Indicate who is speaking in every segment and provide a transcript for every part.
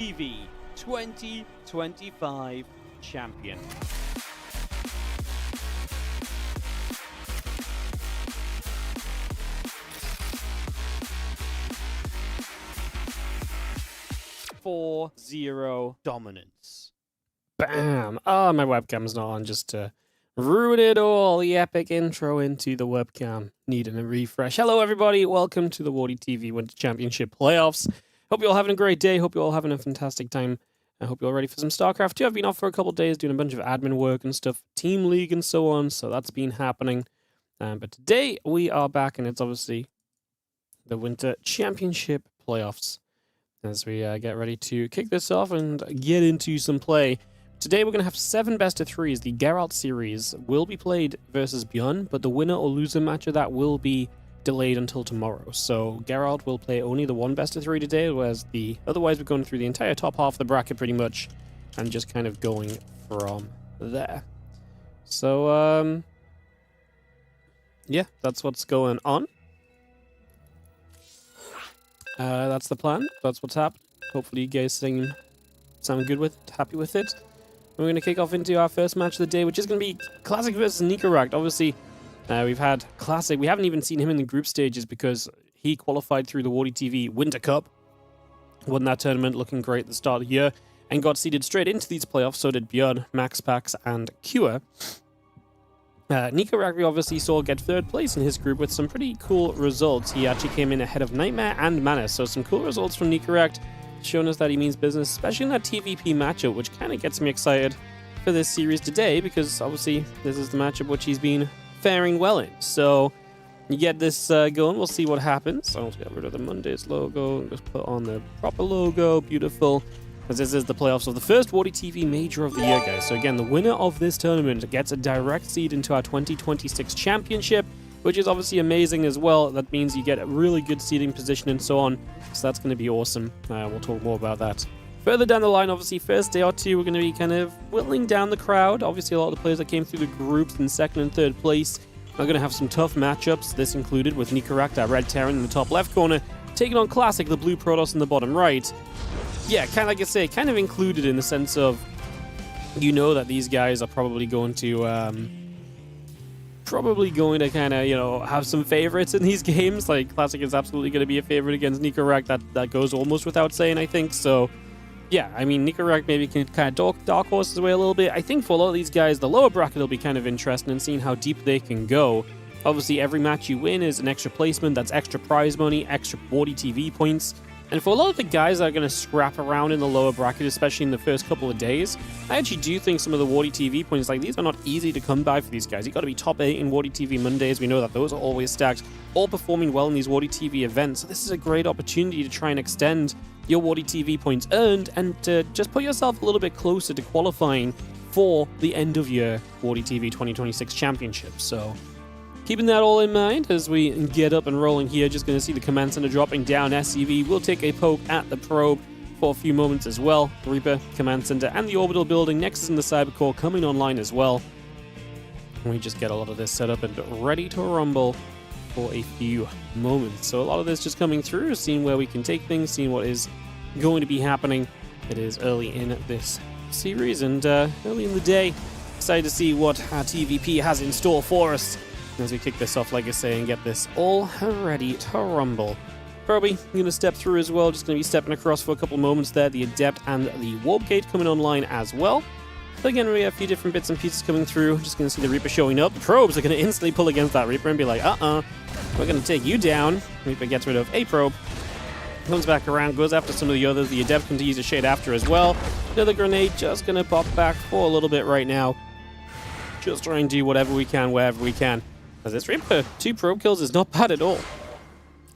Speaker 1: WardiTV 2025 champion. Four zero dominance.
Speaker 2: Bam! Oh, my webcam's not on, just to ruin it all. The epic intro into the webcam. Needing a refresh. Hello, everybody. Welcome to the WardiTV Winter Championship Playoffs. Hope you're all having a great day. Hope you're all having a fantastic time. I hope you're all ready for some StarCraft 2. I've been off for a couple of days doing a bunch of admin work and stuff, Team League and so on, so that's been happening. But today we are back, and it's obviously the Winter Championship Playoffs. As we get ready to kick this off and get into some play. Today we're going to have 7 best of 3s. The Geralt series will be played versus ByuN, but the winner or loser match of that will be delayed until tomorrow. So Geralt will play only the 1 best of 3 today, whereas otherwise we're going through the entire top half of the bracket pretty much, and just kind of going from there. So, yeah, that's what's going on. That's the plan. That's what's happened. Hopefully you guys sound good with it, happy with it. We're going to kick off into our first match of the day, which is going to be Classic versus Nicoract. Obviously, we've had Classic. We haven't even seen him in the group stages because he qualified through the WardiTV Winter Cup. Won that tournament, looking great at the start of the year, and got seeded straight into these playoffs. So did ByuN, MaxPax, and Cure. Nicoract we obviously saw get 3rd place in his group with some pretty cool results. He actually came in ahead of Nightmare and Manus, so some cool results from Nicoract, showing us that he means business, especially in that TVP matchup, which kind of gets me excited for this series today, because obviously this is the matchup which he's been faring well in. So you get this going, we'll see what happens. I'll get rid of the Mondays logo and just put on the proper logo, beautiful. As this is the playoffs of the first WardiTV Major of the year, guys. So again, the winner of this tournament gets a direct seed into our 2026 championship, which is obviously amazing as well. That means you get a really good seeding position and so on. So that's going to be awesome. We'll talk more about that further down the line. Obviously, first day or two, we're going to be kind of whittling down the crowd. Obviously, a lot of the players that came through the groups in 2nd and 3rd place are going to have some tough matchups. This included with Nicoract, our red Terran in the top left corner, taking on Classic, the blue Protoss in the bottom right. Yeah, kind of like I say, kind of included in the sense of, you know, that these guys are probably going to kind of, you know, have some favorites in these games. Like, Classic is absolutely going to be a favorite against Nicoract. That goes almost without saying, I think. So, yeah, I mean, Nicoract maybe can kind of dark horse his way a little bit. I think for a lot of these guys, the lower bracket will be kind of interesting and seeing how deep they can go. Obviously, every match you win is an extra placement. That's extra prize money, extra WardiTV points. And for a lot of the guys that are going to scrap around in the lower bracket, especially in the first couple of days, I actually do think some of the WardiTV points, like these are not easy to come by for these guys. You've got to be top 8 in WardiTV Mondays. We know that those are always stacked, all performing well in these WardiTV events. So this is a great opportunity to try and extend your WardiTV points earned and to just put yourself a little bit closer to qualifying for the end of year WardiTV 2026 championship. So keeping that all in mind as we get up and rolling here, just going to see the command center dropping down. SCV will take a poke at the probe for a few moments as well. Reaper, command center, and the orbital building. Nexus and the cyber core coming online as well. We just get a lot of this set up and ready to rumble for a few moments. So a lot of this just coming through, seeing where we can take things, seeing what is going to be happening. It is early in this series and early in the day. Excited to see what our TVP has in store for us as we kick this off, like I say, and get this all ready to rumble. Probably going to step through as well, just going to be stepping across for a couple moments there. The Adept and the Warp Gate coming online as well. So again, we have a few different bits and pieces coming through. Just going to see the Reaper showing up. The probes are going to instantly pull against that Reaper and be like, we're going to take you down. Reaper gets rid of a probe. Comes back around, goes after some of the others. The Adept continues to shade after as well. Another grenade just going to pop back for a little bit right now. Just try and do whatever we can, wherever we can. As this Reaper, 2 probe kills is not bad at all.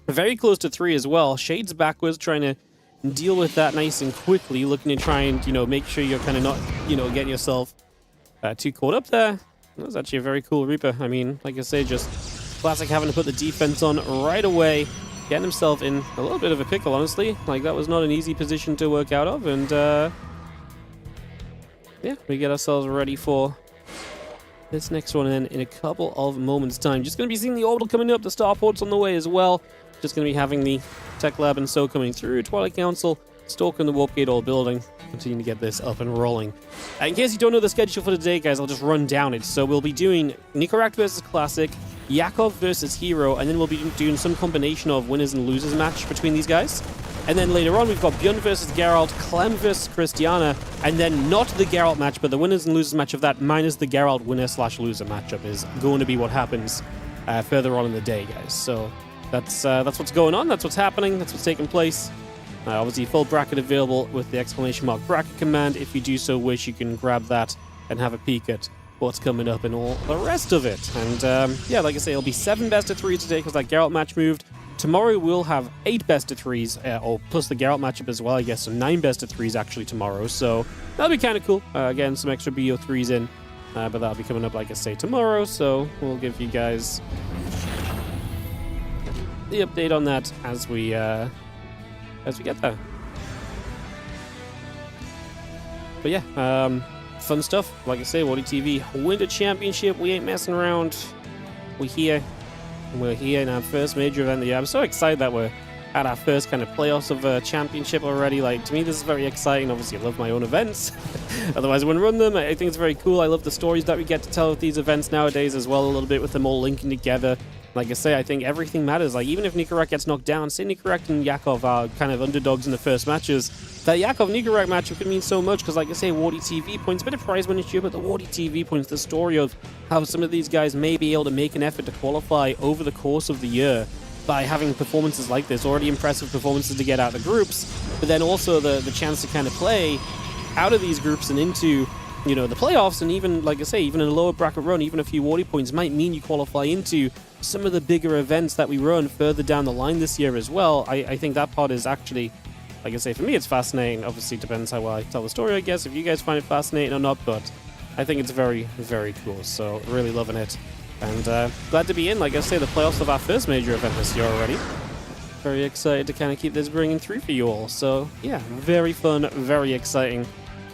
Speaker 2: Very close to 3 as well. Shades backwards, trying to deal with that nice and quickly. Looking to try and, you know, make sure you're kind of not, you know, getting yourself too caught up there. That was actually a very cool Reaper. I mean, like I say, just Classic having to put the defense on right away. Getting himself in a little bit of a pickle, honestly. Like, that was not an easy position to work out of. And, yeah, we get ourselves ready for this next one in a couple of moments' time. Just going to be seeing the orbital coming up, the starport's on the way as well. Just going to be having the Tech Lab and so coming through. Twilight Council Stalker in the Warp Gate all building. Continue to get this up and rolling. In case you don't know the schedule for today, guys, I'll just run down it. So we'll be doing Nicoract versus Classic, Yakov versus herO, and then we'll be doing some combination of winners and losers match between these guys. And then later on, we've got ByuN versus Geralt, Clem versus Cristiana, and then not the Geralt match, but the winners and losers match of that minus the Geralt winner/loser matchup is going to be what happens further on in the day, guys. So that's what's going on. That's what's happening. That's what's taking place. Obviously, full bracket available with the exclamation mark bracket command. If you do so wish, you can grab that and have a peek at what's coming up and all the rest of it. And yeah, like I say, it'll be 7 best of 3s today because that Geralt match moved. Tomorrow we'll have 8 best of 3s, or plus the Geralt matchup as well, I guess. So 9 best of 3s actually tomorrow. So that'll be kind of cool. Again, some extra BO3s in, but that'll be coming up, like I say, tomorrow. So we'll give you guys the update on that as we get there. But yeah, fun stuff. Like I say, WardiTV, win the championship. We ain't messing around. We're here. We're here in our first major event of the year. I'm so excited that we're at our first kind of playoffs of a championship already. Like, to me, this is very exciting. Obviously, I love my own events. Otherwise, I wouldn't run them. I think it's very cool. I love the stories that we get to tell with these events nowadays as well, a little bit with them all linking together. Like I say, I think everything matters. Like, even if Nicoract gets knocked down, say Nicoract and Yakov are kind of underdogs in the first matches, that Yakov-Nicoract matchup could mean so much, because like I say, WardiTV points, a bit of prize money here, but the WardiTV points, the story of how some of these guys may be able to make an effort to qualify over the course of the year by having performances like this, already impressive performances to get out of the groups, but then also the chance to kind of play out of these groups and into, you know, the playoffs, and even, like I say, even in a lower bracket run, even a few Wardy points might mean you qualify into some of the bigger events that we run further down the line this year as well. I think that part is actually, like I say, for me it's fascinating. Obviously, depends how well I tell the story, I guess, if you guys find it fascinating or not, but I think it's very, very cool. So, really loving it. And glad to be in, like I say, the playoffs of our first major event this year already. Very excited to kind of keep this bringing through for you all. So, yeah, very fun, very exciting.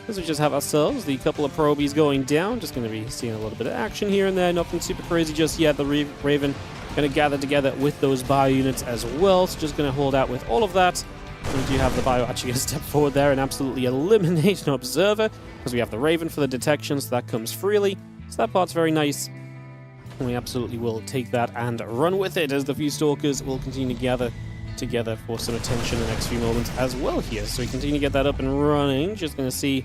Speaker 2: As we just have ourselves the couple of probies going down. Just going to be seeing a little bit of action here and there. Nothing super crazy just yet. The Raven going to gather together with those bio units as well. So just going to hold out with all of that. We do have the bio actually going to step forward there and absolutely eliminate an observer, because we have the Raven for the detection, so that comes freely. So that part's very nice. And we absolutely will take that and run with it, as the few Stalkers will continue to gather together for some attention in the next few moments as well here. So we continue to get that up and running. Just going to see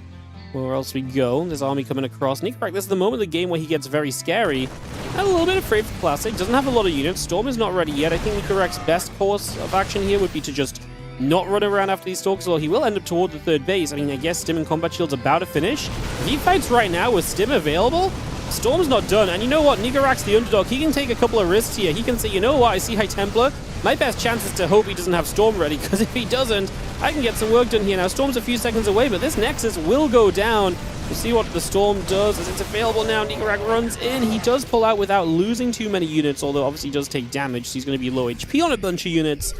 Speaker 2: where else we go. There's army coming across. Nicoract, this is the moment of the game where he gets very scary. And a little bit afraid for Classic. Doesn't have a lot of units. Storm is not ready yet. I think Nicoract's best course of action here would be to just not run around after these Stalkers. Well, he will end up toward the third base. I mean, I guess Stim and Combat Shield's about to finish. If he fights right now with Stim available, Storm's not done. And you know what? Nicoract's the underdog. He can take a couple of risks here. He can say, you know what? I see High Templar. My best chance is to hope he doesn't have Storm ready, because if he doesn't, I can get some work done here. Now, Storm's a few seconds away, but this Nexus will go down. We'll see what the Storm does as it's available now. Nicoract runs in. He does pull out without losing too many units, although obviously he does take damage, so he's going to be low HP on a bunch of units.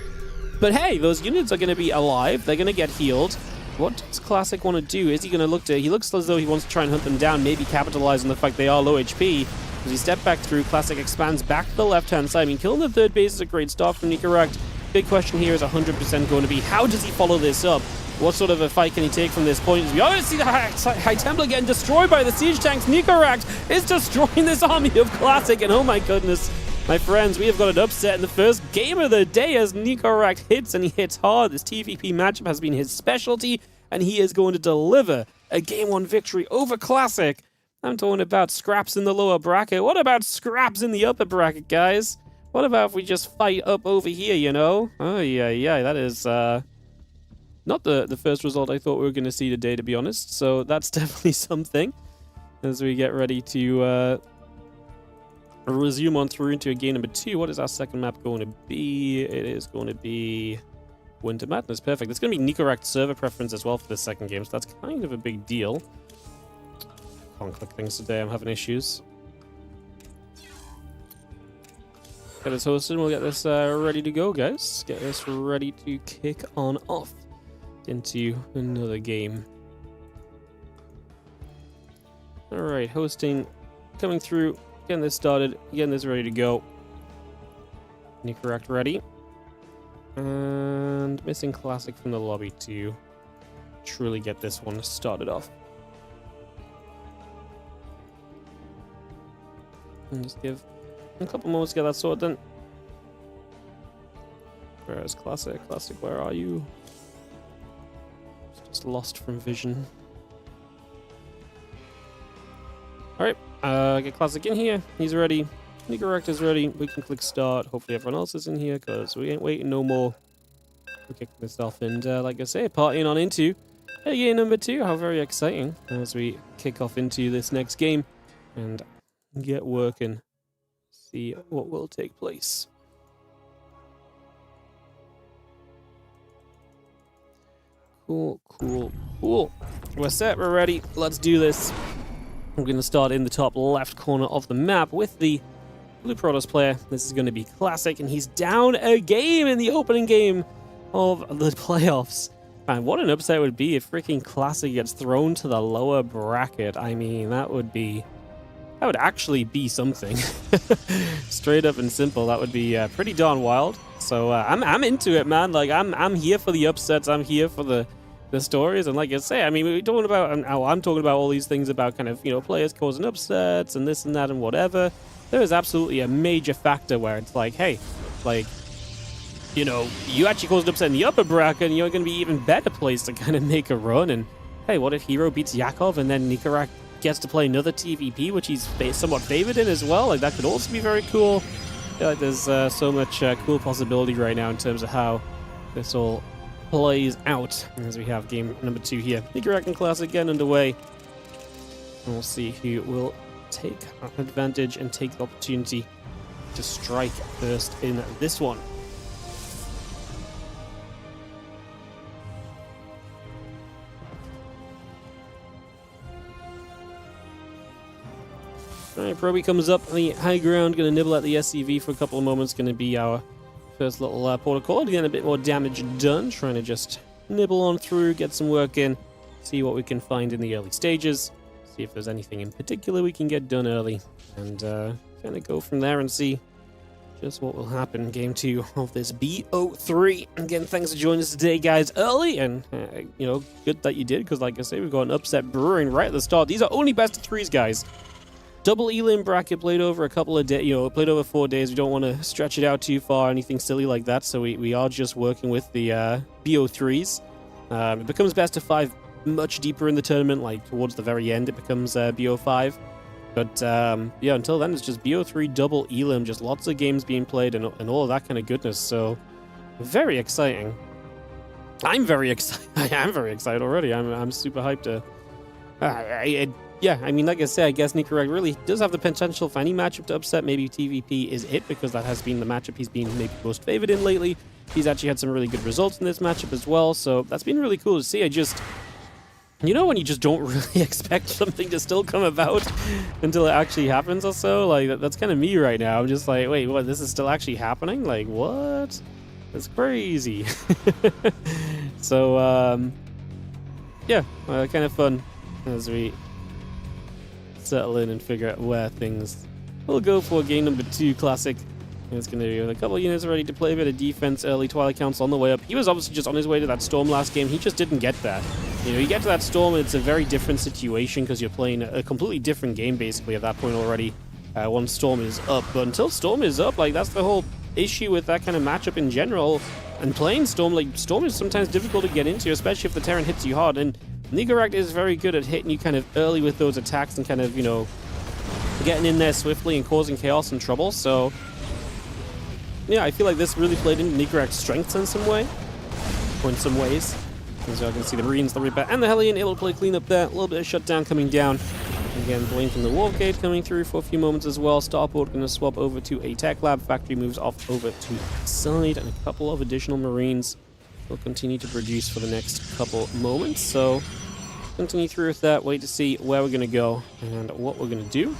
Speaker 2: But hey, those units are going to be alive. They're going to get healed. What does Classic want to do? Is he going to look to... He looks as though he wants to try and hunt them down, maybe capitalize on the fact they are low HP. As he step back through, Classic expands back to the left-hand side. I mean, killing the third base is a great start from Nicoract. Big question here is 100% going to be, how does he follow this up? What sort of a fight can he take from this point? We already see the High Templar getting destroyed by the siege tanks. Nicoract is destroying this army of Classic, and oh my goodness, my friends, we have got an upset in the first game of the day as Nicoract hits, and he hits hard. This TVP matchup has been his specialty, and he is going to deliver a Game 1 victory over Classic. I'm talking about scraps in the lower bracket. What about scraps in the upper bracket, guys? What about if we just fight up over here, you know? Oh, yeah, that is not the first result I thought we were going to see today, to be honest. So that's definitely something as we get ready to resume on through into game number 2. What is our second map going to be? It is going to be Winter Madness. Perfect. It's going to be Nicoract server preference as well for the second game, so that's kind of a big deal. Can't click things today, I'm having issues. Get this hosted, we'll get this ready to go, guys. Get this ready to kick on off into another game. Alright, hosting coming through, getting this started, getting this ready to go. Nicoract ready. And missing Classic from the lobby too. truly get this one started off. And just give a couple moments to get that sword done. Where is Classic? Classic, where are you? Just lost from vision. Alright, get Classic in here. He's ready. Nicoract is ready. We can click start. Hopefully everyone else is in here, because we ain't waiting no more. We're kicking this off, and like I say, partying on into game number 2. How very exciting as we kick off into this next game and get working. See what will take place. Cool, cool, cool. We're set, we're ready. Let's do this. I'm going to start in the top left corner of the map with the Blue Protoss player. This is going to be Classic, and he's down a game in the opening game of the playoffs. Man, what an upset it would be if freaking Classic gets thrown to the lower bracket. I mean, that would actually be something. Straight up and simple. That would be pretty darn wild. So I'm into it, man. Like I'm here for the upsets. I'm here for the stories. And like I say, I mean, we're talking about, I'm talking about all these things about kind of, you know, players causing upsets and this and that and whatever. There is absolutely a major factor where it's like, hey, like, you know, you actually caused an upset in the upper bracket, and you're going to be even better placed to kind of make a run. And hey, what if herO beats Yakov and then Nicoract gets to play another TVP, which he's somewhat favored in as well? Like, that could also be very cool. I feel like there's so much cool possibility right now in terms of how this all plays out as we have game number 2 here. Nicoract and Classic getting underway. And we'll see who will take advantage and take the opportunity to strike first in this one. Alright, Proby comes up on the high ground, going to nibble at the SCV for a couple of moments. Going to be our first little protocol, getting a bit more damage done. Trying to just nibble on through, get some work in, see what we can find in the early stages. See if there's anything in particular we can get done early. And kind of go from there and see just what will happen in game 2 of this BO3. Again, thanks for joining us today, guys, early. And, you know, good that you did, because like I say, we've got an upset brewing right at the start. These are only best of 3s, guys. Double elim bracket played over a couple of days, you know, played over 4 days. We don't want to stretch it out too far, anything silly like that. So we are just working with the BO3s. It becomes best of 5 much deeper in the tournament, like towards the very end it becomes BO5. But yeah, until then it's just BO3 double elim, just lots of games being played and all of that kind of goodness. So very exciting. I'm very excited. I am very excited already. I'm super hyped to. Yeah, I mean, like I said, I guess Nicoract really does have the potential for any matchup to upset. Maybe TVP is it, because that has been the matchup he's been maybe most favored in lately. He's actually had some really good results in this matchup as well, so that's been really cool to see. I just, you know, when you just don't really expect something to still come about until it actually happens or so? Like, that's kind of me right now. I'm just like, wait, what, this is still actually happening? Like, what? That's crazy. So, yeah, kind of fun as we settle in and figure out where things will go for game number 2. Classic. It's going to be with a couple of units ready to play a bit of defense early. Twilight Council on the way up. He was obviously just on his way to that storm last game. He just didn't get that. You know, you get to that storm, it's a very different situation because you're playing a completely different game basically at that point already. Once storm is up. But until storm is up, like, that's the whole issue with that kind of matchup in general. And playing storm, like, storm is sometimes difficult to get into, especially if the Terran hits you hard. And Nicoract is very good at hitting you kind of early with those attacks and kind of, you know, getting in there swiftly and causing chaos and trouble. So, yeah, I feel like this really played into Nicoract's strengths in some way, or in some ways. As you can see, the Marines, the Reaper, and the Hellion able to play clean up there. A little bit of shutdown coming down. Again, Blink and the Warp Gate coming through for a few moments as well. Starport going to swap over to a Tech Lab. Factory moves off over to the side, and a couple of additional Marines will continue to produce for the next couple moments. So, continue through with that, wait to see where we're going to go and what we're going to do.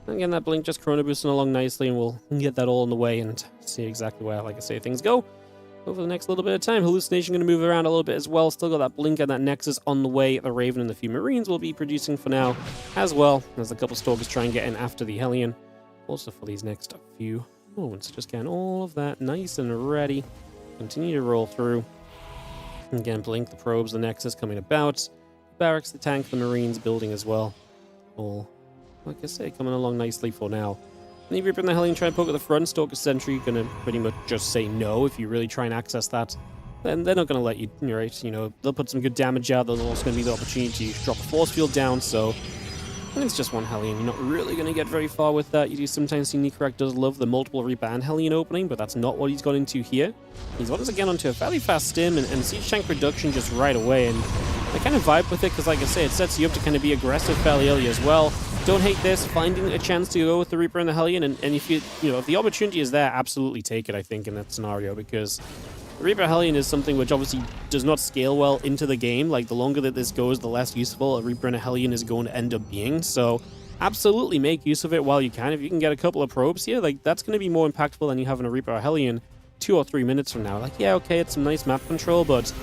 Speaker 2: Again, that Blink just chrono boosting along nicely, and we'll get that all in the way and see exactly where, like I say, things go over the next little bit of time. Hallucination going to move around a little bit as well. Still got that Blink and that Nexus on the way. The Raven and the few Marines will be producing for now as well, as a couple Stalkers try and get in after the Hellion. Also for these next few moments, just getting all of that nice and ready continue to roll through. Again, Blink, the probes, the Nexus coming about. Barracks, the tank, the Marines building as well. All, like I say, coming along nicely for now. And if you're in the Hellion try and poke at the front, Stalker Sentry, you're going to pretty much just say no if you really try and access that. Then they're not going to let you, right? You know, they'll put some good damage out. There's also going to be the opportunity to drop a force field down, so and it's just one Hellion. You're not really going to get very far with that. You do sometimes see Nicoract does love the multiple Reaper and Hellion opening, but that's not what he's got into here. He's once again onto a fairly fast stim and siege tank reduction just right away, and I kind of vibe with it because, like I say, it sets you up to kind of be aggressive fairly early as well. Don't hate this, finding a chance to go with the Reaper and the Hellion, and if you know, if the opportunity is there, absolutely take it, I think, in that scenario, because the Reaper Hellion is something which obviously does not scale well into the game. Like, the longer that this goes, the less useful a Reaper and a Hellion is going to end up being. So, absolutely make use of it while you can. If you can get a couple of probes here, like, that's going to be more impactful than you having a Reaper or Hellion 2 or 3 minutes from now. Like, yeah, okay, it's some nice map control, but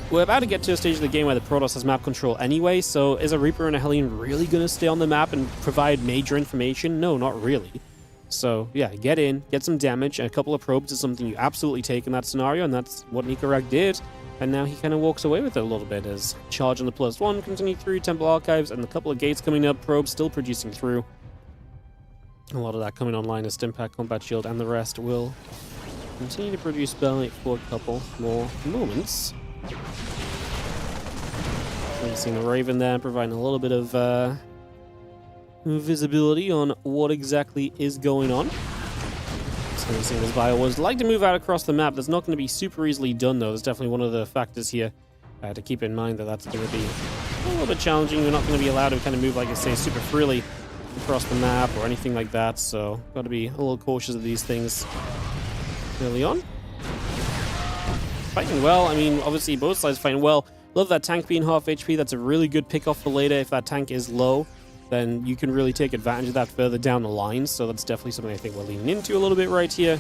Speaker 2: we're about to get to a stage of the game where the Protoss has map control anyway, so is a Reaper and a Hellion really going to stay on the map and provide major information? No, not really. So, yeah, get in, get some damage, and a couple of probes is something you absolutely take in that scenario, and that's what Nicoract did. And now he kind of walks away with it a little bit as charge on the +1, continue through Temple Archives, and a couple of gates coming up, probes still producing through. A lot of that coming online as Stimpack, Combat Shield, and the rest will continue to produce Spellmate for a couple more moments. We've seen the Raven there providing a little bit of visibility on what exactly is going on. So we're seeing this Bio would like to move out across the map. That's not going to be super easily done, though. There's definitely one of the factors here to keep in mind, that that's going to be a little bit challenging. You're not going to be allowed to kind of move, like I say, super freely across the map or anything like that. So got to be a little cautious of these things early on. Fighting well. I mean, obviously both sides fighting well. Love that tank being half HP. That's a really good pick-off for later. If that tank is low, then you can really take advantage of that further down the line. So that's definitely something I think we're leaning into a little bit right here.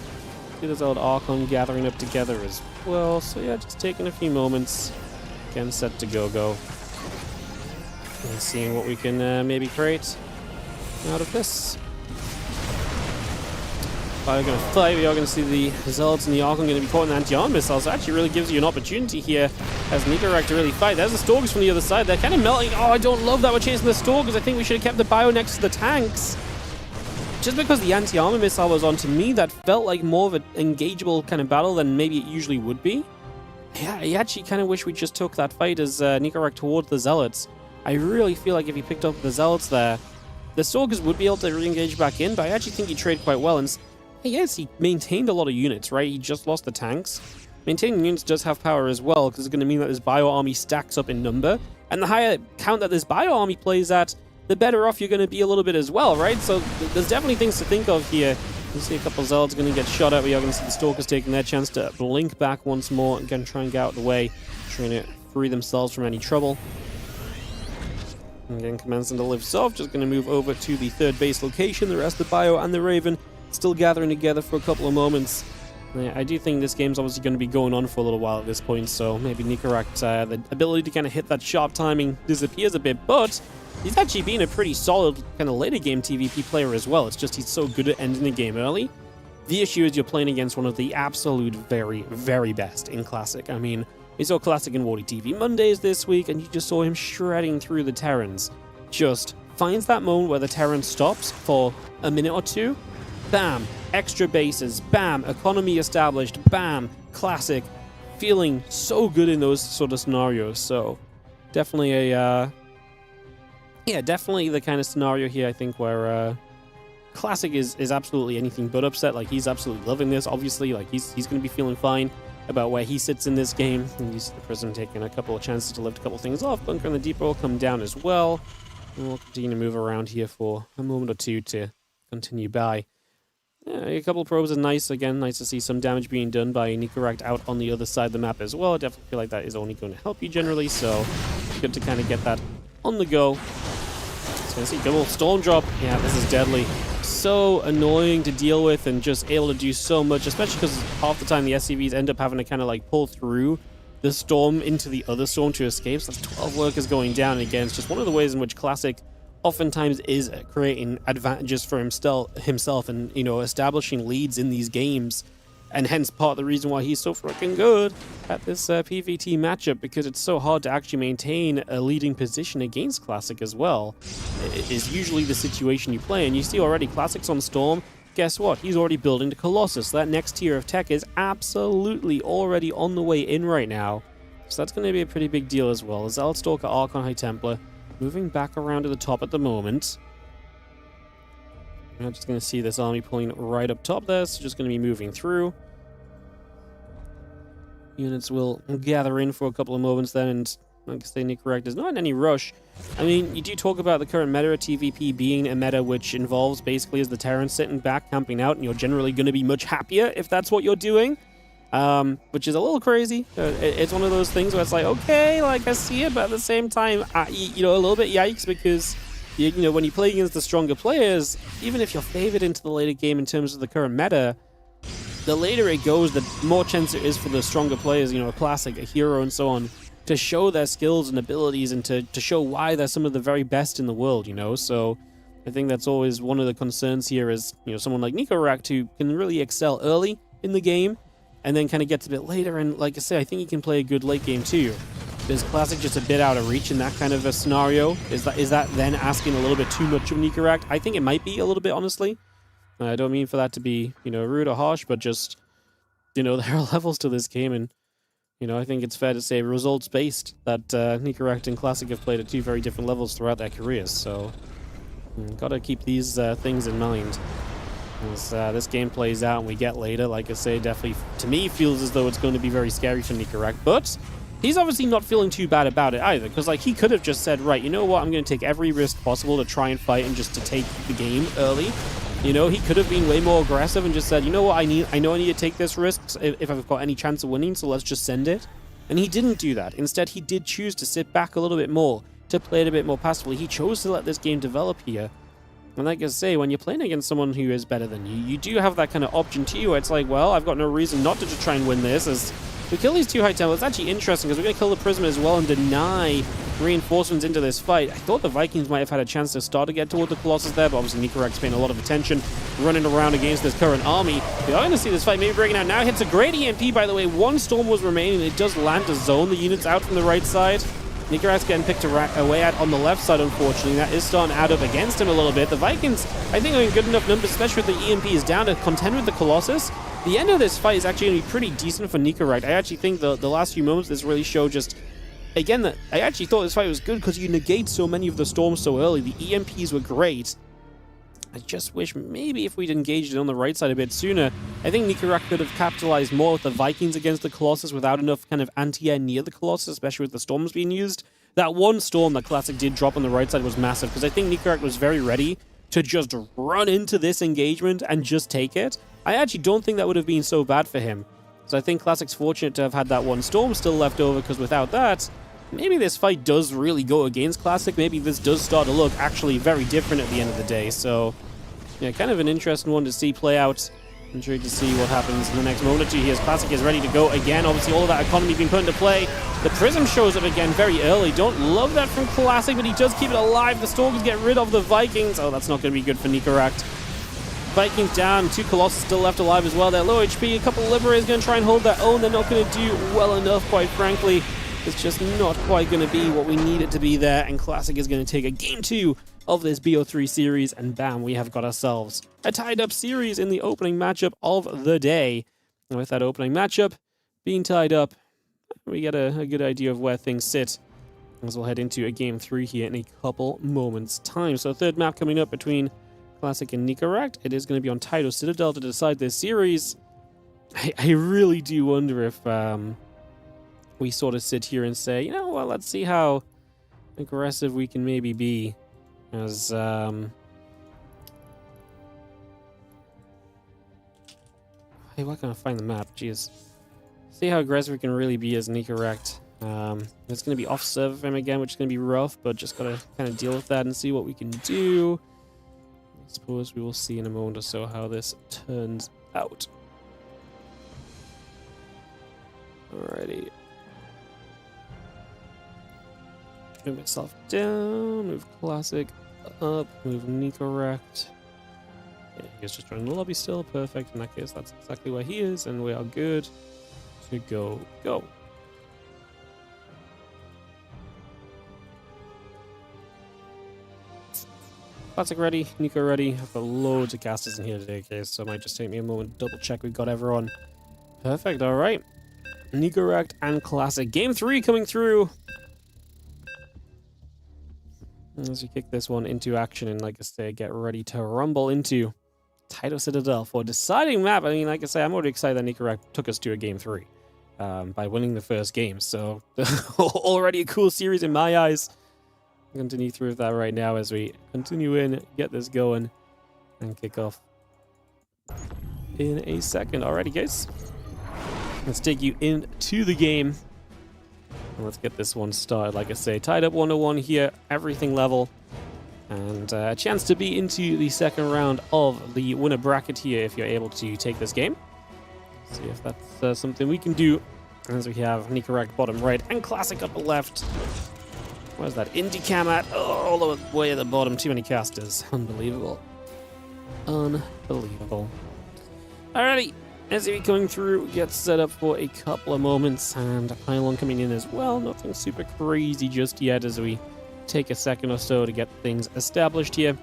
Speaker 2: See this old Archon gathering up together as well. So yeah, just taking a few moments. Again, set to go. And seeing what we can maybe create out of this. We're going to fight. We are going to see the Zealots and the Archon going to be caught in the anti-armor missiles. So actually really gives you an opportunity here as Nicoract to really fight. There's the Stalkers from the other side. They're kind of melting. Oh, I don't love that we're chasing the Stalkers. I think we should have kept the Bio next to the tanks. Just because the anti-armor missile was on, to me, that felt like more of an engageable kind of battle than maybe it usually would be. Yeah, I actually kind of wish we just took that fight as Nicoract towards the Zealots. I really feel like if he picked up the Zealots there, the Stalkers would be able to re-engage back in, but I actually think he traded quite well. And yes, he maintained a lot of units, right? He just lost the tanks. Maintaining units does have power as well, because it's going to mean that this Bio army stacks up in number. And the higher count that this Bio army plays at, the better off you're going to be a little bit as well, right? So there's definitely things to think of here. You see a couple of Zealots going to get shot at. We are going to see the Stalkers taking their chance to blink back once more and again try and get out of the way, trying to free themselves from any trouble. And again, Command Center lives off, just going to move over to the third base location. The rest of the Bio and the Raven still gathering together for a couple of moments. I do think this game's obviously going to be going on for a little while at this point, so maybe Nicoract, the ability to kind of hit that sharp timing disappears a bit, but he's actually been a pretty solid kind of later game TVP player as well. It's just he's so good at ending the game early. The issue is you're playing against one of the absolute very, very best in Classic. I mean, we saw Classic in WardiTV Mondays this week, and you just saw him shredding through the Terrans. Just finds that moment where the Terran stops for a minute or two. Bam, extra bases, bam, economy established, bam, Classic. Feeling so good in those sort of scenarios. So definitely definitely the kind of scenario here, I think, where Classic is absolutely anything but upset. Like, he's absolutely loving this, obviously. Like, he's going to be feeling fine about where he sits in this game. And you see the Prism taking a couple of chances to lift a couple of things off. Bunker and the Depot will come down as well. And we'll continue to move around here for a moment or two to continue by. Yeah, a couple of probes are nice. Again, nice to see some damage being done by Nicoract out on the other side of the map as well. I definitely feel like that is only going to help you generally, so good to kind of get that on the go. So see, double Storm Drop. Yeah, this is deadly. So annoying to deal with and just able to do so much, especially because half the time the SCVs end up having to kind of like pull through the storm into the other storm to escape. So that's 12 workers going down. And again, it's just one of the ways in which Classic oftentimes is creating advantages for himself and, you know, establishing leads in these games and hence part of the reason why he's so freaking good at this PvT matchup, because it's so hard to actually maintain a leading position against Classic as well. It is usually the situation you play, and you see already Classic's on Storm. Guess what? He's already building the Colossus. That next tier of tech is absolutely already on the way in right now. So that's going to be a pretty big deal as well. Zealot Stalker, Archon, High Templar moving back around to the top at the moment. I'm just going to see this army pulling right up top there, so just going to be moving through. Units will gather in for a couple of moments then, and like I say, Nicoract is not in any rush. I mean, you do talk about the current meta of TVP being a meta which involves basically as the Terran sitting back, camping out, and you're generally going to be much happier if that's what you're doing. Which is a little crazy. It's one of those things where it's like, okay, like I see it, but at the same time, you know, a little bit yikes, because you know, when you play against the stronger players, even if you're favored into the later game in terms of the current meta, the later it goes, the more chance it is for the stronger players, you know, a Classic, a herO, and so on, to show their skills and abilities and to show why they're some of the very best in the world, you know? So I think that's always one of the concerns here is, you know, someone like Nicoract who can really excel early in the game and then kind of gets a bit later. And like I say, I think he can play a good late game too. Is Classic just a bit out of reach in that kind of a scenario? Is that then asking a little bit too much of Nicoract? I think it might be a little bit, honestly. I don't mean for that to be, you know, rude or harsh, but just, you know, there are levels to this game, and, you know, I think it's fair to say results-based that Nicoract and Classic have played at two very different levels throughout their careers, so gotta keep these things in mind. As this game plays out and we get later, like I say, definitely, to me, feels as though it's going to be very scary for Nicoract, but he's obviously not feeling too bad about it either, because, like, he could have just said, right, you know what, I'm going to take every risk possible to try and fight and just to take the game early. You know, he could have been way more aggressive and just said, you know what, I know I need to take this risk if I've got any chance of winning, so let's just send it. And he didn't do that. Instead, he did choose to sit back a little bit more, to play it a bit more passively. He chose to let this game develop here. And like I say, when you're playing against someone who is better than you, you do have that kind of option to you where it's like, well, I've got no reason not to just try and win this. As we kill these two High Templars, it's actually interesting because we're going to kill the Prism as well and deny reinforcements into this fight. I thought the Vikings might have had a chance to start to get toward the Colossus there, but obviously Nicoract's paying a lot of attention, running around against this current army. We are going to see this fight maybe breaking out now. Hits a great EMP, by the way. One Storm was remaining. It does land to zone the units out from the right side. Nicoract's getting picked away at on the left side, unfortunately. That is starting to add up against him a little bit. The Vikings, I think, are in good enough numbers, especially with the EMPs down, to contend with the Colossus. The end of this fight is actually going to be pretty decent for Nicoract. I actually think the last few moments this really show just, again, that I actually thought this fight was good because you negate so many of the storms so early. The EMPs were great. I just wish maybe if we'd engaged it on the right side a bit sooner. I think Nicoract could have capitalized more with the Vikings against the Colossus without enough kind of anti-air near the Colossus, especially with the storms being used. That one storm that Classic did drop on the right side was massive, because I think Nicoract was very ready to just run into this engagement and just take it. I actually don't think that would have been so bad for him. So I think Classic's fortunate to have had that one storm still left over, because without that, maybe this fight does really go against Classic. Maybe this does start to look actually very different at the end of the day. So, yeah, kind of an interesting one to see play out. Intrigued to see what happens in the next moment or two here. Classic is ready to go again. Obviously, all of that economy being put into play. The Prism shows up again very early. Don't love that from Classic, but he does keep it alive. The Stalkers get rid of the Vikings. Oh, that's not going to be good for Nicoract. Vikings down. Two Colossus still left alive as well. They're low HP. A couple of Liberators going to try and hold their own. They're not going to do well enough, quite frankly. It's just not quite going to be what we need it to be there. And Classic is going to take a game 2 of this BO3 series, and bam, we have got ourselves a tied-up series in the opening matchup of the day. And with that opening matchup being tied up, we get a good idea of where things sit as we'll head into a game 3 here in a couple moments' time. So third map coming up between Classic and Nicoract. It is going to be on Taito Citadel to decide this series. I really do wonder if we sort of sit here and say, you know, well, let's see how aggressive we can maybe be. As, hey, why can't I find the map? Jeez. See how aggressive we can really be as Nicoract. It's going to be off-serve of him again, which is going to be rough, but just got to kind of deal with that and see what we can do. I suppose we will see in a moment or so how this turns out. Alrighty. Move myself down, move Classic up, move Nicoract is just joining the lobby still. Perfect. In that case, that's exactly where he is, and we are good to go. Classic ready, Nico ready. I've got loads of casters in here today, okay, so it might just take me a moment to double check we've got everyone. Perfect, alright. Nicoract and Classic. Game 3 coming through. As we kick this one into action and, like I say, get ready to rumble into Title Citadel for a deciding map. I mean, like I say, I'm already excited that Nicoract took us to a Game 3 by winning the first game, so already a cool series in my eyes. Continue through with that right now as we continue in, get this going, and kick off in a second. Alrighty, guys. Let's take you into the game. And let's get this one started. Like I say, tied up 1-1 here, everything level. And a chance to be into the second round of the winner bracket here if you're able to take this game. See if that's something we can do. As we have Nicoract bottom right and Classic upper left. Where's that indie cam at? Oh, all the way at the bottom. Too many casters. Unbelievable. Unbelievable. Alrighty. As we coming through, get set up for a couple of moments. And a pylon coming in as well. Nothing super crazy just yet as we take a second or so to get things established here.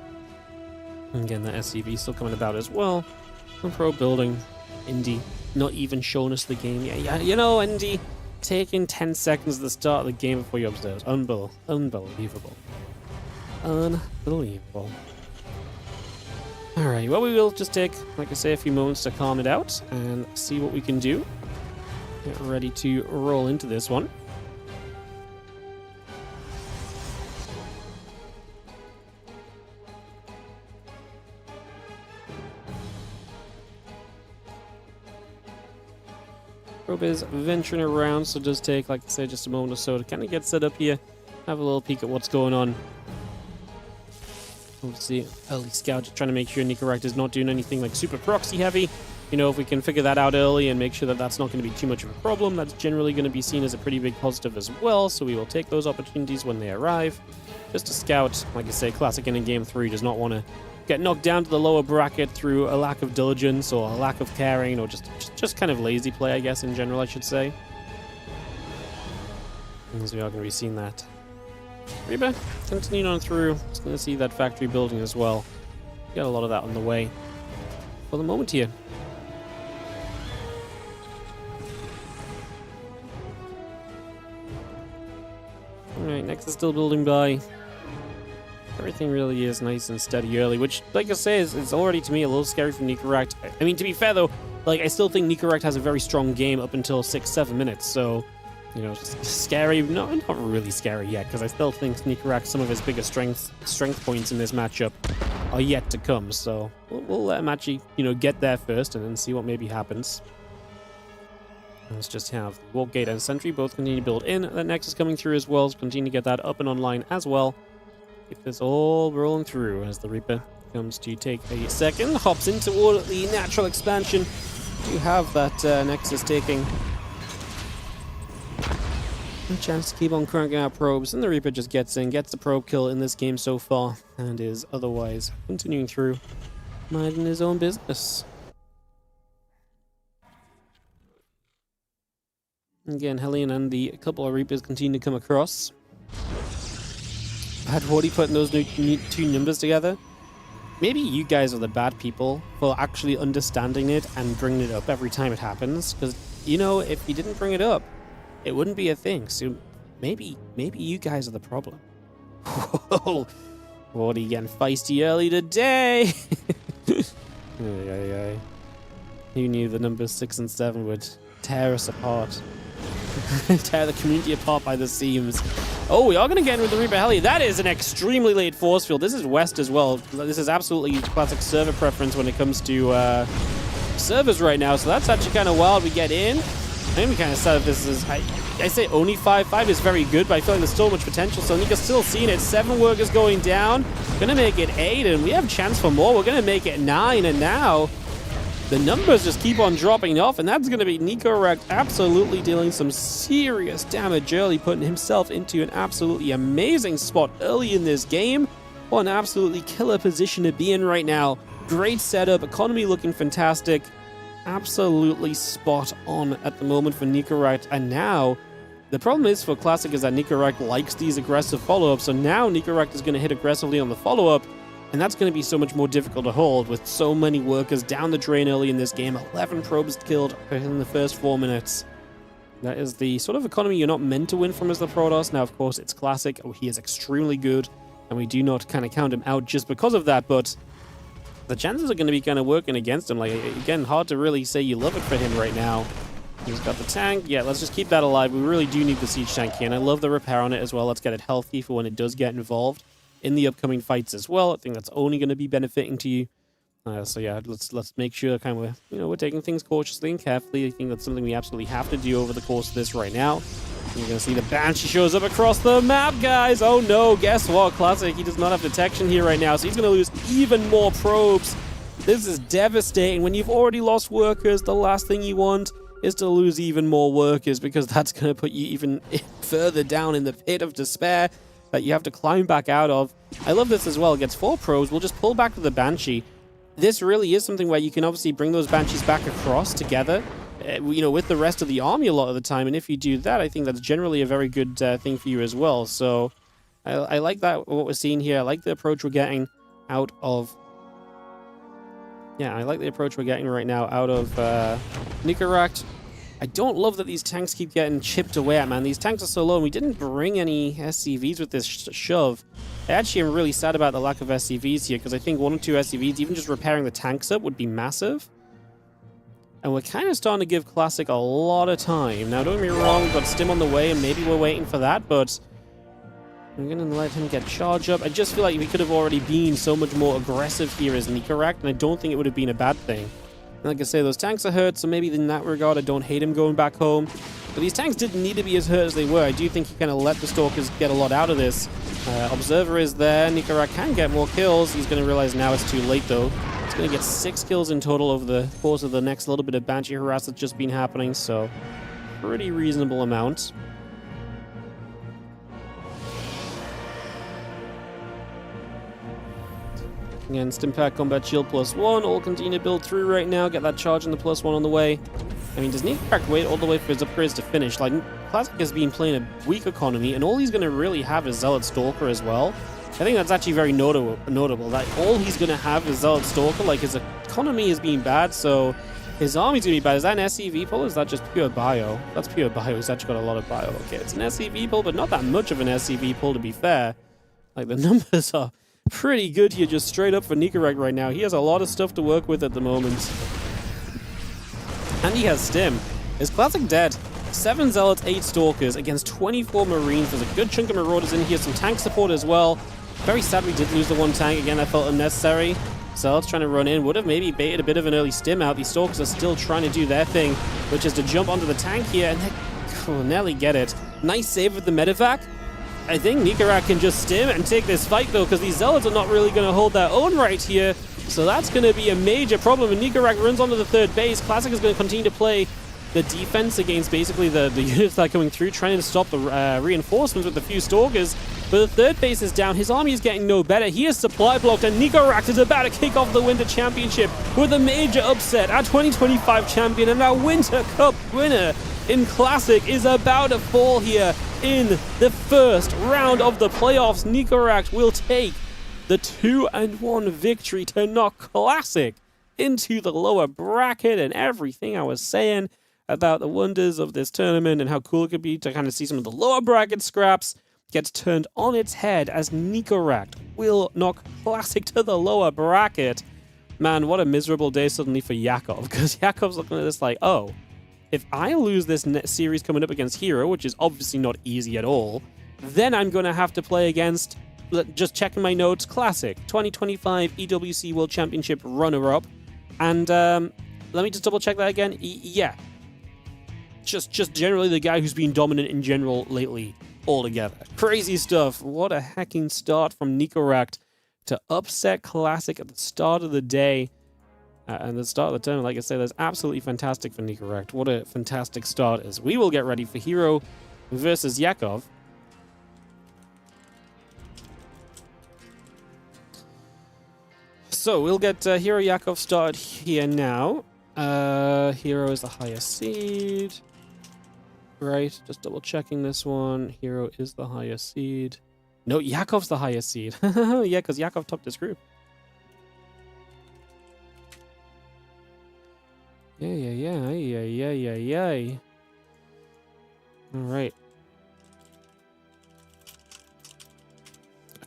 Speaker 2: And again, the SCV still coming about as well. And pro building. Indie not even showing us the game. Yeah, you know, Indie taking 10 seconds at the start of the game before you observe. Unbelievable. Unbelievable. Alright, well, we will just take, like I say, a few moments to calm it out and see what we can do. Get ready to roll into this one. Probe is venturing around, so it does take, like I said, just a moment or so to kind of get set up here, have a little peek at what's going on. Obviously, early scout, just trying to make sure Nicoract is not doing anything like super proxy heavy. You know, if we can figure that out early and make sure that that's not going to be too much of a problem, that's generally going to be seen as a pretty big positive as well, so we will take those opportunities when they arrive. Just a scout, like I say, Classic in Game 3 does not want to get knocked down to the lower bracket through a lack of diligence or a lack of caring or just kind of lazy play, I guess, in general, I should say. As we are going to be seeing that. Reba, continuing on through. Just going to see that factory building as well. Got a lot of that on the way for the moment here. Alright, next is still building by. Everything really is nice and steady early, which, like I say, is already to me a little scary for Nicoract. I mean, to be fair though, like I still think Nicoract has a very strong game up until 6-7 minutes, so you know, scary. No, not really scary yet, because I still think Nicoract, some of his biggest strength points in this matchup are yet to come. So we'll let him actually, you know, get there first and then see what maybe happens. Let's just have Walk Gate and Sentry both continue to build in. That Nexus coming through as well, so continue to get that up and online as well. Keep this all rolling through as the Reaper comes to take a second, hops in toward the natural expansion. Do have that Nexus taking a chance to keep on cranking out probes, and the Reaper just gets in, gets the probe kill in this game so far, and is otherwise continuing through, minding his own business. Again, Hellion and the couple of Reapers continue to come across. Bad Wardy putting those two numbers together. Maybe you guys are the bad people for actually understanding it and bringing it up every time it happens, because, you know, if you didn't bring it up, it wouldn't be a thing. So maybe you guys are the problem. Whoa, Wardy getting feisty early today. Who knew the numbers 6 and 7 would tear us apart? Tear the community apart by the seams. Oh, we are going to get in with the Reaper Heli. That is an extremely late force field. This is West as well. This is absolutely classic server preference when it comes to servers right now. So that's actually kind of wild. We get in. I think we kind of set up this as, I say only 5. 5 is very good, but I feel like there's so much potential. So Nika's still seeing it. 7 workers going down. Going to make it 8, and we have a chance for more. We're going to make it 9, and now the numbers just keep on dropping off, and that's going to be Nicoract absolutely dealing some serious damage early, putting himself into an absolutely amazing spot early in this game. What an absolutely killer position to be in right now. Great setup, economy looking fantastic. Absolutely spot on at the moment for Nicoract. And now, the problem is for Classic is that Nicoract likes these aggressive follow-ups. So now Nicoract is going to hit aggressively on the follow-up. And that's going to be so much more difficult to hold with so many workers down the drain early in this game. 11 probes killed in the first 4 minutes. That is the sort of economy you're not meant to win from as the Protoss. Now, of course, it's Classic. Oh, he is extremely good. And we do not kind of count him out just because of that. But the chances are going to be kind of working against him. Like, again, hard to really say you love it for him right now. He's got the tank. Yeah, let's just keep that alive. We really do need the siege tank here. And I love the repair on it as well. Let's get it healthy for when it does get involved in the upcoming fights as well. I think that's only going to be benefiting to you. So yeah, let's make sure kind of we're taking things cautiously and carefully. I think that's something we absolutely have to do over the course of this right now. You're going to see the Banshee shows up across the map, guys. Oh no, guess what? Classic, he does not have detection here right now, so he's going to lose even more probes. This is devastating. When you've already lost workers, the last thing you want is to lose even more workers, because that's going to put you even further down in the pit of despair that you have to climb back out of. I love this as well. It gets 4 probes. We'll just pull back to the Banshee. This really is something where you can obviously bring those Banshees back across together, with the rest of the army a lot of the time. And if you do that, I think that's generally a very good thing for you as well. So I like that, what we're seeing here. I like the approach we're getting out of... Yeah, I like the approach we're getting right now out of Nicoract. I don't love that these tanks keep getting chipped away at, man. These tanks are so low, and we didn't bring any SCVs with this shove. I actually am really sad about the lack of SCVs here, because I think 1 or 2 SCVs, even just repairing the tanks up, would be massive. And we're kind of starting to give Classic a lot of time. Now, don't get me wrong, we've got Stim on the way, and maybe we're waiting for that, but I'm going to let him get charged up. I just feel like we could have already been so much more aggressive here as Nicoract, and I don't think it would have been a bad thing. Like I say, those tanks are hurt, so maybe in that regard, I don't hate him going back home. But these tanks didn't need to be as hurt as they were. I do think he kind of let the Stalkers get a lot out of this. Observer is there. Nicoract can get more kills. He's going to realize now it's too late, though. He's going to get 6 kills in total over the course of the next little bit of Banshee harass that's just been happening, so pretty reasonable amount. Again, Stimpack Combat Shield +1, all continue to build through right now, get that charge and the +1 on the way. I mean, does Nicoract wait all the way for his upgrades to finish? Like, Classic has been playing a weak economy, and all he's going to really have is Zealot Stalker as well. I think that's actually very notable, that all he's going to have is Zealot Stalker. Like, his economy is being bad, so his army's going to be bad. Is that an SCV pull, or is that just pure bio? That's pure bio. He's actually got a lot of bio. Okay, it's an SCV pull, but not that much of an SCV pull, to be fair. Like, the numbers are pretty good here, just straight up for Nicoract right now. He has a lot of stuff to work with at the moment. And he has Stim. Is Classic dead? 7 Zealots, 8 Stalkers against 24 Marines. There's a good chunk of Marauders in here, some tank support as well. Very sad we did lose the 1 tank. Again, that felt unnecessary. Zealots trying to run in. Would have maybe baited a bit of an early Stim out. These Stalkers are still trying to do their thing, which is to jump onto the tank here, and they nearly get it. Nice save with the medevac. I think Nicoract can just Stim and take this fight, though, because these Zealots are not really going to hold their own right here. So that's going to be a major problem. And Nicoract runs onto the 3rd base. Classic is going to continue to play the defense against basically the units that are coming through, trying to stop the reinforcements with a few Stalkers. But the 3rd base is down. His army is getting no better. He is supply blocked, and Nicoract is about to kick off the Winter Championship with a major upset. Our 2025 champion and our Winter Cup winner in Classic is about to fall here in the first round of the playoffs. Nicoract will take the 2-1 victory to knock Classic into the lower bracket, and everything I was saying about the wonders of this tournament and how cool it could be to kind of see some of the lower bracket scraps gets turned on its head as Nicoract will knock Classic to the lower bracket. Man, what a miserable day suddenly for Yakov, because Yakov's looking at this like, oh, if I lose this series coming up against herO, which is obviously not easy at all, then I'm going to have to play against, just checking my notes, Classic, 2025 EWC World Championship runner-up. And let me just double-check that again. Yeah. Just generally the guy who's been dominant in general lately altogether. Crazy stuff. What a hacking start from Nicoract to upset Classic at the start of the day. And the start of the tournament, like I said, that's absolutely fantastic for Nicoract. What a fantastic start as we will get ready for herO versus Yakov. So we'll get herO Yakov started here now. herO is the highest seed. Right, just double checking this one. herO is the highest seed. No, Yakov's the highest seed. Yeah, because Yakov topped this group. Yeah. All right.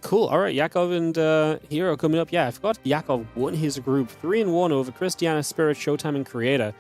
Speaker 2: Cool. All right, Yakov and herO coming up. Yeah, I forgot Yakov won his group 3-1 over Cristiana, Spirit, Showtime, and Creator.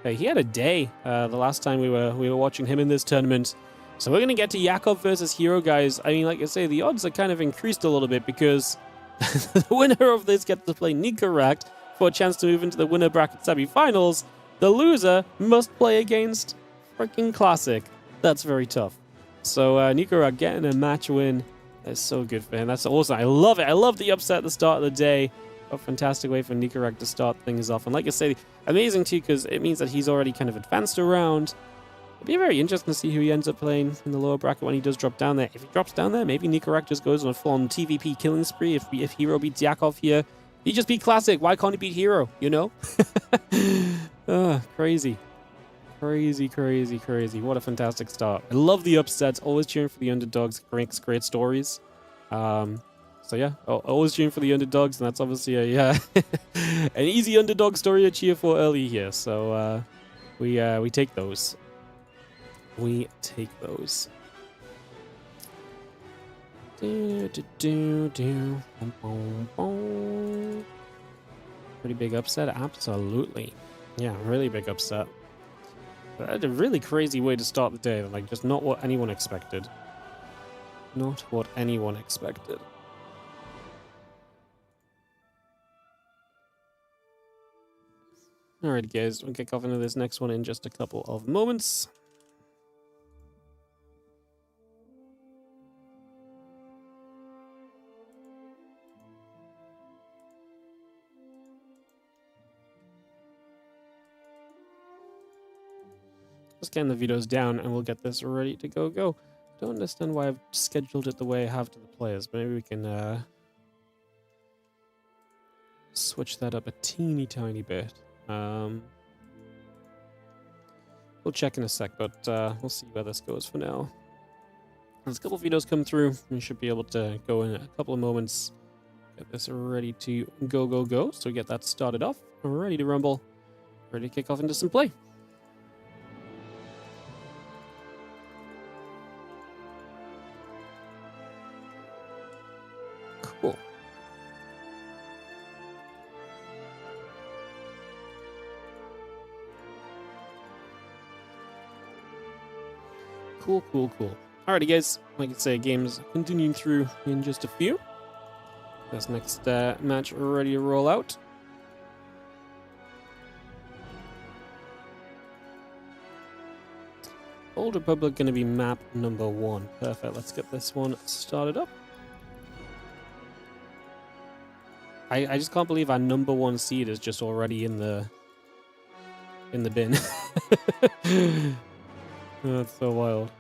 Speaker 2: He had a day the last time we were watching him in this tournament. So we're gonna get to Yakov versus herO, guys. I mean, like I say, the odds are kind of increased a little bit because the winner of this gets to play Nicoract for a chance to move into the winner bracket semi-finals. The loser must play against freaking Classic. That's very tough. So Nicoract getting a match win. That's so good for him. That's awesome. I love it. I love the upset at the start of the day. A fantastic way for Nicoract to start things off. And like I say, amazing too, because it means that he's already kind of advanced around. It'll be very interesting to see who he ends up playing in the lower bracket when he does drop down there. If he drops down there, maybe Nicoract just goes on a full-on TVP killing spree. If herO beats Yakov here, he just beat Classic. Why can't he beat herO, you know? Crazy. Crazy. What a fantastic start. I love the upsets. Always cheering for the underdogs. Great stories. So yeah, always cheering for the underdogs, and that's obviously a an easy underdog story to cheer for early here. So we take those. We take those. Pretty big upset, absolutely. Yeah, really big upset. But a really crazy way to start the day. Like, just not what anyone expected. Not what anyone expected. Alright guys, we'll kick off into this next one in just a couple of moments. Just getting the videos down and we'll get this ready to go. Don't understand why I've scheduled it the way I have to the players, but maybe we can switch that up a teeny tiny bit. We'll check in a sec, but we'll see where this goes for now. There's a couple of videos come through. We should be able to go in a couple of moments. Get this ready to go. So get that started off. We're ready to rumble. Ready to kick off into some play. Cool. Cool. Alrighty, guys. Like I say, game's continuing through in just a few. This next match ready to roll out. Old Republic going to be map number 1. Perfect. Let's get this one started up. I just can't believe our number 1 seed is just already in the bin. That's so wild.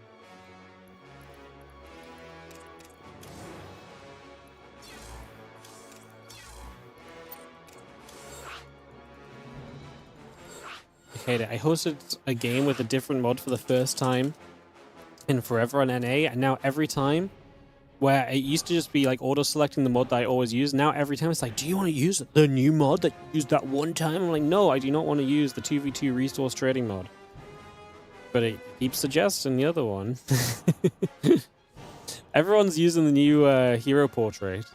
Speaker 2: I hate it. I hosted a game with a different mod for the first time in forever on NA, and now every time, where it used to just be like auto-selecting the mod that I always use, now every time it's like, do you want to use the new mod that you used that one time? I'm like, no, I do not want to use the 2v2 resource trading mod. But it keeps suggesting the other one. Everyone's using the new herO portrait.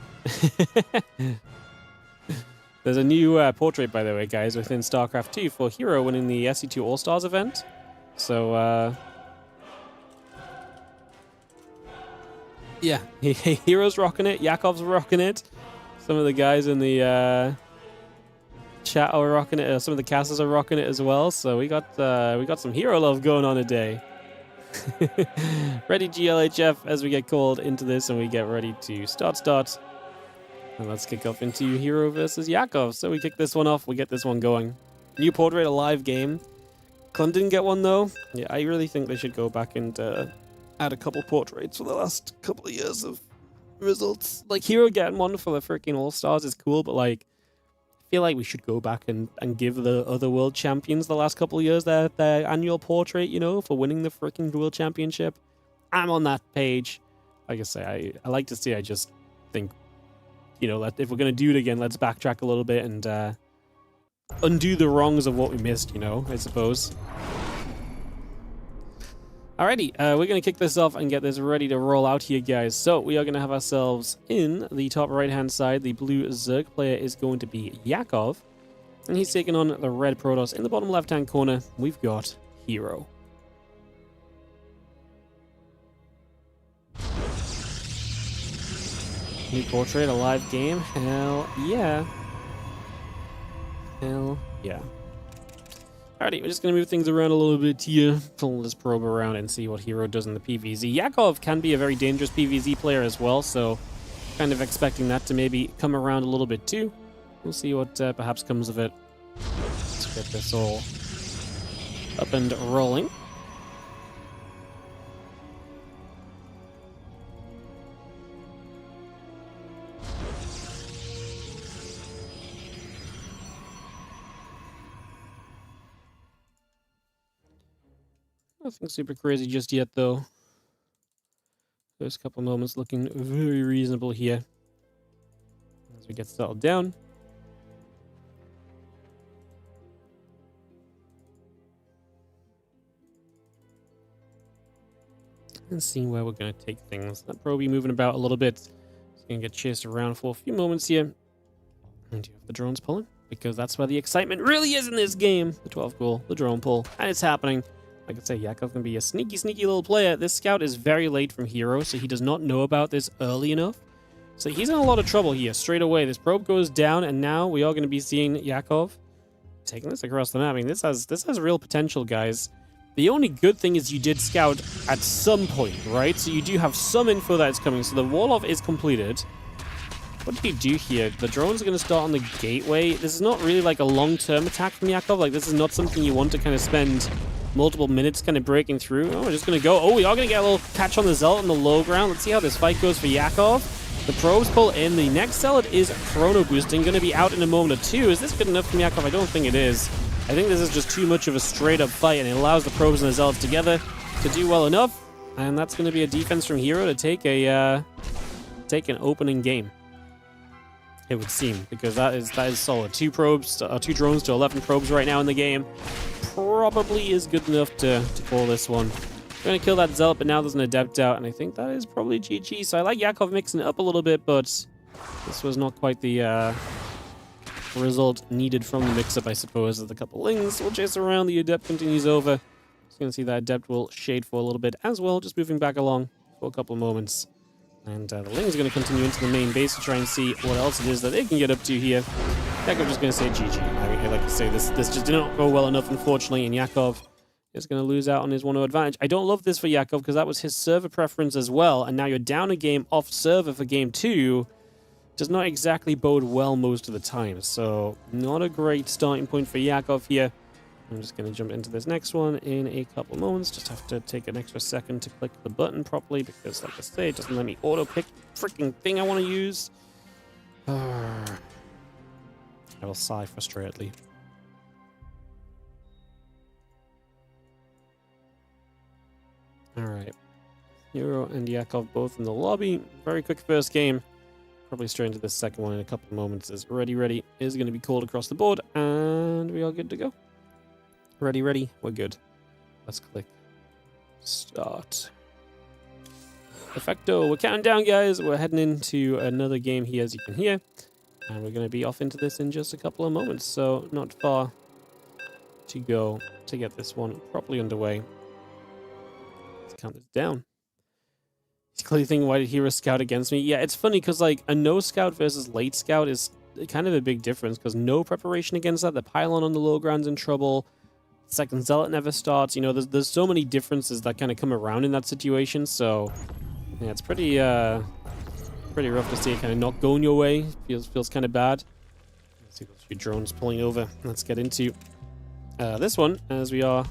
Speaker 2: There's a new portrait, by the way, guys, within StarCraft 2 for herO winning the SE2 All-Stars event. So, yeah, herO's rocking it. Yakov's rocking it. Some of the guys in the chat are rocking it. Some of the casters are rocking it as well. So we got some herO love going on today. Ready GLHF as we get called into this and we get ready to start. And let's kick off into herO versus Yakov. So we kick this one off. We get this one going. New portrait, a live game. Clem didn't get one though. Yeah, I really think they should go back and add a couple portraits for the last couple of years of results. Like herO getting one for the freaking All-Stars is cool, but like feel like we should go back and give the other world champions the last couple of years their annual portrait, you know, for winning the freaking world championship. I'm on that page. Like I say, I like to see. I just think, you know, that if we're going to do it again, let's backtrack a little bit and undo the wrongs of what we missed, you know, I suppose. Alrighty, we're going to kick this off and get this ready to roll out here, guys. So we are going to have ourselves in the top right-hand side. The blue Zerg player is going to be Yakov, and he's taking on the red Protoss. In the bottom left-hand corner, we've got herO. New portrait, a live game. Hell yeah. Hell yeah. Alrighty, we're just going to move things around a little bit here. Pull this probe around and see what herO does in the PvZ. Yakov can be a very dangerous PvZ player as well, so kind of expecting that to maybe come around a little bit too. We'll see what perhaps comes of it. Let's get this all up and rolling. Nothing super crazy just yet, though. First couple moments looking very reasonable here. As we get settled down. And seeing where we're going to take things. That probably moving about a little bit. It's going to get chased around for a few moments here. And you have the drones pulling, because that's where the excitement really is in this game. The 12 goal, the drone pull, and it's happening. Like I say, Yakov can be a sneaky little player. This scout is very late from herO, so he does not know about this early enough. So he's in a lot of trouble here straight away. This probe goes down, and now we are going to be seeing Yakov taking this across the map. I mean, this has real potential, guys. The only good thing is you did scout at some point, right? So you do have some info that is coming. So the wall-off is completed. What do you do here? The drones are going to start on the gateway. This is not really like a long-term attack from Yakov. Like, this is not something you want to kind of spend multiple minutes kind of breaking through. Oh, we're just going to go. Oh, we are going to get a little catch on the Zealot on the low ground. Let's see how this fight goes for Yakov. The probes pull in. The next Zealot is chrono boosting. Going to be out in a moment or two. Is this good enough from Yakov? I don't think it is. I think this is just too much of a straight-up fight, and it allows the probes and the Zealots together to do well enough. And that's going to be a defense from herO to take an opening game. It would seem, because that is solid. Two drones to 11 probes right now in the game. Probably is good enough to call this one. We're going to kill that Zealot, but now there's an Adept out, and I think that is probably GG. So I like Yakov mixing it up a little bit, but this was not quite the result needed from the mix-up, I suppose. There's a couple lings. We'll chase around. The Adept continues over. Just going to see that Adept will shade for a little bit as well, just moving back along for a couple of moments. And the Ling's going to continue into the main base to try and see what else it is that they can get up to here. Yakov just going to say GG. I mean, like I say, this just did not go well enough, unfortunately, and Yakov is going to lose out on his 1-0 advantage. I don't love this for Yakov because that was his server preference as well, and now you're down a game off server for game 2. Does not exactly bode well most of the time, so not a great starting point for Yakov here. I'm just going to jump into this next one in a couple moments. Just have to take an extra second to click the button properly because, like I say, it doesn't let me auto-pick the freaking thing I want to use. I will sigh frustratedly. Alright. herO and Yakov both in the lobby. Very quick first game. Probably straight into the second one in a couple of moments. Is ready is going to be called across the board, and we are good to go. Ready, we're good. Let's click start. Perfecto, we're counting down, guys. We're heading into another game here, as you can hear. And we're going to be off into this in just a couple of moments, so not far to go to get this one properly underway. Let's count this down. He's clearly thinking, why did herO scout against me? Yeah, it's funny, because like a no scout versus late scout is kind of a big difference, because no preparation against that. The pylon on the low ground's in trouble. Second Zealot never starts. You know, there's so many differences that kind of come around in that situation, so yeah, it's pretty rough to see it kind of not going your way. Feels kind of bad. Let's see those few drones pulling over. Let's get into this one, as we are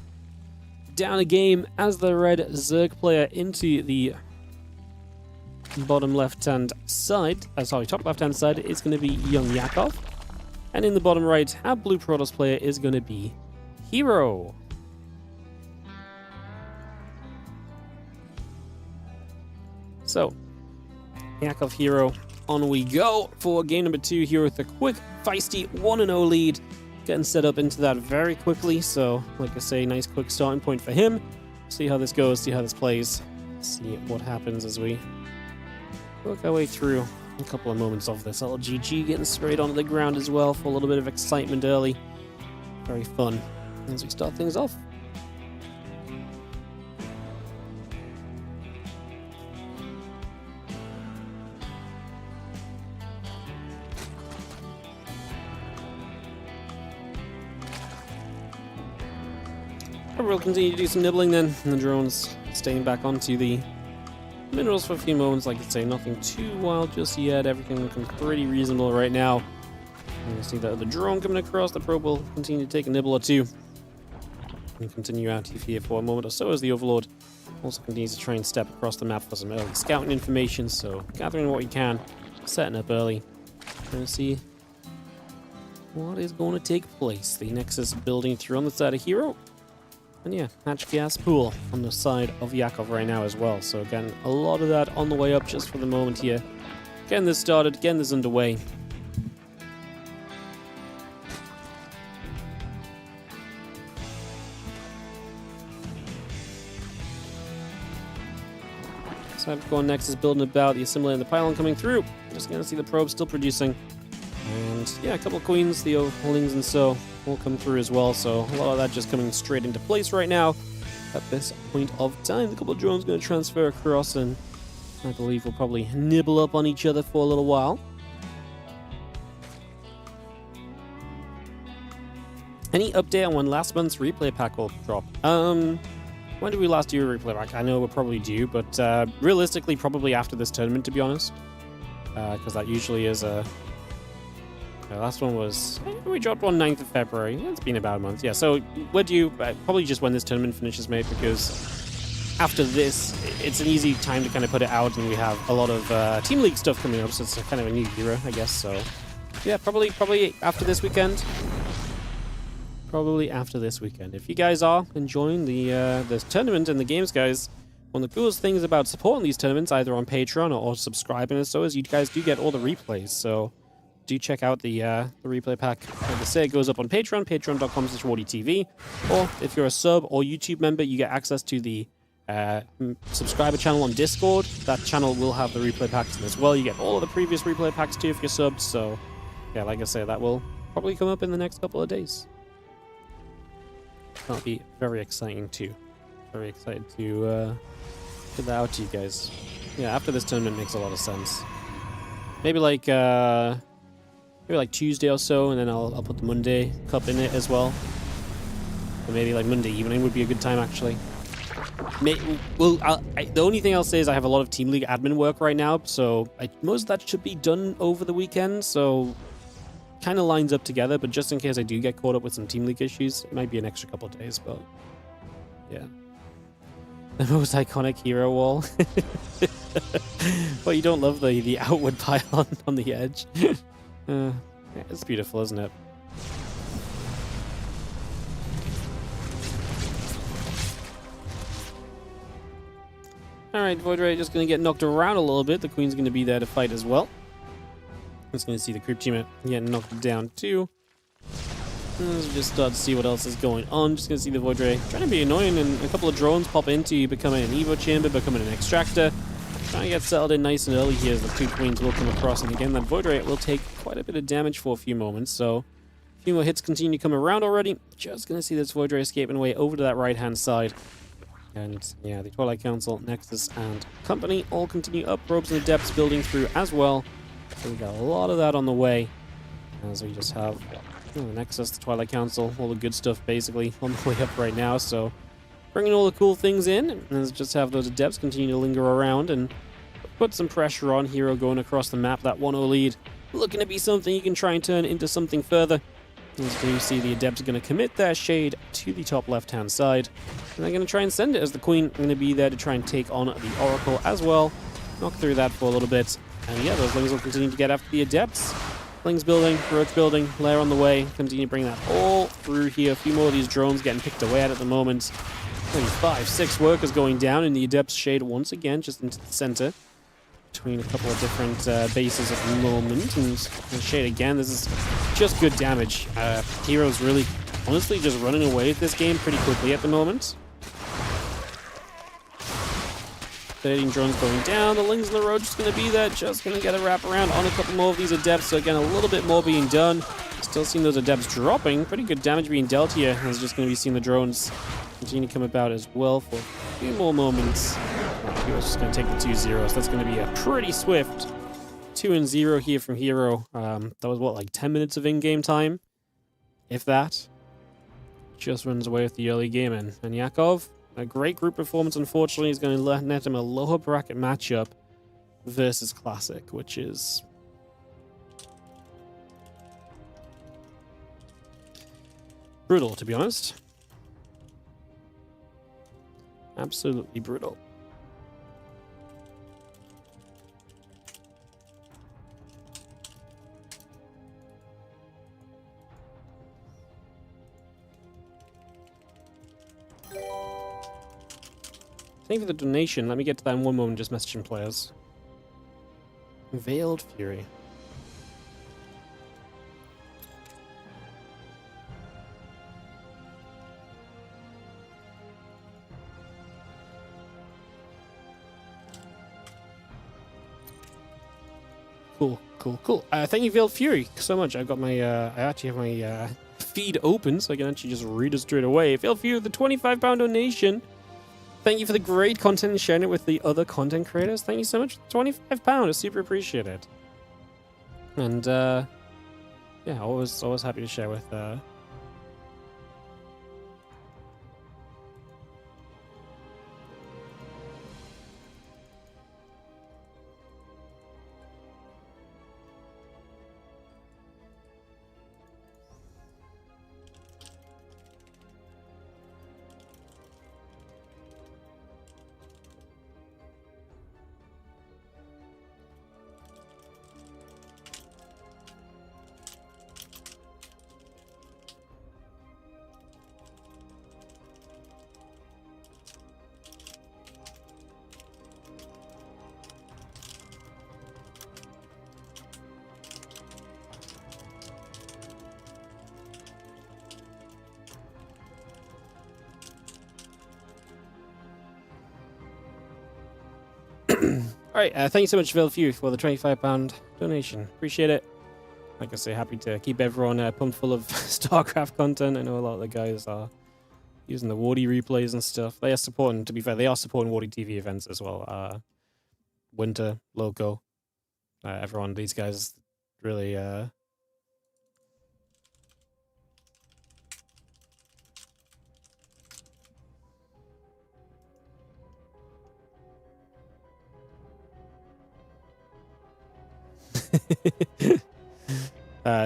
Speaker 2: down a game as the red Zerg player into the bottom left-hand side. Sorry, top left-hand side is going to be young Yakov. And in the bottom right, our blue Protoss player is going to be herO. So, Yakov herO, on we go for game number 2 here with a quick, feisty 1-0 lead. Getting set up into that very quickly, so like I say, nice quick starting point for him. See how this goes, see how this plays, see what happens as we work our way through a couple of moments of this. Little GG getting sprayed onto the ground as well for a little bit of excitement early. Very fun as we start things off. We'll continue to do some nibbling then, and the drones staying back onto the minerals for a few moments. Like I say, nothing too wild just yet. Everything looking pretty reasonable right now. And you see that other drone coming across. The probe will continue to take a nibble or two and continue out here for a moment or so as the Overlord also continues to try and step across the map for some early scouting information. So gathering what you can, setting up early, trying to see what is going to take place. The Nexus building through on the side of herO. And yeah, hatch gas pool on the side of Yakov right now as well. So again, a lot of that on the way up just for the moment here. Getting this started, getting this underway. So going next is building about the assembly and the pylon coming through. Just gonna see the probe still producing. And yeah, a couple of queens, the Overlings and so will come through as well, so a lot of that just coming straight into place right now at this point of time. The couple of drones going to transfer across, and I believe we'll probably nibble up on each other for a little while. Any update on when last month's replay pack will drop? When did we last do a replay pack? I know we're probably due, but realistically probably after this tournament, to be honest, because that usually is a the last one was, we dropped one 9th of February. It's been about a month. Yeah, so we're due, probably just when this tournament finishes, mate, because after this, it's an easy time to kind of put it out, and we have a lot of Team League stuff coming up, so it's kind of a new era, I guess, so yeah, probably after this weekend. Probably after this weekend. If you guys are enjoying this tournament and the games, guys, one of the coolest things about supporting these tournaments, either on Patreon or subscribing and so, is you guys do get all the replays, so do check out the replay pack. Like I say, it goes up on Patreon, patreon.com/WardiTV. Or if you're a sub or YouTube member, you get access to the subscriber channel on Discord. That channel will have the replay packs in as well. You get all of the previous replay packs too if you're subbed. So, yeah, like I say, that will probably come up in the next couple of days. That'll be very exciting too. Very excited to get that out to you guys. Yeah, after this tournament makes a lot of sense. Maybe like Tuesday or so, and then I'll put the Monday Cup in it as well. Or maybe like Monday evening would be a good time, actually. The only thing I'll say is I have a lot of Team League admin work right now, so most of that should be done over the weekend, so kind of lines up together, but just in case I do get caught up with some Team League issues, it might be an extra couple of days, but yeah. The most iconic herO wall. But you don't love the outward pylon on the edge. Yeah, it's beautiful, isn't it? Alright, Void Ray just going to get knocked around a little bit. The Queen's going to be there to fight as well. Just going to see the creep team getting knocked down too. Let's just start to see what else is going on. Just going to see the Void Ray trying to be annoying, and a couple of drones pop into you, becoming an Evo chamber, becoming an extractor. Trying to get settled in nice and early here as the two Queens will come across, and again that Void Ray will take quite a bit of damage for a few moments, so a few more hits continue to come around already. Just going to see this Void Ray escaping away over to that right-hand side. And yeah, the Twilight Council, Nexus, and company all continue up. Probes and Adepts building through as well. So we got a lot of that on the way. As we just have the Nexus, the Twilight Council, all the good stuff basically on the way up right now. So bringing all the cool things in, and let's just have those Adepts continue to linger around and put some pressure on herO going across the map. That 1-0 lead looking to be something you can try and turn into something further. As you see, the Adepts are going to commit their shade to the top left-hand side. And they're going to try and send it as the Queen going to be there to try and take on the Oracle as well. Knock through that for a little bit. And yeah, those Lings will continue to get after the Adepts. Ling's building, Heroic's building, Lair on the way. Continue to bring that all through here. A few more of these drones getting picked away at the moment. Only 5, 6 workers going down in the Adept's Shade once again, just into the center. Between a couple of different bases at the moment. And the Shade again, this is just good damage. hero's really, honestly, just running away with this game pretty quickly at the moment. 13 drones going down. The Lings in the road just going to be there. Just going to get a wrap around on a couple more of these Adepts. So again, a little bit more being done. Still seeing those Adepts dropping. Pretty good damage being dealt here. It's just going to be seeing the drones continue to come about as well for a few more moments. Hero's just going to take the 2-0. So that's going to be a pretty swift 2-0 here from herO. That was what, like 10 minutes of in-game time? If that. Just runs away with the early game. And Yakov, a great group performance, unfortunately, is going to net him a lower bracket matchup versus Classic, which is brutal, to be honest. Absolutely brutal. Thank you for the donation. Let me get to that in one moment, just messaging players. Veiled Fury. Cool. Thank you, Veiled Fury, so much. I've got my, I actually have my feed open, so I can actually just read it straight away. Veiled Fury, the £25 donation. Thank you for the great content and sharing it with the other content creators. Thank you so much. £25. I super appreciate it. And, yeah, always happy to share with, Alright, thank you so much, Veiled Fury, for the £25 donation. Appreciate it. Like I say, happy to keep everyone pumped full of StarCraft content. I know a lot of the guys are using the Wardy replays and stuff. They are supporting, to be fair, they are supporting WardiTV events as well. Winter, Loco, everyone, these guys really...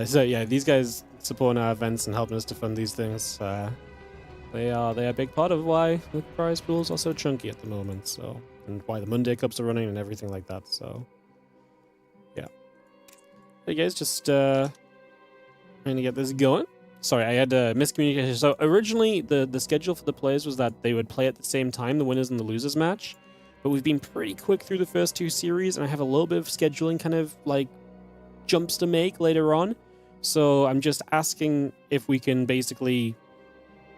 Speaker 2: so yeah, these guys supporting our events and helping us to fund these things. They are a big part of why the prize pools are so chunky at the moment. So, and why the Monday Cups are running and everything like that. So, yeah. Hey guys, just trying to get this going. Sorry, I had miscommunication. So originally, the schedule for the players was that they would play at the same time, the winners and the losers match. But we've been pretty quick through the first 2 series, and I have a little bit of scheduling kind of like jumps to make later on. So I'm just asking if we can basically...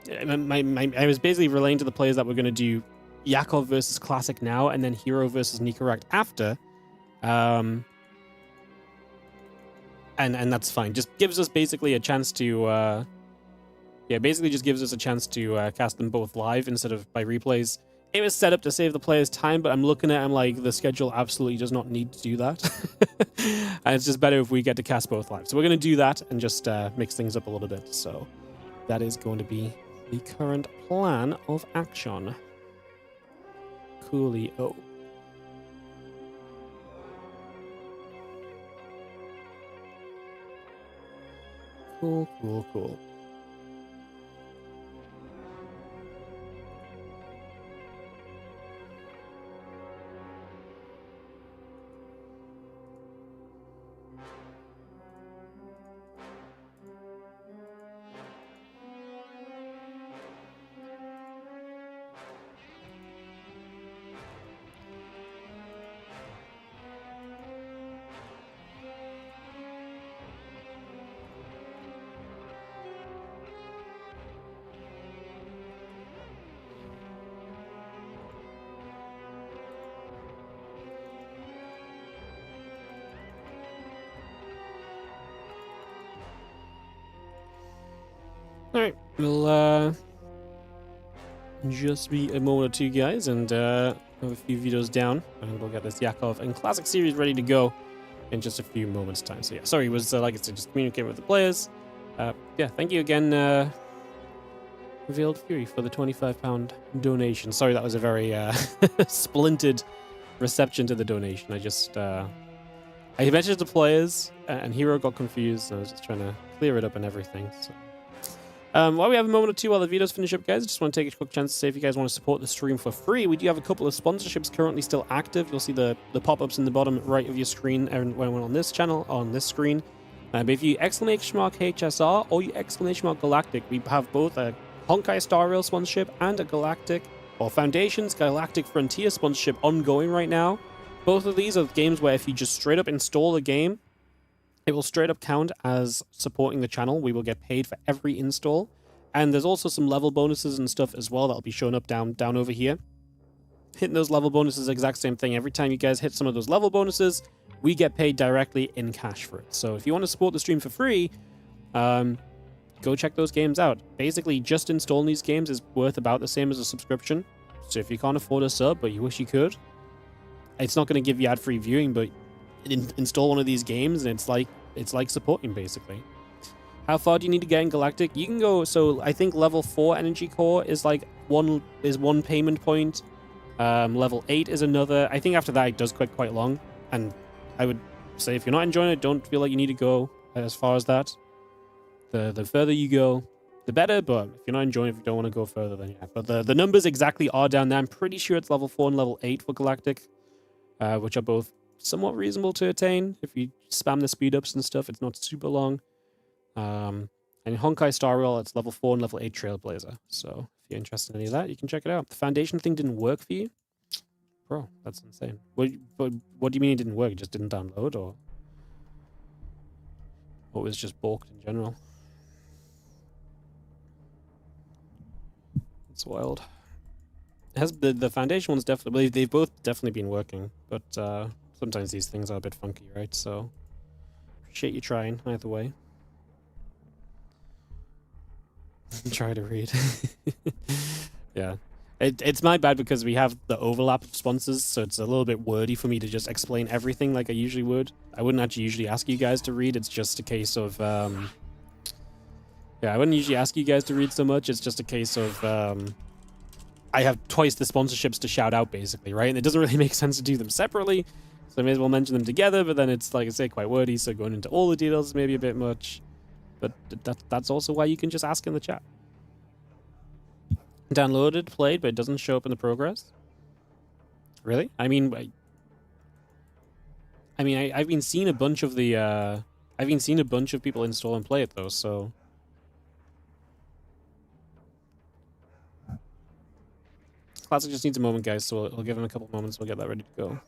Speaker 2: I was basically relaying to the players that we're going to do Yakov versus Classic now, and then herO versus Nicoract after. And that's fine. Just gives us basically a chance to... basically just gives us a chance to cast them both live instead of by replays. It was set up to save the players time, but I'm looking at it, I'm like, the schedule absolutely does not need to do that. And it's just better if we get to cast both live. So we're going to do that and just mix things up a little bit. So that is going to be the current plan of action. Coolio. Cool. We'll just be a moment or two, guys, and have a few videos down, and we'll get this Yakov and Classic series ready to go in just a few moments' time. So yeah, sorry, it was like I said, just communicate with the players. Yeah, thank you again, Revealed Fury, for the £25 donation. Sorry, that was a very splintered reception to the donation. I just I mentioned it to players, and herO got confused, and I was just trying to clear it up and everything. So. While we have a moment or two while the videos finish up, guys, I just want to take a quick chance to say if you guys want to support the stream for free, we do have a couple of sponsorships currently still active. You'll see the pop-ups in the bottom right of your screen when we're on this channel, on this screen. But if you !HSR or you !Galactic, we have both a Honkai Star Rail sponsorship and a Galactic, or Foundations Galactic Frontier sponsorship ongoing right now. Both of these are games where if you just straight up install a game, it will straight up count as supporting the channel. We will get paid for every install. And there's also some level bonuses and stuff as well that'll be showing up down over here. Hitting those level bonuses, exact same thing. Every time you guys hit some of those level bonuses, we get paid directly in cash for it. So if you want to support the stream for free, go check those games out. Basically, just installing these games is worth about the same as a subscription. So if you can't afford a sub, but you wish you could, it's not going to give you ad-free viewing, but install one of these games, and it's like supporting, basically. How far do you need to get in Galactic? You can go, so I think level 4 energy core is like one payment point. Level 8 is another. I think after that it does quite long, and I would say if you're not enjoying it, don't feel like you need to go as far as that. The further you go, the better, but if you're not enjoying it, if you don't want to go further, then yeah. But the numbers exactly are down there. I'm pretty sure it's level 4 and level 8 for Galactic, which are both somewhat reasonable to attain. If you spam the speed ups and stuff, it's not super long. And in Honkai Star Rail, it's level 4 and level 8 Trailblazer. So if you're interested in any of that, you can check it out. The Foundation thing didn't work for you? Bro, that's insane. What do you mean it didn't work? It just didn't download, or it was just balked in general? It's wild. It has the Foundation ones definitely, they've both definitely been working, but sometimes these things are a bit funky, right? So appreciate you trying either way. Try to read. Yeah. It's my bad because we have the overlap of sponsors, so it's a little bit wordy for me to just explain everything like I usually would. I wouldn't actually usually ask you guys to read. It's just a case of yeah, I wouldn't usually ask you guys to read so much. It's just a case of I have twice the sponsorships to shout out, basically, right? And it doesn't really make sense to do them separately, so I may as well mention them together, but then it's, like I say, quite wordy, so going into all the details is maybe a bit much. But that's also why you can just ask in the chat. Downloaded, played, but it doesn't show up in the progress? Really? I mean, I've been seeing a bunch of the, I've been seeing a bunch of people install and play it, though, so... Classic just needs a moment, guys, so we'll give him a couple moments, we'll get that ready to go.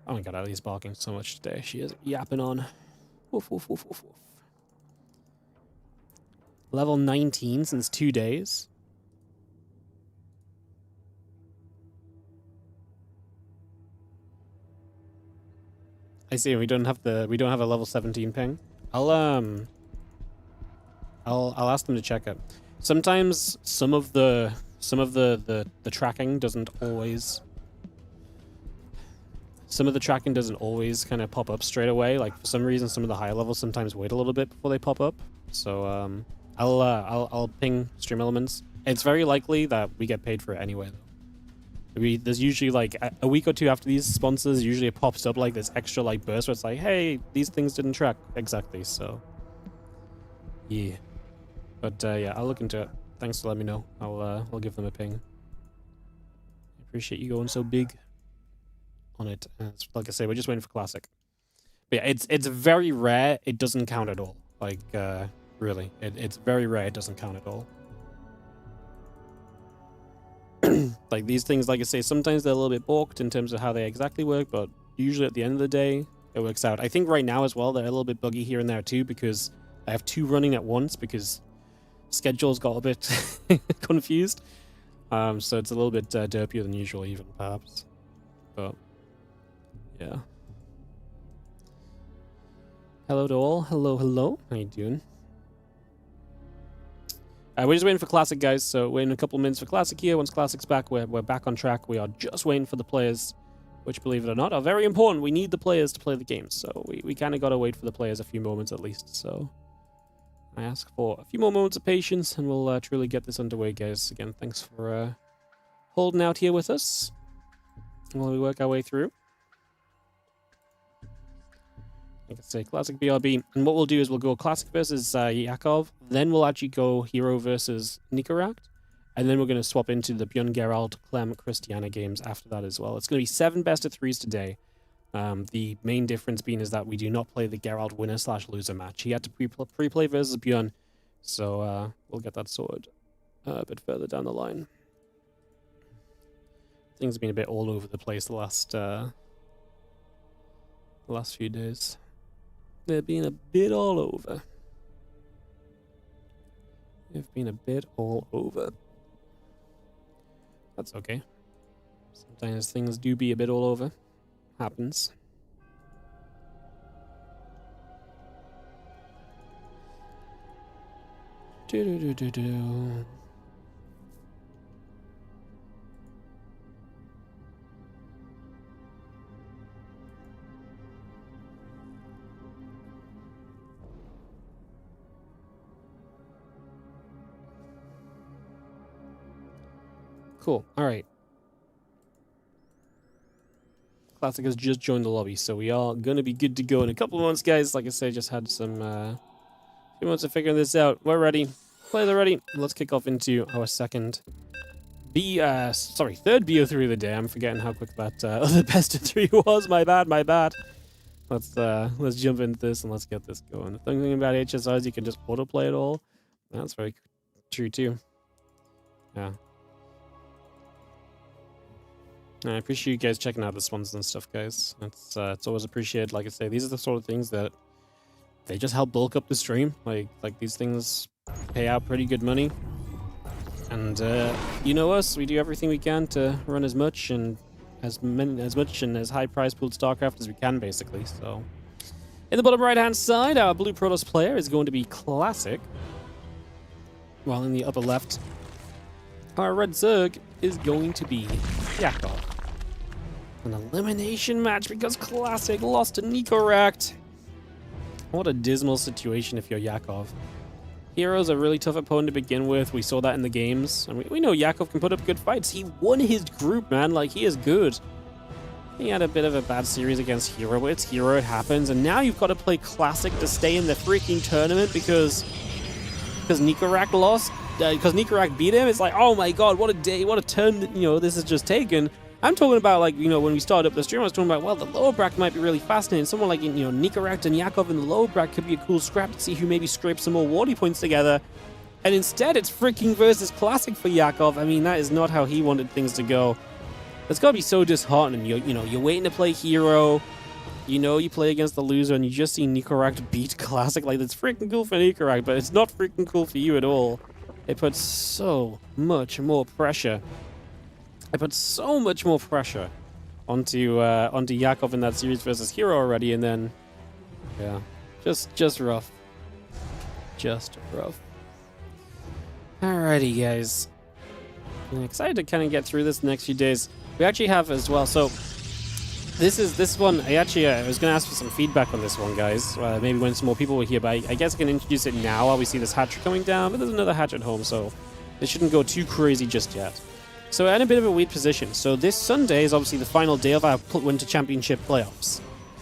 Speaker 2: Oh my god, Ellie's barking so much today. She is yapping on. Woof, woof, woof, woof, woof. Level 19 since 2 days. I see. We don't have a level 17 ping. I'll ask them to check it. Sometimes some of the tracking doesn't always. Some of the tracking doesn't always kind of pop up straight away. Like for some reason, some of the higher levels sometimes wait a little bit before they pop up. So I'll ping Stream Elements. It's very likely that we get paid for it anyway, though. There's usually like a week or two after these sponsors, usually it pops up like this extra like burst where it's like, hey, these things didn't track exactly. So yeah, but yeah, I'll look into it. Thanks for letting me know. I'll give them a ping. I appreciate you going so big on it. Like I say, we're just waiting for Classic. But yeah, it's very rare it doesn't count at all. Like really, it's very rare it doesn't count at all. Like these things, like I say, sometimes they're a little bit balked in terms of how they exactly work, but usually at the end of the day, it works out. I think right now as well, they're a little bit buggy here and there too, because I have 2 running at once because schedules got a bit confused. So it's a little bit derpier than usual even, perhaps. But, yeah. Hello to all. Hello, hello. How you doing? We're just waiting for Classic, guys, so we're in a couple minutes for Classic here. Once Classic's back, we're back on track. We are just waiting for the players, which, believe it or not, are very important. We need the players to play the game, so we kind of got to wait for the players a few moments at least. So I ask for a few more moments of patience, and we'll truly get this underway, guys. Again, thanks for holding out here with us while we work our way through. Like I say, Classic BRB. And what we'll do is we'll go Classic versus Yakov. Then we'll actually go herO versus Nicoract. And then we're going to swap into the ByuN, Geralt, Clem, Cristiana games after that as well. It's going to be 7 best-of-3s today. The main difference being is that we do not play the Geralt winner/loser match. He had to pre-play versus ByuN. So we'll get that sorted a bit further down the line. Things have been a bit all over the place the last few days. They've been a bit all over. They've been a bit all over. That's okay. Sometimes things do be a bit all over. Happens. Do-do-do-do-do. Cool. All right. Classic has just joined the lobby, so we are going to be good to go in a couple of months, guys. Like I say, just had some few months of figuring this out. We're ready. Players are ready. Let's kick off into our third BO3 of the day. I'm forgetting how quick that other best of 3 was. My bad. Let's jump into this and let's get this going. The thing about HSI is you can just autoplay it all. That's very true too. Yeah. I appreciate you guys checking out the sponsors and stuff, guys. It's always appreciated. Like I say, these are the sort of things that they just help bulk up the stream. Like these things pay out pretty good money. And you know us, we do everything we can to run as much and as high price pooled StarCraft as we can, basically. So in the bottom right hand side, our blue Protoss player is going to be Classic. While in the upper left, our red Zerg is going to be Yakov. An elimination match because Classic lost to Nicoract. What a dismal situation if you're Yakov. herO's a really tough opponent to begin with. We saw that in the games. And we know Yakov can put up good fights. He won his group, man. Like, he is good. He had a bit of a bad series against herO, but it's herO, it happens. And now you've got to play Classic to stay in the freaking tournament because Nicoract lost. Because Nicoract beat him. It's like, oh my god, what a day, what a turn, this has just taken. I'm talking about, like, when we started up the stream, I was talking about, well, the lower bracket might be really fascinating. Someone like, Nicoract and Yakov in the lower bracket could be a cool scrap to see who maybe scrapes some more Wardy points together. And instead, it's freaking versus Classic for Yakov. I mean, that is not how he wanted things to go. It's got to be so disheartening. You're waiting to play herO. You play against the loser, and you just see Nicoract beat Classic. Like, that's freaking cool for Nicoract, but it's not freaking cool for you at all. It puts so much more pressure. Onto Yakov in that series versus herO already, and then yeah, just rough. Alrighty, guys. I'm excited to kind of get through this next few days. We actually have as well. So this one. I was going to ask for some feedback on this one, guys. Maybe when some more people were here, but I guess I can introduce it now while we see this hatch coming down. But there's another hatch at home, so it shouldn't go too crazy just yet. So we're in a bit of a weird position. So this Sunday is obviously the final day of our Winter Championship playoffs.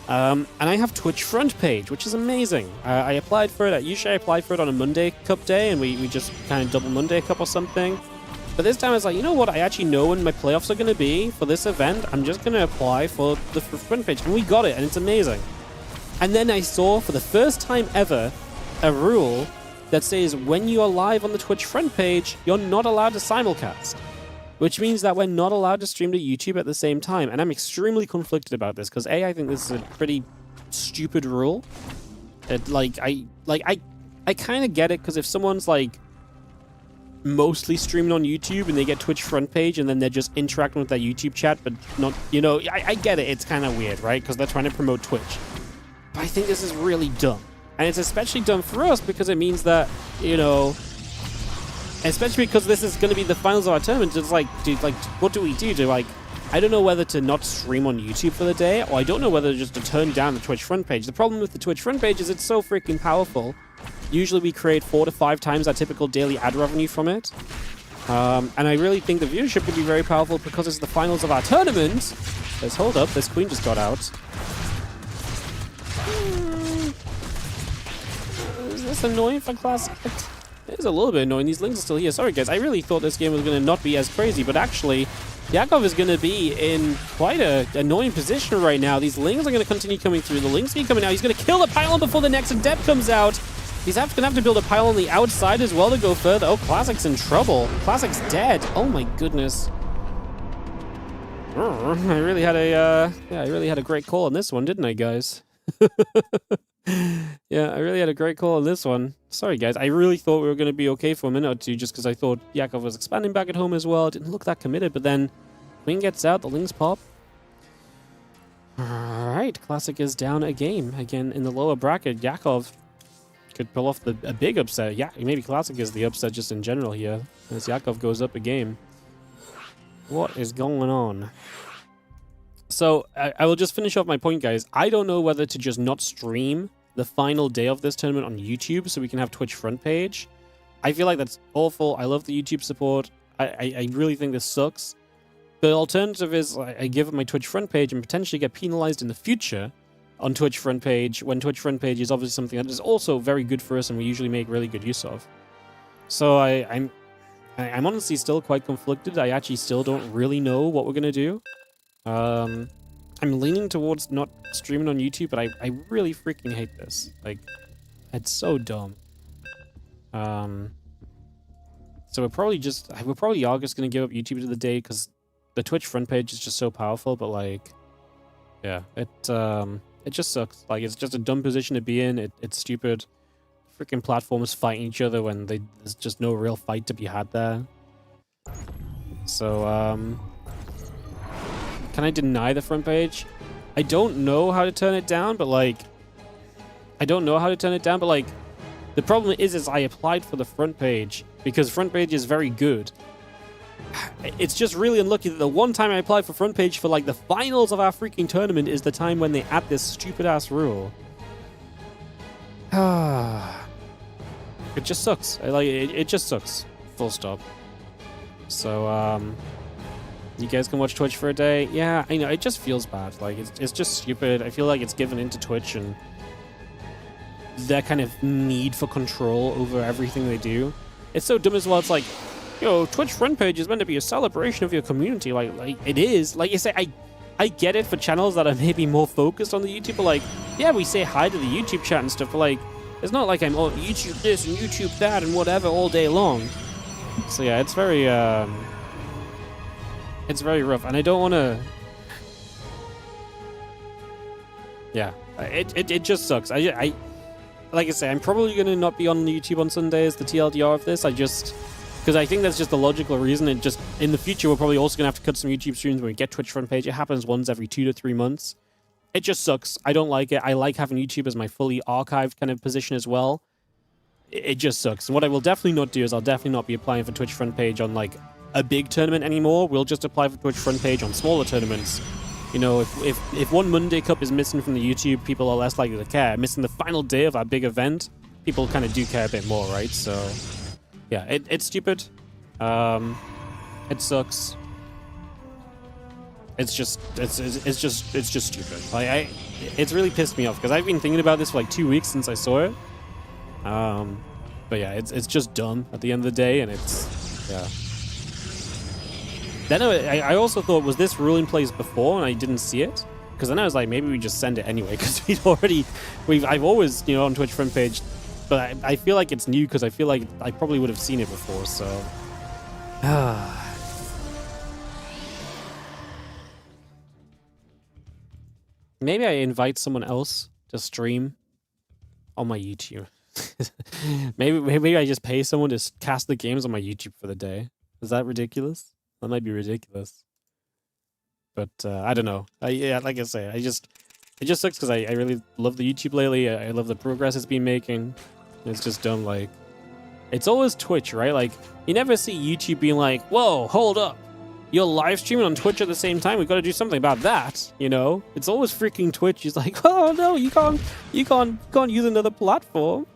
Speaker 2: And I have Twitch front page, which is amazing. I applied for it. Usually I apply for it on a Monday Cup day, and we just kind of double Monday Cup or something. But this time I was like, you know what? I actually know when my playoffs are going to be for this event. I'm just going to apply for the front page. And we got it, and it's amazing. And then I saw, for the first time ever, a rule that says when you are live on the Twitch front page, you're not allowed to simulcast. Which means that we're not allowed to stream to YouTube at the same time. And I'm extremely conflicted about this, because A, I think this is a pretty stupid rule. I kind of get it, because if someone's like mostly streaming on YouTube and they get Twitch front page and then they're just interacting with their YouTube chat, but not, I get it. It's kind of weird, right? Because they're trying to promote Twitch. But I think this is really dumb. And it's especially dumb for us because it means that, especially because this is going to be the finals of our tournament. It's like, dude, like, what do we do? I don't know whether to not stream on YouTube for the day, or I don't know whether just to turn down the Twitch front page. The problem with the Twitch front page is it's so freaking powerful. Usually we create 4 to 5 times our typical daily ad revenue from it. And I really think the viewership could be very powerful because it's the finals of our tournament. Let's hold up, this queen just got out. Is this annoying for Classic? It is a little bit annoying. These lings are still here. Sorry guys, I really thought this game was going to not be as crazy, but actually Yakov is going to be in quite a annoying position right now. These lings are going to continue coming through. The lings keep coming out. He's going to kill the pylon before the next adept comes out. He's going to have to build a pylon on the outside as well to go further. Oh, Classic's in trouble. Classic's dead. Oh my goodness. I really had a great call on this one, didn't I, guys? Yeah, I really had a great call on this one. Sorry, guys. I really thought we were going to be okay for a minute or two just because I thought Yakov was expanding back at home as well. It didn't look that committed, but then Queen gets out, the lings pop. Alright, Classic is down a game. Again, in the lower bracket, Yakov could pull off a big upset. Yeah, maybe Classic is the upset just in general here, as Yakov goes up a game. What is going on? So, I will just finish off my point, guys. I don't know whether to just not stream the final day of this tournament on YouTube so we can have Twitch front page. I feel like that's awful. I love the YouTube support. I really think this sucks. The alternative is I give up my Twitch front page and potentially get penalized in the future on Twitch front page, when Twitch front page is obviously something that is also very good for us and we usually make really good use of. So I'm honestly still quite conflicted. I actually still don't really know what we're going to do. I'm leaning towards not streaming on YouTube, but I really freaking hate this. Like, it's so dumb. So we're probably are just going to give up YouTube to the day because the Twitch front page is just so powerful, but like, yeah, it just sucks. Like, it's just a dumb position to be in. It's stupid. Freaking platforms fighting each other when there's just no real fight to be had there. So, can I deny the front page? I don't know how to turn it down, but like, the problem is I applied for the front page because front page is very good. It's just really unlucky that the one time I applied for front page for like the finals of our freaking tournament is the time when they add this stupid ass rule. It just sucks. It just sucks. Full stop. So, you guys can watch Twitch for a day. Yeah, I know. It just feels bad. Like, it's just stupid. I feel like it's given into Twitch and that kind of need for control over everything they do. It's so dumb as well. It's like, yo, Twitch front page is meant to be a celebration of your community. Like it is. Like you say, I get it for channels that are maybe more focused on the YouTube, but like, yeah, we say hi to the YouTube chat and stuff, but like, it's not like I'm on YouTube this and YouTube that and whatever all day long. So yeah, it's very rough, and I don't want to. Yeah, it just sucks. I like I say, I'm probably gonna not be on YouTube on Sundays. The TLDR of this, because I think that's just the logical reason. It just in the future we're probably also gonna have to cut some YouTube streams when we get Twitch front page. It happens once every 2 to 3 months. It just sucks. I don't like it. I like having YouTube as my fully archived kind of position as well. It just sucks. And what I will definitely not do is I'll definitely not be applying for Twitch front page on like a big tournament anymore. We'll just apply for Twitch front page on smaller tournaments. You know, if one Monday Cup is missing from the YouTube, people are less likely to care. Missing the final day of our big event, people kind of do care a bit more, right? So, yeah, it's stupid. It sucks. It's just stupid. Like it's really pissed me off because I've been thinking about this for like 2 weeks since I saw it. But yeah, it's just dumb at the end of the day, and it's yeah. Then I also thought, was this rule in place before and I didn't see it? Because then I was like, maybe we just send it anyway, because I've always, you know, on Twitch front page, but I feel like it's new because I feel like I probably would have seen it before, so. Maybe I invite someone else to stream on my YouTube. maybe I just pay someone to cast the games on my YouTube for the day. Is that ridiculous? That might be ridiculous. But I don't know. Yeah, like I say, it just sucks because I really love the YouTube lately. I love the progress it's been making. It's just dumb, like, it's always Twitch, right? Like, you never see YouTube being like, whoa, hold up. You're live streaming on Twitch at the same time. We've got to do something about that, you know? It's always freaking Twitch. He's like, oh no, you can't use another platform.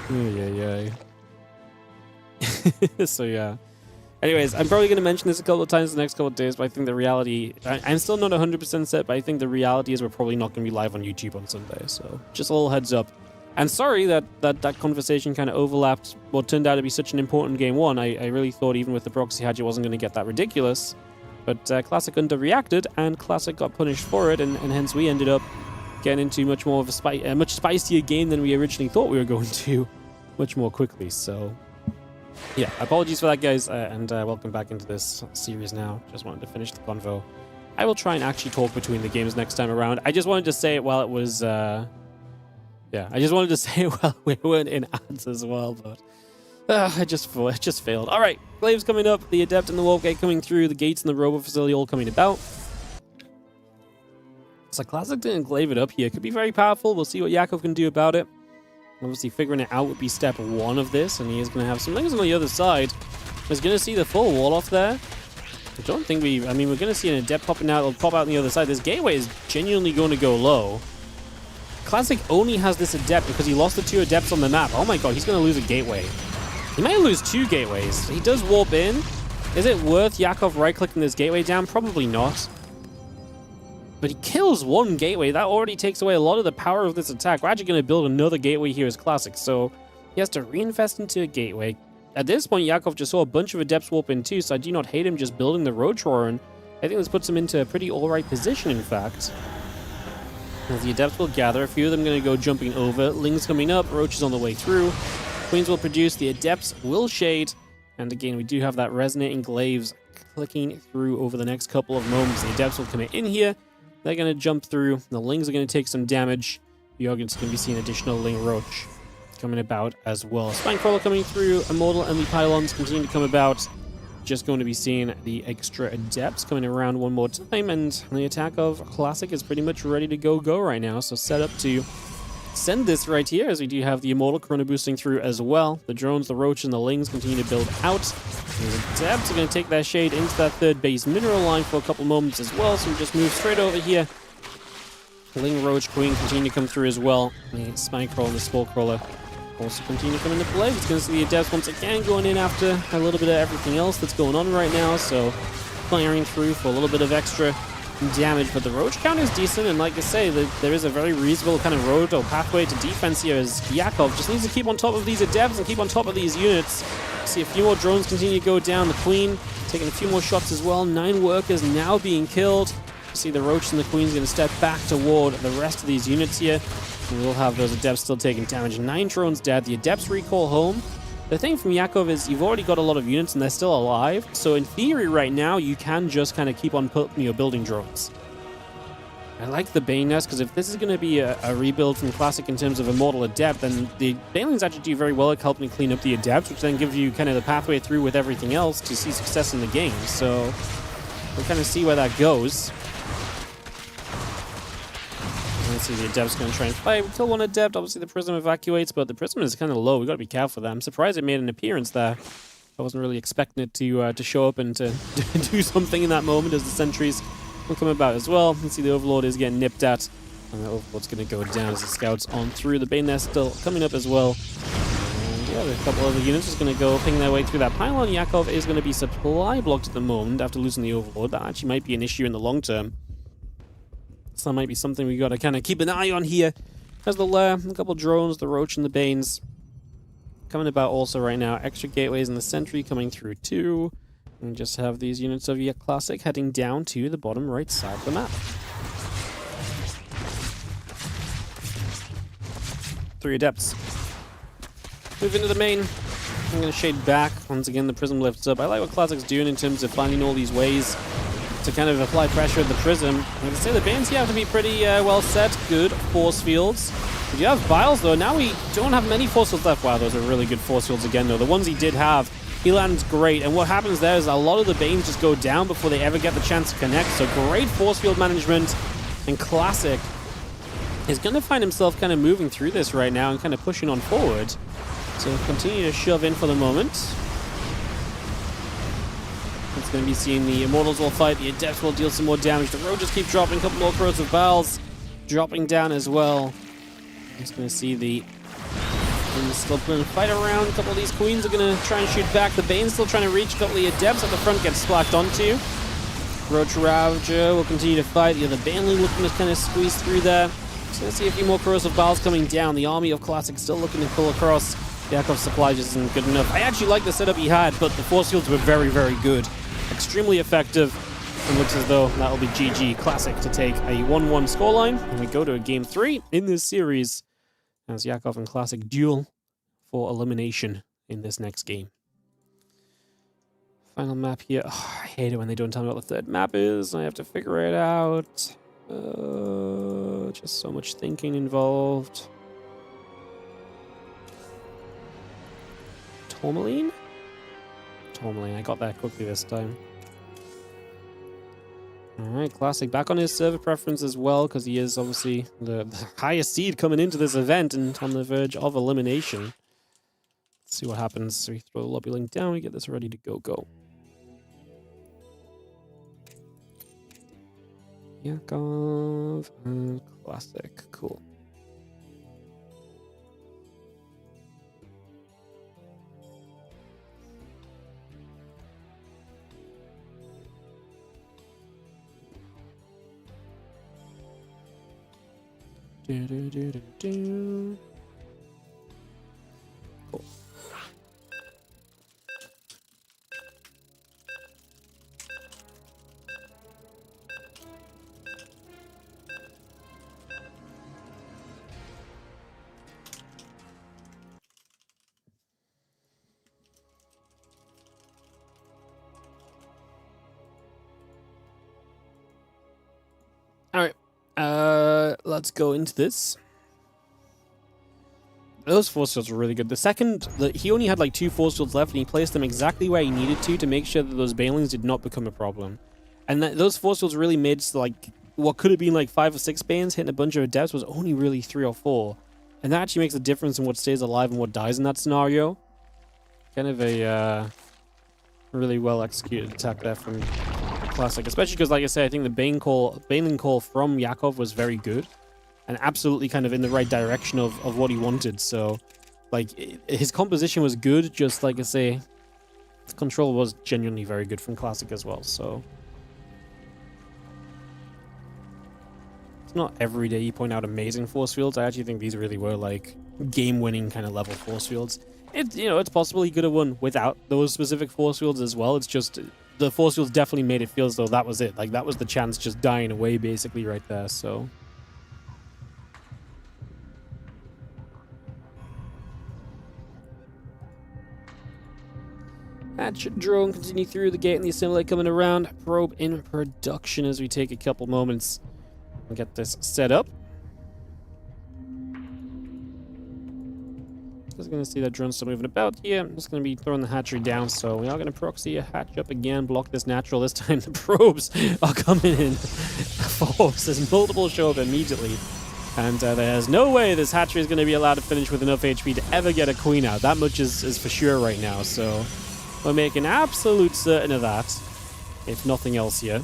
Speaker 2: Yeah. So yeah. Anyways, I'm probably going to mention this a couple of times in the next couple of days, but I think the reality, I'm still not 100% set, but I think the reality is we're probably not going to be live on YouTube on Sunday. So just a little heads up. And sorry that conversation kind of overlapped what turned out to be such an important game one. I really thought even with the proxy hatch it wasn't going to get that ridiculous. But Classic underreacted, and Classic got punished for it, and hence we ended up getting into much more of a much spicier game than we originally thought we were going to, much more quickly. So yeah, apologies for that, guys, and welcome back into this series now. Just wanted to finish the convo. I will try and actually talk between the games next time around. I just wanted to say it while it was... Yeah, I just wanted to say, well, we weren't in ads as well, but it just failed. All right, Glaive's coming up, the Adept and the Warp Gate coming through, the gates and the Robo Facility all coming about. So Classic didn't Glaive it up here. Could be very powerful. We'll see what Yakov can do about it. Obviously, figuring it out would be step one of this, and he is going to have some things on the other side. He's going to see the full wall off there. I don't think we're going to see an Adept popping out. It'll pop out on the other side. This gateway is genuinely going to go low. Classic only has this Adept because he lost the 2 Adepts on the map. Oh my god, he's going to lose a gateway. He might lose 2 gateways. He does warp in. Is it worth Yakov right-clicking this gateway down? Probably not. But he kills 1 gateway. That already takes away a lot of the power of this attack. We're actually going to build another gateway here as Classic, so he has to reinvest into a gateway. At this point, Yakov just saw a bunch of Adepts warp in too, so I do not hate him just building the Road Trower, and I think this puts him into a pretty alright position, in fact. As the Adepts will gather, a few of them going to go jumping over. Ling's coming up, Roach is on the way through. Queens will produce, the Adepts will shade. And again, we do have that Resonating Glaives clicking through over the next couple of moments. The Adepts will come in here. They're going to jump through. The Lings are going to take some damage. The Organs going to be seeing additional Ling Roach coming about as well. Spinecrawler coming through. Immortal and the Pylons continue to come about. Just going to be seeing the extra Adepts coming around one more time, and the attack of Classic is pretty much ready to go right now. So set up to send this right here, as we do have the Immortal Chrono boosting through as well. The drones, the Roach, and the Lings continue to build out. The Adepts are going to take that shade into that 3rd base mineral line for a couple moments as well, so we just move straight over here. Ling, Roach, Queen continue to come through as well. The Spinecrawler and the Spore Crawler also continue to come into play. It's going to see the Adepts once again going in after a little bit of everything else that's going on right now, so firing through for a little bit of extra damage. But the Roach count is decent, and like I say, there is a very reasonable kind of road or pathway to defense here, as Yakov just needs to keep on top of these Adepts and keep on top of these units. See a few more drones continue to go down. The Queen taking a few more shots as well. 9 workers now being killed. See the Roach and the Queen's going to step back toward the rest of these units here. And we'll have those Adepts still taking damage. 9 drones dead. The Adepts recall home. The thing from Yakov is you've already got a lot of units and they're still alive. So in theory right now, you can just kind of keep on building drones. I like the Bane Nest, because if this is going to be a rebuild from Classic in terms of Immortal Adept, then the Banelings actually do very well at helping clean up the Adepts, which then gives you kind of the pathway through with everything else to see success in the game. So we'll kind of see where that goes. Let's see, the Adept's going to try and fight. We kill 1 Adept. Obviously, the Prism evacuates, but the Prism is kind of low. We've got to be careful with that. I'm surprised it made an appearance there. I wasn't really expecting it to show up and to do something in that moment, as the sentries will come about as well. You can see the Overlord is getting nipped at, and the Overlord's going to go down as the Scouts on through. The Bane Nest still coming up as well. And yeah, a couple other units just going to go ping their way through that pylon. Yakov is going to be supply blocked at the moment after losing the Overlord. That actually might be an issue in the long term. So that might be something we got to kind of keep an eye on here. There's the Lair, a couple drones, the Roach and the Banes coming about also right now. Extra gateways in the Sentry coming through too. And just have these units of your Classic heading down to the bottom right side of the map. 3 Adepts. Move into the main. I'm going to shade back. Once again, the Prism lifts up. I like what Classic's doing in terms of finding all these ways to kind of apply pressure at the Prism. Like I say, the Banes here have to be pretty well set. Good force fields. We do have Biles, though. Now we don't have many force fields left. Wow, those are really good force fields again, though. The ones he did have, he lands great. And what happens there is a lot of the Banes just go down before they ever get the chance to connect. So great force field management. And Classic is going to find himself kind of moving through this right now and kind of pushing on forward. So continue to shove in for the moment. It's going to be seeing the Immortals will fight, the Adepts will deal some more damage. The Road just keep dropping, a couple more corrosive Bowels dropping down as well. Just going to see the still going to fight around. A couple of these Queens are going to try and shoot back. The Bane's still trying to reach. A couple of the Adepts at the front get splashed onto. Roach Ravager will continue to fight. The other Baneley looking to kind of squeeze through there. Just going to see a few more corrosive Bowels coming down. The army of Classic still looking to pull across. Yakov's supply just isn't good enough. I actually like the setup he had, but the force fields were very, very good. Extremely effective. It looks as though that'll be GG Classic to take a 1-1 scoreline. And we go to a game 3 in this series as Yakov and Classic duel for elimination in this next game. Final map here. Oh, I hate it when they don't tell me what the third map is. I have to figure it out. Just so much thinking involved. Tourmaline? Tourmaline, I got that quickly this time. Alright, Classic back on his server preference as well, because he is obviously the highest seed coming into this event and on the verge of elimination. Let's see what happens. So we throw the lobby link down, we get this ready to go. Yakov and Classic, cool. Cool. All right. Let's go into this. Those force fields were really good. The second, he only had like 2 force fields left, and he placed them exactly where he needed to make sure that those Banelings did not become a problem. And those force fields really made like what could have been like 5 or 6 Banes hitting a bunch of Adepts was only really 3 or 4, and that actually makes a difference in what stays alive and what dies in that scenario. Kind of a really well executed attack there from Classic, especially because, like I said, I think the Baneling call from Yakov was very good and absolutely kind of in the right direction of what he wanted. So, like, his composition was good, just like I say, the control was genuinely very good from Classic as well. So, it's not every day you point out amazing force fields. I actually think these really were like game-winning kind of level force fields. It's possible he could have won without those specific force fields as well. It's just the force fields definitely made it feel as though that was it. Like, that was the chance just dying away, basically, right there, so. Hatchet drone continue through the gate and the assembly coming around. Probe in production as we take a couple moments and get this set up. Just going to see that drone still moving about here. I'm just going to be throwing the hatchery down, so we are going to proxy a hatch up again, block this natural. This time the probes are coming in force. There's multiple show up immediately, and there's no way this hatchery is going to be allowed to finish with enough HP to ever get a queen out. That much is for sure right now, so we're making absolute certain of that, if nothing else here.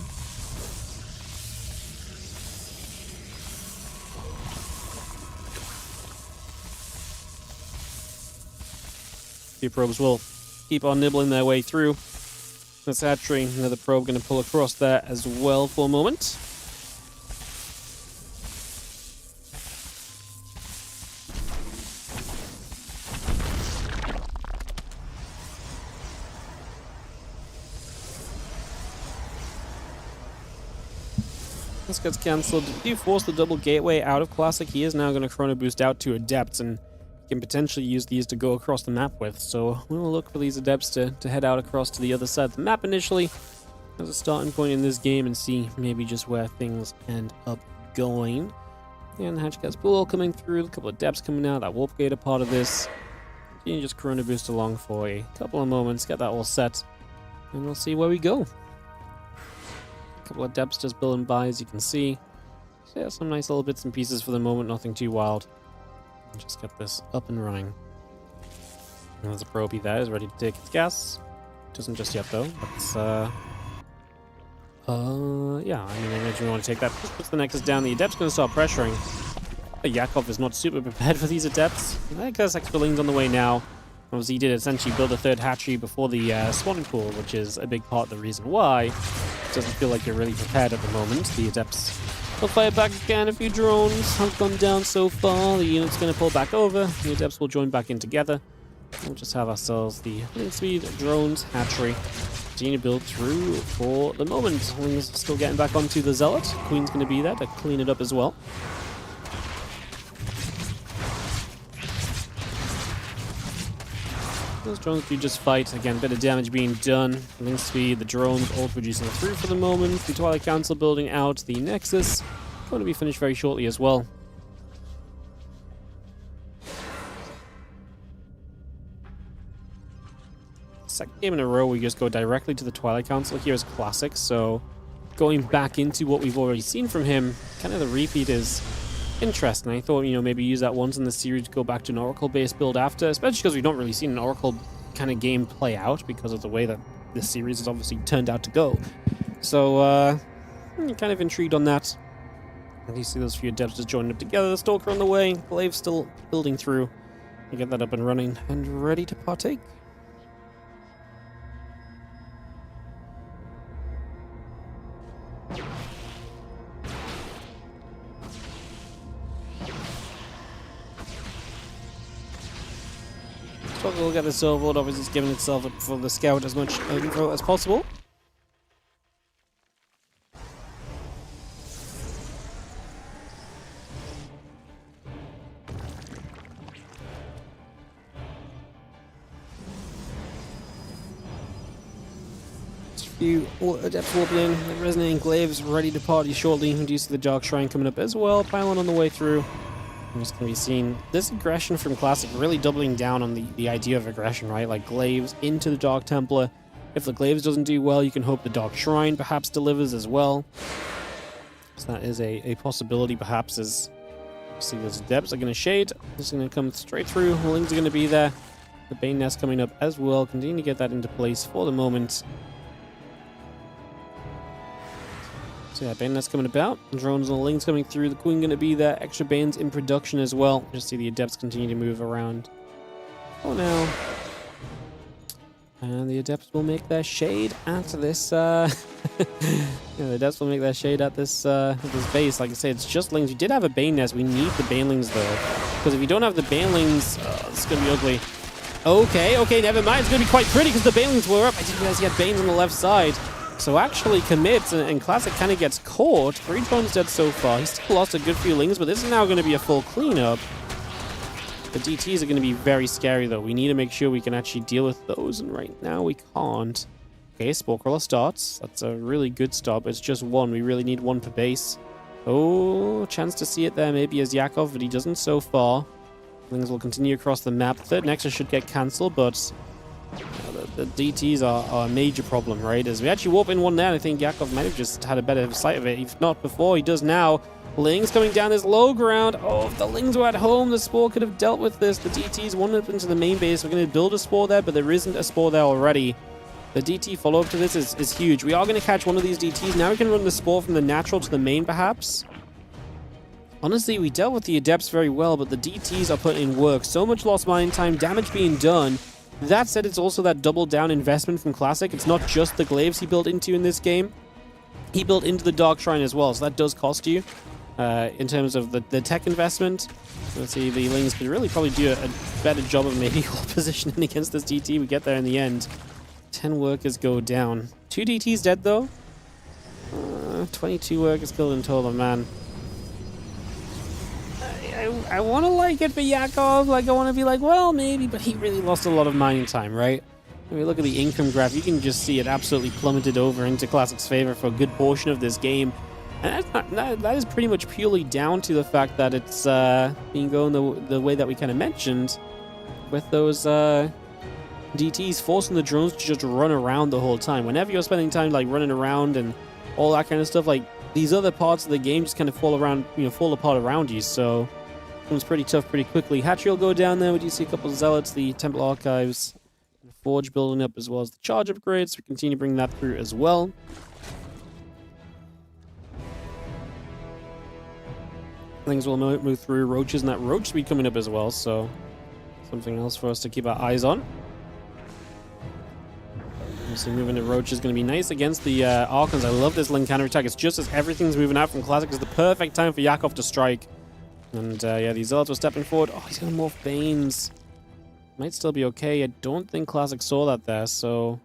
Speaker 2: Few probes will keep on nibbling their way through. This hatchery, another probe going to pull across there as well for a moment. This gets cancelled. If you force the double gateway out of Classic, he is now going to chrono boost out to Adepts, and can potentially use these to go across the map with. So we'll look for these Adepts to head out across to the other side of the map initially as a starting point in this game and see maybe just where things end up going. And the Hatch Cat's Pool coming through, a couple of Adepts coming out, that Warp Gate a part of this. You can just chrono boost along for a couple of moments, get that all set, and we'll see where we go. A couple of Adepts just building by, as you can see. So yeah, some nice little bits and pieces for the moment, nothing too wild. Just get this up and running. There's a probie there, is ready to take its gas. Doesn't just yet though. But yeah, I mean, I imagine we want to take that. Just puts the Nexus down. The Adept's going to start pressuring. Yakov is not super prepared for these Adepts. I guess extra lanes on the way now. Obviously, he did essentially build a third hatchery before the spawning pool, which is a big part of the reason why. It doesn't feel like you're really prepared at the moment. The Adepts will fire back again. A few drones have gone down so far. The unit's going to pull back over. The Adepts will join back in together. We'll just have ourselves the link speed drones hatchery. Continue to build through for the moment. Wings still getting back onto the Zealot. Queen's going to be there to clean it up as well. Those drones do just fight. Again, a bit of damage being done. Link speed, the drones all producing through for the moment. The Twilight Council building out the Nexus. Going to be finished very shortly as well. Second game in a row, we just go directly to the Twilight Council here as classic. So going back into what we've already seen from him, kind of the repeat is interesting. I thought, maybe use that once in the series to go back to an Oracle-based build after, especially because we've not really seen an Oracle kind of game play out because of the way that this series has obviously turned out to go. So, I'm kind of intrigued on that. And you see those few Adepts just joining up together. The Stalker on the way. Glaive's still building through. You get that up and running and ready to partake. We'll get the Silverwood. Obviously, it's giving itself up for the Scout as much info as possible. Just a few Adepts wobbling. The Resonating Glaives ready to party shortly. We do see the Dark Shrine coming up as well. Bion on the way through. I'm just going to be seeing this aggression from Classic really doubling down on the idea of aggression, right? Like Glaives into the Dark Templar. If the Glaives doesn't do well, you can hope the Dark Shrine perhaps delivers as well. So that is a possibility perhaps as see those Adepts are going to shade. This is going to come straight through. Lings are going to be there. The Bane Nest coming up as well. Continue to get that into place for the moment. So yeah, Bane Nest coming about. Drones and the Lings coming through. The Queen going to be there. Extra Banes in production as well. Just see the Adepts continue to move around. Oh no. And the Adepts will make their shade at this, yeah, the Adepts will make their shade at this base. Like I say, it's just Lings. We did have a Bane Nest. We need the Banelings though. Because if you don't have the Banelings, it's going to be ugly. Okay, never mind. It's going to be quite pretty because the Banelings were up. I didn't realize he had Banes on the left side. So actually commits, and Classic kind of gets caught. 3 drones dead so far. He's still lost a good few Lings, but this is now going to be a full cleanup. The DTs are going to be very scary, though. We need to make sure we can actually deal with those, and right now we can't. Okay, Spore Crawler starts. That's a really good stop. It's just 1. We really need 1 per base. Oh, chance to see it there maybe as Yakov, but he doesn't so far. Lings will continue across the map. Third Nexus should get cancelled, but the DTs are a major problem, right? As we actually warp in one there, and I think Yakov might have just had a better sight of it. If not before, he does now. Lings coming down this low ground. Oh, if the Lings were at home, the Spore could have dealt with this. The DTs wanted up into the main base. We're going to build a Spore there, but there isn't a Spore there already. The DT follow-up to this is huge. We are going to catch one of these DTs. Now we can run the Spore from the natural to the main, perhaps. Honestly, we dealt with the Adepts very well, but the DTs are putting in work. So much lost mining time, damage being done. That said, it's also that double down investment from Classic. It's not just the Glaives he built into in this game. He built into the Dark Shrine as well, so that does cost you. In terms of the tech investment, let's see, the Lings could really probably do a better job of maybe positioning against this DT. We get there in the end. 10 workers go down. 2 DTs dead, though. 22 workers killed in total, man. I want to like it for Yakov. Like, I want to be like, well, maybe, but he really lost a lot of mining time, right? When we look at the income graph, you can just see it absolutely plummeted over into Classic's favor for a good portion of this game. And that is pretty much purely down to the fact that it's been going the way that we kind of mentioned with those DTs forcing the drones to just run around the whole time. Whenever you're spending time like running around and all that kind of stuff, like these other parts of the game just kind of fall apart around you. So becomes pretty tough pretty quickly. Hatchery will go down there. We do see a couple of Zealots, the Temple Archives, the Forge building up, as well as the Charge upgrades. We continue to bring that through as well. Things will move through. Roaches and that Roach speed coming up as well, so something else for us to keep our eyes on. Obviously, moving to Roach is going to be nice against the Archons. I love this Link counter attack. It's just as everything's moving out from Classic. It's the perfect time for Yakov to strike. And yeah, these Zealots were stepping forward. Oh, he's going to morph Banes. Might still be okay. I don't think Classic saw that there, so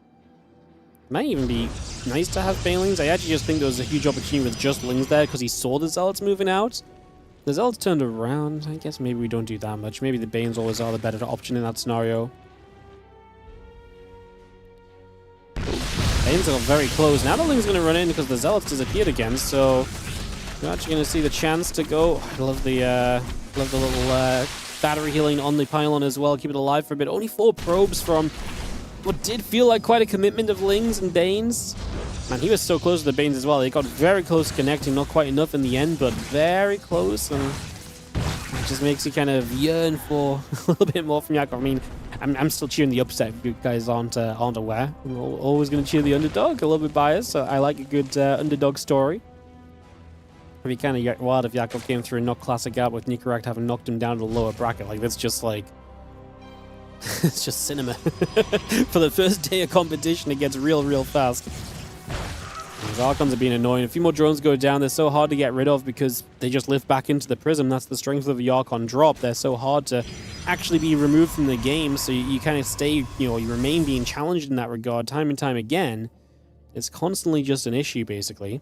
Speaker 2: might even be nice to have Banelings. I actually just think there was a huge opportunity with just Lings there because he saw the Zealots moving out. The Zealots turned around. I guess maybe we don't do that much. Maybe the Banes always are the better option in that scenario. Banes got very close. Now the Ling's going to run in because the Zealots disappeared again, so you're actually going to see the chance to go. I love the little battery healing on the pylon as well. Keep it alive for a bit. Only 4 probes from what did feel like quite a commitment of Lings and Banes. Man, he was so close to the Banes as well. They got very close to connecting. Not quite enough in the end, but very close. And it just makes you kind of yearn for a little bit more from Yakov. I mean, I'm still cheering the upset if you guys aren't aware. I'm always going to cheer the underdog. A little bit biased, so I like a good underdog story. It'd be kind of wild if Yakov came through and knocked Classic out with Nicoract having knocked him down to the lower bracket. Like, that's just like... it's just cinema. For the first day of competition, it gets real fast. These Archons are being annoying. A few more drones go down. They're so hard to get rid of because they just lift back into the prism. That's the strength of the Archon drop. They're so hard to actually be removed from the game. So you kind of stay, you remain being challenged in that regard time and time again. It's constantly just an issue, basically.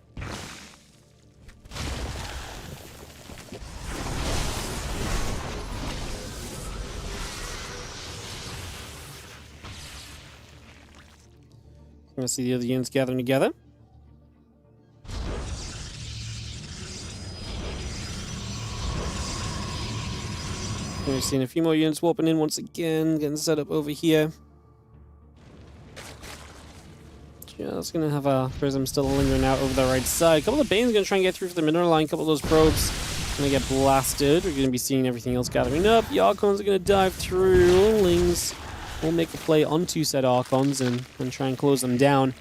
Speaker 2: We're going to see the other units gathering together. We've seen a few more units warping in once again, getting set up over here. Just going to have a Prism still lingering out over the right side. A couple of Banes going to try and get through for the mineral line. A couple of those probes going to get blasted. We're going to be seeing everything else gathering up. The Archons are going to dive through. Lings will make a play onto said Archons and try and close them down.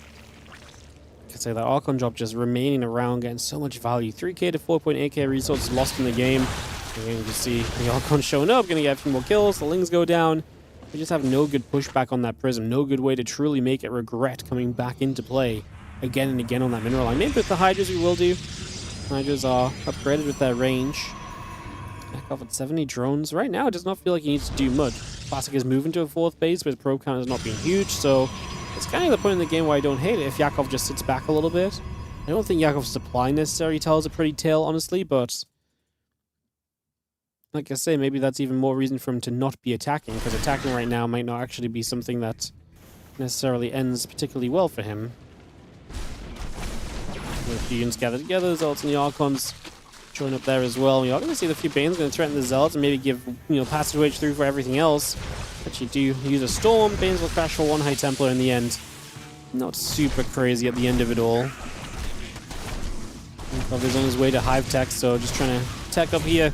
Speaker 2: I could say that Archon drop just remaining around, getting so much value. 3k to 4.8k resources lost in the game. We're going to see the Archon showing up, going to get a few more kills. The Lings go down. We just have no good pushback on that Prism. No good way to truly make it regret coming back into play again and again on that mineral line. Maybe with the Hydras we will do. Hydras are upgraded with their range. Yakov at 70 drones. Right now it does not feel like he needs to do much. Classic is moving to a 4th base, but his probe count has not been huge, so it's kind of the point in the game where I don't hate it if Yakov just sits back a little bit. I don't think Yakov's supply necessarily tells a pretty tale, honestly, but like I say, maybe that's even more reason for him to not be attacking, because attacking right now might not actually be something that necessarily ends particularly well for him. With the units gathered together, Zealots and the Archons join up there as well. We are going to see the few Banes going to threaten the Zealots and maybe give, passageway through for everything else. Actually do use a Storm. Banes will crash for 1 High Templar in the end. Not super crazy at the end of it all. He's on his way to Hive Tech, so just trying to tech up here.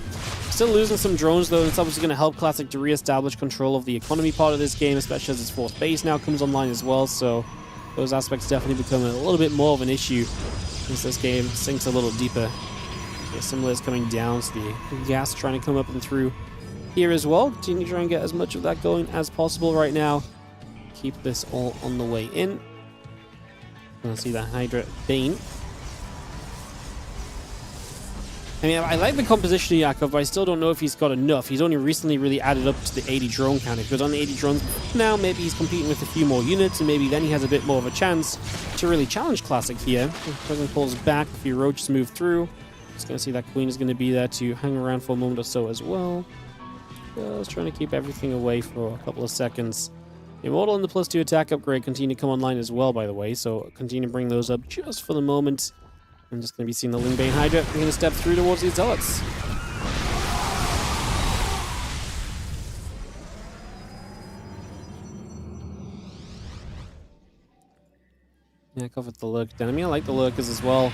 Speaker 2: Still losing some drones though, and it's obviously going to help Classic to re-establish control of the economy part of this game, especially as its 4th base now comes online as well, so those aspects definitely become a little bit more of an issue as this game sinks a little deeper. The assembly is coming down, so the gas trying to come up and through here as well. Continue to try and get as much of that going as possible right now. Keep this all on the way in. Let's see that Hydra Bane. I mean, I like the composition of Yakov, but I still don't know if he's got enough. He's only recently really added up to the 80 drone count. If he goes on the 80 drones now, maybe he's competing with a few more units, and maybe then he has a bit more of a chance to really challenge Classic here. Present pulls back, a few roaches move through. Just going to see that Queen is going to be there to hang around for a moment or so as well. Just trying to keep everything away for a couple of seconds. Immortal and the +2 attack upgrade continue to come online as well, by the way, so continue to bring those up just for the moment. I'm just going to be seeing the Lingbane Hydra. We're going to step through towards these Zealots. Yeah, cover the Lurk. I mean, I like the Lurkers as well.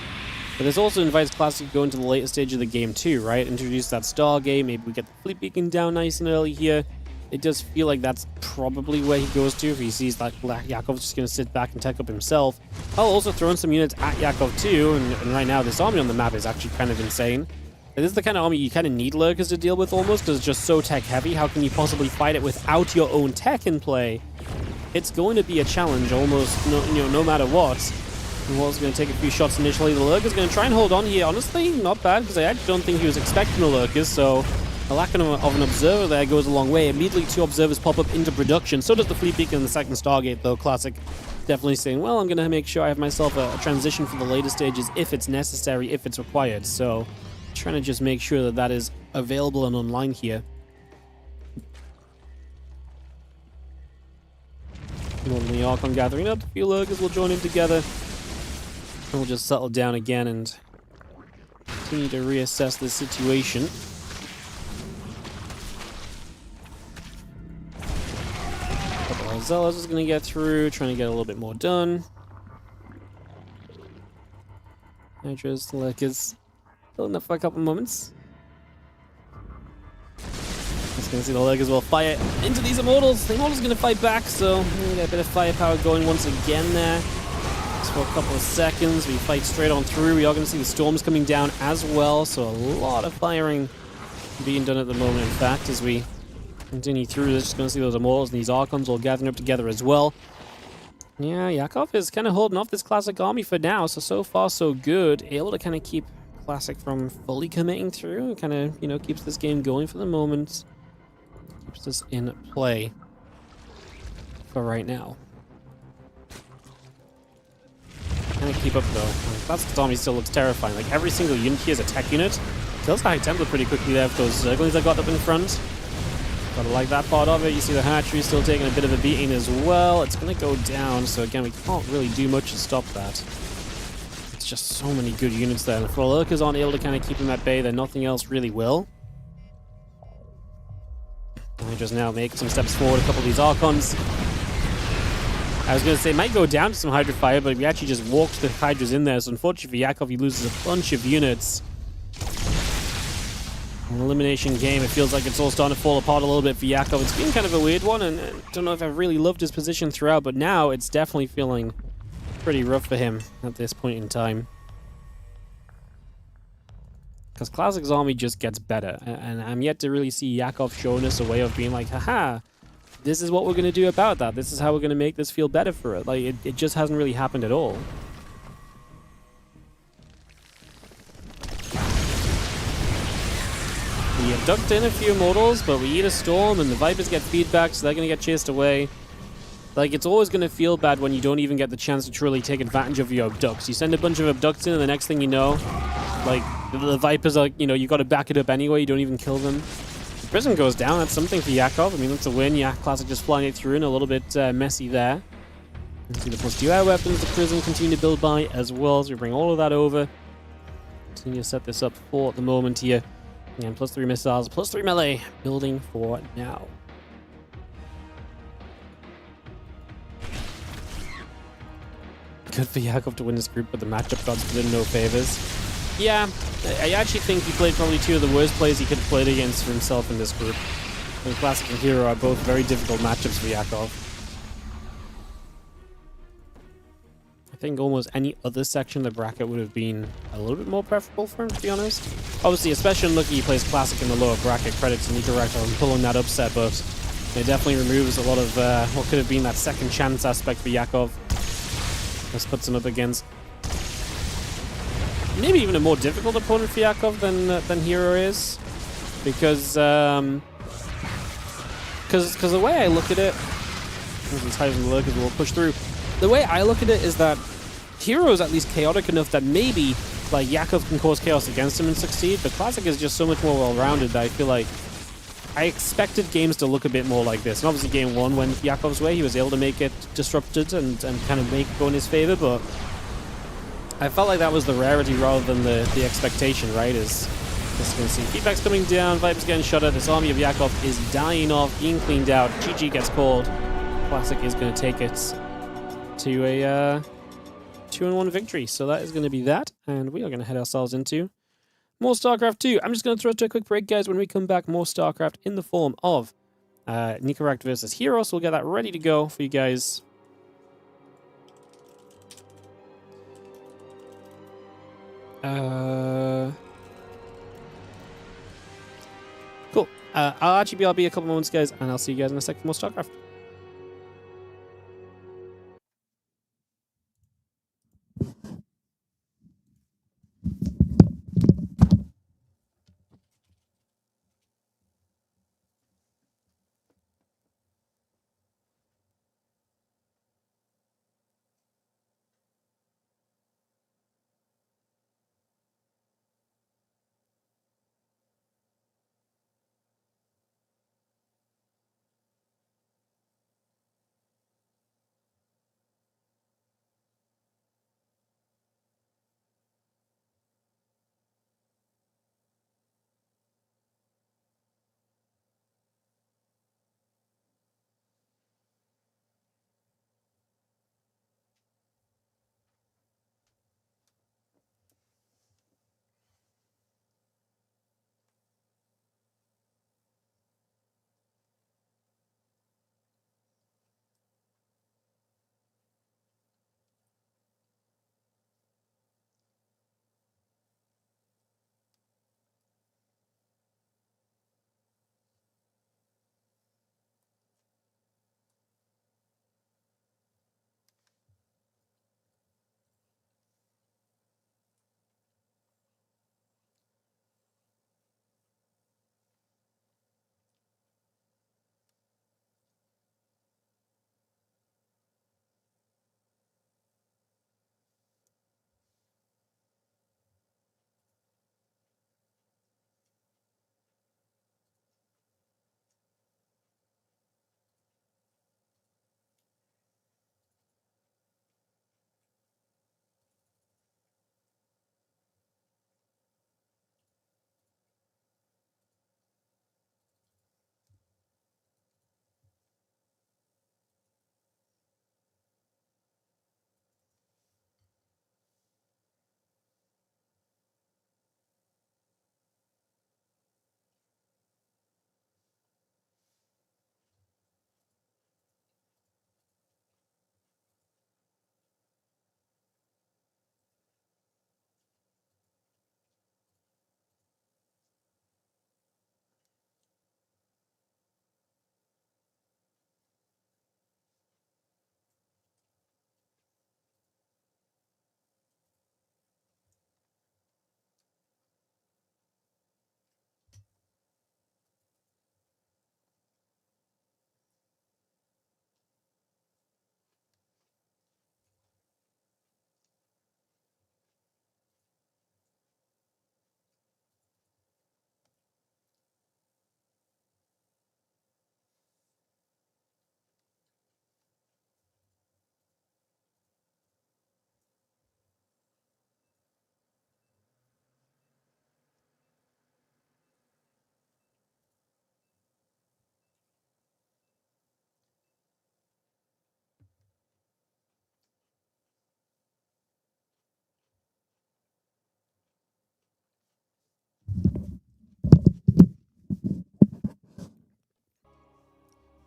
Speaker 2: But this also invites Classic to go into the later stage of the game too, right? Introduce that Stargate, maybe we get the fleet beacon down nice and early here. It does feel like that's probably where he goes to if he sees that Yakov's just going to sit back and tech up himself. I'll also throw in some units at Yakov too, and right now this army on the map is actually kind of insane. This is the kind of army you kind of need lurkers to deal with almost, because it's just so tech heavy. How can you possibly fight it without your own tech in play? It's going to be a challenge almost, no matter what. The Wall's going to take a few shots initially. The lurker's going to try and hold on here. Honestly, not bad, because I actually don't think he was expecting the lurkers, so a lack of an observer there goes a long way. Immediately 2 observers pop up into production. So does the fleet beacon and the second Stargate, though. Classic definitely saying, well, I'm going to make sure I have myself a transition for the later stages if it's necessary, if it's required. So trying to just make sure that that is available and online here. Normally Archon gathering up. A few lurkers will join in together. And we'll just settle down again and continue to reassess the situation. Couple of Zealots is going to get through, trying to get a little bit more done. Hydras, the lurkers, holding up for a couple moments. Just going to see the lurkers will fire into these Immortals. The Immortals going to fight back, so we get a bit of firepower going once again there. Just for a couple of seconds, we fight straight on through. We are going to see the storms coming down as well, so a lot of firing being done at the moment, in fact, as we continue through this. Just going to see those Immortals and these Archons all gathering up together as well. Yeah, Yakov is kind of holding off this Classic army for now, so far so good. Able to kind of keep Classic from fully committing through, and kind of, keeps this game going for the moment. Keeps this in play for right now. Kind of keep up though. Classic's army still looks terrifying. Like every single unit here is a tech unit. Kills High Templar pretty quickly there with those Zerglings that got up in front. Gotta like that part of it. You see the hatchery still taking a bit of a beating as well. It's gonna go down, so again, we can't really do much to stop that. It's just so many good units there. And if the lurkers aren't able to kind of keep them at bay, then nothing else really will. I just now make some steps forward, a couple of these Archons. I was going to say, might go down to some Hydra Fire, but we actually just walked the Hydras in there, so unfortunately for Yakov, he loses a bunch of units. An elimination game, it feels like it's all starting to fall apart a little bit for Yakov. It's been kind of a weird one, and I don't know if I've really loved his position throughout, but now it's definitely feeling pretty rough for him at this point in time. Because Classic's army just gets better, and I'm yet to really see Yakov showing us a way of being like, haha, this is what we're going to do about that. This is how we're going to make this feel better for it. Like, it just hasn't really happened at all. We abduct in a few Immortals, but we eat a Storm, and the Vipers get feedback, so they're going to get chased away. Like, it's always going to feel bad when you don't even get the chance to truly take advantage of your abducts. You send a bunch of abducts in, and the next thing you know, like, the Vipers are, you got to back it up anyway. You don't even kill them. The Prism goes down. That's something for Yakov. I mean, that's a win. Yeah, Classic just flying it through and a little bit messy there. You see the +2 air weapons. The Prism continue to build by as well, so we bring all of that over. Continue to set this up for the moment here. And +3 missiles, +3 melee, building for now. Good for Yakov to win this group, but the matchup gods did him no favors. Yeah, I actually think he played probably 2 of the worst plays he could have played against for himself in this group. And Classic and herO are both very difficult matchups for Yakov. I think almost any other section of the bracket would have been a little bit more preferable for him, to be honest. Obviously, especially unlucky he plays Classic in the lower bracket. Credit to Nicoract on pulling that upset, but it definitely removes a lot of what could have been that second chance aspect for Yakov. This puts him up against maybe even a more difficult opponent for Yakov than herO is, because the way I look at it, these Hydras and Lurkers will push through. The way I look at it is that herO is at least chaotic enough that maybe like Yakov can cause chaos against him and succeed, but Classic is just so much more well-rounded that I feel like I expected games to look a bit more like this. And obviously game 1 went Yakov's way. He was able to make it disrupted and kind of make it go in his favor, but I felt like that was the rarity rather than the expectation, right? As you can see, feedback's coming down, Vipers getting shot at, this army of Yakov is dying off, being cleaned out, GG gets called. Classic is going to take it to 2-1 victory. So that is going to be that. And we are going to head ourselves into more StarCraft 2. I'm just going to throw us to a quick break, guys. When we come back, more StarCraft in the form of Nicoract versus herO. So we'll get that ready to go for you guys. Cool. I'll actually be a couple moments, guys, and I'll see you guys in a sec for more StarCraft.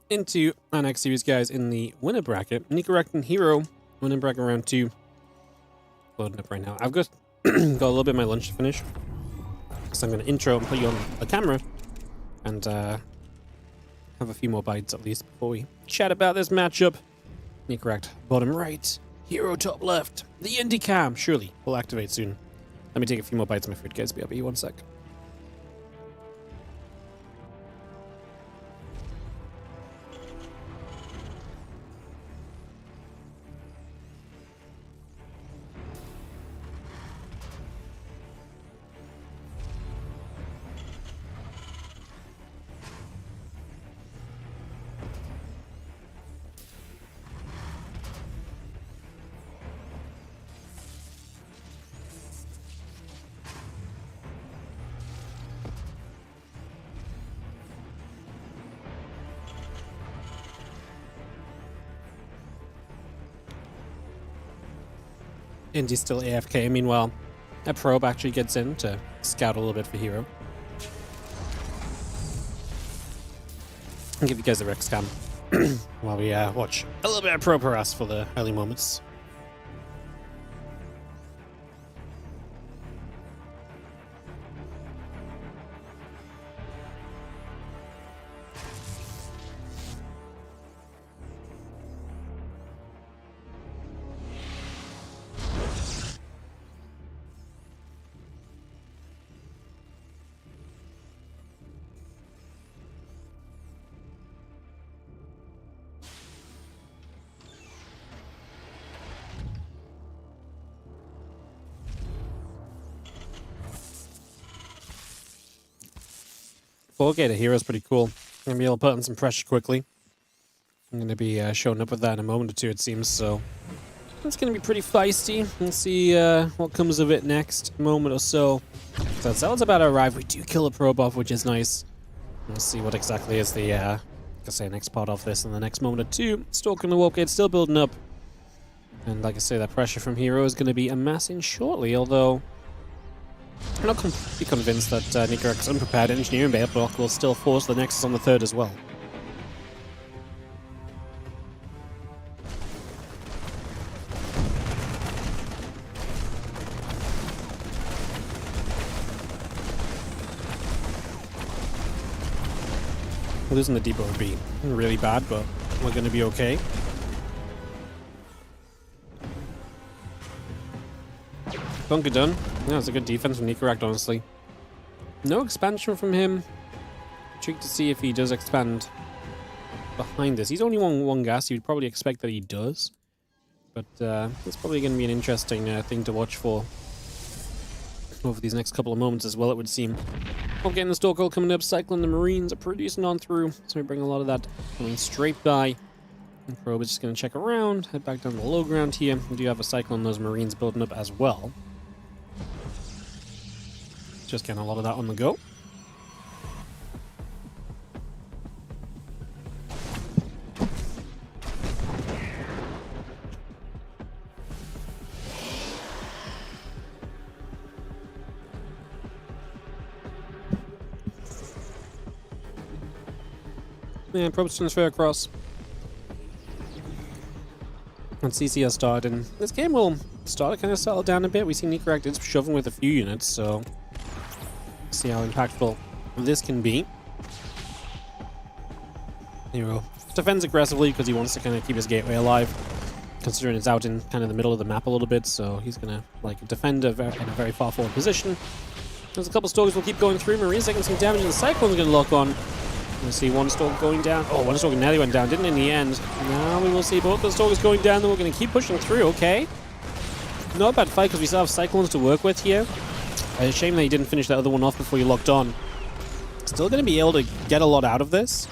Speaker 2: Into our next series, guys, in the winner bracket. Nicoract and herO, winner bracket round 2. Loading up right now. I've got, got a little bit of my lunch to finish. So I'm going to intro and put you on the camera. And have a few more bites at least before we chat about this matchup. Nicoract bottom right. herO top left. The indie cam, surely, will activate soon. Let me take a few more bites of my food, guys. I'll be 1 sec. Indy's still AFK. Meanwhile, a probe actually gets in to scout a little bit for herO. I'll give you guys the Rex cam while we watch a little bit of probe harass for the early moments. Okay, the hero's pretty cool. I'm going to be able to put on some pressure quickly. I'm going to be showing up with that in a moment or two, it seems, so it's going to be pretty feisty. We'll see what comes of it next moment or so. So Zealot's about to arrive. We do kill a probe off, which is nice. We'll see what exactly is the next part of this in the next moment or two. Stalking the Warp Gate, still building up. And like I say, that pressure from herO is going to be amassing shortly, although I'm not completely convinced that Nicoract's unprepared engineering bay block will still force the Nexus on the third as well. Losing the depot would be really bad, but we're going to be okay. Bunker done. Yeah, it's a good defense from Nicoract, honestly. No expansion from him. Intrigued to see if he does expand behind this. He's only one gas. You'd probably expect that he does. But it's probably going to be an interesting thing to watch for over these next couple of moments as well, it would seem. I'm getting the Stalker coming up. Cycling the Marines are producing on through. So we bring a lot of that coming straight by. And Probe is just going to check around. Head back down to the low ground here. We do have a cycle on those Marines building up as well. Just getting a lot of that on the go. Yeah, probes transfer across. And CC started, and this game will start to kind of settle down a bit. We see Nicoract is shoving with a few units, so see how impactful this can be. herO defends aggressively because he wants to kind of keep his gateway alive, considering it's out in kind of the middle of the map a little bit, so he's going to like defend in a very far forward position. There's a couple stalkers will keep going through. Marines taking some damage, and the Cyclone's going to lock on. We'll see one stalk going down. Oh, one stalk nearly went down, didn't in the end. Now we will see both the stalkers going down, then we're going to keep pushing through, okay. Not a bad fight because we still have Cyclones to work with here. A shame that he didn't finish that other one off before he locked on. Still going to be able to get a lot out of this.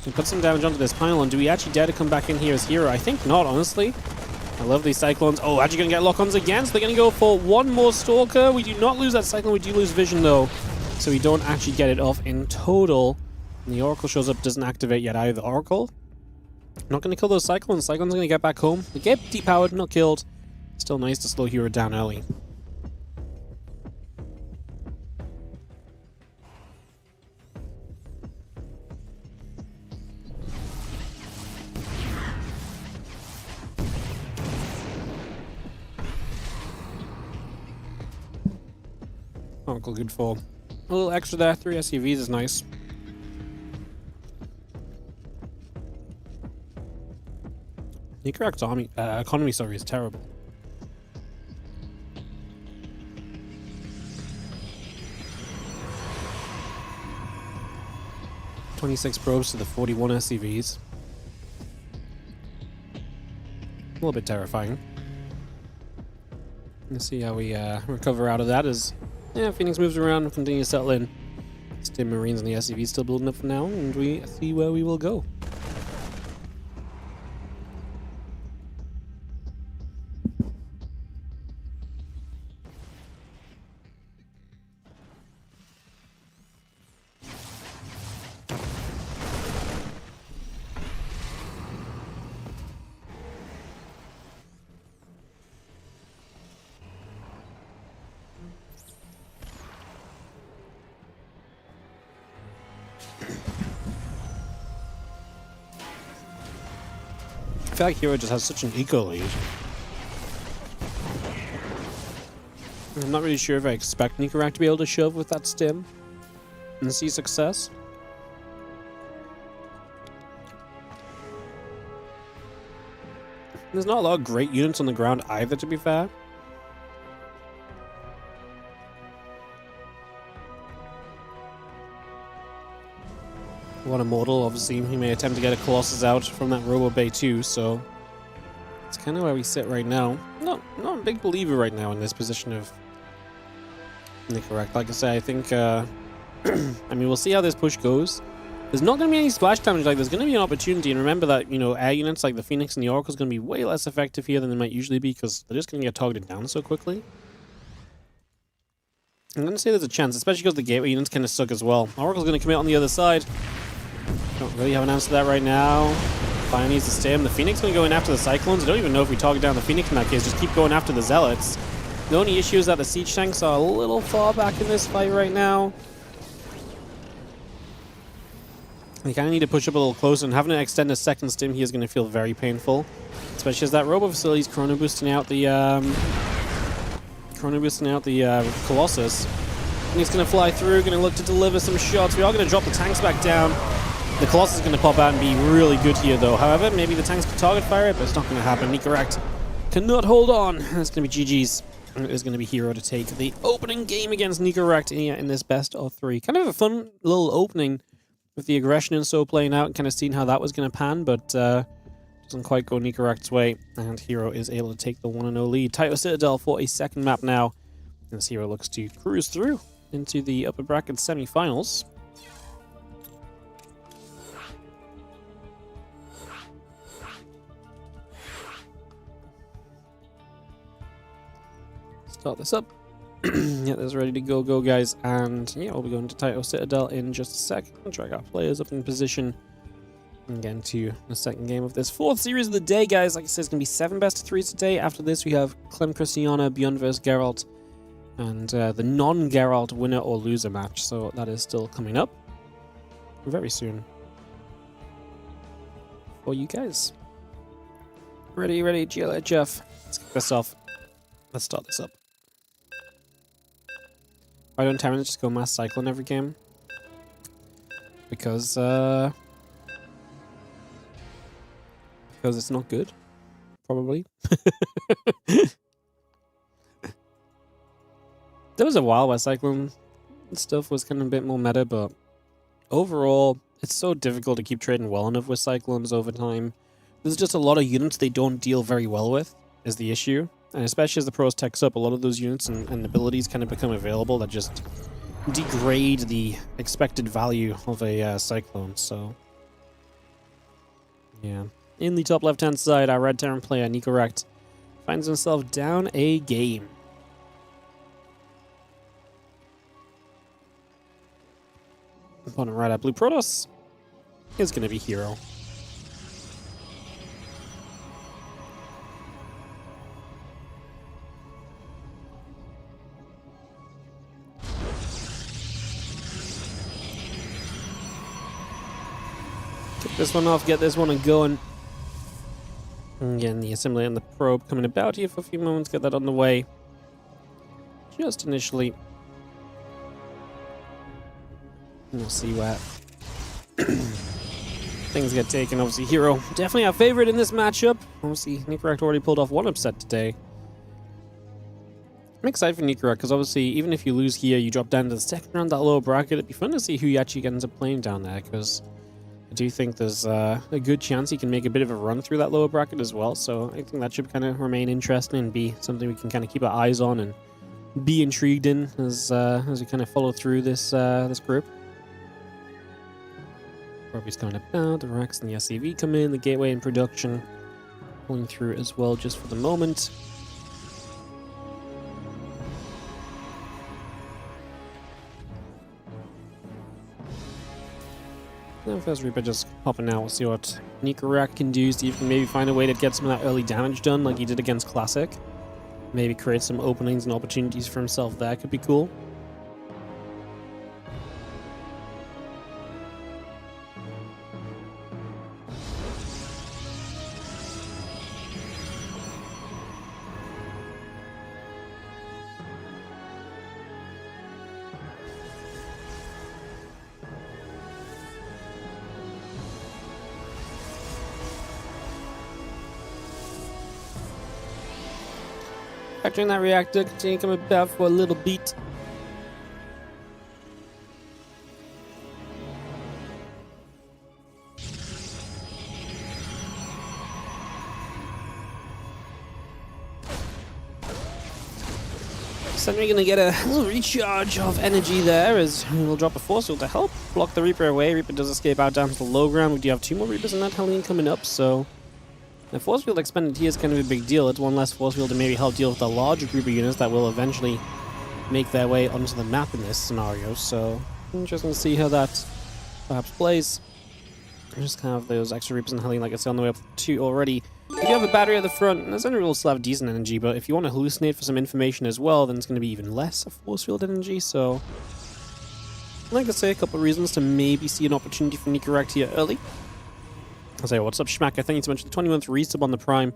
Speaker 2: And put some damage onto this pylon. Do we actually dare to come back in here as herO? I think not, honestly. I love these Cyclones. Oh, actually going to get lock-ons again. So they're going to go for one more Stalker. We do not lose that Cyclone. We do lose vision, though. So we don't actually get it off in total. And the Oracle shows up, doesn't activate yet either. Oracle, not going to kill those Cyclones. Cyclones going to get back home. They get depowered, not killed. Still nice to slow herO down early. Oracle good for a little extra there. 3 SUVs is nice. Nicoract's economy, is terrible. $26 probes to the 41 SCVs. A little bit terrifying. Let's see how we recover out of that as Phoenix moves around and continues to settle in. Stim Marines and the SCV still building up for now, and we see where we will go. I feel like herO just has such an eco lead. I'm not really sure if I expect Nicoract to be able to shove with that stim and see success. There's not a lot of great units on the ground either, to be fair. One Immortal, obviously, he may attempt to get a Colossus out from that Robo Bay too, so it's kind of where we sit right now. Not a big believer right now in this position of Nicoract. Like I say, I think, I mean, we'll see how this push goes. There's not going to be any splash damage, like, there's going to be an opportunity, and remember that, you know, air units like the Phoenix and the Oracle is going to be way less effective here than they might usually be, because they're just going to get targeted down so quickly. I'm going to say there's a chance, especially because the gateway units kind of suck as well. Oracle's going to commit on the other side. Don't really have an answer to that right now. Bion needs to stay him. The Phoenix going to go in after the Cyclones. I don't even know if we target down the Phoenix in that case. Just keep going after the Zealots. The only issue is that the Siege Tanks are a little far back in this fight right now. They kind of need to push up a little closer, and having to extend a second stim here is going to feel very painful. Especially as that Robo Facility's chrono boosting out the Colossus. And he's going to fly through, going to look to deliver some shots. We are going to drop the tanks back down. The Colossus is going to pop out and be really good here, though. However, maybe the tanks can target fire it, but it's not going to happen. Nicoract cannot hold on. It's going to be GG's. And it is going to be herO to take the opening game against Nicoract in this best of 3. Kind of a fun little opening with the aggression and so playing out and kind of seeing how that was going to pan, but doesn't quite go Nicoract's way. And herO is able to take the 1-0 lead. Taito Citadel for a second map now, as herO looks to cruise through into the upper bracket semi-finals. Start this up. Yeah, that's ready to go, guys. And yeah, we'll be going to Taito Citadel in just a second. I'll drag our players up in position and get into the second game of this 4th series of the day, guys. Like I said, it's going to be 7 best of 3s today. After this, we have Clem, Cristiana, ByuN vs Geralt, and the non-Geralt winner or loser match. So that is still coming up very soon for you guys. Ready, Jeff. Let's kick this off. Let's start this up. Why don't Terrans just go Mass Cyclone every game? Because it's not good, probably. There was a while where Cyclone stuff was kind of a bit more meta, but overall, it's so difficult to keep trading well enough with Cyclones over time. There's just a lot of units they don't deal very well with, is the issue. And especially as the pros techs up, a lot of those units and abilities kind of become available that just degrade the expected value of a Cyclone, so yeah. In the top left-hand side, our red Terran player, Nicoract, finds himself down a game. Opponent right at Blue Protoss is going to be herO. Get this one off, get this one going. And again, the assembly and the probe coming about here for a few moments, get that on the way. Just initially. And we'll see where things get taken. Obviously, herO definitely our favorite in this matchup. Obviously, Nicoract already pulled off one upset today. I'm excited for Nicoract because obviously, even if you lose here, you drop down to the second round, that lower bracket. It'd be fun to see who you actually ends up playing down there, because I do think there's a good chance he can make a bit of a run through that lower bracket as well. So I think that should kind of remain interesting and be something we can kind of keep our eyes on and be intrigued in as we kind of follow through this this group. Roby's going about, the Rex and the SCV come in, the Gateway in production, pulling through as well just for the moment. Now first Reaper just popping out, we'll see what Nicoract can do, see if he can maybe find a way to get some of that early damage done like he did against Classic. Maybe create some openings and opportunities for himself there, could be cool. Capturing that reactor, continue coming back for a little beat. So we're gonna get a little recharge of energy there as we'll drop a force field to help block the Reaper away. Reaper does escape out down to the low ground. We do have 2 more Reapers in that Helene coming up, so the force field expended here is kind of a big deal. It's one less force field to maybe help deal with the larger group of units that will eventually make their way onto the map in this scenario. So interesting to see how that perhaps plays. Just kind of those extra Reapers in Helene, like I said, on the way up 2 already. We do have a battery at the front, and there's only will still have decent energy, but if you want to hallucinate for some information as well, then it's going to be even less of force field energy, so like I say, a couple of reasons to maybe see an opportunity for Nicoract here early. I'll say, what's up, Schmack? I think you mentioned the 20-month resub on the Prime.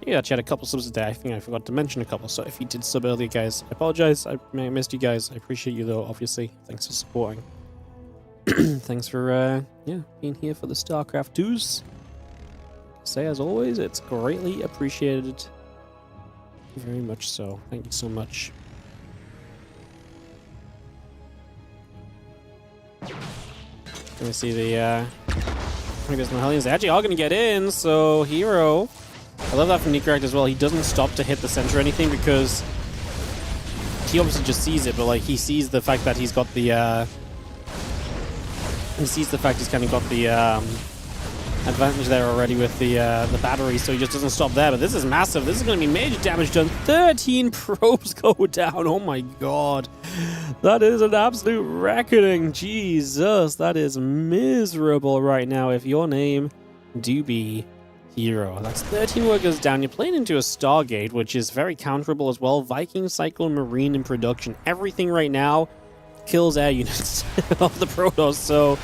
Speaker 2: Yeah, actually had a couple subs today. I think I forgot to mention a couple, so if you did sub earlier, guys, I apologize. I missed you guys. I appreciate you, though, obviously. Thanks for supporting. Thanks for, yeah, being here for the StarCraft 2s. Say, as always, it's greatly appreciated. Very much so. Thank you so much. Let me see the Hellions. They actually are going to get in, so herO. I love that from Nicoract as well. He doesn't stop to hit the center or anything because he obviously just sees it, but like he sees the fact that he's got the he sees the fact he's kind of got the advantage there already with the battery, so he just doesn't stop there. But this is massive. This is going to be major damage done. 13 probes go down. Oh my god. That is an absolute reckoning. Jesus, that is miserable right now if your name do be herO. That's 13 workers down. You're playing into a Stargate, which is very counterable as well. Viking, Cyclone, Marine in production. Everything right now kills air units of the Protoss, so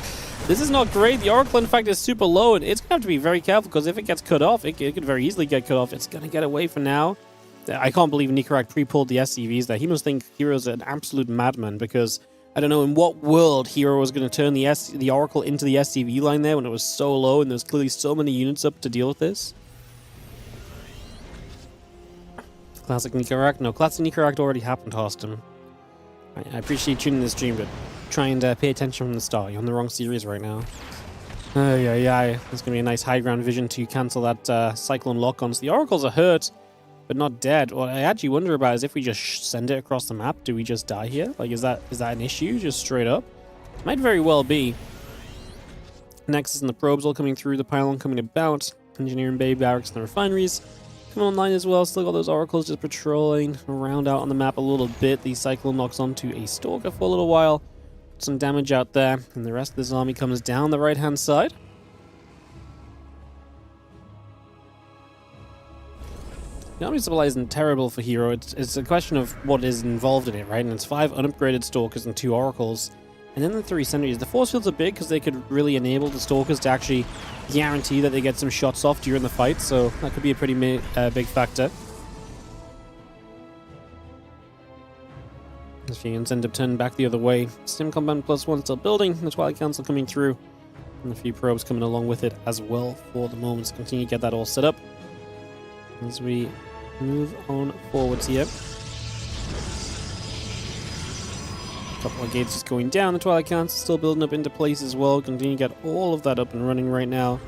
Speaker 2: this is not great. The Oracle, in fact, is super low, and it's going to have to be very careful, because if it gets cut off, it could very easily get cut off. It's going to get away for now. I can't believe Nicoract pre-pulled the SCVs there. He must think herO's an absolute madman, because I don't know in what world herO was going to turn the Oracle into the SCV line there when it was so low, and there's clearly so many units up to deal with this. Classic Nicoract? No, Classic Nicoract already happened, Austin. I appreciate you tuning this stream, but try and pay attention from the start. You're on the wrong series right now. Yeah. There's going to be a nice high ground vision to cancel that Cyclone lock-on. So the Oracles are hurt, but not dead. What I actually wonder about is if we just send it across the map, do we just die here? Like, is that an issue, just straight up? Might very well be. Nexus and the probes all coming through, the pylon coming about. Engineering Bay, barracks, and the refineries coming online as well. Still got those Oracles just patrolling around out on the map a little bit. The Cyclone locks onto a Stalker for a little while. Some damage out there, and the rest of this army comes down the right-hand side. The army supply isn't terrible for herO. It's a question of what is involved in it, right? And it's 5 unupgraded Stalkers and 2 Oracles. And then the 3 Sentries. The force fields are big because they could really enable the Stalkers to actually guarantee that they get some shots off during the fight, so that could be a pretty big factor. If you can end up turning back the other way. Stim Combat +1 still building, the Twilight Council coming through, and a few probes coming along with it as well for the moment. So continue to get that all set up as we move on forwards here. A couple of gates just going down. The Twilight Council still building up into place as well. Continue to get all of that up and running right now.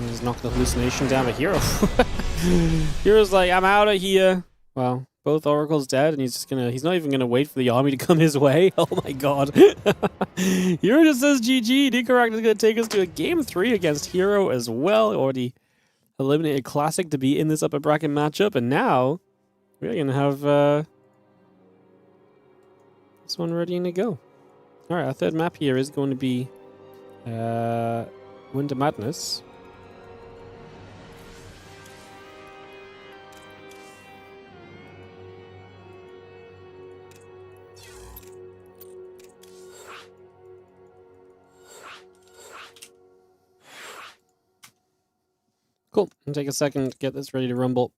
Speaker 2: Just knock the hallucination down, but herO. herO's like, I'm out of here. Well, both Oracles dead, and he's not even gonna wait for the army to come his way. Oh my god. herO just says GG. Nicoract is gonna take us to a game 3 against herO as well. Already eliminated Classic to be in this upper bracket matchup, and now we're gonna have this one ready to go. Alright, our third map here is going to be Winter Madness. Cool. I'll take a second to get this ready to rumble.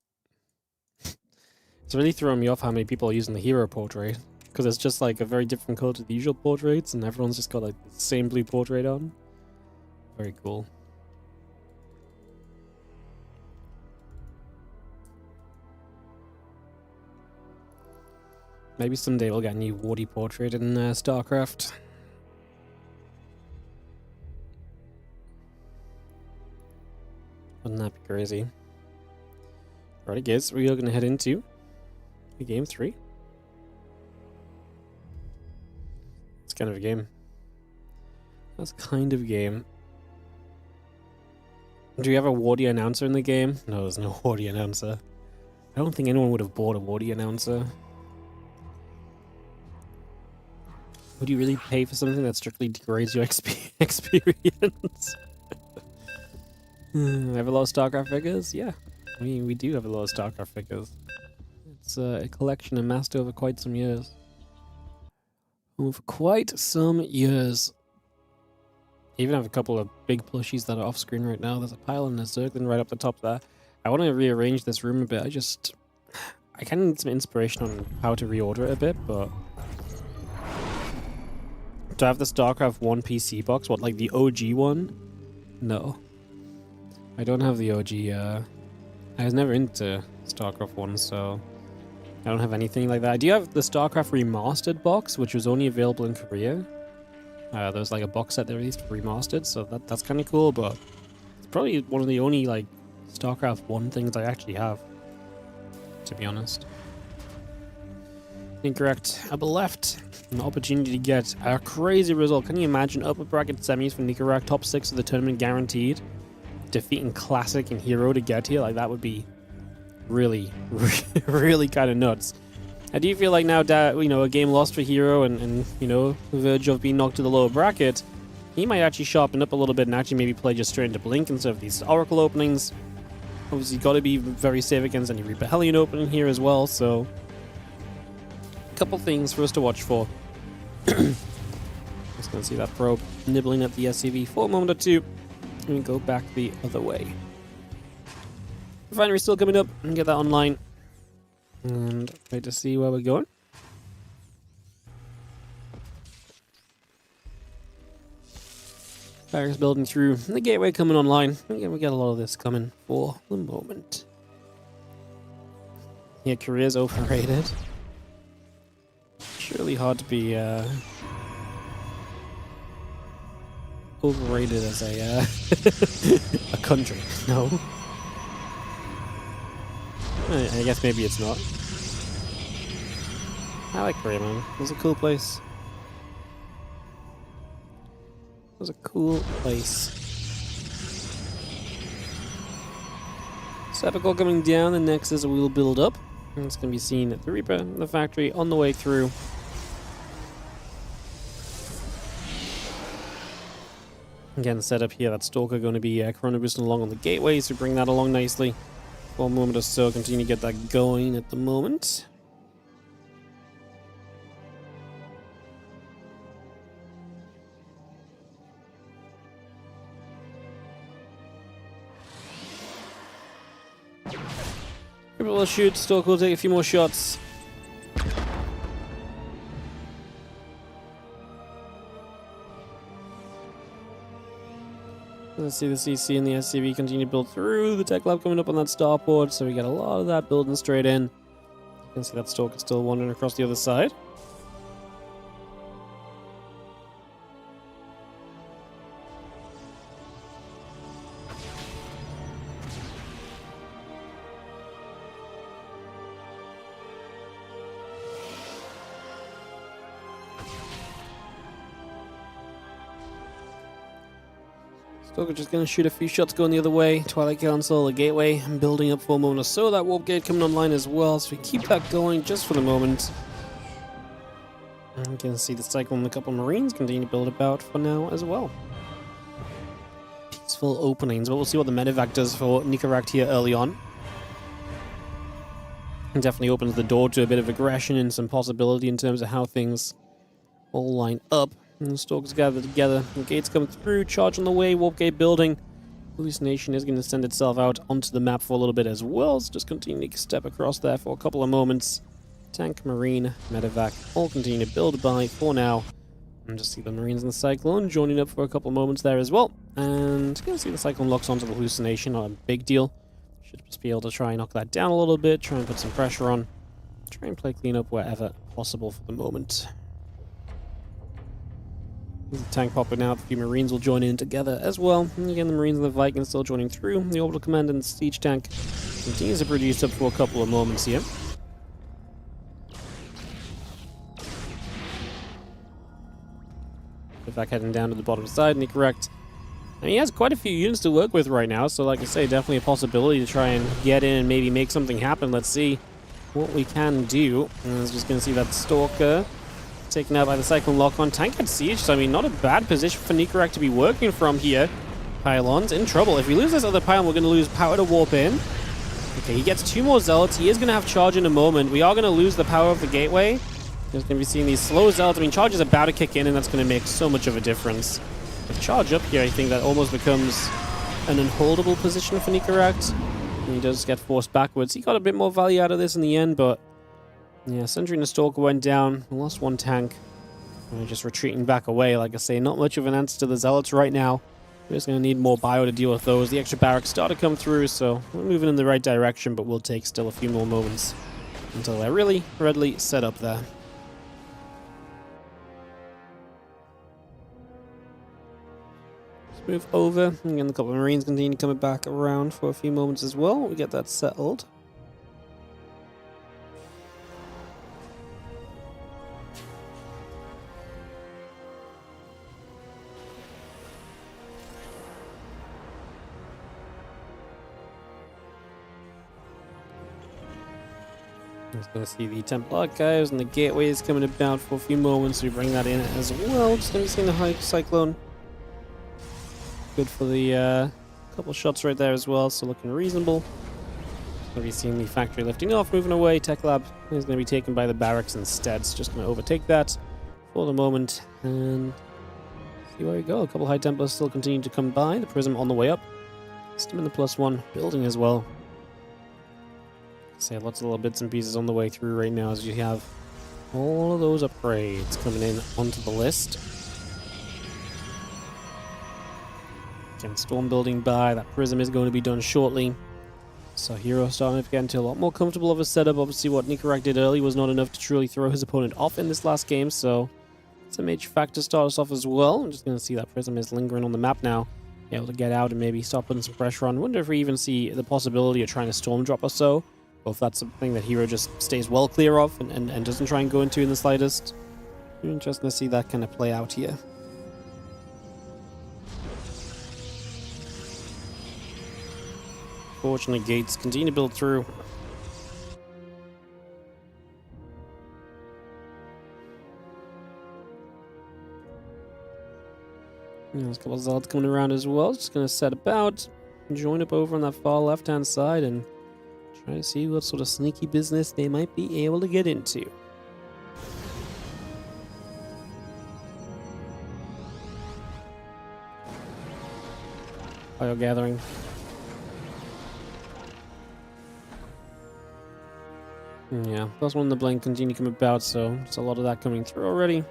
Speaker 2: It's really throwing me off how many people are using the herO portrait, because it's just like a very different color to the usual portraits, and everyone's just got like the same blue portrait on. Very cool. Maybe someday we'll get a new Wardy portrait in StarCraft. Wouldn't that be crazy? Alrighty guys, we are going to head into the game 3. It's kind of a game. That's kind of a game. Do you have a Wardy announcer in the game? No, there's no Wardy announcer. I don't think anyone would have bought a Wardy announcer. Would you really pay for something that strictly degrades your experience? I have a lot of StarCraft figures? Yeah, we do have a lot of StarCraft figures. It's a collection amassed over quite some years. Over quite some years. I even have a couple of big plushies that are off screen right now. There's a pile and a circling right up the top there. I want to rearrange this room a bit. I kind of need some inspiration on how to reorder it a bit, but... Do I have the StarCraft 1 PC box? What, like the OG one? No. I don't have the OG, I was never into StarCraft 1, so... I don't have anything like that. I do have the StarCraft Remastered box, which was only available in Korea. There was like a box set they released for Remastered, so that's kind of cool, but... It's probably one of the only, like, StarCraft 1 things I actually have. To be honest. Incorrect. Upper left. An opportunity to get a crazy result. Can you imagine upper bracket semis for Nicoract, top 6 of the tournament guaranteed? Defeating Classic and herO to get here? Like, that would be really, really kind of nuts. I do feel like now that, you know, a game lost for herO and you know, the verge of being knocked to the lower bracket, he might actually sharpen up a little bit and actually maybe play just straight into Blink instead of these Oracle openings. Obviously, got to be very safe against any Reaper Hellion opening here as well, so... Couple things for us to watch for. Just gonna see that probe nibbling at the SCV for a moment or two, and we go back the other way. Refinery still coming up, and get that online, and wait to see where we're going. Barracks building through, and the gateway coming online. Again, we got a lot of this coming for the moment. Yeah, Korea's overrated. Surely hard to be overrated as a a country. No, I guess maybe it's not. I like Korea, man. It was a cool place. It was a cool place. Sepulchre coming down. The next is a wheel build up. And it's going to be seen at the Reaper in the factory on the way through. Again, set up here, that Stalker going to be chrono boosting along on the gateway, so bring that along nicely. 1 moment or so, continue to get that going at the moment. People will shoot, Stalker will take a few more shots. Let's see the CC and the SCV continue to build through. The tech lab coming up on that starport, so we get a lot of that building straight in. You can see that Stalker still wandering across the other side. Stalker just going to shoot a few shots going the other way. Twilight Council, the gateway, and building up for a moment or so. That warp gate coming online as well, so we keep that going just for the moment. And you can see the Cyclone and a couple of Marines continue to build about for now as well. Peaceful openings, but we'll see what the medevac does for Nicoract here early on. It definitely opens the door to a bit of aggression and some possibility in terms of how things all line up. And the Stalkers gather together. The gates come through, charge on the way, warp gate building. Hallucination is going to send itself out onto the map for a little bit as well, so just continue to step across there for a couple of moments. Tank, Marine, Medevac, all continue to build by for now. And just see the Marines and the Cyclone joining up for a couple of moments there as well. And you can see the Cyclone locks onto the hallucination, not a big deal. Should just be able to try and knock that down a little bit, try and put some pressure on. Try and play clean up wherever possible for the moment. There's a tank popper now. The few Marines will join in together as well. And again, the Marines and the Vikings still joining through. The Orbital Command and the Siege Tank continues to produce up for a couple of moments here. In fact, heading down to the bottom side, Nicoract. And he has quite a few units to work with right now, so like I say, definitely a possibility to try and get in and maybe make something happen. Let's see what we can do. And I was just going to see that Stalker taken out by the Cyclone lock-on. Tank at Siege, so I mean, not a bad position for Nicoract to be working from here. Pylons in trouble. If we lose this other pylon, we're going to lose power to warp in. Okay, he gets 2 more Zealots. He is going to have charge in a moment. We are going to lose the power of the gateway. There's going to be seeing these slow Zealots. I mean, charge is about to kick in, and that's going to make so much of a difference. With charge up here, I think that almost becomes an unholdable position for Nicoract. And he does get forced backwards. He got a bit more value out of this in the end, but yeah, Sentry and the Stalker went down. We lost 1 tank. We're just retreating back away. Like I say, not much of an answer to the Zealots right now. We're just going to need more bio to deal with those. The extra barracks start to come through, so we're moving in the right direction, but we'll take still a few more moments until we're really readily set up there. Let's move over. Again, a couple of Marines continue coming back around for a few moments as well. We get that settled. Just going to see the Temple Archives and the gateways coming about for a few moments. We bring that in as well. Just going to be seeing the high Cyclone. Good for the couple shots right there as well, so looking reasonable. Going to be seeing the factory lifting off, moving away. Tech Lab is going to be taken by the barracks instead. So just going to overtake that for the moment and see where we go. A couple High Templars still continue to come by. The Prism on the way up. Still in the +1 building as well. So lots of little bits and pieces on the way through right now as you have all of those upgrades coming in onto the list. Again, storm building by. That prism is going to be done shortly. So herO starting to get into a lot more comfortable of a setup. Obviously what Nicoract did early was not enough to truly throw his opponent off in this last game, so it's a major factor to start us off as well. I'm just going to see that prism is lingering on the map now. Be able to get out and maybe start putting some pressure on. Wonder if we even see the possibility of trying to storm drop or so. Or if that's something that herO just stays well clear of and doesn't try and go into in the slightest. Interesting to see that kind of play out here. Fortunately, gates continue to build through. There's a couple of Zealots coming around as well. Just going to set about, join up over on that far left-hand side and try to see what sort of sneaky business they might be able to get into. Bio gathering. Yeah, +1 in the blink continue to come about, so there's a lot of that coming through already.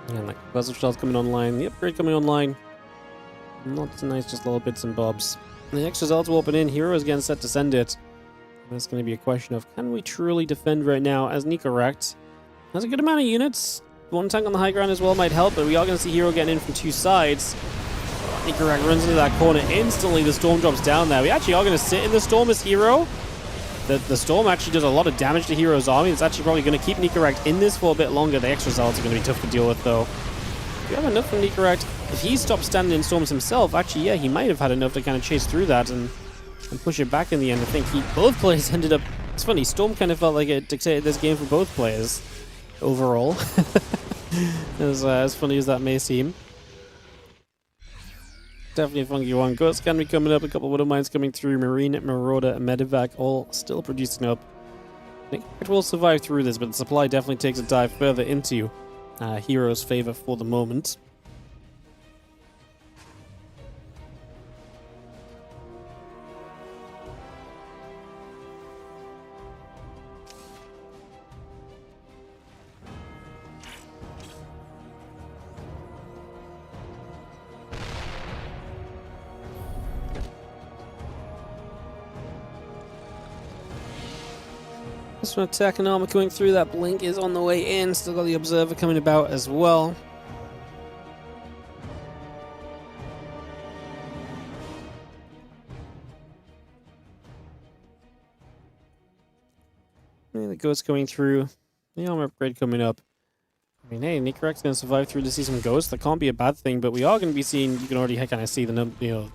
Speaker 2: And like Puzzle Shells coming online, the upgrade coming online. Not so nice, just little bits and bobs. And the extra Zealots warping in, herO is getting set to send it. That's going to be a question of, can we truly defend right now as Nicoract? Has a good amount of units. 1 tank on the high ground as well might help, but we are going to see herO getting in from 2 sides. Nicoract runs into that corner instantly, the storm drops down there. We actually are going to sit in the storm as herO. The storm actually does a lot of damage to herO's army. It's actually probably going to keep Nicoract in this for a bit longer. The extra Zealots are going to be tough to deal with though. We have enough from Nicoract. If he stopped standing in storms himself, actually, yeah, he might have had enough to kind of chase through that and push it back in the end. I think both players ended up... It's funny, Storm kind of felt like it dictated this game for both players overall. As funny as that may seem. Definitely a funky one. Ghost can be coming up, a couple of Widow Mines coming through, Marine, Marauder, and Medivac all still producing up. I think it will survive through this, but the supply definitely takes a dive further into herO's favor for the moment. This one attacking armor coming through. That blink is on the way in. Still got the observer coming about as well. And the ghost going through. The armor upgrade coming up. I mean, hey, Nicoract's going to survive through to see some ghosts. That can't be a bad thing, but we are going to be seeing, you can already kind of see the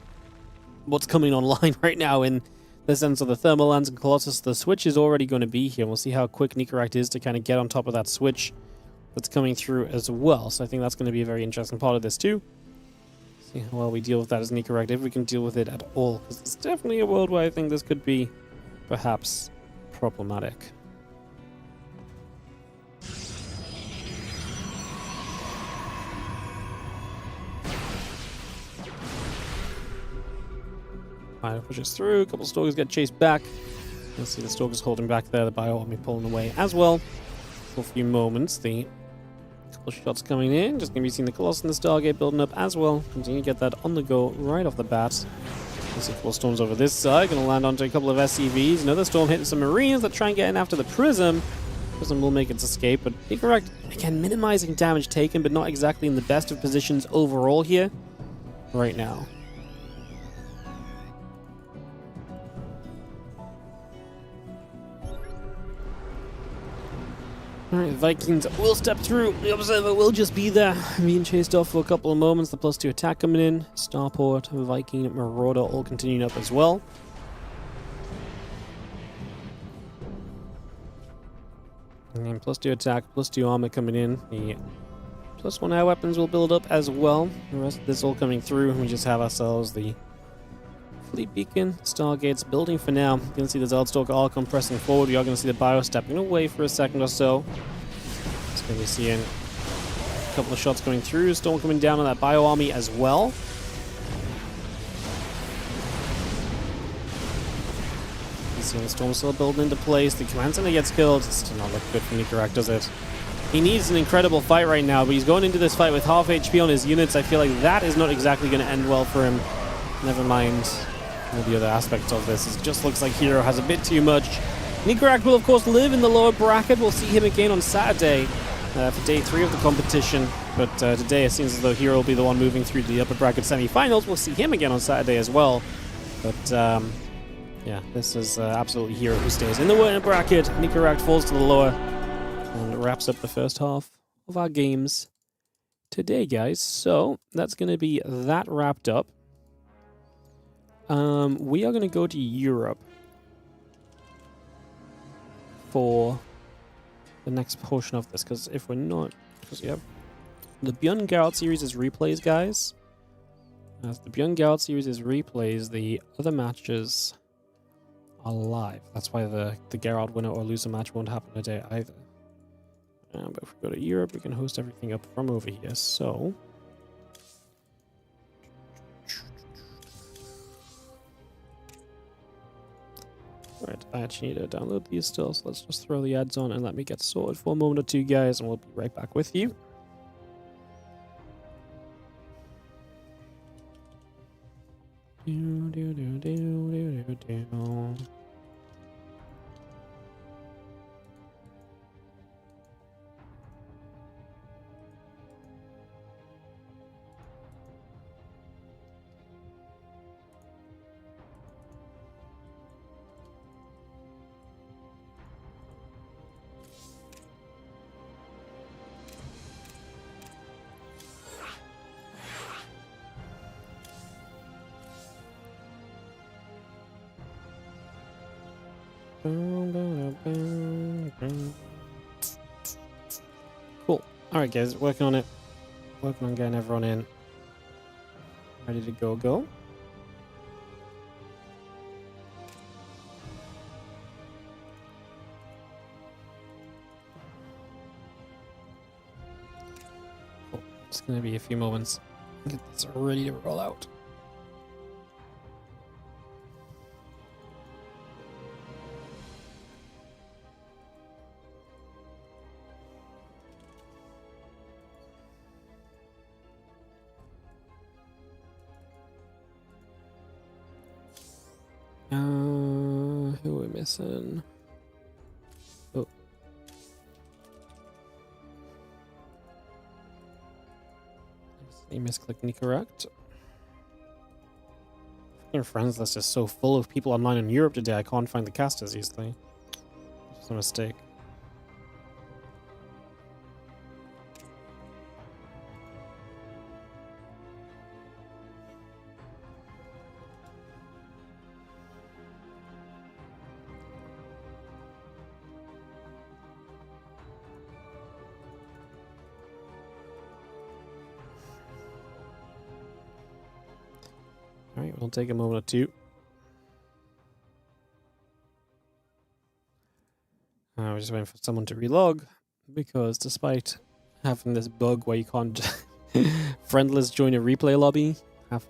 Speaker 2: what's coming online right now in the sense of the Thermal Lands and Colossus. The switch is already going to be here. We'll see how quick Nicoract is to kind of get on top of that switch that's coming through as well. So I think that's going to be a very interesting part of this too. See how well we deal with that as Nicoract, if we can deal with it at all. Because it's definitely a world where I think this could be perhaps problematic. Alright, pushes through. A couple of Stalkers get chased back. You'll see the Stalkers holding back there. The Bio Army pulling away as well. For a few moments, the couple shots coming in. Just going to be seeing the Colossus and the Stargate building up as well. Continue to get that on the go right off the bat. You'll see 4 storms over this side. Going to land onto a couple of SCVs. Another storm hitting some Marines that try and get in after the Prism. Prism will make its escape, but Nicoract, again, minimizing damage taken, but not exactly in the best of positions overall here right now. Alright, Vikings will step through. The Observer will just be there, being chased off for a couple of moments. The +2 attack coming in. Starport, Viking, Marauder all continuing up as well. And then +2 attack, +2 armor coming in. The +1 air weapons will build up as well. The rest of this all coming through. We just have ourselves the Fleet Beacon, Stargates building for now. You're going to see the Zeldstalker all compressing forward. We are going to see the Bio stepping away for a second or so. Just going to be seeing a couple of shots going through. Storm coming down on that Bio Army as well. You see the Storm still building into place. The Command Center gets killed. It's still not looking good for Nicoract, does it? He needs an incredible fight right now, but he's going into this fight with half HP on his units. I feel like that is not exactly going to end well for him. Never mind all the other aspects of this. It just looks like herO has a bit too much. Nicoract will, of course, live in the lower bracket. We'll see him again on Saturday for day 3 of the competition. But today it seems as though herO will be the one moving through to the upper bracket semi-finals. We'll see him again on Saturday as well. But yeah, this is absolutely herO who stays in the winner bracket. Nicoract falls to the lower and wraps up the first half of our games today, guys. So that's going to be that wrapped up. We are going to go to Europe for the next portion of this, because if we're not, because yeah, the ByuN Geralt series is replays, guys. As the ByuN Geralt series is replays, the other matches are live. That's why the Geralt winner or loser match won't happen today either. But if we go to Europe, we can host everything up from over here. So right, I actually need to download these still, so let's just throw the ads on and let me get sorted for a moment or two, guys, and we'll be right back with you. Cool. Alright, guys, working on it. Working on getting everyone in. Ready to go. Cool. It's gonna be a few moments. Get this ready to roll out. Who are we missing? You misclick Nicoract. Your friends list is so full of people online in Europe today, I can't find the casters easily. It's a mistake. Alright, we'll take a moment or two. We're just waiting for someone to relog, because despite having this bug where you can't friendless join a replay lobby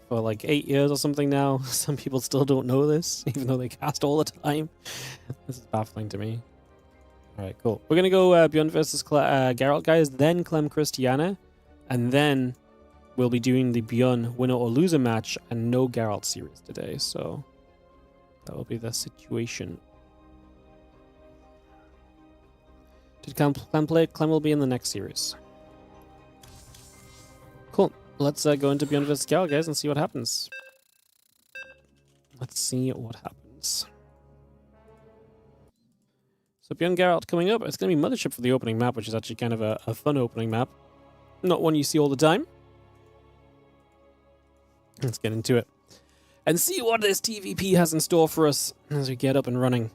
Speaker 2: for like 8 years or something now, some people still don't know this, even though they cast all the time. This is baffling to me. Alright, cool. We're gonna go ByuN versus Geralt, guys, then Clem, Cristiana, and then we'll be doing the ByuN winner or loser match, and no Geralt series today, so that will be the situation. Did Clem play it? Clem will be in the next series. Cool. Let's go into ByuN vs. Geralt, guys, and see what happens. Let's see what happens. So ByuN Geralt coming up. It's going to be Mothership for the opening map, which is actually kind of a fun opening map. Not one you see all the time. Let's get into it and see what this TVP has in store for us as we get up and running.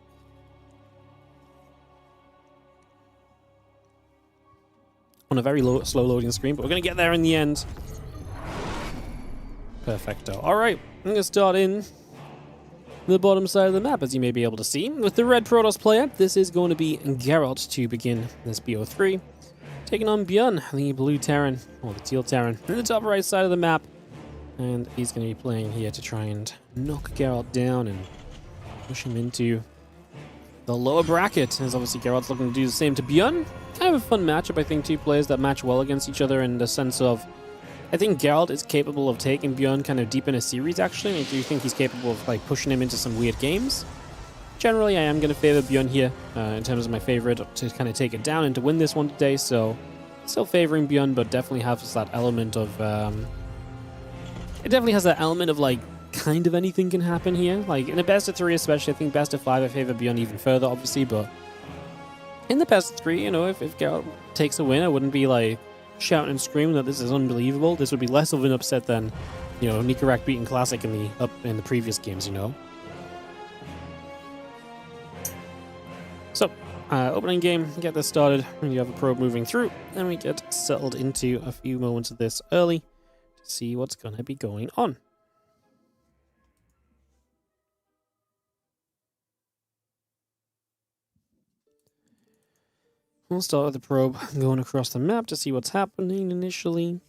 Speaker 2: On a very slow loading screen, but we're going to get there in the end. Perfecto. Alright, I'm going to start in the bottom side of the map, as you may be able to see. With the red Protoss player, this is going to be Geralt to begin this BO3. Taking on ByuN, the blue Terran, or the teal Terran, in the top right side of the map. And he's going to be playing here to try and knock Geralt down and push him into the lower bracket. As obviously Geralt's looking to do the same to ByuN. Kind of a fun matchup, I think, two players that match well against each other in the sense of, I think Geralt is capable of taking ByuN kind of deep in a series, actually. I do think he's capable of like pushing him into some weird games. Generally, I am going to favor ByuN here in terms of my favorite to kind of take it down and to win this one today, so still favoring ByuN, but definitely has that element of... it definitely has that element of, like, kind of anything can happen here. Like, in a best of 3 especially, I think best of 5 I favor ByuN even further, obviously, but in the best of 3, you know, if Geralt takes a win, I wouldn't be, like, shouting and screaming that this is unbelievable. This would be less of an upset than, you know, Nicoract beating Classic in the previous games, you know. So, opening game, get this started. You have a probe moving through, and we get settled into a few moments of this early to see what's going to be going on. We'll start with the probe going across the map to see what's happening initially.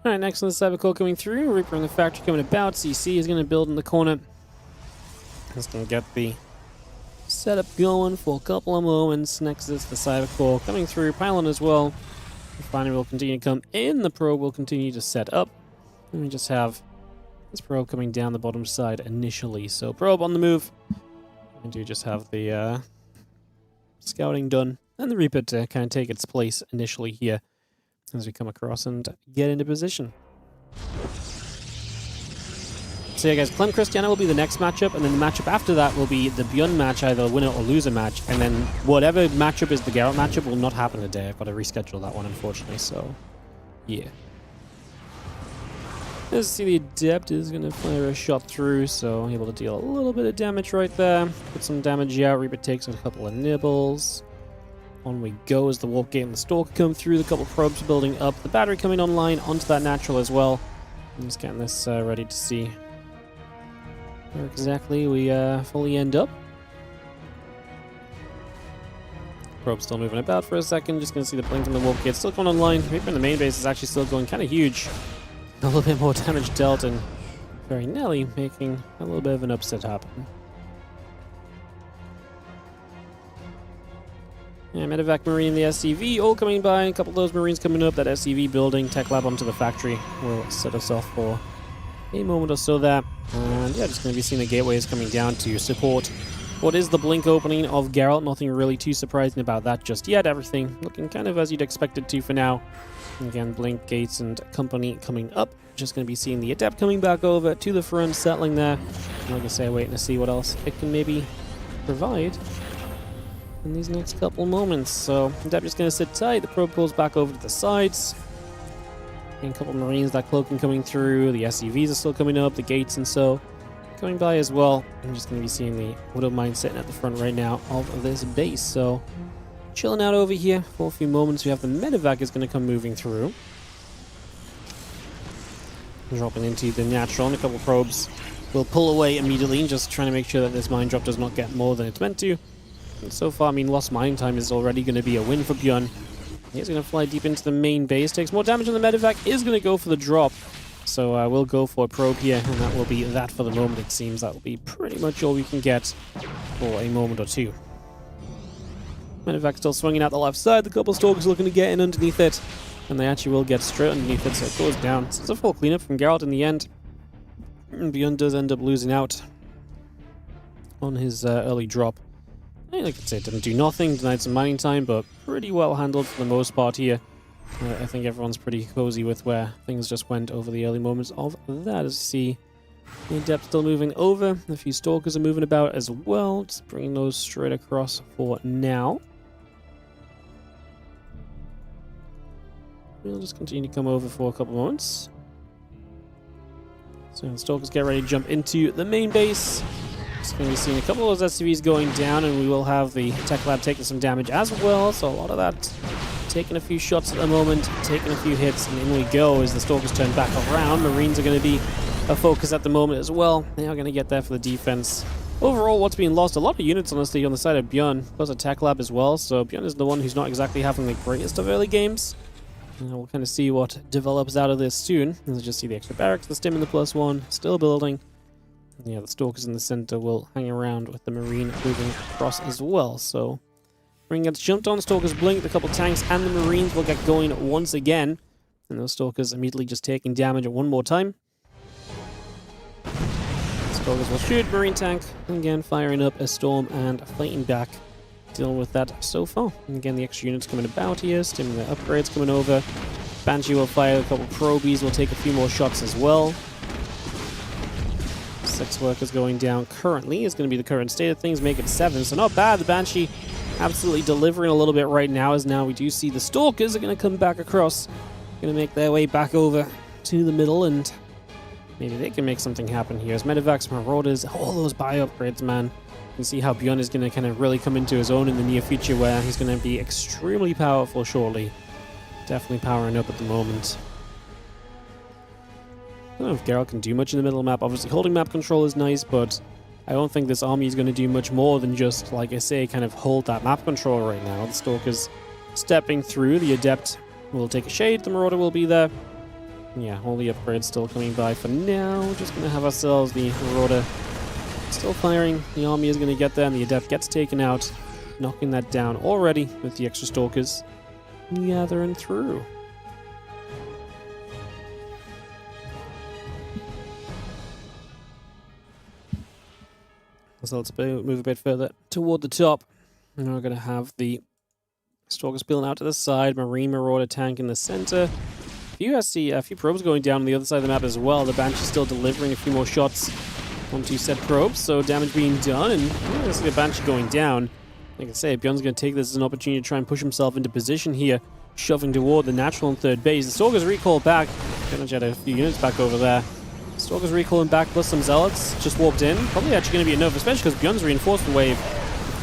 Speaker 2: Alright, next on the Cybercore coming through. Reaper in the factory coming about. CC is going to build in the corner. Just going to get the setup going for a couple of moments. Next is the Cybercore coming through. Pylon as well. The Refinery will continue to come in. The probe will continue to set up. And we just have this probe coming down the bottom side initially. So probe on the move. We do just have the scouting done. And the Reaper to kind of take its place initially here as we come across and get into position. So yeah, guys, Clem Cristiana will be the next matchup, and then the matchup after that will be the ByuN match, either winner or loser match, and then whatever matchup is the Geralt matchup will not happen today. I've got to reschedule that one, unfortunately, so yeah. Let's see, the Adept is going to fire a shot through, so able to deal a little bit of damage right there. Put some damage out. Reaper takes a couple of nibbles. On we go as the Warp Gate and the Stalker come through, the couple probes building up, the battery coming online onto that natural as well. I'm just getting this ready to see where exactly we fully end up. Probe still moving about for a second, just going to see the blink from the Warp Gate still going online. Reaper in the main base is actually still going kind of huge. A little bit more damage dealt, and very nearly making a little bit of an upset happen. Yeah, Medevac Marine and the SCV all coming by. A couple of those Marines coming up. That SCV building, tech lab onto the factory will set us off for a moment or so there. And yeah, just going to be seeing the gateways coming down to support what is the blink opening of Geralt. Nothing really too surprising about that just yet. Everything looking kind of as you'd expect it to for now. And again, blink, gates, and company coming up. Just going to be seeing the Adept coming back over to the front, settling there. Like I say, waiting to see what else it can maybe provide in these next couple moments. So Adept just going to sit tight. The probe pulls back over to the sides. And a couple Marines, that cloaking coming through. The SCVs are still coming up. The gates and so coming by as well. I'm just going to be seeing the Widow Mine sitting at the front right now of this base. So chilling out over here for a few moments. We have the Medevac is going to come moving through. Dropping into the natural, and a couple probes will pull away immediately, just trying to make sure that this mine drop does not get more than it's meant to. And so far, I mean, lost mine time is already going to be a win for ByuN. He's going to fly deep into the main base, takes more damage on the Medevac, is going to go for the drop. So we'll go for a probe here, and that will be that for the moment, it seems. That will be pretty much all we can get for a moment or two. Medevac still swinging out the left side, the couple Stalkers looking to get in underneath it. And they actually will get straight underneath it, so it goes down. So it's a full cleanup from Geralt in the end. And ByuN does end up losing out on his early drop. I could say it didn't do nothing, denied some mining time, but pretty well handled for the most part here. I think everyone's pretty cozy with where things just went over the early moments of that. As you see, the Adept still moving over. A few Stalkers are moving about as well. Just bringing those straight across for now. We'll just continue to come over for a couple moments. So the Stalkers get ready to jump into the main base. Just going to be seeing a couple of those SCVs going down, and we will have the Tech Lab taking some damage as well. So a lot of that taking a few shots at the moment, taking a few hits, and in we go as the Stalkers turn back around. Marines are going to be a focus at the moment as well. They are going to get there for the defense. Overall, what's being lost? A lot of units, honestly, on the side of ByuN, plus a Tech Lab as well. So ByuN is the one who's not exactly having the greatest of early games. We'll kind of see what develops out of this soon. As I just see the extra barracks, the stim and the +1, still building. Yeah, the Stalkers in the center will hang around with the Marine moving across as well. So, Marine gets jumped on, Stalkers blink, the couple tanks and the Marines will get going once again. And those Stalkers immediately just taking damage one more time. Stalkers will shoot, Marine tank, again firing up a storm and fighting back. Dealing with that so far. And again, the extra units coming about here, stimming the upgrades coming over. Banshee will fire a couple probies, will take a few more shots as well. 6 workers going down currently is going to be the current state of things, make it 7. So not bad. The Banshee absolutely delivering a little bit right now, as now we do see the Stalkers are going to come back across. Going to make their way back over to the middle, and maybe they can make something happen here. As Medevacs, Marauders, all those bio upgrades, man. You can see how ByuN is going to kind of really come into his own in the near future, where he's going to be extremely powerful shortly. Definitely powering up at the moment. I don't know if Geralt can do much in the middle map. Obviously, holding map control is nice, but I don't think this army is going to do much more than just, like I say, kind of hold that map control right now. The Stalkers stepping through. The Adept will take a shade. The Marauder will be there. Yeah, all the upgrades still coming by for now. Just going to have ourselves the Marauder still firing. The army is going to get there, and the Adept gets taken out, knocking that down already with the extra Stalkers gathering through. So let's move a bit further toward the top. And we're going to have the Stalkers peeling out to the side, Marine Marauder tank in the center. You guys see a few probes going down on the other side of the map as well. The Banshee still delivering a few more shots onto said probes, so damage being done, and you see the Banshee going down. Like I say, ByuN's going to take this as an opportunity to try and push himself into position here, shoving toward the natural and third base. The Stalkers recall back. Gonna get a few units back over there. Stalkers recalling back, plus some Zealots just warped in. Probably actually going to be enough, especially because ByuN's reinforcement wave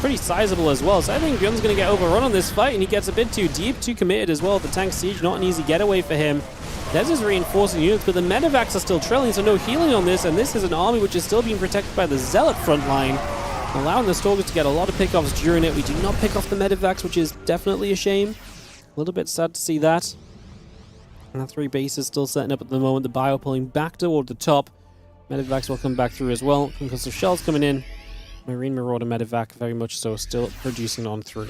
Speaker 2: pretty sizable as well. So I think ByuN's going to get overrun on this fight, and he gets a bit too deep, too committed as well. The tank siege, not an easy getaway for him. There's his reinforcing units, but the Medevacs are still trailing, so no healing on this, and this is an army which is still being protected by the Zealot front line, allowing the Stalkers to get a lot of pickoffs during it. We do not pick off the Medevacs, which is definitely a shame. A little bit sad to see that. And the 3 bases still setting up at the moment. The Bio pulling back toward the top. Medivacs will come back through as well. Concussive shells coming in. Marine Marauder Medivac very much so still producing on through.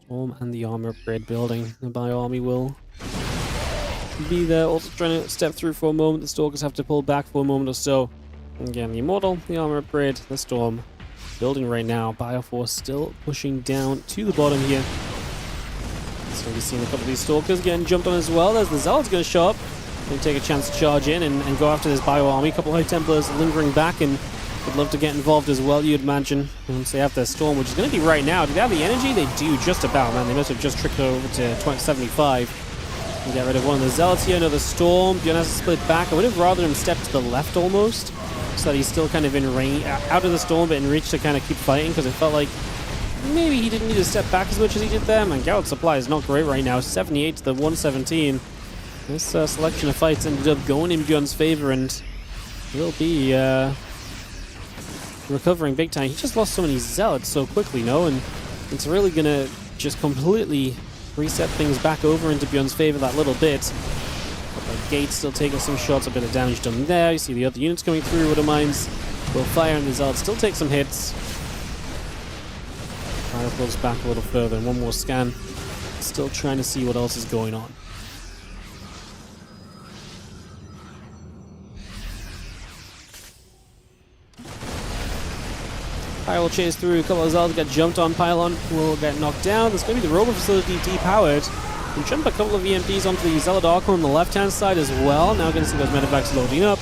Speaker 2: Storm and the armor upgrade building. The Bio army will be there, also trying to step through for a moment. The Stalkers have to pull back for a moment or so. Again, the Immortal, the armor upgrade, the Storm building right now. Bioforce still pushing down to the bottom here. So we've seen a couple of these Stalkers getting jumped on as well. There's the Zealot's going to show up. Going to take a chance to charge in and go after this Bio army. A couple of High Templars lingering back and would love to get involved as well, you'd imagine. Once they have their Storm, which is going to be right now. Do they have the energy? They do, just about, man. They must have just tricked over to 75. And get rid of one of the Zealots here. Another Storm. ByuN has to split back. I would have rather him step to the left almost, so that he's still kind of in range, out of the Storm, but in reach to kind of keep fighting, because it felt like maybe he didn't need to step back as much as he did there. Man, Geralt's supply is not great right now. 78 to the 117. This selection of fights ended up going in ByuN's favor, and will be recovering big time. He just lost so many Zealots so quickly, no? And it's really going to just completely reset things back over into ByuN's favor that little bit. The Gate still taking some shots, a bit of damage done there. You see the other units coming through with the mines. Will fire, and the Zealots still take some hits. Fire pulls back a little further, and one more scan. Still trying to see what else is going on. Fire will chase through. A couple of Zealots get jumped on. Pylon will get knocked down. There's going to be the rover facility depowered. And jump a couple of EMPs onto the Zealot Archon on the left-hand side as well. Now going to see those Medivacs loading up.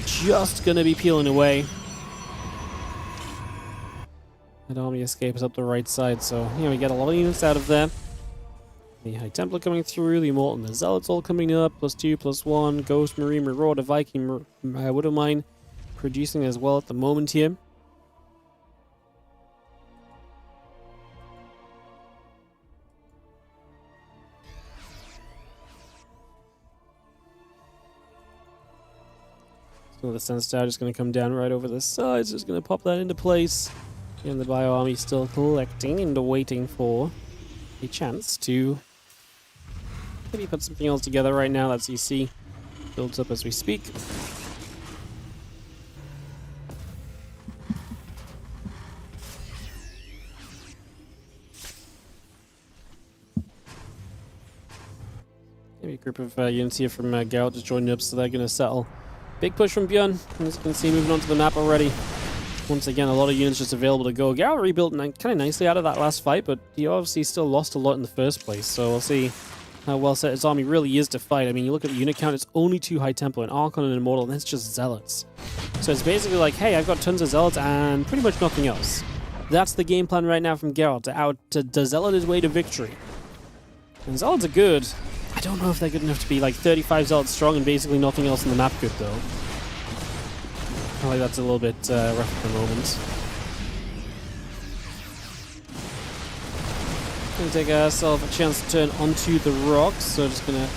Speaker 2: Just going to be peeling away. That army escape is up the right side, so yeah, we get a lot of units out of there. The High Templar coming through, the Immortal and the Zealots all coming up. +2, +1. Ghost, Marine, Marauder, Viking, Widowmine producing as well at the moment here. So the Sense Tower just going to come down right over the sides, just going to pop that into place. And the Bio army still collecting and waiting for a chance to maybe put something else together right now. That's EC. Builds up as we speak. Maybe a group of units here from Geralt just joining up, so they're going to settle. Big push from ByuN, as you can see, moving onto the map already. Once again, a lot of units just available to go. Geralt rebuilt kind of nicely out of that last fight, but he obviously still lost a lot in the first place, so we'll see how well set his army really is to fight. I mean, you look at the unit count, it's only 2 High Templar, an Archon and an Immortal, and that's just Zealots. So it's basically like, hey, I've got tons of Zealots and pretty much nothing else. That's the game plan right now from Geralt, to Zealot his way to victory. And Zealots are good. I don't know if they're good enough to be like 35 Zealots strong and basically nothing else in the map good, though. Probably that's a little bit rough at the moment. Gonna take ourselves a chance to turn onto the rocks, so just gonna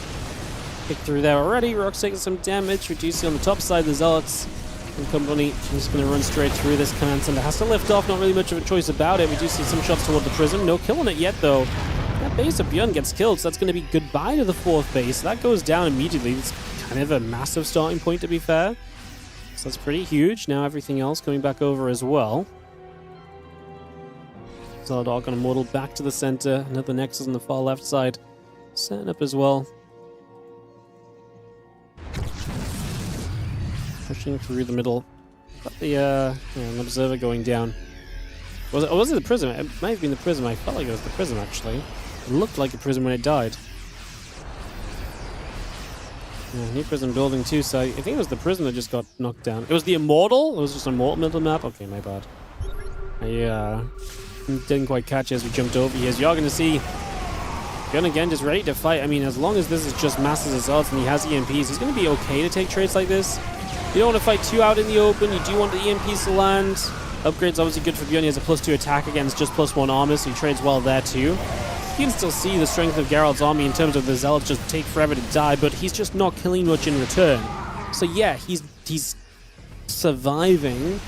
Speaker 2: kick through there already. Rocks taking some damage. We do see on the top side the Zealots and company. I'm just gonna run straight through this command center. Has to lift off, not really much of a choice about it. We do see some shots toward the prism. No killing it yet, though. That base of ByuN gets killed, so that's going to be goodbye to the 4th base. That goes down immediately. It's kind of a massive starting point, to be fair. So that's pretty huge. Now everything else coming back over as well. Zealot Archon Immortal back to the center. Another Nexus on the far left side. Setting up as well. Pushing through the middle. Got the an observer going down. Was it the prism? It might have been the prism. I felt like it was the prism, actually. It looked like a prism when it died. Yeah, new prism building too, so I think it was the prism that just got knocked down. It was the Immortal? It was just an Immortal middle map? Okay, my bad. I didn't quite catch as we jumped over here. As you're going to see, ByuN again just ready to fight. I mean, as long as this is just Masters of Zealots and he has EMPs, he's going to be okay to take trades like this. You don't want to fight too out in the open. You do want the EMPs to land. Upgrade's obviously good for ByuN. He has a +2 attack against just +1 armor, so he trades well there too. You can still see the strength of Geralt's army in terms of the Zealots just take forever to die, but he's just not killing much in return. So yeah, he's surviving,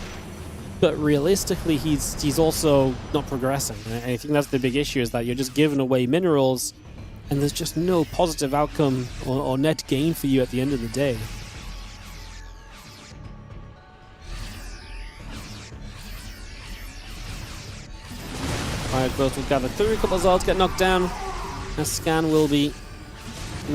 Speaker 2: but realistically he's also not progressing. And I think that's the big issue, is that you're just giving away minerals, and there's just no positive outcome or net gain for you at the end of the day. Fire Growth will gather through. A couple of Zolds get knocked down. A scan will be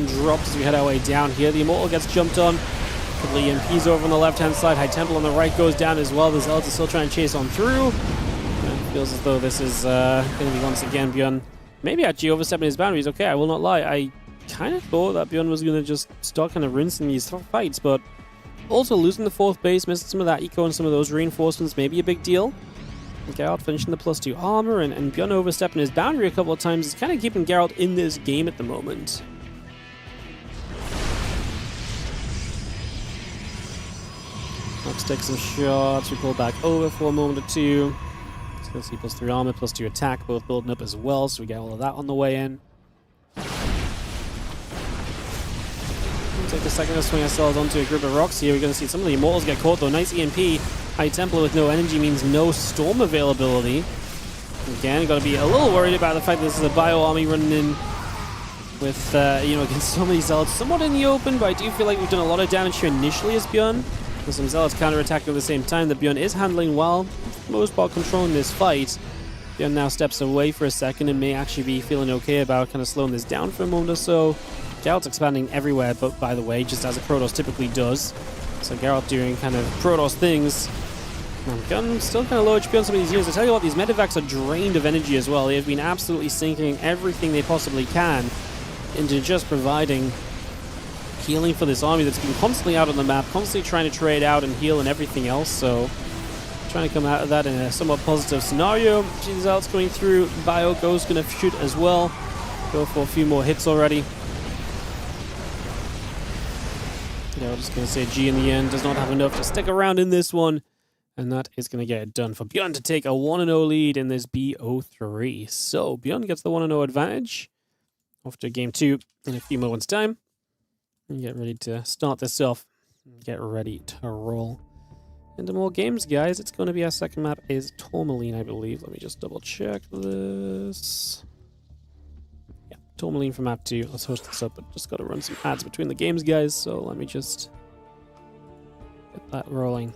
Speaker 2: dropped as we head our way down here. The Immortal gets jumped on. A couple of EMPs over on the left-hand side. High Temple on the right goes down as well. The Zolds are still trying to chase on through. It feels as though this is going to be once again ByuN maybe actually overstepping his boundaries. Okay, I will not lie. I kind of thought that ByuN was going to just start kind of rinsing these fights, but also losing the 4th base, missing some of that eco and some of those reinforcements may be a big deal. Geralt finishing the +2 armor, and ByuN overstepping his boundary a couple of times is kind of keeping Geralt in this game at the moment. Let's take some shots. We pull back over for a moment or two. Still see +3 armor, +2 attack, both building up as well, so we get all of that on the way in. We'll take a second to swing ourselves onto a group of rocks here. We're going to see some of the Immortals get caught though. Nice EMP. High Templar with no energy means no Storm availability. Again, got to be a little worried about the fact that this is a Bio army running in with, you know, against so many Zealots somewhat in the open, but I do feel like we've done a lot of damage here initially as ByuN. With some Zealots counter-attacking at the same time that ByuN is handling well, for the most part controlling this fight. ByuN now steps away for a second and may actually be feeling okay about kind of slowing this down for a moment or so. Geralt's expanding everywhere, but by the way, just as a Protoss typically does. So Geralt doing kind of Protoss things. ByuN still kind of low HP on some of these units. I tell you what, these medevacs are drained of energy as well. They have been absolutely sinking everything they possibly can into just providing healing for this army that's been constantly out on the map, constantly trying to trade out and heal and everything else. So trying to come out of that in a somewhat positive scenario. Jesus Zealots going through. Bio Go's going to shoot as well. Go for a few more hits already. Yeah, we're just going to say G in the end. Does not have enough to stick around in this one. And that is going to get it done for ByuN to take a 1-0 lead in this BO3. So ByuN gets the 1-0 advantage. Off to game 2 in a few moments' time. And get ready to start this off. Get ready to roll into more games, guys. It's going to be our second map is Tourmaline, I believe. Let me just double check this. Yeah, Tourmaline for map 2. Let's host this up, but just got to run some ads between the games, guys. So let me just get that rolling.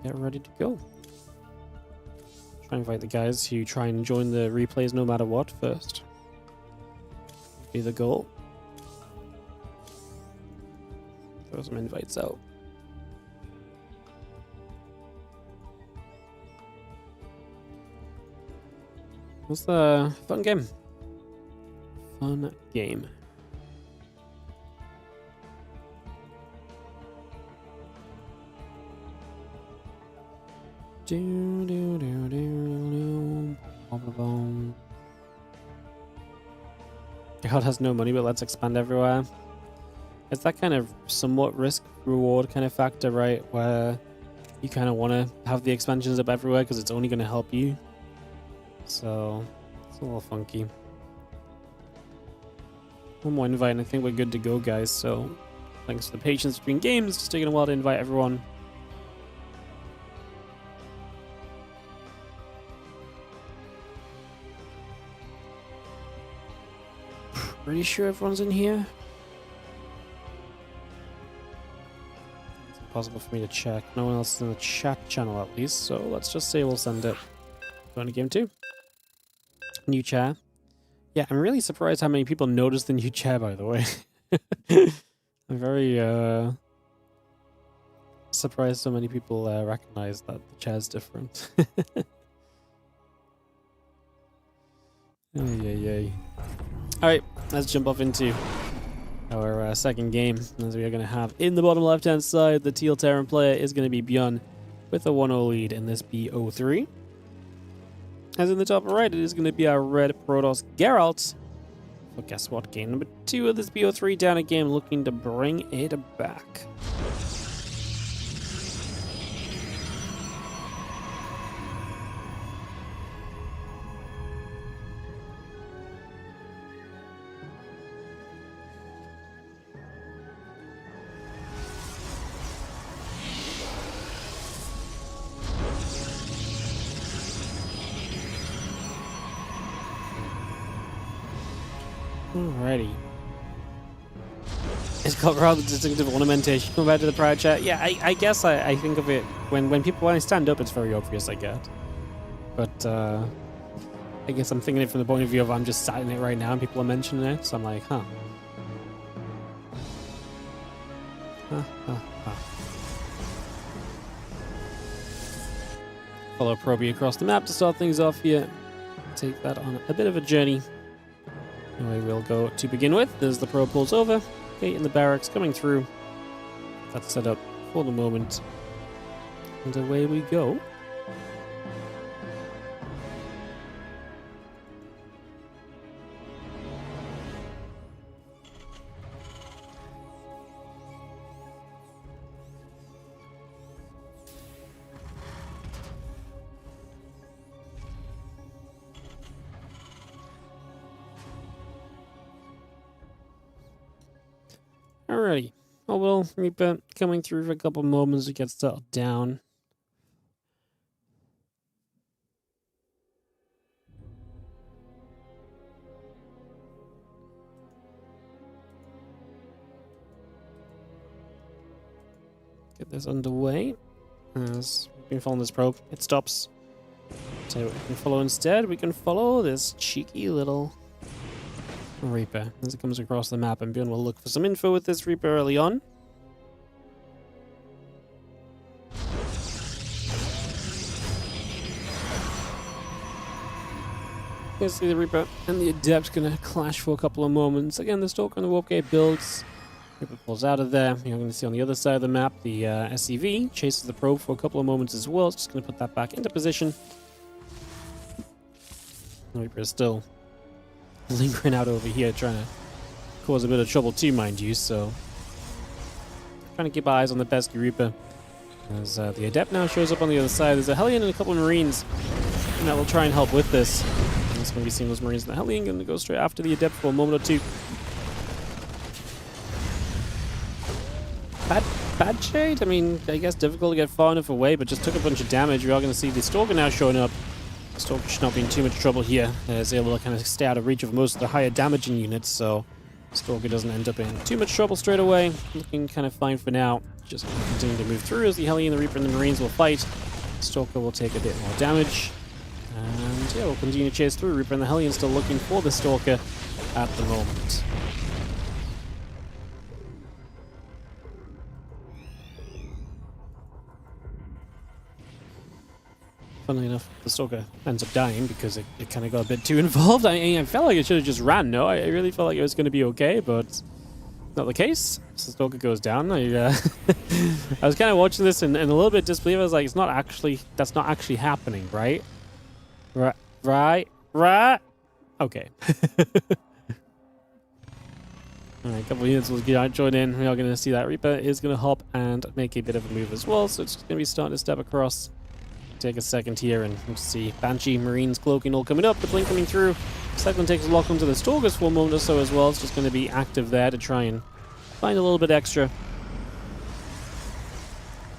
Speaker 2: Get ready to go. Try and invite the guys who try and join the replays no matter what first. Be the goal. Throw some invites out. What's the fun game? Fun game. Do do do do do. God has no money, but let's expand everywhere. It's that kind of somewhat risk-reward kind of factor, right? Where you kind of want to have the expansions up everywhere because it's only going to help you. So it's a little funky. One more invite, and I think we're good to go, guys. So thanks for the patience between games. Just taking a while to invite everyone. Pretty sure everyone's in here. It's impossible for me to check. No one else is in the chat channel at least, so let's just say we'll send it. Going to game 2. New chair. Yeah, I'm really surprised how many people noticed the new chair, by the way. I'm very surprised so many people recognize that the chair's different. Yay. Alright, let's jump off into our second game. As we are going to have in the bottom left-hand side, the Teal Terran player is going to be ByuN with a 1-0 lead in this BO3. As in the top right, it is going to be our red Protoss Geralt. But guess what? Game number 2 of this BO3 down a game, looking to bring it back. Alrighty. It's got rather distinctive ornamentation compared to the prior chat. Yeah, I guess I think of it when I stand up, it's very obvious, I get. But I guess I'm thinking it from the point of view of I'm just sat in it right now and people are mentioning it, so I'm like, huh. Follow Proby across the map to start things off here. Take that on a bit of a journey. Anyway, we'll go to begin with. As the probe pulls over, gate in the barracks coming through. That's set up for the moment. And away we go. Alrighty. Oh well, Reaper coming through for a couple moments to get settled down. Get this underway. As we've been following this probe, it stops. So what we can follow instead, we can follow this cheeky little Reaper as it comes across the map, and ByuN will look for some info with this Reaper early on. You can see the Reaper and the Adept gonna clash for a couple of moments. Again, the Stalker and the Warp Gate builds. Reaper pulls out of there. You're going to see on the other side of the map, the SCV chases the probe for a couple of moments as well. It's just going to put that back into position. The Reaper is still lingering out over here, trying to cause a bit of trouble too, mind you, so trying to keep eyes on the pesky Reaper. As the Adept now shows up on the other side, there's a Hellion and a couple of Marines that will try and help with this. And it's going to be seeing those Marines and the Hellion going to go straight after the Adept for a moment or two. Bad shade? I mean, I guess difficult to get far enough away, but just took a bunch of damage. We are going to see the Stalker now showing up. The Stalker should not be in too much trouble here. Is able to kind of stay out of reach of most of the higher damaging units, so Stalker doesn't end up in too much trouble straight away. Looking kind of fine for now. Just going to continue to move through as the Hellion, the Reaper, and the Marines will fight. Stalker will take a bit more damage. And yeah, we'll continue to chase through. Reaper and the Hellion still looking for the Stalker at the moment. Funnily enough, the Stalker ends up dying because it kind of got a bit too involved. I felt like it should have just ran, no? I really felt like it was going to be okay, but not the case. So the Stalker goes down. I was kind of watching this and a little bit disbelief. I was like, that's not actually happening, right? Right? Okay. Alright, a couple of units will join in. We are going to see that Reaper is going to hop and make a bit of a move as well, so it's going to be starting to step across. Take a second here and we'll see Banshee, Marines, Cloaking all coming up, the Blink coming through. Second takes a lock onto the Stalkers for a moment or so as well. It's just going to be active there to try and find a little bit extra.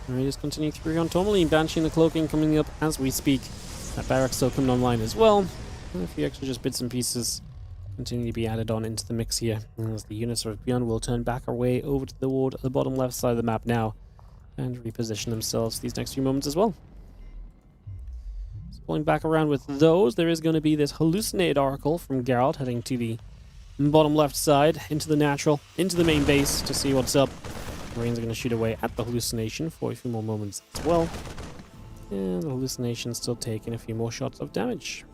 Speaker 2: And we just continue through on Tourmaline, Banshee and the Cloaking coming up as we speak. That barracks still coming online as well. And a few extra just bits and pieces continue to be added on into the mix here. As the units of ByuN will turn back our way over to the ward at the bottom left side of the map now and reposition themselves these next few moments as well. Pulling back around with those, there is going to be this hallucinated oracle from Geralt heading to the bottom left side, into the natural, into the main base to see what's up. Marines are going to shoot away at the hallucination for a few more moments as well. And the hallucination still taking a few more shots of damage.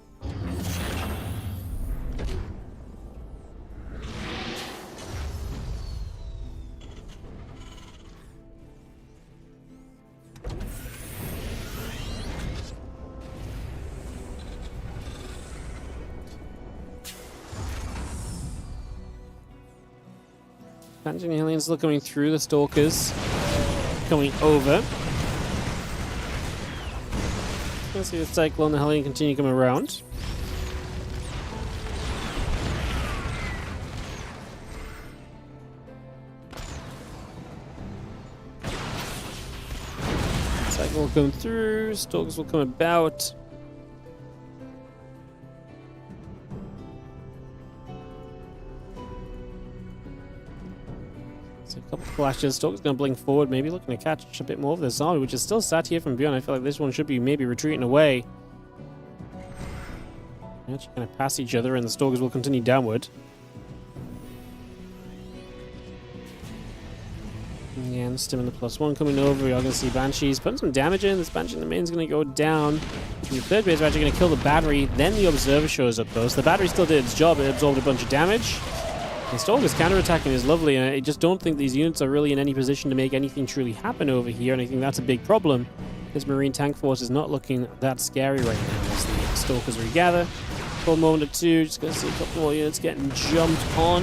Speaker 2: Banshee and Hellion still coming through, the Stalkers coming over. Let's see the Cyclone and the Hellion continue coming around. Cyclone will come through, Stalkers will come about. A couple of flashes. Stalker's going to blink forward, maybe looking to catch a bit more of this army, which is still sat here from ByuN. I feel like this one should be maybe retreating away. They're actually going to pass each other, and the Stalkers will continue downward. Again, stimming the +1 coming over. We are going to see Banshees putting some damage in. This Banshee in the main is going to go down. And the third base are actually going to kill the battery. Then the Observer shows up, though. So the battery still did its job. It absorbed a bunch of damage. The Stalker's counterattacking is lovely, and I just don't think these units are really in any position to make anything truly happen over here, and I think that's a big problem. This Marine tank force is not looking that scary right now as the Stalkers regather. For a moment or two, just going to see a couple more units getting jumped on.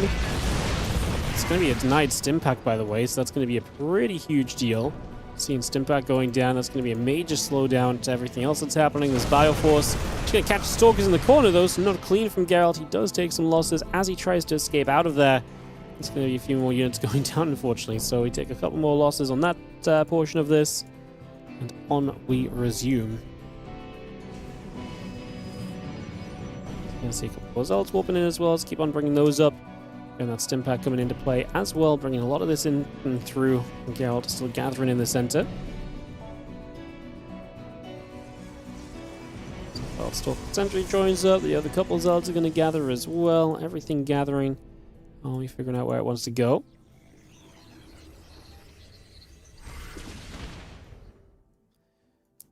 Speaker 2: It's going to be a denied stim pack, by the way, so that's going to be a pretty huge deal. Seeing stim pack going down, that's going to be a major slowdown to everything else that's happening. This Bioforce is going to catch the Stalkers in the corner, though, so not clean from Geralt. He does take some losses as he tries to escape out of there. There's going to be a few more units going down, unfortunately, so we take a couple more losses on that portion of this. And on we resume. Going to see a couple of results warping in as well. Let's keep on bringing those up. And that stim pack coming into play as well, bringing a lot of this in and through. And Geralt still gathering in the center. Stalker Sentry joins up. The other couple of Zelds are going to gather as well. Everything gathering. Only figuring out where it wants to go.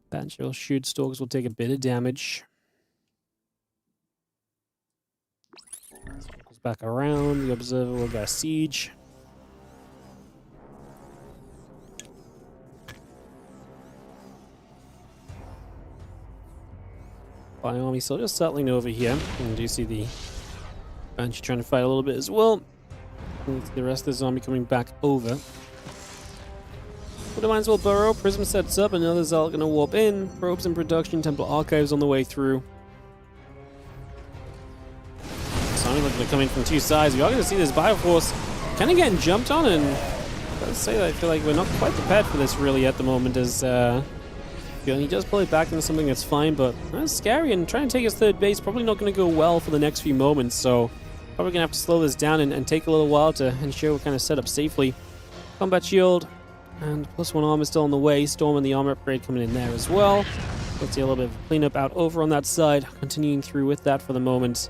Speaker 2: Banshee will shoot. Stalkers will take a bit of damage. Back around. The Observer will get a siege. Bion army still just settling over here. And do you see the Banshee trying to fight a little bit as well. And the rest of the zombie coming back over. But might as well burrow. Prism sets up. Another Zealot going to warp in. Probes in production. Temple Archives on the way through. Looking to come in from two sides. We are going to see this Bioforce kind of getting jumped on, and let's say that I feel like we're not quite prepared for this really at the moment, as he does pull it back into something that's fine, but that's scary, and trying to take his third base probably not going to go well for the next few moments, so probably going to have to slow this down and take a little while to ensure we're kind of set up safely. Combat shield and +1 armor still on the way. Storm and the armor upgrade coming in there as well. Let's see a little bit of cleanup out over on that side, continuing through with that for the moment.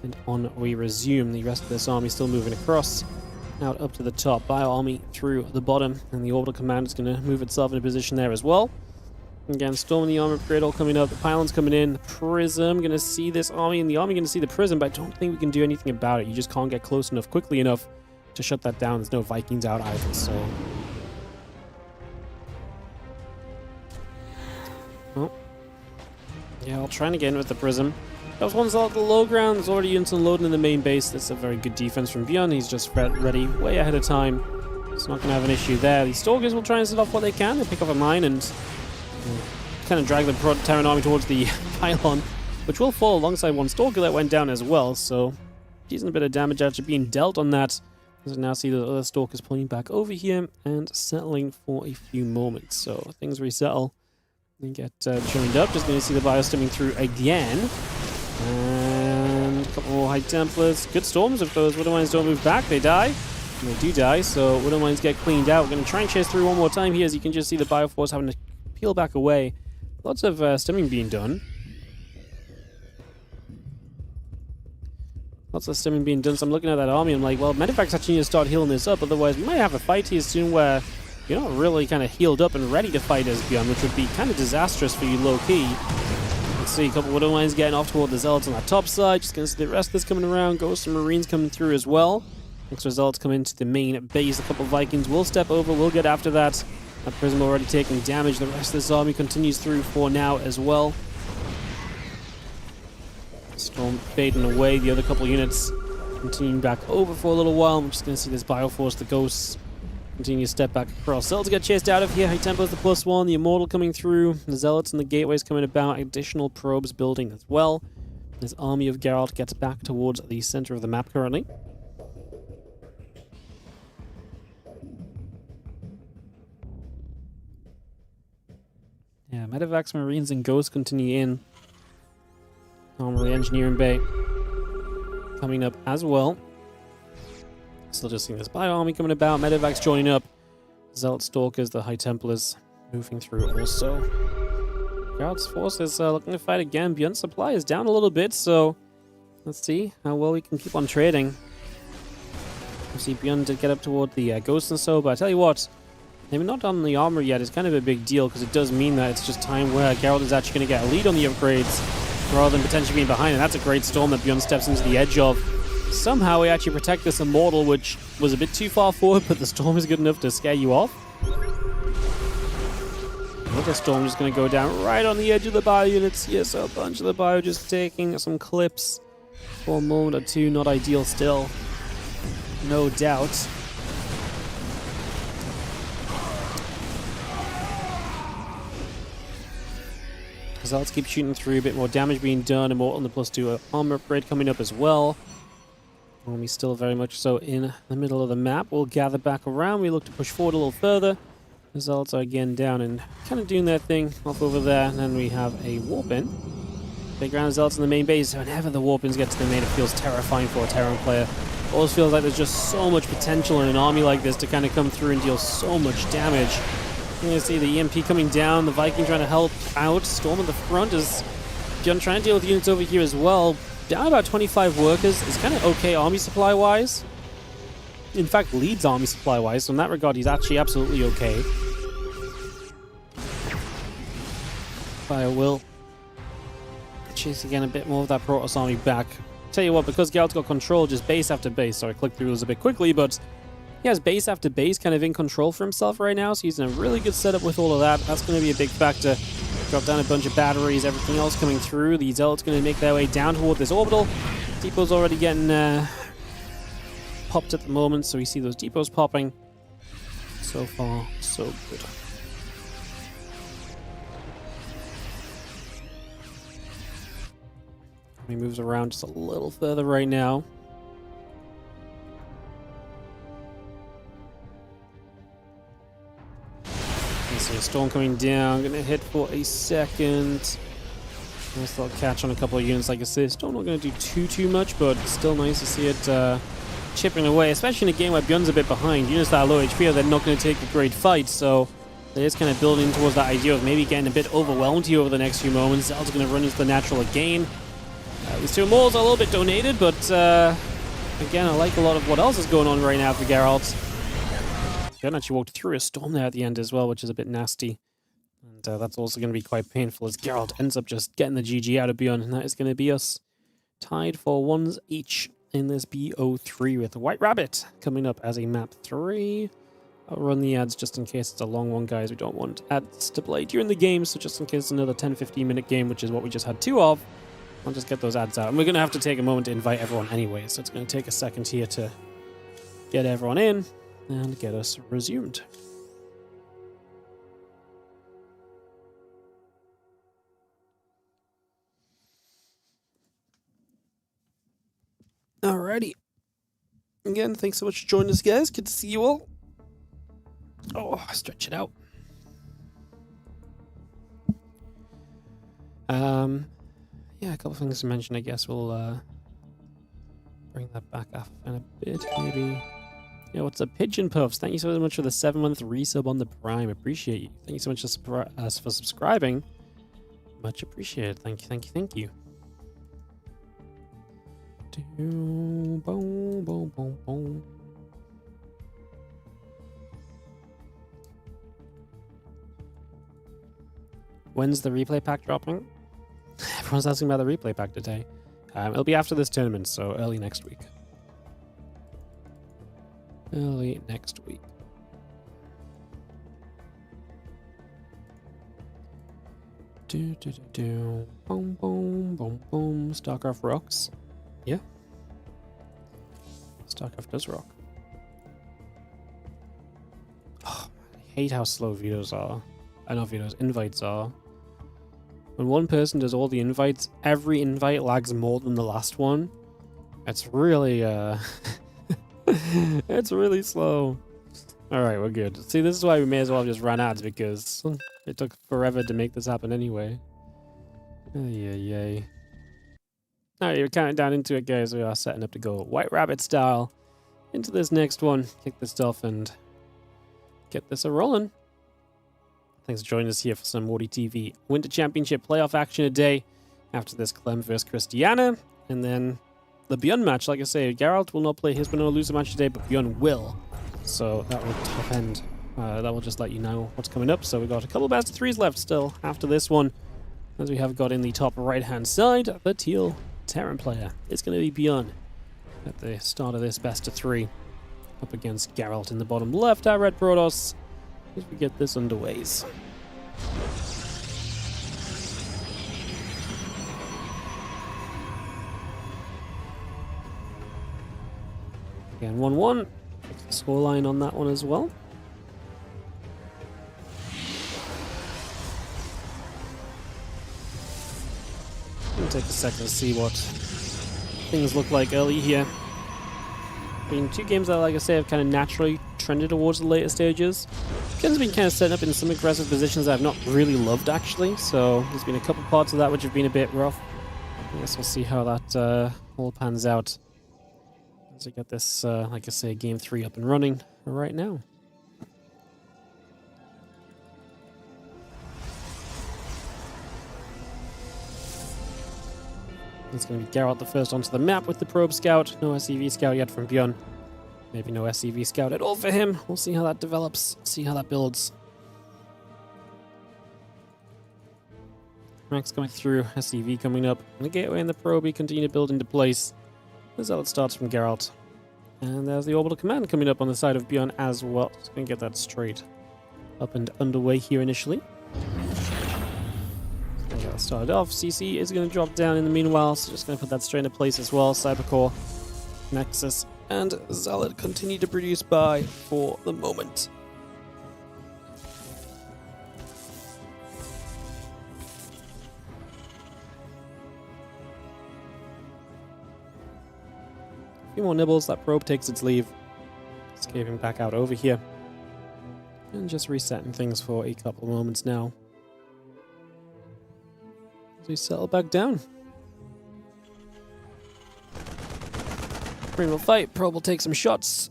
Speaker 2: And on we resume. The rest of this army still moving across, out up to the top. Bio army through the bottom, and the orbital command is going to move itself into position there as well. Again, Storm and the armor upgrade all coming up. The pylons coming in. The Prism going to see this army, and the army going to see the Prism, but I don't think we can do anything about it. You just can't get close enough, quickly enough to shut that down. There's no Vikings out either, so. Oh. Yeah, I'll try and get in with the Prism. That was one Zealot at the low ground. There's already units unloading in the main base. That's a very good defense from ByuN. He's just ready way ahead of time. It's not going to have an issue there. The Stalkers will try and set off what they can. They pick up a mine and kind of drag the Terran army towards the pylon, which will fall alongside one Stalker that went down as well. So, decent bit of damage actually being dealt on that. As we now see the other Stalkers pulling back over here and settling for a few moments. So, things resettle and get joined up. Just going to see the Bio stimming through again. And a couple more High Templars. Good storms if those Widow Mines don't move back. They die. And they do die, so Widow Mines get cleaned out. We're going to try and chase through one more time here, as you can just see the Bioforce having to peel back away. Lots of stimming being done. Lots of stimming being done, so I'm looking at that army. I'm like, well, Medevac's actually need to start healing this up, otherwise we might have a fight here soon where you're not really kind of healed up and ready to fight as ByuN, which would be kind of disastrous for you low-key. See a couple Widow Mines getting off toward the Zealots on that top side. Just going to see the rest of this coming around. Ghosts and Marines coming through as well. Extra Zealots come into the main base. A couple Vikings will step over. We'll get after that. That Prism already taking damage. The rest of this army continues through for now as well. Storm fading away. The other couple units continuing back over for a little while. We're just going to see this Bioforce, the Ghosts, continue to step back across. Zealots get chased out of here. High Tempo's the +1. The Immortal coming through. The Zealots and the Gateways coming about. Additional probes building as well. This army of Geralt gets back towards the center of the map currently. Yeah, Medevacs, Marines, and Ghosts continue in. Armory Engineering Bay coming up as well. Still just seeing this Bio army coming about. Medevacs joining up. Zealot Stalkers, the High Templars moving through also. Geralt's forces looking to fight again. ByuN's supply is down a little bit, so Let's see how well we can keep on trading. Obviously, ByuN did get up toward the ghost and so, but I tell you what, maybe not on the armor yet is kind of a big deal because it does mean that it's just time where Geralt is actually going to get a lead on the upgrades rather than potentially being behind. And that's a great storm that ByuN steps into the edge of. Somehow we actually protect this Immortal, which was a bit too far forward, but the storm is good enough to scare you off. Another storm just going to go down right on the edge of the bio units here, so a bunch of the bio just taking some clips for a moment or two. Not ideal still, no doubt. Results keep shooting through, a bit more damage being done, Immortal on the +2 armor upgrade coming up as well. And we still very much so in the middle of the map. We'll gather back around, we look to push forward a little further. Results are again down and kind of doing their thing off over there. And then we have a warp in. Big round results in the main base. Whenever the warp ins get to the main, it feels terrifying for a Terran player. Always feels like there's just so much potential in an army like this to kind of come through and deal so much damage. You can see the EMP coming down, the Viking trying to help out. Storm at the front is ByuN trying to deal with units over here as well. Down about 25 workers. It's kind of okay army supply wise. In fact, leads army supply wise, so in that regard, he's actually absolutely okay. Fire will chase again a bit more of that Protoss army back. Tell you what, because Geralt's got control just base after base. Sorry, I clicked through those a bit quickly, but he has base after base kind of in control for himself right now, so he's in a really good setup with all of that. That's going to be a big factor. Drop down a bunch of batteries, everything else coming through. The Zealot's going to make their way down toward this orbital. Depot's already getting popped at the moment, so we see those depots popping. So far, so good. He moves around just a little further right now. You see a storm coming down, gonna hit for a second. Nice little catch on a couple of units like this. Still not gonna do too much, but still nice to see it chipping away, especially in a game where ByuN's a bit behind. Units that are low HP, they're not going to take a great fight, so they're just kind of building towards that idea of maybe getting a bit overwhelmed here over the next few moments. Zelda's going to run into the natural again. These two Immortals are a little bit donated, but again, I like a lot of what else is going on right now for Geralt. ByuN actually walked through a storm there at the end as well, which is a bit nasty. And that's also going to be quite painful as Geralt ends up just getting the GG out of ByuN, and that is going to be us tied for ones each in this BO3 with White Rabbit coming up as a map 3. I'll run the ads just in case it's a long one, guys. We don't want ads to play during the game, so just in case it's another 10-15 minute game, which is what we just had 2 of, I'll just get those ads out. And we're going to have to take a moment to invite everyone anyway, so it's going to take a second here to get everyone in and get us resumed. Alrighty. Again, thanks so much for joining us, guys. Good to see you all. Oh, stretch it out. Yeah, a couple of things to mention. I guess we'll bring that back up in a bit, maybe. Yeah, what's up, Pigeon Puffs? Thank you so much for the 7-month resub on the Prime. Appreciate you. Thank you so much for subscribing. Much appreciated. Thank you, thank you, thank you. Boom, boom, boom, boom. When's the replay pack dropping? Everyone's asking about the replay pack today. It'll be after this tournament, so early next week. Early next week. Do do do do. Boom boom boom boom. StarCraft rocks. Yeah. StarCraft does rock. Oh, I hate how slow videos are. Not videos, invites are. When one person does all the invites, every invite lags more than the last one. It's really, it's really slow. Alright, we're good. See, this is why we may as well have just run ads, because it took forever to make this happen anyway. Yay. Alright, we're counting down into it, guys. We are setting up to go White Rabbit style into this next one. Kick this off and get this a-rolling. Thanks for joining us here for some WardiTV Winter Championship playoff action today. After this, Clem versus Cristiana. And then the ByuN match. Like I say, Geralt will not play his win or lose a match today, but ByuN will. So that will top end. That will just let you know what's coming up. So we've got a couple best of threes left still after this one. As we have got in the top right-hand side, the teal Terran player. It's going to be ByuN at the start of this best of three. Up against Geralt in the bottom left, our red Protoss, as we get this underway. Again, 1-1. Scoreline on that one as well. We'll take a second to see what things look like early here. Been two games that, like I say, have kind of naturally trended towards the later stages. ByuN's been kind of setting up in some aggressive positions that I've not really loved, actually. So there's been a couple parts of that which have been a bit rough. I guess we'll see how that all pans out as we get this, like I say, game 3 up and running right now. It's going to be Geralt the first onto the map with the probe scout. No SCV scout yet from ByuN. Maybe no SCV scout at all for him. We'll see how that develops, see how that builds. Max going through, SCV coming up. And the gateway and the probe we continue to build into place. The Zealot starts from Geralt. And there's the orbital command coming up on the side of ByuN as well. Just going to get that straight up and underway here initially. Started off. CC is going to drop down in the meanwhile, so just going to put that straight into place as well. Cybercore, Nexus, and Zealot continue to produce by for the moment. A few more nibbles. That probe takes its leave. Escaping back out over here. And just resetting things for a couple of moments now. We settle back down. Marine will fight. Probe will take some shots.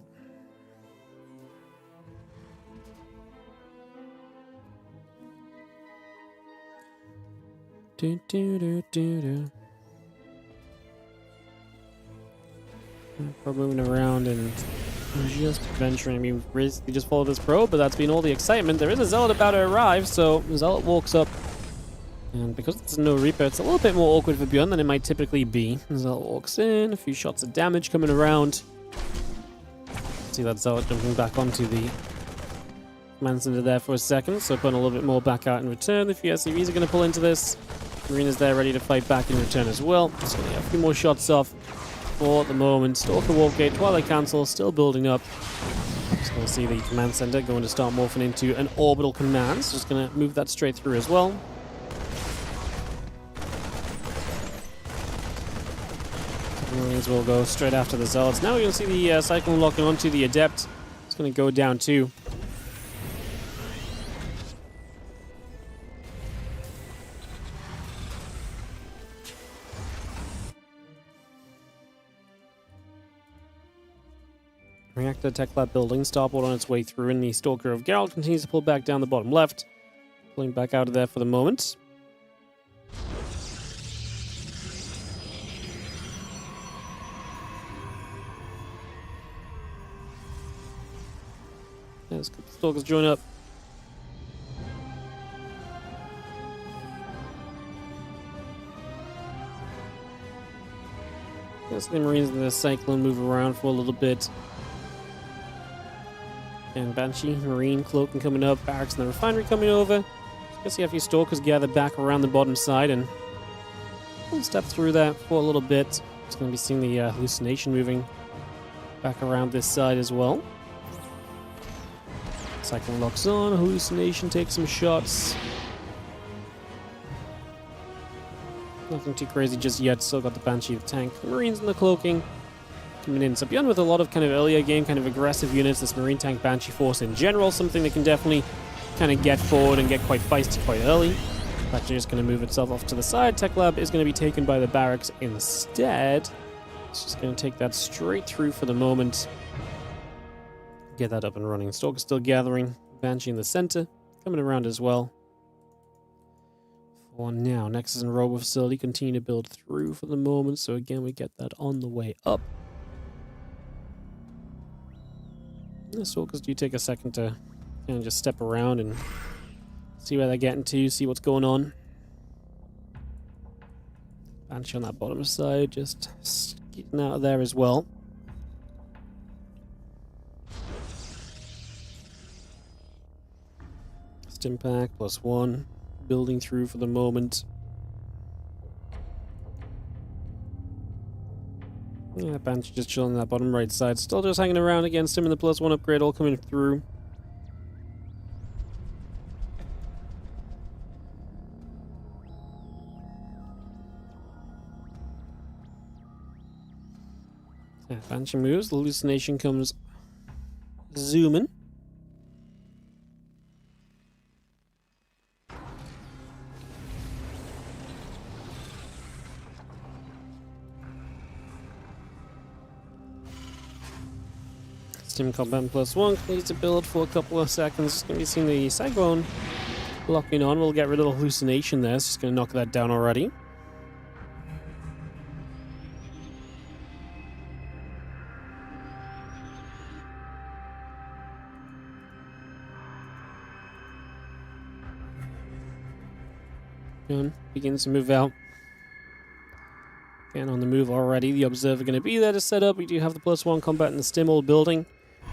Speaker 2: Do do do do do. Probe moving around and just venturing. I mean, basically just follow this probe, but that's been all the excitement. There is a Zealot about to arrive, so Zealot walks up. And because there's no Reaper, it's a little bit more awkward for ByuN than it might typically be. Zealot walks in, a few shots of damage coming around. See that Zealot jumping back onto the command center there for a second, so putting a little bit more back out in return. The few SCVs are going to pull into this. Marina's there ready to fight back in return as well. So yeah, a few more shots off for the moment. Stalker Wargate, Twilight Council still building up. Just going to see the command center going to start morphing into an orbital command. So just going to move that straight through as well. Marines will go straight after the Zealots. Now we're going to see the Cyclone locking onto the Adept. It's going to go down too. Reactor Tech Lab building, starboard on its way through, and the Stalker of Geralt continues to pull back down the bottom left. Pulling back out of there for the moment. There's a couple of Stalkers join up. There's the Marines and the Cyclone move around for a little bit. And Banshee, Marine, Cloaking coming up, Barracks and the Refinery coming over. Gonna see a few Stalkers gather back around the bottom side, and we'll step through that for a little bit. Just gonna be seeing the Hallucination moving back around this side as well. Cyclone locks on, Hallucination takes some shots. Nothing too crazy just yet, still got the Banshee, the tank, the Marines and the Cloaking coming in. So ByuN with a lot of kind of earlier game, kind of aggressive units, this Marine tank Banshee force in general, something that can definitely kind of get forward and get quite feisty quite early. Actually just going to move itself off to the side. Tech Lab is going to be taken by the Barracks instead. It's just going to take that straight through for the moment. Get that up and running. Stalker still gathering. Banshee in the center. Coming around as well. For now, Nexus and herO facility continue to build through for the moment, so again, we get that on the way up. The Stalkers do take a second to kind of just step around and see where they're getting to, see what's going on. Banshee on that bottom side, just getting out of there as well. Stimpack +1, building through for the moment. Yeah, Banshee just chilling on that bottom right side, still just hanging around against him, and the +1 upgrade all coming through. Yeah, Banshee moves, the hallucination comes zooming. Stim combat +1 needs to build for a couple of seconds. Going to be seeing the Cyclone locking on. We'll get rid of the hallucination there. It's just going to knock that down already. ByuN begins to move out. Again, on the move already. The Observer going to be there to set up. We do have the +1 combat in the Stim old building.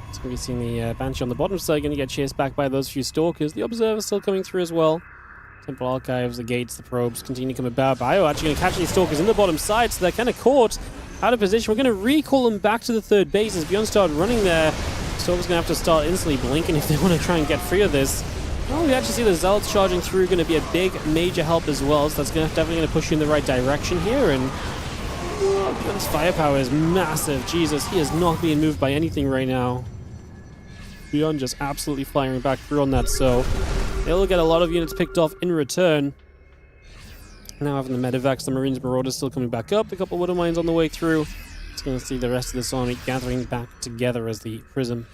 Speaker 2: It's going to be seeing the Banshee on the bottom side, going to get chased back by those few Stalkers. The Observer still coming through as well. Temple Archives, the gates, the probes continue to come about. ByuN actually going to catch these Stalkers in the bottom side, so they're kind of caught out of position. We're going to recall them back to the third base as ByuN started running there. Stalkers going to have to start instantly blinking if they want to try and get free of this. Oh, we actually see the Zealots charging through, going to be a big, major help as well, so that's definitely going to push you in the right direction here, and ByuN's firepower is massive. Jesus, he is not being moved by anything right now. ByuN just absolutely firing back through on that, so they'll get a lot of units picked off in return. Now having the Medivacs, the Marines, Marauders still coming back up. A couple of Widow Mines on the way through. It's going to see the rest of this army gathering back together as the Prism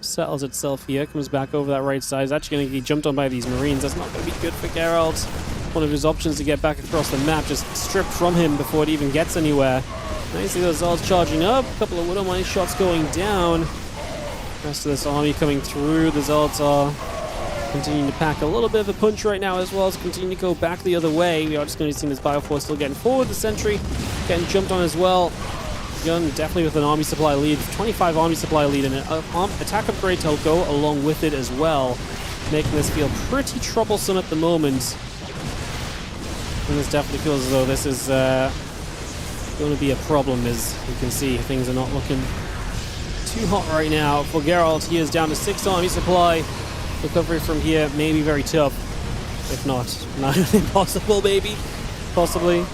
Speaker 2: settles itself here. Comes back over that right side. It's actually going to get jumped on by these Marines. That's not going to be good for Geralt. One of his options to get back across the map just stripped from him before it even gets anywhere. Now you see those Zealots charging up. A couple of Widow Mine shots going down. Rest of this army coming through. The Zealots are continuing to pack a little bit of a punch right now as well as continue to go back the other way. We are just going to be seeing this Bioforce still getting forward. The Sentry getting jumped on as well. ByuN definitely with an army supply lead, 25 army supply lead, and an attack upgrade to go along with it as well, making this feel pretty troublesome at the moment. And this definitely feels as though this is going to be a problem. As you can see, things are not looking too hot right now for Geralt. He is down to 6 army supply. Recovery from here may be very tough, if not impossible, maybe, possibly,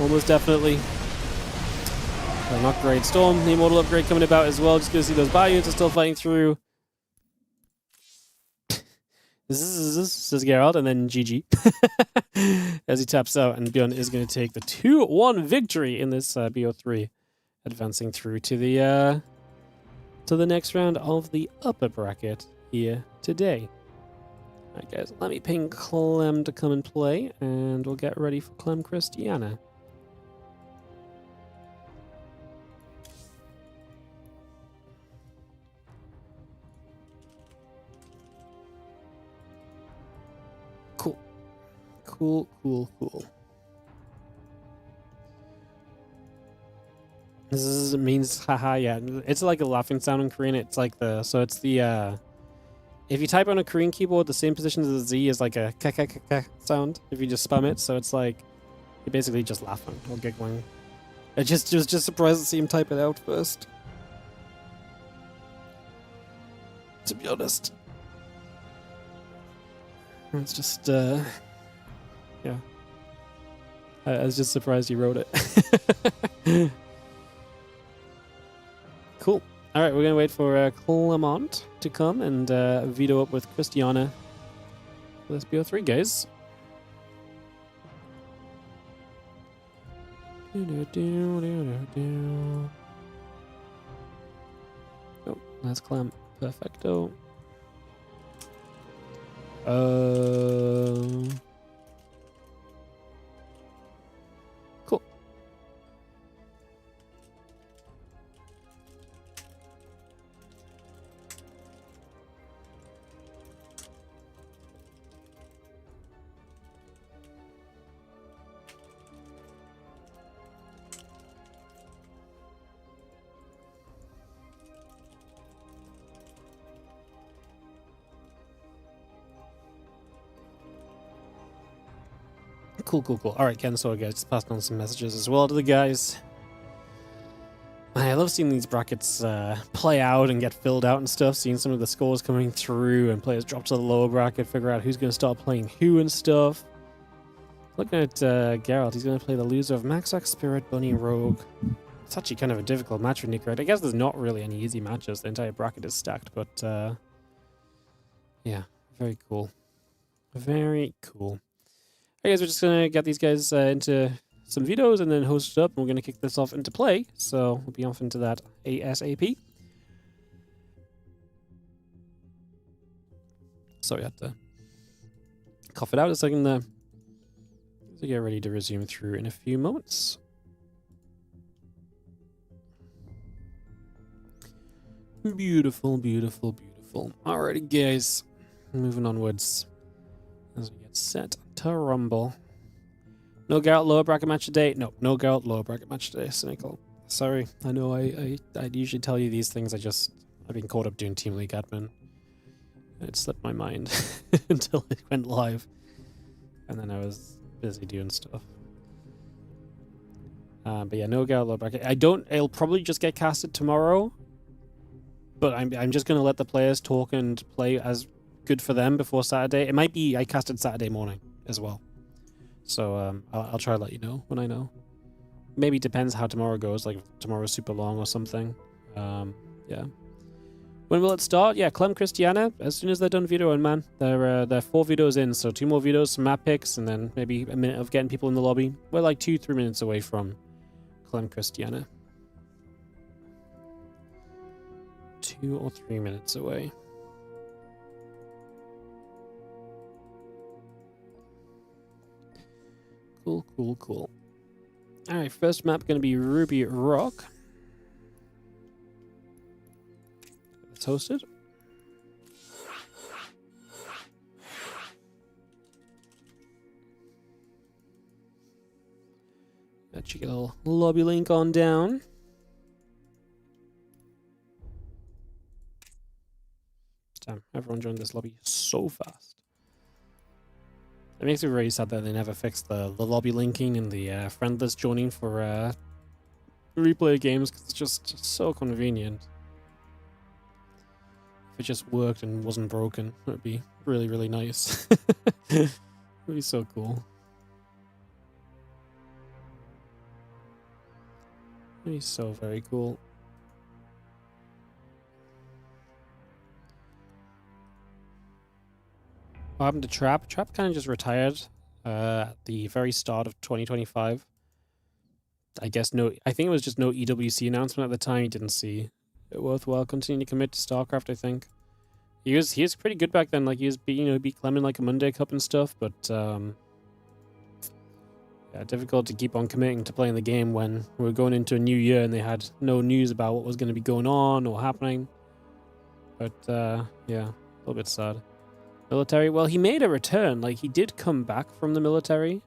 Speaker 2: almost definitely. An upgrade. Storm, the Immortal upgrade coming about as well. Just going to see those ByuNs are still fighting through. This is Geralt, and then GG. As he taps out, and ByuN is going to take the 2-1 victory in this BO3, advancing through to the next round of the upper bracket here today. Alright guys, let me ping Clem to come and play, and we'll get ready for Clem Cristiana. Cool. This means haha, yeah. It's like a laughing sound in Korean. It's like it's the if you type on a Korean keyboard, the same position as the Z is like a ka sound if you just spam it. So it's like you're basically just laughing or giggling. I was just surprised to see him type it out first, to be honest. It's just yeah. I was just surprised he wrote it. Cool. Alright, we're going to wait for Clement to come and veto up with Cristiana for this BO3, guys. Oh, that's Clem. Perfecto. Cool. Alright, again, so guys, just passing on some messages as well to the guys. I love seeing these brackets play out and get filled out and stuff, seeing some of the scores coming through and players drop to the lower bracket, figure out who's going to start playing who and stuff. Looking at Geralt, he's going to play the loser of Maxax, Spirit, Bunny, Rogue. It's actually kind of a difficult match for Nicoract. I guess there's not really any easy matches. The entire bracket is stacked, but yeah, very cool. Very cool. I guess we're just going to get these guys into some videos and then host it up, and we're going to kick this off into play. So we'll be off into that ASAP. Sorry, I had to cough it out a second there. So get ready to resume through in a few moments. Beautiful. Alrighty, guys. Moving onwards as we get set to rumble. No Geralt lower bracket match today. No Geralt lower bracket match today. Cynical. Sorry. I know I'd usually tell you these things. I've been caught up doing Team League admin. It slipped my mind until it went live. And then I was busy doing stuff. But yeah, no Geralt lower bracket. It'll probably just get casted tomorrow. But I'm just going to let the players talk and play as good for them before Saturday. It might be I casted Saturday morning as well. So I'll try to let you know when I know. Maybe depends how tomorrow goes. Like if tomorrow's super long or something. Yeah. When will it start? Yeah, Clem, Cristiana. As soon as they're done videoing, man. They're 4 videos in, so 2 more videos, some map picks, and then maybe a minute of getting people in the lobby. We're like 2-3 minutes away from Clem, Cristiana. 2 or 3 minutes away. Cool. Alright, first map going to be Ruby Rock. It's hosted. Let you get a little lobby link on down. Damn, everyone joined this lobby so fast. It makes me very sad that they never fixed the lobby linking and the friend list joining for replay games, because it's just so convenient. If it just worked and wasn't broken, it would be really nice. It would be so cool. It would be so very cool. What happened to Trap? Trap kind of just retired at the very start of 2025. I think it was just no EWC announcement at the time. He didn't see it worthwhile continuing to commit to StarCraft, I think. He was pretty good back then. Like he was beat Clem in like a Monday Cup and stuff, but yeah, difficult to keep on committing to playing the game when we were going into a new year and they had no news about what was going to be going on or happening. But yeah, a little bit sad. Military. Well, he made a return. Like he did come back from the military,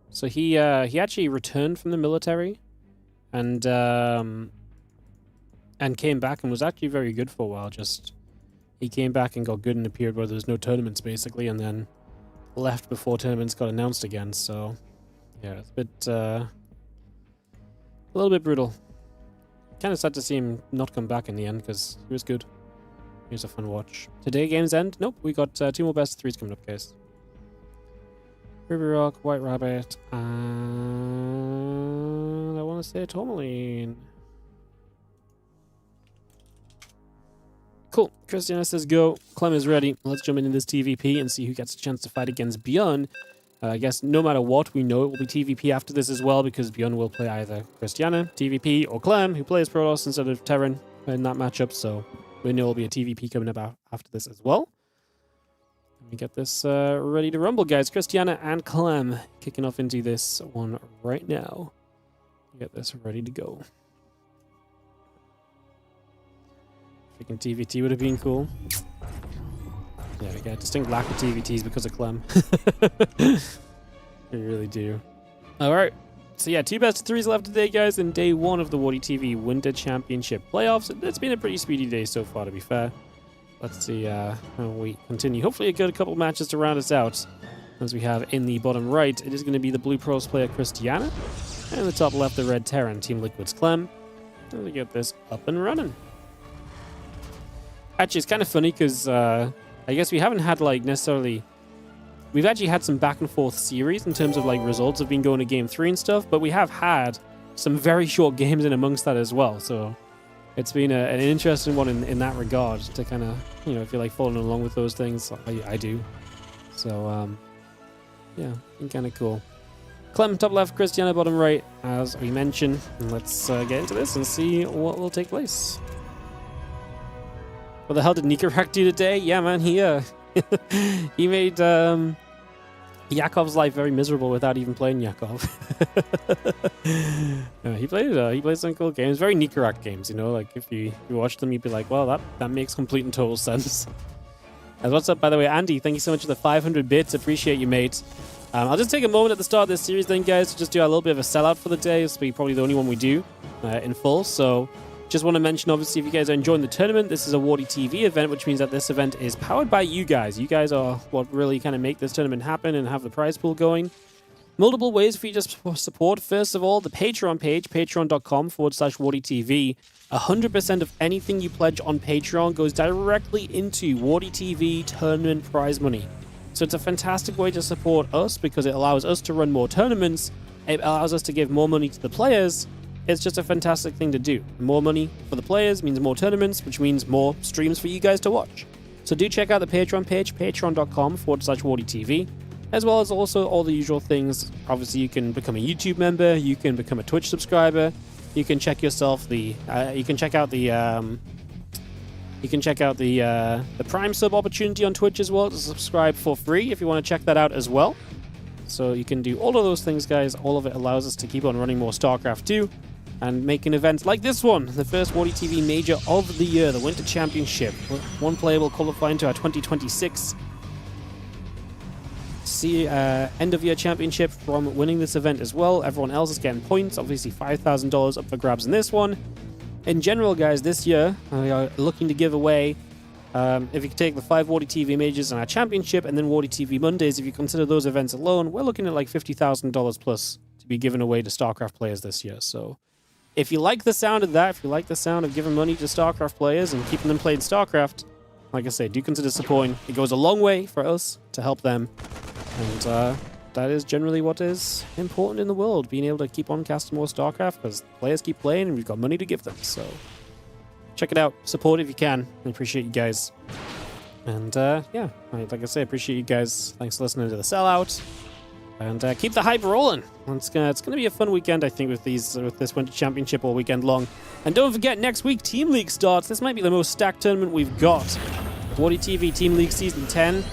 Speaker 2: so he actually returned from the military, and came back and was actually very good for a while. Just he came back and got good in a period where there was no tournaments basically, and then left before tournaments got announced again. So yeah, it's a bit a little bit brutal. Kind of sad to see him not come back in the end because he was good. He was a fun watch. Today games end? Nope, we got 2 more best of 3s coming up, guys. Ruby Rock, White Rabbit, and I want to say Tourmaline. Cool. Cristiana says go. Clem is ready. Let's jump into this TVP and see who gets a chance to fight against ByuN. I guess no matter what, we know it will be TVP after this as well, because ByuN will play either Cristiana, TVP, or Clem, who plays Protoss instead of Terran in that matchup, so we know it'll be a TVP coming up after this as well. Let me get this ready to rumble, guys. Cristiana and Clem kicking off into this one right now. Get this ready to go. Freaking TVT would have been cool. Yeah, we get a distinct lack of TVTs because of Clem. We really do. Alright. So yeah, 2 best of 3s left today, guys, in day 1 of the WardiTV Winter Championship playoffs. It's been a pretty speedy day so far, to be fair. Let's see how we continue. Hopefully a good couple matches to round us out. as we have in the bottom right, it is going to be the blue pros player Cristiana, and in the top left, the red Terran, Team Liquid's Clem. And we get this up and running. Actually, it's kind of funny because I guess we haven't had like necessarily... We've actually had some back and forth series in terms of like results have been going to game 3 and stuff, but we have had some very short games in amongst that as well. So it's been an interesting one in that regard to kind of, you know, if you're like following along with those things, I do. So yeah, kind of cool. Clem top left, Cristiana bottom right, as we mentioned. And let's get into this and see what will take place. What the hell did Nicoract do today? Yeah, man, he made Yakov's life very miserable without even playing Yakov. He played some cool games, very Nicoract games, you know, like if you watch them, you'd be like, well, that makes complete and total sense. What's up, by the way, Andy? Thank you so much for the 500 bits. Appreciate you, mate. I'll just take a moment at the start of this series then, guys, to just do a little bit of a sellout for the day. This will be probably the only one we do in full, so just want to mention, obviously, if you guys are enjoying the tournament, this is a WardiTV event, which means that this event is powered by you guys. You guys are what really kind of make this tournament happen and have the prize pool going. Multiple ways for you to support. First of all, the Patreon page, patreon.com/WardiTV. 100% of anything you pledge on Patreon goes directly into WardiTV tournament prize money. So it's a fantastic way to support us because it allows us to run more tournaments. It allows us to give more money to the players. It's just a fantastic thing to do. More money for the players means more tournaments, which means more streams for you guys to watch. So do check out the Patreon page, patreon.com/WardiTV, as well as also all the usual things. Obviously, you can become a YouTube member, you can become a Twitch subscriber, you can check yourself the, you can check out the Prime sub opportunity on Twitch as well to subscribe for free if you want to check that out as well. So you can do all of those things, guys. All of it allows us to keep on running more StarCraft 2 and making events like this one, the first WardiTV major of the year, the Winter Championship. One player will qualify into our 2026 end of year championship from winning this event as well. Everyone else is getting points. Obviously, $5,000 up for grabs in this one. In general, guys, this year we are looking to give away, if you take the 5 WardiTV majors and our championship, and then WardiTV Mondays, if you consider those events alone, we're looking at like $50,000 plus to be given away to StarCraft players this year. So if you like the sound of that, if you like the sound of giving money to StarCraft players and keeping them playing StarCraft, like I say, do consider supporting. It goes a long way for us to help them. And that is generally what is important in the world, being able to keep on casting more StarCraft because players keep playing and we've got money to give them. So check it out. Support if you can. I appreciate you guys. And yeah, like I say, appreciate you guys. Thanks for listening to the sellout. And keep the hype rolling. It's gonna be a fun weekend, I think, with this Winter Championship all weekend long. And don't forget, next week Team League starts. This might be the most stacked tournament we've got. WardiTV Team League Season 10.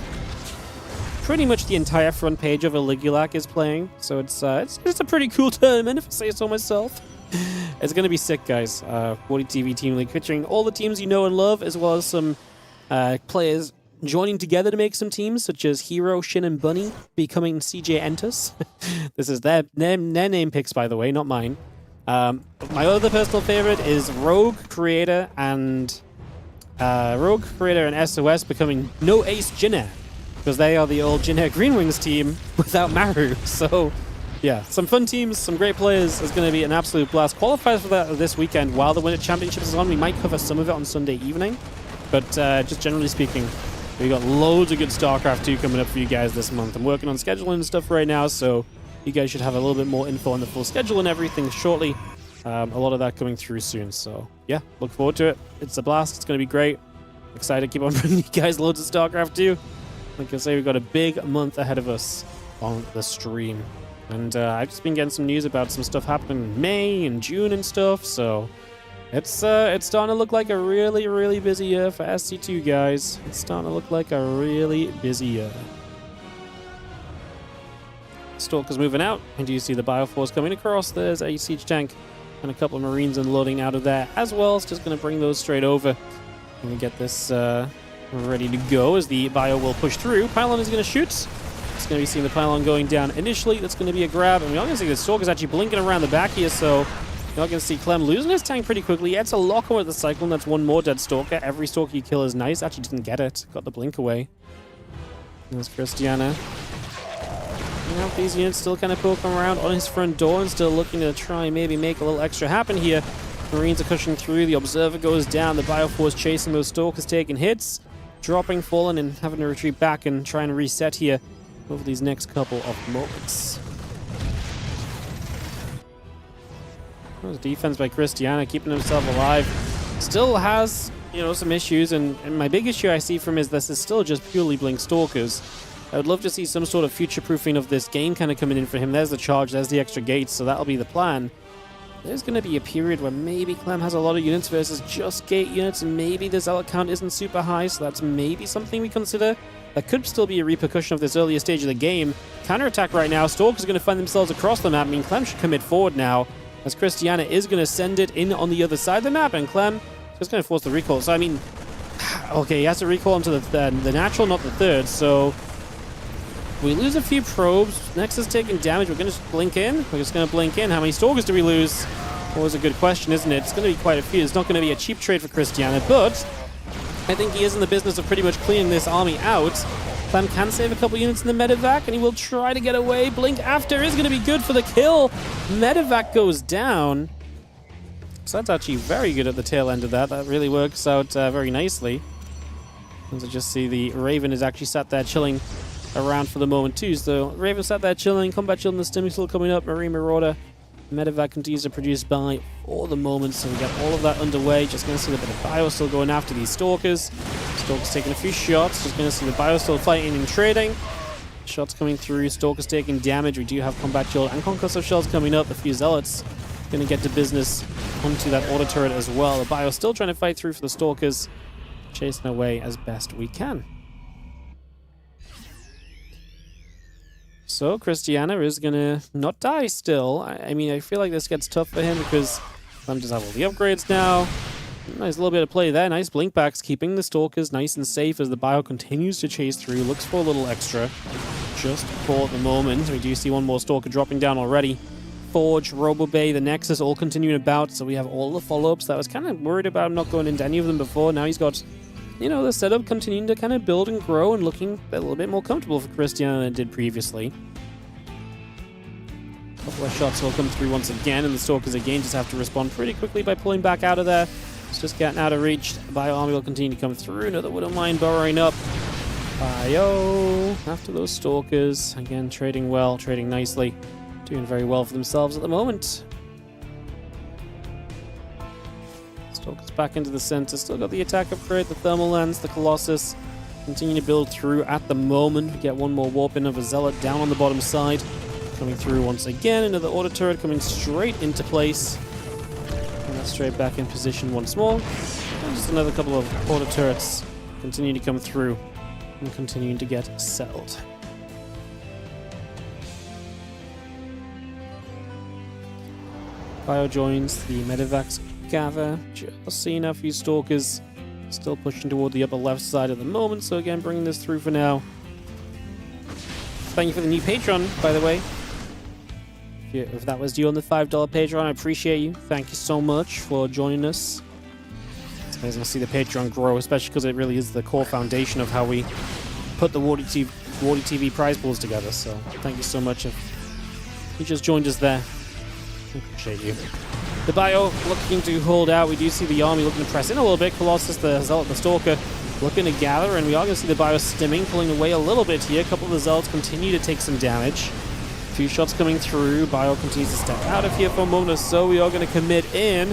Speaker 2: Pretty much the entire front page of Aligulac is playing, so it's a pretty cool tournament, if I say so myself. It's gonna be sick, guys. WardiTV Team League featuring all the teams you know and love, as well as some players joining together to make some teams, such as herO, Shin, and Bunny becoming CJ Entus. This is their name picks, by the way, not mine. My other personal favorite is Rogue Creator and SOS becoming No Ace Jinner, because they are the old Jinner Green Wings team without Maru. So yeah, some fun teams, some great players. It's going to be an absolute blast. Qualifiers for that this weekend while the Winter Championship is on. We might cover some of it on Sunday evening, but just generally speaking, we got loads of good StarCraft 2 coming up for you guys this month. I'm working on scheduling and stuff right now, so you guys should have a little bit more info on the full schedule and everything shortly. A lot of that coming through soon, so yeah, look forward to it. It's a blast. It's going to be great. Excited to keep on bringing you guys loads of StarCraft 2. Like I say, we've got a big month ahead of us on the stream. And I've just been getting some news about some stuff happening in May and June and stuff, so it's starting to look like a really, really busy year for SC2, guys. It's starting to look like a really busy year. Stalker's moving out, and you see the Bioforce coming across. There's a siege tank and a couple of Marines unloading out of there as well. It's just going to bring those straight over and get this ready to go as the Bio will push through. Pylon is going to shoot. It's going to be seeing the Pylon going down initially. That's going to be a grab, and we're going to see the Stalker's actually blinking around the back here, so you're going to see Clem losing his tank pretty quickly. He gets a lock on with the Cyclone. That's one more dead Stalker. Every Stalker you kill is nice. Actually didn't get it. Got the blink away. There's Cristiana. Now these units still kind of poking around on his front door and still looking to try and maybe make a little extra happen here. Marines are pushing through. The Observer goes down. The Bioforce chasing those Stalkers, taking hits, dropping, falling, and having to retreat back and try and reset here over these next couple of moments. Well, defense by Cristiana, keeping himself alive. Still has, some issues, and my big issue I see from is this is still just purely Blink Stalkers. I would love to see some sort of future-proofing of this game kind of coming in for him. There's the charge, there's the extra gates, so that'll be the plan. There's going to be a period where maybe Clem has a lot of units versus just gate units, and maybe the zealot count isn't super high, so that's maybe something we consider. That could still be a repercussion of this earlier stage of the game. Counterattack right now. Stalkers are going to find themselves across the map. I mean, Clem should commit forward now, as Cristiana is going to send it in on the other side of the map, and Clem is just going to force the recall. So, I mean, okay, he has to recall into the natural, not the third, so we lose a few probes. Nexus taking damage. We're going to just blink in. We're just going to blink in. How many Stalkers do we lose? Always a good question, isn't it? It's going to be quite a few. It's not going to be a cheap trade for Cristiana, but I think he is in the business of pretty much cleaning this army out. Clem can save a couple units in the medevac, and he will try to get away. Blink after is going to be good for the kill. Medevac goes down. So that's actually very good at the tail end of that. That really works out very nicely. As I just see the Raven is actually sat there chilling around for the moment too. So Raven sat there chilling, combat chilling, the stim is still coming up, Marine Marauder. Medevac continues to produce by for the moment, so we got all of that underway. Just going to see a bit of Bio still going after these Stalkers. Stalkers taking a few shots. Just going to see the Bio still fighting and trading. Shots coming through. Stalkers taking damage. We do have Combat Shield and Concussive Shells coming up. A few Zealots going to get to business onto that auto turret as well. The Bio still trying to fight through for the Stalkers. Chasing away as best we can. So Cristiana is going to not die still. I mean, I feel like this gets tough for him because Clem does have all the upgrades now. Nice little bit of play there. Nice blink backs, keeping the Stalkers nice and safe as the Bio continues to chase through. Looks for a little extra just for the moment. We do see one more Stalker dropping down already. Forge, Robo Bay, the Nexus all continuing about. So we have all the follow-ups. I was kind of worried about him not going into any of them before. Now he's got, the setup continuing to kind of build and grow and looking a little bit more comfortable for Cristiana than it did previously. A couple of shots will come through once again, and the Stalkers again just have to respond pretty quickly by pulling back out of there. It's just getting out of reach. The Bio army will continue to come through. Another Widow Mine burrowing up. Bio after those Stalkers. Again, trading well, trading nicely. Doing very well for themselves at the moment. Stalkers back into the center. Still got the attack upgrade, the thermal lens, the Colossus. Continue to build through at the moment. We get one more warp in of a Zealot down on the bottom side. Coming through once again. Another auto turret coming straight into place. And that's straight back in position once more. And just another couple of auto turrets continue to come through and continuing to get settled. Bio joins the Medevacs gather. Just seeing a few Stalkers still pushing toward the upper left side at the moment. So again, bringing this through for now. Thank you for the new Patreon, by the way. If that was you on the $5 Patreon, I appreciate you. Thank you so much for joining us. It's amazing to see the Patreon grow, especially because it really is the core foundation of how we put the WardiTV prize pools together. So thank you so much if you just joined us there. I appreciate you. The Bio looking to hold out. We do see the army looking to press in a little bit. Colossus, the Zealot, the Stalker looking to gather, and we are going to see the Bio stimming, pulling away a little bit here. A couple of the Zealots continue to take some damage. A few shots coming through. Bio continues to step out of here for a moment or so. We are going to commit in.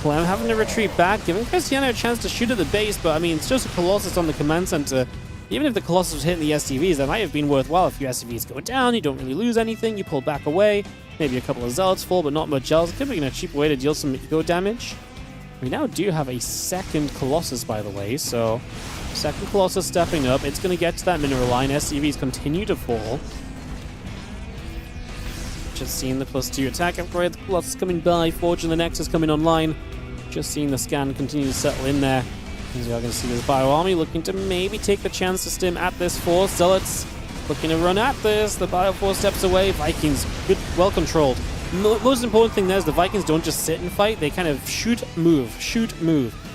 Speaker 2: Clem having to retreat back, giving Cristiana a chance to shoot at the base, but I mean, it's just a Colossus on the command center. Even if the Colossus was hitting the SCVs, that might have been worthwhile. A few SCVs go down, you don't really lose anything, you pull back away. Maybe a couple of Zealots fall, but not much else. Could be a cheap way to deal some ego damage. We now do have a second Colossus, by the way, so second Colossus stepping up. It's going to get to that mineral line. SCVs continue to fall. Just seeing the +2 attack upgrade. The Colossus coming by. Forge and the Nexus coming online. Just seeing the scan continue to settle in there. As we are going to see this Bio army looking to maybe take the chance to stim at this force. Zealots looking to run at this. The Bio 4 steps away. Vikings, good, well controlled. Most important thing there is the Vikings don't just sit and fight. They kind of shoot, move.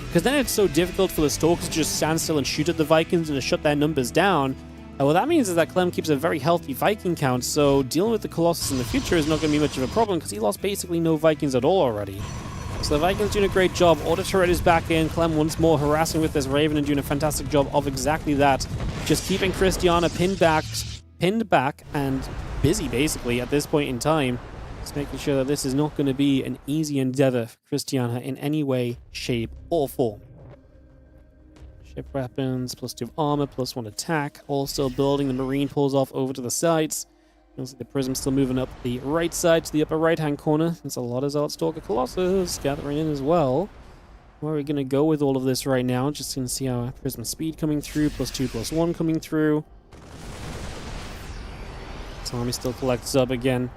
Speaker 2: Because then it's so difficult for the Stalkers to just stand still and shoot at the Vikings and to shut their numbers down. What that means is that Clem keeps a very healthy Viking count, so dealing with the Colossus in the future is not going to be much of a problem because he lost basically no Vikings at all already. So the Vikings doing a great job. Auto turret is back in. Clem once more harassing with this Raven and doing a fantastic job of exactly that. Just keeping Cristiana pinned back and busy basically at this point in time. Just making sure that this is not going to be an easy endeavor for Cristiana in any way, shape, or form. Ship weapons, +2 armor, +1 attack. All still building. The Marine pulls off over to the sides. You see the Prism still moving up the right side to the upper right-hand corner. There's a lot of Zealot Stalker Colossus gathering in as well. Where are we going to go with all of this right now? Just going to see our Prism speed coming through, +2, +1 coming through. Tommy still collects up again.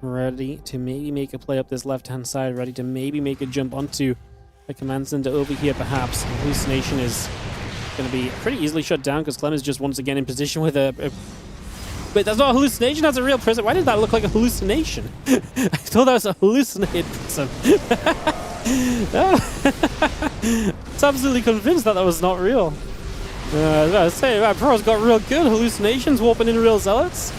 Speaker 2: Ready to maybe make a play up this left-hand side. Ready to maybe make a jump onto a command center over here, perhaps. Hallucination is going to be pretty easily shut down because Clem is just once again in position with a... Wait, that's not a hallucination, that's a real prism. Why did that look like a hallucination? I thought that was a hallucinated prism. It's absolutely convinced that was not real. I was about to say, my pro's got real good hallucinations warping in real zealots.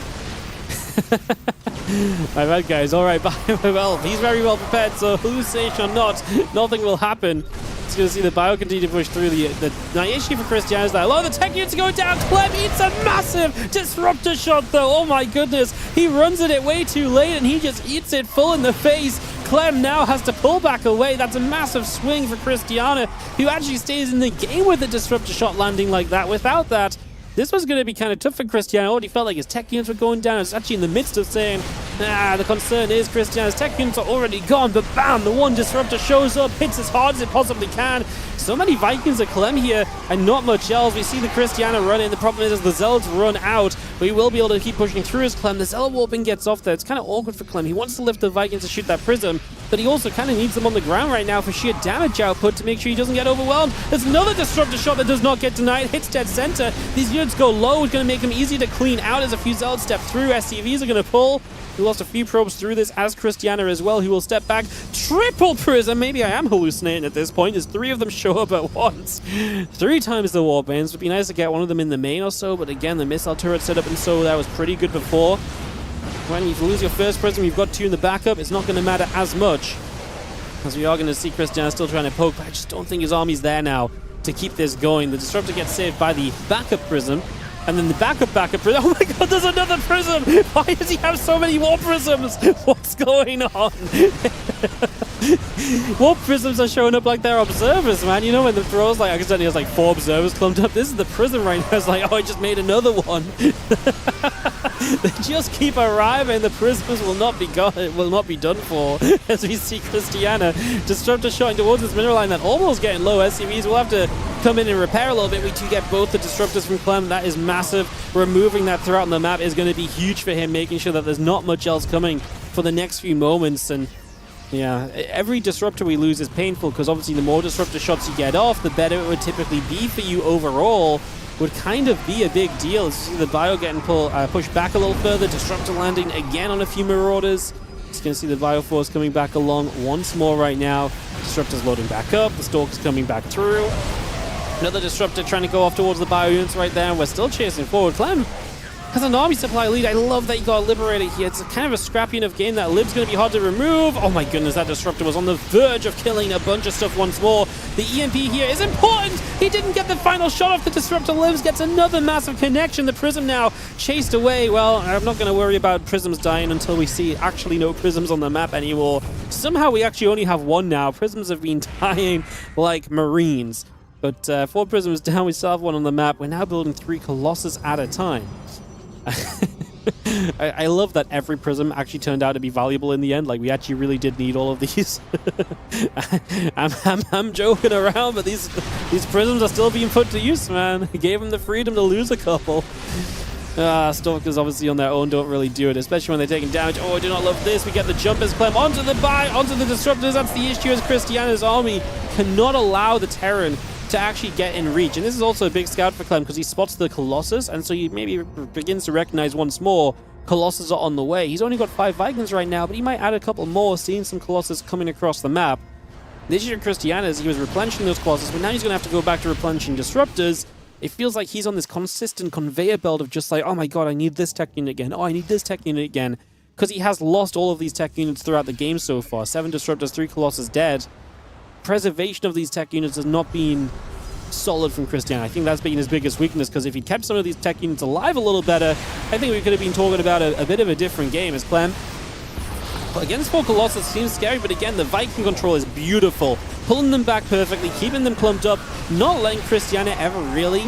Speaker 2: My bad, guys. Alright, well, he's very well prepared, so hallucination or not, nothing will happen. Just going to see the Bio continue to push through. The issue for Cristiana is that a lot of the tech units are going down. Clem eats a massive disruptor shot, though. Oh my goodness. He runs at it way too late, and he just eats it full in the face. Clem now has to pull back away. That's a massive swing for Cristiana, who actually stays in the game with the disruptor shot landing like that. Without that, this was going to be kind of tough for Cristiana. Already felt like his tech units were going down. It's actually in the midst of saying, the concern is Cristiana's tech units are already gone. But bam, the one disruptor shows up, hits as hard as it possibly can. So many Vikings at Clem here and not much else. We see the Cristiana run in. The problem is as the Zealots run out, we will be able to keep pushing through as Clem. The Zealot warping gets off there. It's kind of awkward for Clem. He wants to lift the Vikings to shoot that Prism, but he also kind of needs them on the ground right now for sheer damage output to make sure he doesn't get overwhelmed. There's another disruptor shot that does not get denied. Hits dead center. These units go low. It's going to make them easy to clean out as a few Zealots step through. SCVs are going to pull. We lost a few probes through this as Cristiana as well, who will step back. Triple Prism! Maybe I am hallucinating at this point, as 3 of them show up at once. 3 times the warbands. Would be nice to get one of them in the main or so, but again, the missile turret setup and so that was pretty good before. When you lose your first Prism, you've got 2 in the backup. It's not going to matter as much, as we are going to see Cristiana still trying to poke, but I just don't think his army's there now to keep this going. The Disruptor gets saved by the backup Prism. And then the backup Prism. Oh my god, there's another Prism! Why does he have so many Warp Prisms? What's going on? Warp Prisms are showing up like they're observers, man. You know when the throw's like, accidentally has like 4 observers clumped up? This is the Prism right now. It's like, oh, I just made another one. They just keep arriving. The Prisms will not be done for. As we see Cristiana Disruptor shotting towards this mineral line that almost getting low. SCVs will have to come in and repair a little bit. We do get both the Disruptors from Clem. That is massive. Removing that throughout the map is going to be huge for him, making sure that there's not much else coming for the next few moments. And yeah, every Disruptor we lose is painful because obviously the more Disruptor shots you get off, the better it would typically be for you overall. Would kind of be a big deal. See the Bio getting pushed back a little further. Disruptor landing again on a few Marauders. Just going to see the Bio Force coming back along once more right now. Disruptor's loading back up. The Stalker's coming back through. Another Disruptor trying to go off towards the Bio units right there. We're still chasing forward. Clem has an army supply lead. I love that he got liberated here. It's kind of a scrappy enough game that Lib's going to be hard to remove. Oh my goodness, that Disruptor was on the verge of killing a bunch of stuff once more. The EMP here is important. He didn't get the final shot off the Disruptor. Libs gets another massive connection. The Prism now chased away. Well, I'm not going to worry about Prisms dying until we see actually no Prisms on the map anymore. Somehow we actually only have 1 now. Prisms have been dying like Marines. But 4 Prisms down, we still have 1 on the map. We're now building 3 Colossus at a time. I love that every Prism actually turned out to be valuable in the end. Like, we actually really did need all of these. I'm joking around, but these Prisms are still being put to use, man. It gave them the freedom to lose a couple. Stalkers obviously on their own don't really do it, especially when they're taking damage. Oh, I do not love this. We get the jumpers, Clem onto the onto the Disruptors. That's the issue, as Cristiana's army cannot allow the Terran to actually get in reach. And this is also a big scout for Clem because he spots the Colossus, and so he maybe begins to recognize once more Colossus are on the way. He's only got 5 Vikings right now, but he might add a couple more, seeing some Colossus coming across the map. The issue of Cristiana is he was replenishing those Colossus, but now he's going to have to go back to replenishing Disruptors. it feels like he's on this consistent conveyor belt of just like, oh my god, I need this tech unit again. Oh, I need this tech unit again. Because he has lost all of these tech units throughout the game so far. 7 Disruptors, 3 Colossus dead. Preservation of these tech units has not been solid from Cristiana. I think that's been his biggest weakness, because if he kept some of these tech units alive a little better, I think we could have been talking about a bit of a different game as Clem. Against 4 Colossus seems scary, but again, the Viking control is beautiful. Pulling them back perfectly, keeping them clumped up, not letting Cristiana ever really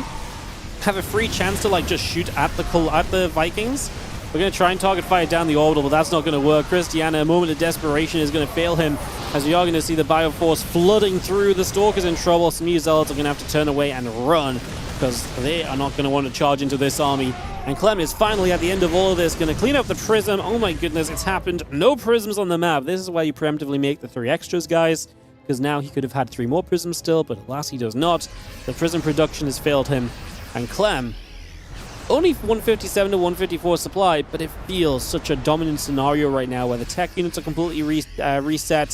Speaker 2: have a free chance to like just shoot at the Vikings. We're going to try and target fire down the orbital, but that's not going to work. Cristiana, a moment of desperation is going to fail him, as we are going to see the Bioforce flooding through. The Stalker's in trouble. Some new Zealots are going to have to turn away and run, because they are not going to want to charge into this army. And Clem is finally at the end of all of this, going to clean up the prism. Oh my goodness, it's happened. No prisms on the map. This is why you preemptively make the 3 extras, guys, because now he could have had 3 more prisms still, but alas, he does not. The prism production has failed him. And Clem, only 157 to 154 supply, but it feels such a dominant scenario right now where the tech units are completely reset.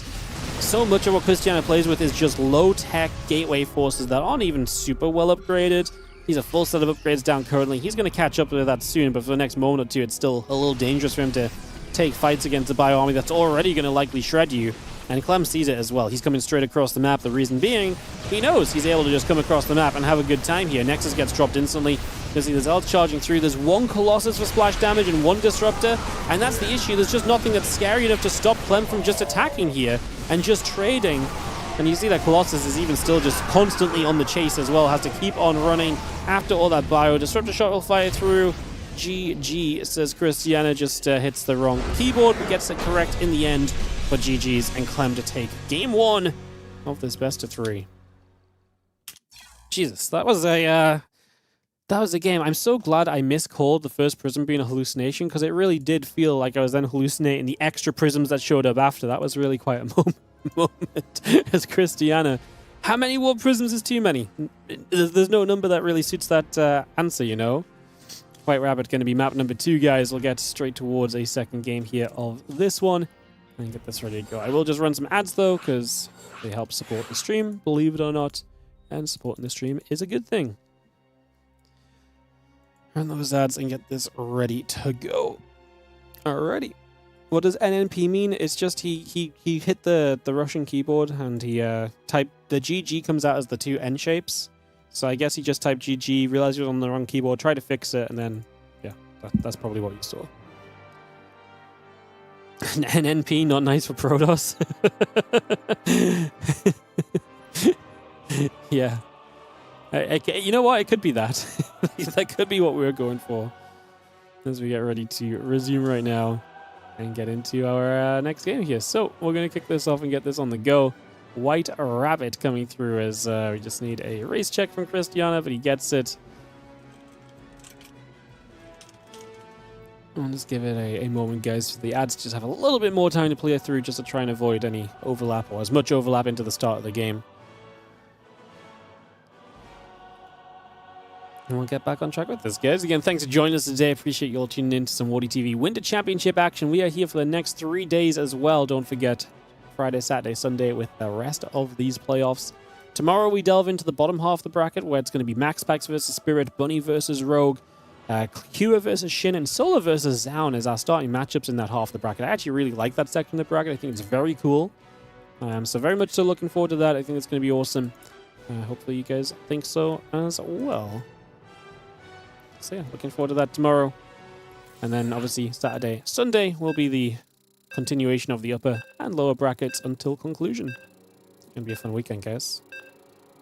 Speaker 2: So much of what Cristiana plays with is just low-tech gateway forces that aren't even super well upgraded. He's a full set of upgrades down currently. He's going to catch up with that soon, but for the next moment or two, it's still a little dangerous for him to take fights against a bio army that's already going to likely shred you. And Clem sees it as well. He's coming straight across the map. The reason being, he knows he's able to just come across the map and have a good time here. Nexus gets dropped instantly. You see the Zealots charging through. There's 1 Colossus for splash damage and 1 Disruptor. And that's the issue. There's just nothing that's scary enough to stop Clem from just attacking here and just trading. And you see that Colossus is even still just constantly on the chase as well. Has to keep on running after all that bio. Disruptor shot will fire through. GG, says Cristiana. Just hits the wrong keyboard, but gets it correct in the end. But GG's, and Clem to take game 1 of this best of 3. Jesus, that was a game. I'm so glad I miscalled the first prism being a hallucination, because it really did feel like I was then hallucinating the extra prisms that showed up after. That was really quite a moment as Cristiana. How many warp prisms is too many? There's no number that really suits that answer, you know. White Rabbit going to be map number 2, guys. We'll get straight towards a second game here of this one and get this ready to go. I will just run some ads though, because they help support the stream, believe it or not, and supporting the stream is a good thing. Run those ads and get this ready to go. Alrighty. What does NNP mean? It's just he hit the Russian keyboard and he typed, the GG comes out as the 2 N shapes. So I guess he just typed GG, realized he was on the wrong keyboard, tried to fix it, and then, yeah, that's probably what you saw. NNP, not nice for Protoss. Yeah. You know what? It could be that. That could be what we were going for. As we get ready to resume right now and get into our next game here. So we're going to kick this off and get this on the go. White Rabbit coming through as we just need a race check from Cristiana, but he gets it. I'll just give it a moment, guys. The ads just have a little bit more time to play through, just to try and avoid any overlap, or as much overlap into the start of the game. And we'll get back on track with this, guys. Again, thanks for joining us today. Appreciate you all tuning in to some WardiTV Winter Championship action. We are here for the next 3 days as well. Don't forget, Friday, Saturday, Sunday with the rest of these playoffs. Tomorrow we delve into the bottom half of the bracket, where it's going to be Max Pax versus Spirit, Bunny versus Rogue, Kua versus Shin, and Solar versus Zaun as our starting matchups in that half of the bracket. I actually really like that section of the bracket. I think it's very cool. So very much so looking forward to that. I think it's going to be awesome. Hopefully you guys think so as well. So yeah, looking forward to that tomorrow. And then obviously Saturday, Sunday will be the continuation of the upper and lower brackets until conclusion. It's going to be a fun weekend, guys.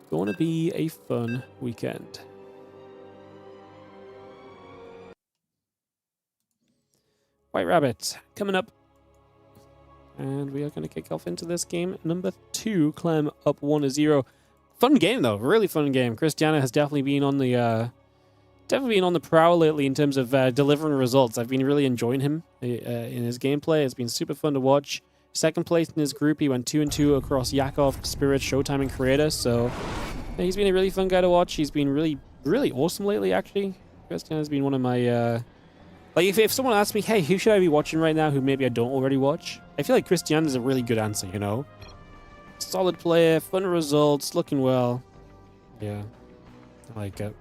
Speaker 2: Going to be a fun weekend. White Rabbit coming up. And we are going to kick off into this game number 2. Clem up 1-0. Fun game, though. Really fun game. Cristiana has definitely been on the prowl lately in terms of delivering results. I've been really enjoying him in his gameplay. It's been super fun to watch. Second place in his group. He went 2-2 across Yakov, Spirit, Showtime, and Creator. So yeah, he's been a really fun guy to watch. He's been really, really awesome lately, actually. Cristiana has been one of my... Like, if someone asks me, hey, who should I be watching right now who maybe I don't already watch? I feel like Cristiana is a really good answer, you know? Solid player, fun results, looking well. Yeah, I like it.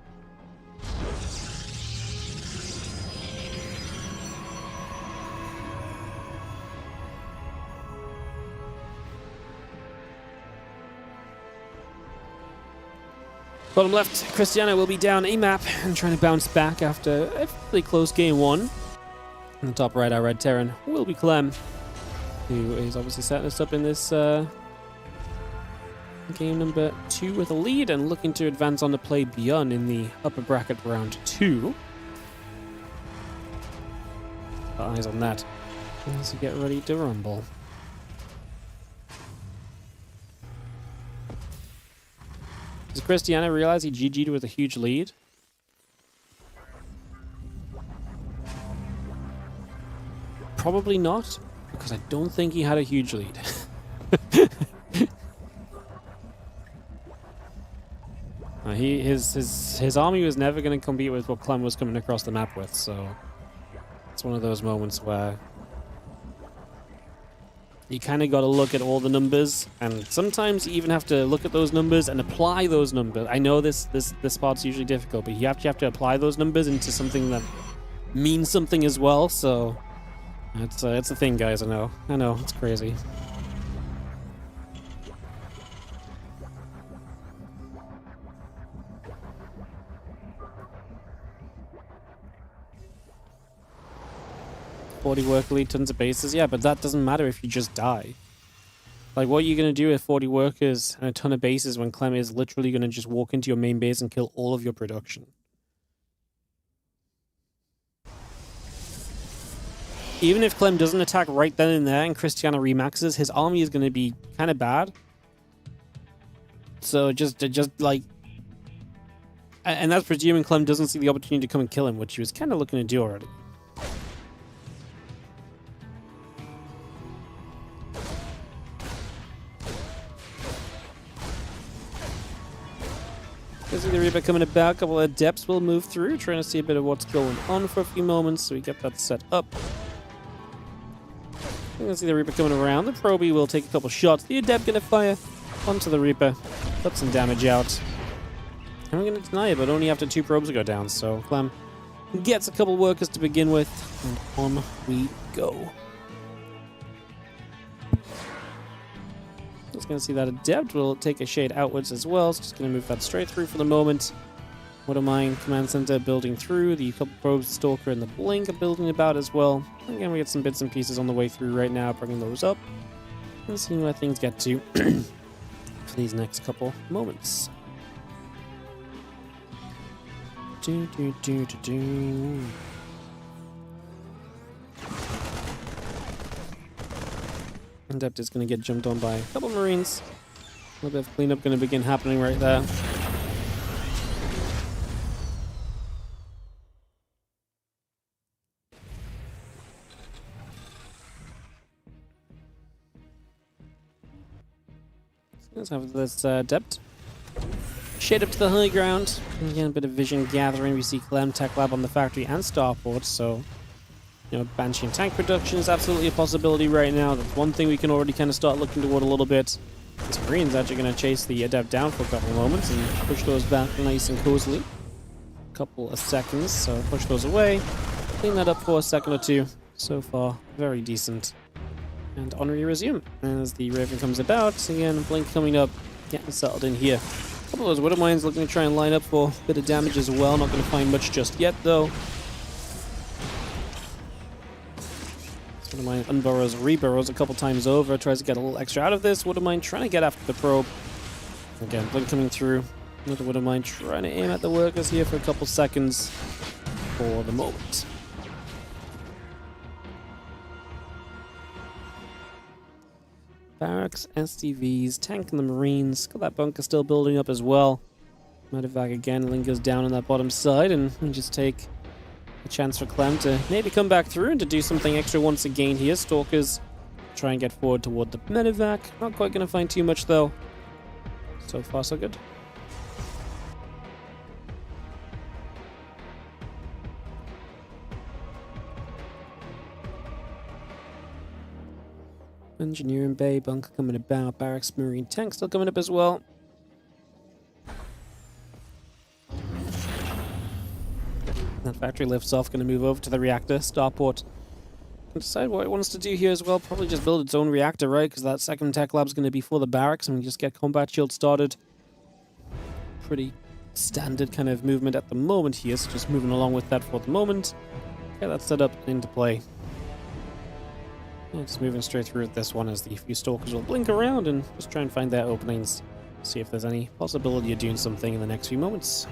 Speaker 2: Bottom left, Cristiana will be down a map and trying to bounce back after a fairly close game one. In the top right, our red Terran will be Clem, who is obviously setting us up in this game number 2 with a lead and looking to advance on to play ByuN in the upper bracket round 2. Got eyes on that as we get ready to rumble. Does Cristiana realize he GG'd with a huge lead? Probably not, because I don't think he had a huge lead. His army was never going to compete with what Clem was coming across the map with, so it's one of those moments where you kind of got to look at all the numbers, and sometimes you even have to look at those numbers and apply those numbers. I know this part's usually difficult, but you have to apply those numbers into something that means something as well. So it's a thing, guys. I know, it's crazy. $40 work lead, tons of bases. Yeah, but that doesn't matter if you just die. Like, what are you going to do with 40 workers and a ton of bases when Clem is literally going to just walk into your main base and kill all of your production? Even if Clem doesn't attack right then and there and Cristiana remaxes, his army is going to be kind of bad. So just like... And that's presuming Clem doesn't see the opportunity to come and kill him, which he was kind of looking to do already. See the Reaper coming about, a couple of Adepts will move through, trying to see a bit of what's going on for a few moments, so we get that set up. You can see the Reaper coming around, the Proby will take a couple shots, the Adept gonna fire onto the Reaper, put some damage out. And we're gonna deny it, but only after 2 probes go down, so Clem gets a couple workers to begin with, and on we go. Just going to see that Adept will take a shade outwards as well, so just going to move that straight through for the moment. Watermine Command Center building through, the couple probes, Stalker and the Blink are building about as well. Again, we get some bits and pieces on the way through right now, bringing those up and seeing where things get to for these next couple moments. Adept is going to get jumped on by a couple Marines. A little bit of cleanup going to begin happening right there. Let's have this Adept shade up to the high ground. And again, a bit of vision gathering. We see Clem, Tech Lab on the factory and Starport, so... You know, Banshee and tank production is absolutely a possibility right now. That's one thing we can already kind of start looking toward a little bit. This Marine's actually going to chase the Adept down for a couple of moments and push those back nice and cozily. A couple of seconds, so push those away. Clean that up for a second or two. So far, very decent. And on we resume as the Raven comes about. Again, Blink coming up, getting settled in here. A couple of those Widow Mines looking to try and line up for a bit of damage as well. Not going to find much just yet, though. Widow Mine unburrows, reburrows a couple times over, tries to get a little extra out of this. Widow Mine trying to get after the probe. Again, Blink coming through. Another Widow Mine trying to aim at the workers here for a couple seconds for the moment. Barracks, STVs, tank and the Marines. Got that bunker still building up as well. Medevac again lingers down on that bottom side, and we just take a chance for Clem to maybe come back through and to do something extra once again here. Stalkers try and get forward toward the Medevac. Not quite going to find too much though. So far so good. Engineering Bay, bunker coming about, barracks, marine tank still coming up as well. That factory lifts off, going to move over to the reactor, starport. Decide what it wants to do here as well. Probably just build its own reactor, right? Because that second tech lab's going to be for the barracks, and we just get combat shield started. Pretty standard kind of movement at the moment here, so just moving along with that for the moment. Get that set up and into play. And just moving straight through with this one as the few stalkers will blink around and just try and find their openings. See if there's any possibility of doing something in the next few moments.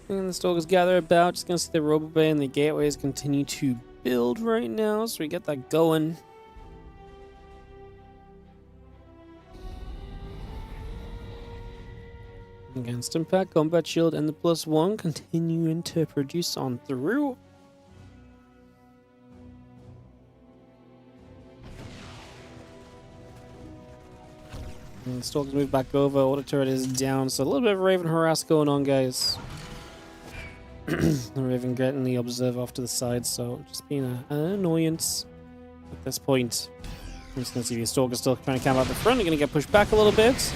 Speaker 2: And the stalkers gather about. Just gonna see the Robo Bay and the gateways continue to build right now, so we get that going. Against impact, combat shield, and the +1 continuing to produce on through. And the stalkers move back over. Auto turret is down, so a little bit of Raven harass going on, guys. The Raven getting the observer off to the side, so just being an annoyance at this point. I'm just going to see the stalker still trying to camp out the front. They're going to get pushed back a little bit.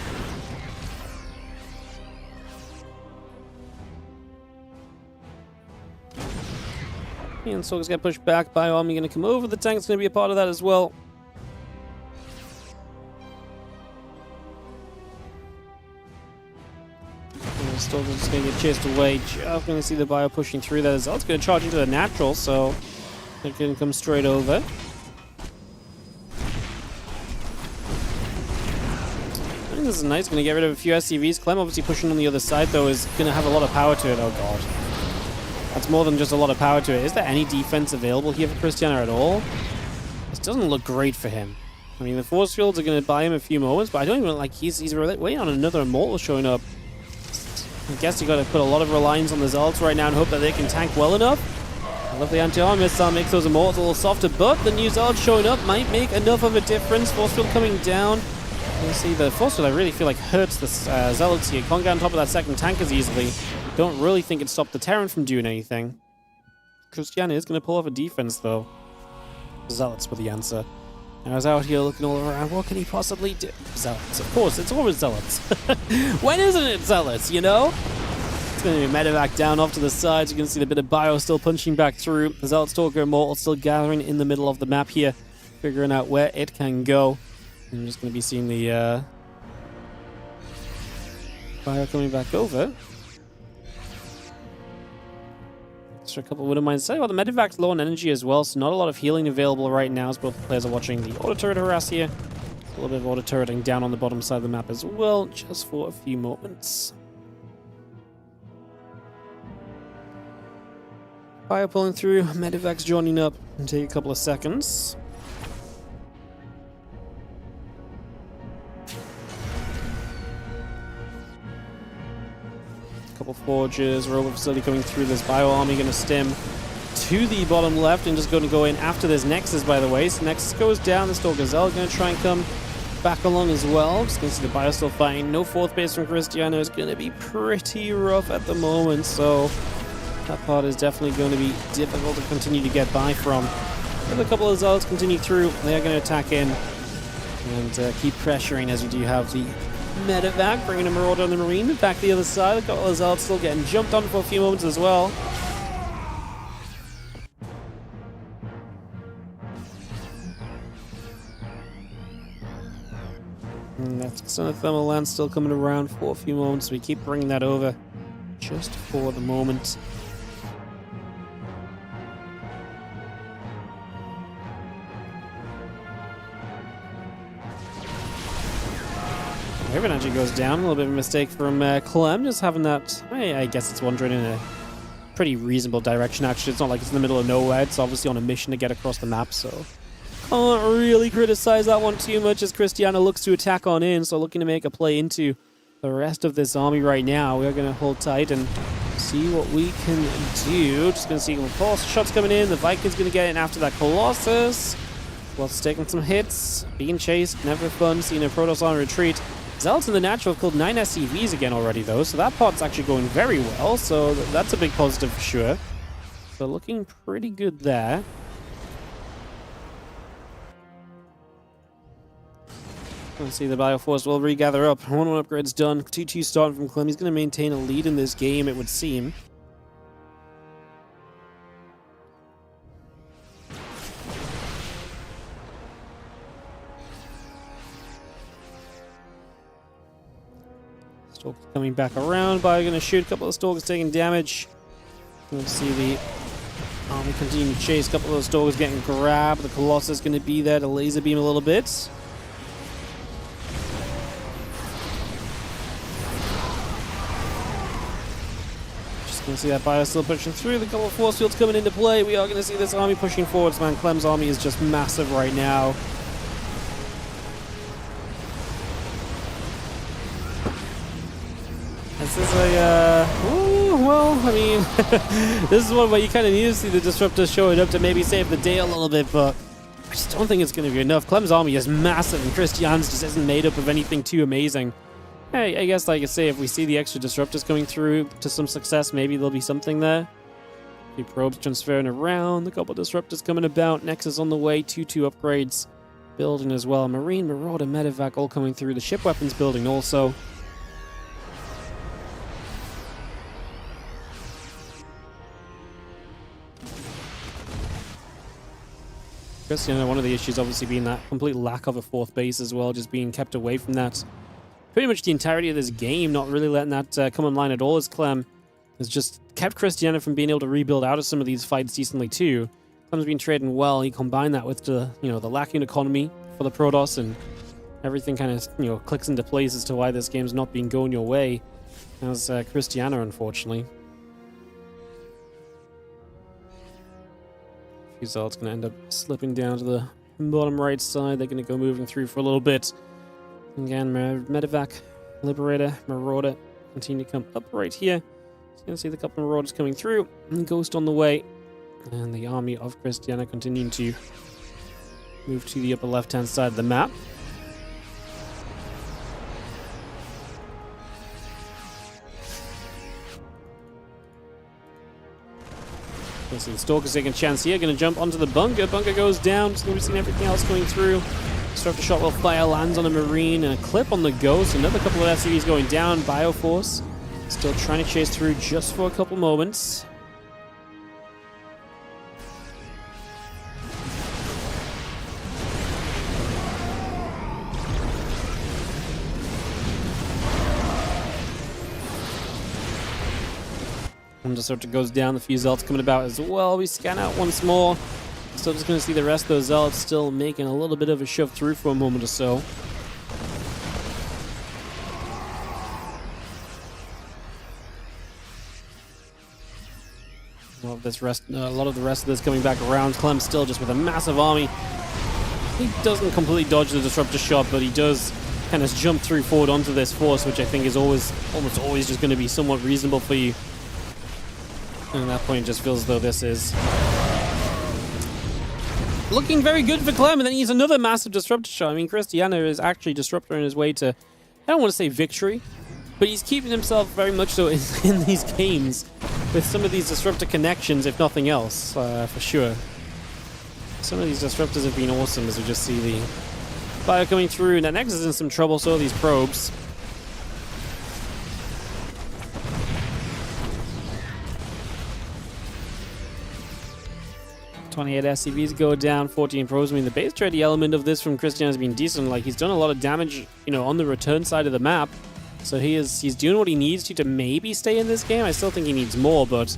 Speaker 2: And stalkers get pushed back. ByuN going to come over. The tank's going to be a part of that as well. Stalkers just going to get chased away. Just going to see the Bio pushing through that as well. It's going to charge into the natural, so it can come straight over. I think this is nice. Going to get rid of a few SCVs. Clem obviously pushing on the other side, though, is going to have a lot of power to it. Oh, God. That's more than just a lot of power to it. Is there any defense available here for Cristiana at all? This doesn't look great for him. I mean, the force fields are going to buy him a few moments, but I don't even like he's waiting on another Immortal showing up. I guess you got to put a lot of reliance on the Zealots right now and hope that they can tank well enough. I love the anti-armor missile, makes those Immortals a little softer, but the new Zealots showing up might make enough of a difference. Force field coming down. You see the force field I really feel like hurts the Zealots here. Can't get on top of that second tank as easily. Don't really think it stopped the Terran from doing anything. Cristiana is going to pull off a defense though. Zealots were the answer. And I was out here looking all around. What can he possibly do? Zealots, of course. It's always Zealots. When isn't it Zealots, you know? It's going to be medevac down off to the sides. You can see the bit of Bio still punching back through. The Zealot Stalker Immortal still gathering in the middle of the map here. Figuring out where it can go. And I'm just going to be seeing the Bio coming back over. Extra couple wouldn't mind saying. Well, the medevac's low on energy as well, so not a lot of healing available right now as both players are watching the auto turret harass here. A little bit of auto turreting down on the bottom side of the map as well, just for a few moments. Fire pulling through, medevac's joining up and take a couple of seconds. Couple forges, robot facility coming through. This Bio army going to stem to the bottom left and just going to go in after this Nexus, by the way. So Nexus goes down. The Stalker Gazelle going to try and come back along as well. Just going to see the Bio still fighting. No fourth base from Cristiana. Is going to be pretty rough at the moment. So that part is definitely going to be difficult to continue to get by from. With a couple of Zealots continue through. They are going to attack in and keep pressuring as you do have the medevac, bringing a Marauder on the Marine back the other side. A couple of Zealots still getting jumped on for a few moments as well. And that's Xenothermal Land still coming around for a few moments. We keep bringing that over just for the moment. Raven actually goes down. A little bit of a mistake from Clem, just having that, I guess it's wandering in a pretty reasonable direction, actually. It's not like it's in the middle of nowhere. It's obviously on a mission to get across the map, so can't really criticize that one too much as Cristiana looks to attack on in, so looking to make a play into the rest of this army right now. We are going to hold tight and see what we can do. Just going to see the pulse shots coming in. The Viking's going to get in after that Colossus. Whilst taking some hits. Being chased, never fun. Seeing a Protoss on retreat. Zealots in the natural have killed 9 SCVs again already, though, so that part's actually going very well, so that's a big positive for sure. So looking pretty good there. Let's see, the Bioforce will regather up. 1-1 upgrade's done. 2-2 starting from Clem. He's going to maintain a lead in this game, it would seem. Stalker coming back around. Bio going to shoot. A couple of Stalkers taking damage. Let's see the army continue to chase. A couple of those Stalkers getting grabbed. The Colossus going to be there to laser beam a little bit. Just going to see that Bio still pushing through. The couple of force fields coming into play. We are going to see this army pushing forwards, man. Clem's army is just massive right now. This is a, well, I mean, this is one where you kind of need to see the Disruptors showing up to maybe save the day a little bit, but I just don't think it's going to be enough. Clem's army is massive, and Cristiana's just isn't made up of anything too amazing. Hey, I guess, like I say, if we see the extra Disruptors coming through to some success, maybe there'll be something there. A few probes transferring around, a couple Disruptors coming about, Nexus on the way, 2-2 upgrades building as well. Marine, Marauder, Medevac all coming through. The ship weapons building also. Cristiana, one of the issues obviously being that complete lack of a fourth base as well, just being kept away from that. Pretty much the entirety of this game, not really letting that come online at all, as Clem has just kept Cristiana from being able to rebuild out of some of these fights decently too. Clem's been trading well. He combined that with the, the lacking economy for the Protoss, and everything kind of, clicks into place as to why this game's not been going your way as Cristiana, unfortunately. Geralt's going to end up slipping down to the bottom right side. They're going to go moving through for a little bit. Again, Medevac, Liberator, Marauder continue to come up right here. So you can see the couple of Marauders coming through, and Ghost on the way. And the army of Cristiana continuing to move to the upper left-hand side of the map. So the Stalker's taking a chance here, going to jump onto the bunker. Bunker goes down, just noticing everything else going through. Disruptor shot will fire, lands on a Marine, and a clip on the Ghost. Another couple of SCVs going down. Bioforce still trying to chase through just for a couple moments. One Disruptor goes down, the few Zealots coming about as well. We scan out once more. Still just going to see the rest of those Zealots still making a little bit of a shove through for a moment or so. A lot of the rest of this coming back around. Clem still just with a massive army. He doesn't completely dodge the Disruptor shot, but he does kind of jump through forward onto this force, which I think is almost always just going to be somewhat reasonable for you. And at that point, it just feels as though this is looking very good for Clem, and then he's another massive Disruptor shot. I mean, Cristiana is actually Disruptor in his way to, I don't want to say victory, but he's keeping himself very much so in these games with some of these Disruptor connections, if nothing else, for sure. Some of these Disruptors have been awesome, as we just see the fire coming through, and that Nexus is in some trouble, so are these probes. 28 SCVs go down, 14 probes. I mean, the base trade element of this from Cristiana has been decent. Like, he's done a lot of damage, on the return side of the map. So he's doing what he needs to maybe stay in this game. I still think he needs more, but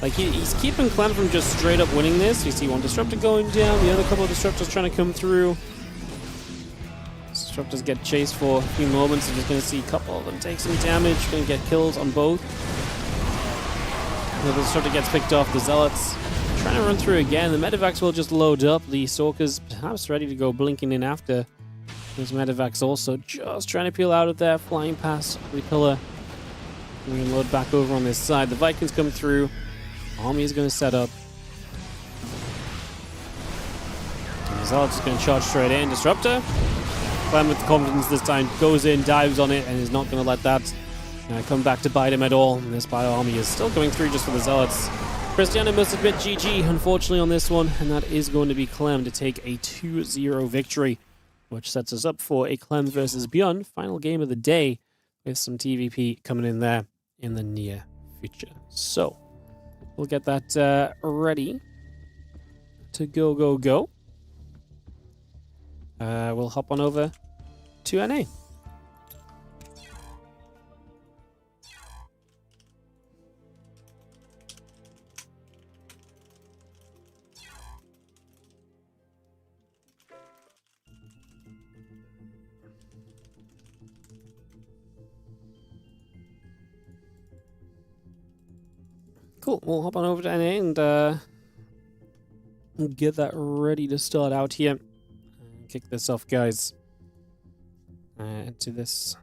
Speaker 2: like he's keeping Clem from just straight up winning this. You see one Disruptor going down, the other couple of Disruptors trying to come through. Disruptors get chased for a few moments. You're just going to see a couple of them take some damage, going to get kills on both. The Disruptor gets picked off, the Zealots trying to run through again. The Medevacs will just load up. The Stalkers perhaps ready to go blinking in after. Those Medevacs also just trying to peel out of there, flying past the pillar. We're going to load back over on this side. The Vikings come through. Army is going to set up. The Zealots is going to charge straight in. Disruptor. Clem with the confidence this time goes in, dives on it, and is not going to let that come back to bite him at all. And this Bio army is still going through just for the Zealots. Cristiana must admit GG, unfortunately, on this one, and that is going to be Clem to take a 2-0 victory, which sets us up for a Clem versus ByuN final game of the day, with some TVP coming in there in the near future. So, we'll get that ready to go. We'll hop on over to NA. Cool, we'll hop on over to NA and get that ready to start out here. Kick this off, guys, into this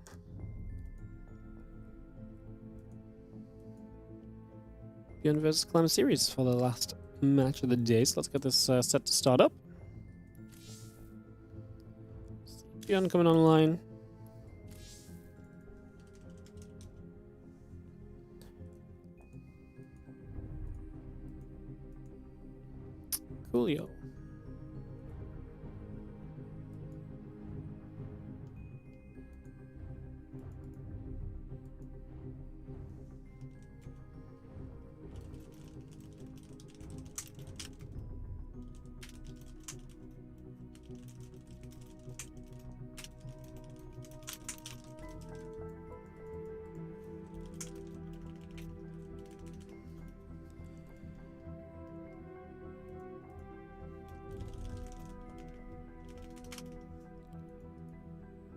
Speaker 2: ByuN vs Clem series for the last match of the day. So let's get this set to start up. ByuN coming online. Coolio.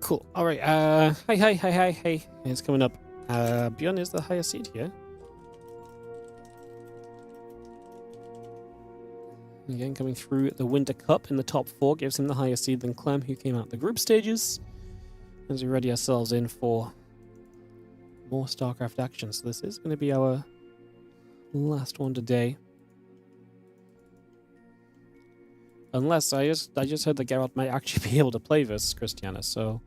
Speaker 2: Cool. All right. Hey. It's coming up. ByuN is the highest seed here. Again, coming through the Winter Cup in the top 4 gives him the highest seed than Clem, who came out the group stages. As we ready ourselves in for more StarCraft action. So this is going to be our last one today. Unless I just heard that Geralt might actually be able to play versus Cristiana, so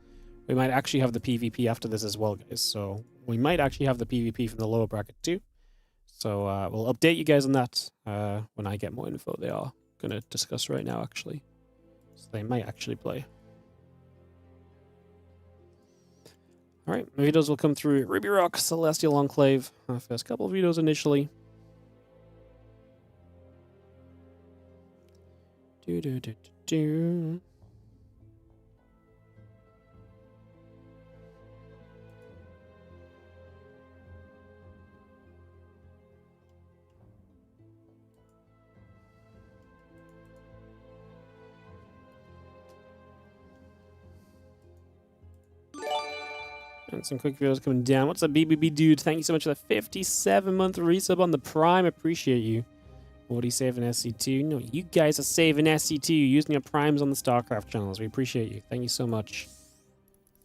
Speaker 2: we might actually have the PvP after this as well, guys. So we might actually have the PvP from the lower bracket too. So we'll update you guys on that when I get more info. They are going to discuss right now, actually. So they might actually play. All right, videos will come through Ruby Rock, Celestial Enclave. First couple of videos initially. Do. And some quick videos coming down. What's up, BBB dude? Thank you so much for the 57-month resub on the Prime. Appreciate you. What are you saving SC2? No, you guys are saving SC2 using your primes on the StarCraft channels. We appreciate you. Thank you so much.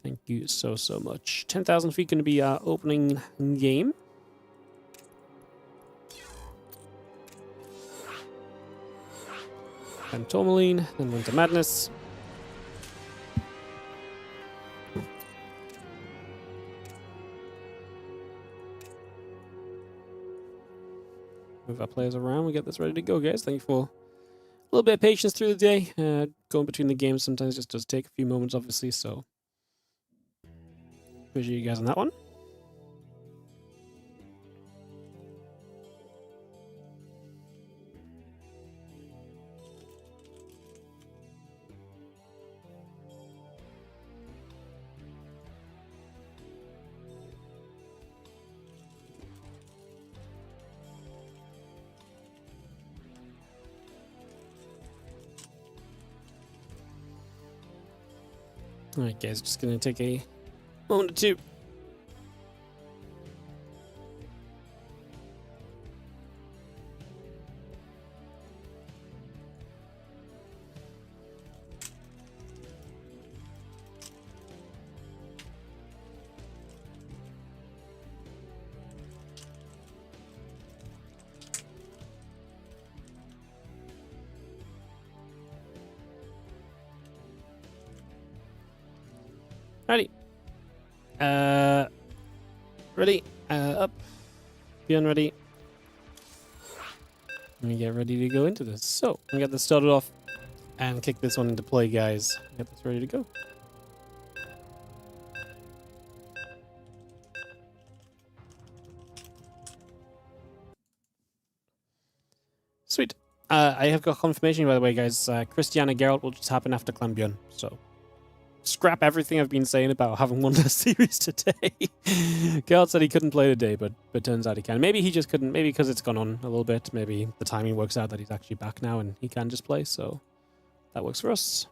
Speaker 2: Thank you so much. 10,000 feet going to be our opening game. And Tourmaline, then Winter Madness. Move our players around. We get this ready to go, guys. Thank you for a little bit of patience through the day. Going between the games sometimes just does take a few moments, obviously, so appreciate you guys on that one. Alright, guys, just gonna take a moment or two. Ready. Ready. Up. ByuN ready. Let me get ready to go into this. So, we get this started off and kick this one into play, guys. Get this ready to go. Sweet. I have got confirmation, by the way, guys. Cristiana Geralt will just happen after Clem ByuN. So, scrap everything I've been saying about having won the series today. Geralt said he couldn't play today, but turns out he can. Maybe he just couldn't. Maybe because it's gone on a little bit. Maybe the timing works out that he's actually back now and he can just play. So, that works for us.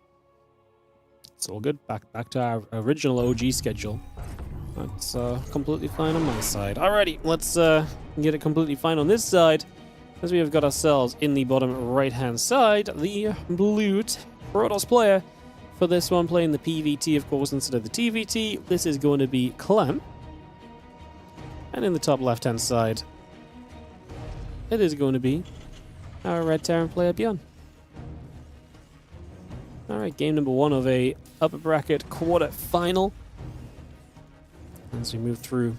Speaker 2: It's all good. Back to our original OG schedule. That's completely fine on my side. Alrighty, let's get it completely fine on this side. As we have got ourselves in the bottom right-hand side, the blue Protoss player for this one, playing the PVT, of course, instead of the TVT. This is going to be Clem. And in the top left-hand side, it is going to be our Red Terran player, ByuN. Alright, game number 1 of a upper bracket quarter final. As we move through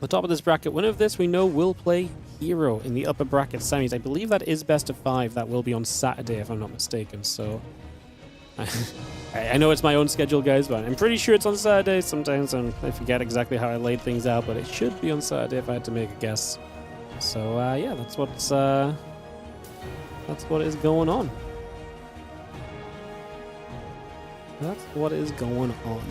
Speaker 2: the top of this bracket, winner of this we know will play herO in the upper bracket semis. I believe that is best of 5. That will be on Saturday, if I'm not mistaken. So I know it's my own schedule, guys, but I'm pretty sure it's on Saturday. Sometimes I forget exactly how I laid things out, but it should be on Saturday if I had to make a guess. So yeah, that's what is going on. That's what is going on.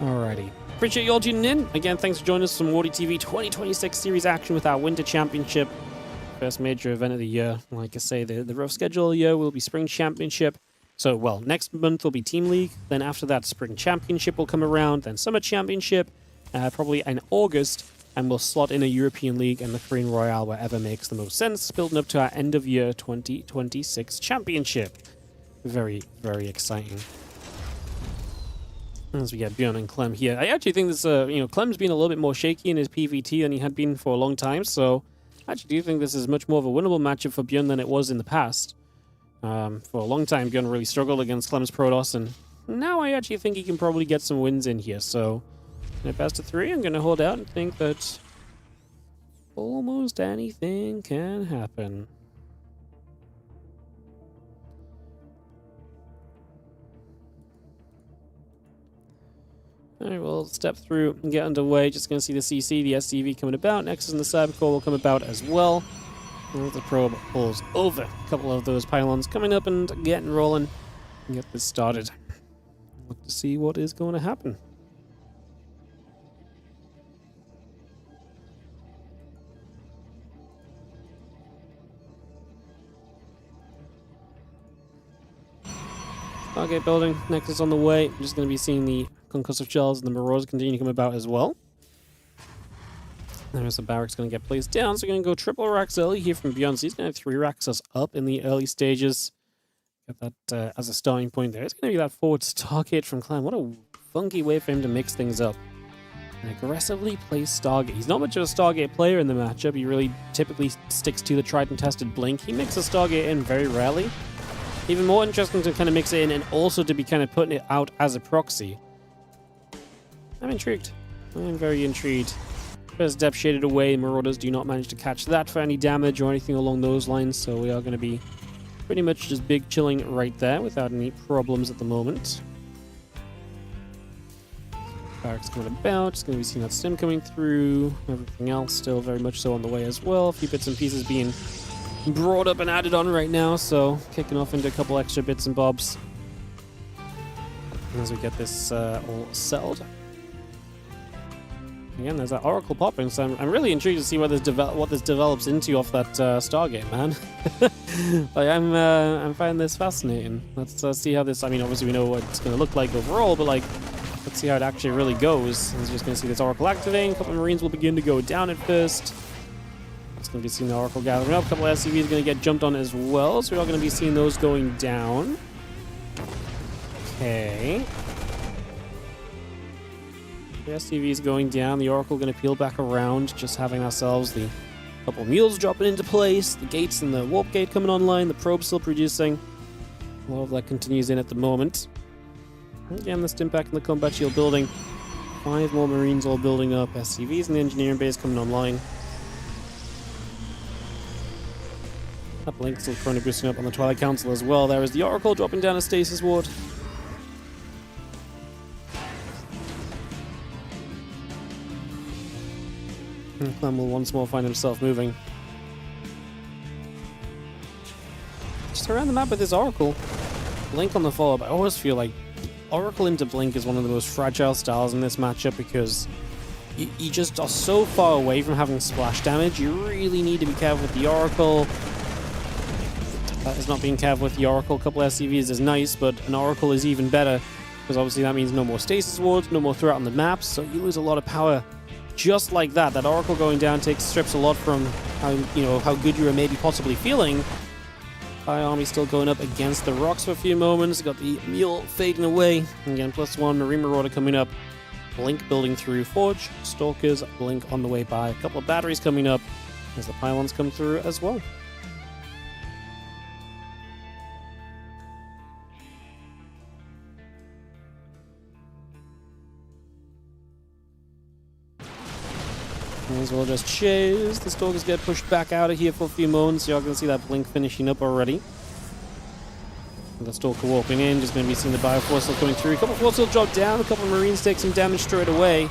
Speaker 2: Alrighty. Appreciate you all tuning in. Again, thanks for joining us for some WardiTV 2026 series action with our Winter Championship. First major event of the year. Like I say, the rough schedule of the year will be Spring Championship. So, well, next month will be Team League. Then after that, Spring Championship will come around. Then Summer Championship, probably in August. And we'll slot in a European League and the Korean Royale wherever makes the most sense. Building up to our end of year 2026 Championship. Very, very exciting. As we get ByuN and Clem here. I actually think this, Clem's been a little bit more shaky in his PVT than he had been for a long time, so I actually do think this is much more of a winnable matchup for ByuN than it was in the past. For a long time, ByuN really struggled against Clem's Protoss, and now I actually think he can probably get some wins in here, so in a best of 3, I'm going to hold out and think that almost anything can happen. Alright, we'll step through and get underway. Just going to see the CC, the SCV coming about. Nexus and the Cybercore will come about as well. And the probe pulls over. A couple of those pylons coming up and getting rolling. And get this started. Look to see what is going to happen. Stargate building, Nexus on the way. I'm just going to be seeing the concussive shells and the Marauders continue to come about as well. There's the barracks going to get placed down, so we're going to go triple racks early here from ByuN. So he's going to have 3 racks us up in the early stages. Get that as a starting point there. It's going to be that forward Stargate from Clem. What a funky way for him to mix things up. And aggressively play Stargate. He's not much of a Stargate player in the matchup. He really typically sticks to the tried and tested Blink. He mixes Stargate in very rarely. Even more interesting to kind of mix it in and also to be kind of putting it out as a proxy. I'm intrigued. I'm very intrigued. First depth shaded away. Marauders do not manage to catch that for any damage or anything along those lines, so we are going to be pretty much just big chilling right there without any problems at the moment. Barracks coming about. Just going to be seeing that stim coming through. Everything else still very much so on the way as well. A few bits and pieces being brought up and added on right now, so kicking off into a couple extra bits and bobs as we get this all settled. Again, there's that Oracle popping, so I'm really intrigued to see what this develops into off that Stargate, man. Like, I'm finding this fascinating. Let's see how this. I mean, obviously we know what it's going to look like overall, but like, let's see how it actually really goes. We're just going to see this Oracle activating. A couple of Marines will begin to go down at first. It's going to be seeing the Oracle gathering up. A couple of SCVs are going to get jumped on as well, so we're all going to be seeing those going down. Okay. The SCV is going down. The Oracle going to peel back around, just having ourselves the couple of mules dropping into place. The gates and the warp gate coming online. The probe still producing. All of that continues in at the moment. Again, the stimpak and the combat shield building. 5 more Marines all building up. SCVs and the engineering base coming online. That Blink still currently boosting up on the Twilight Council as well. There is the Oracle dropping down a Stasis Ward. And Clem will once more find himself moving. Just around the map with this Oracle. Blink on the follow-up. I always feel like Oracle into Blink is one of the most fragile styles in this matchup because you just are so far away from having splash damage. You really need to be careful with the Oracle. That is not being careful with the Oracle. A couple SCVs is nice, but an Oracle is even better because obviously that means no more Stasis Wards, no more threat on the maps, so you lose a lot of power just like that. That Oracle going down strips a lot from how good you are maybe possibly feeling. High Army still going up against the rocks for a few moments. Got the Mule fading away. Again, +1, Marine Marauder coming up. Blink building through Forge. Stalkers, Blink on the way by. A couple of batteries coming up as the pylons come through as well. May as well just chase. The Stalkers get pushed back out of here for a few moments. You're going to see that Blink finishing up already. And the Stalker walking in, just going to be seeing the Bioforce still coming through. A couple of Force will drop down, a couple of Marines take some damage straight away.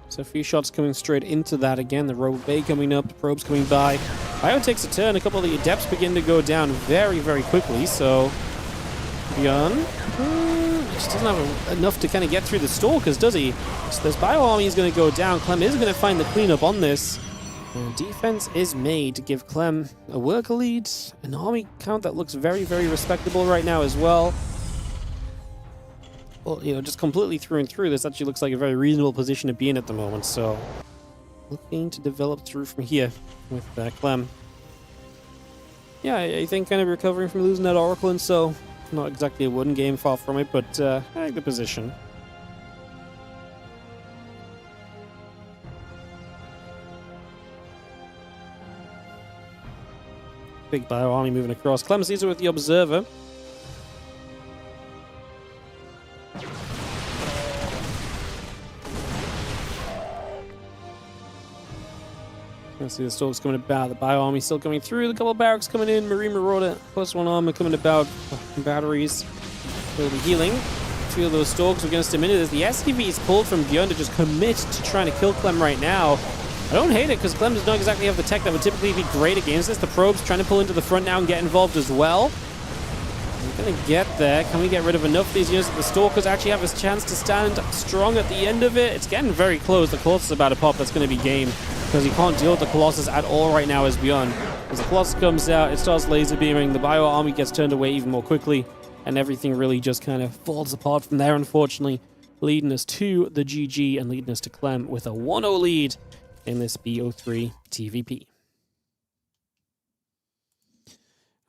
Speaker 2: So a few shots coming straight into that again. The Robe Bay coming up, the probes coming by. Bion takes a turn, a couple of the Adepts begin to go down very, very quickly. So ByuN just doesn't have enough to kind of get through the Stalkers, does he? So this Bio Army is going to go down. Clem is going to find the cleanup on this. And defense is made to give Clem a worker lead. An army count that looks very, very respectable right now as well. Well, just completely through and through, this actually looks like a very reasonable position to be in at the moment. So looking to develop through from here with Clem. Yeah, I think kind of recovering from losing that Oracle, and so not exactly a wooden game, far from it, but I like the position. Big Bio Army moving across. Clem sees it with the Observer. Let's see the Stalkers coming about. The Bio Army still coming through. The couple of barracks coming in. Marine Marauder +1 armor coming about. Batteries will be healing. A few of those Stalkers are going to stem into this. The SCV is pulled from ByuN to just commit to trying to kill Clem right now. I don't hate it because Clem does not exactly have the tech that would typically be great against this. The probes trying to pull into the front now and get involved as well. We're going to get there. Can we get rid of enough of these units that the Stalkers actually have a chance to stand strong at the end of it? It's getting very close. The Colossus is about to pop. That's going to be game because he can't deal with the Colossus at all right now as ByuN. As the Colossus comes out, it starts laser beaming. The Bio Army gets turned away even more quickly, and everything really just kind of falls apart from there, unfortunately, leading us to the GG and leading us to Clem with a 1-0 lead in this BO3 TVP.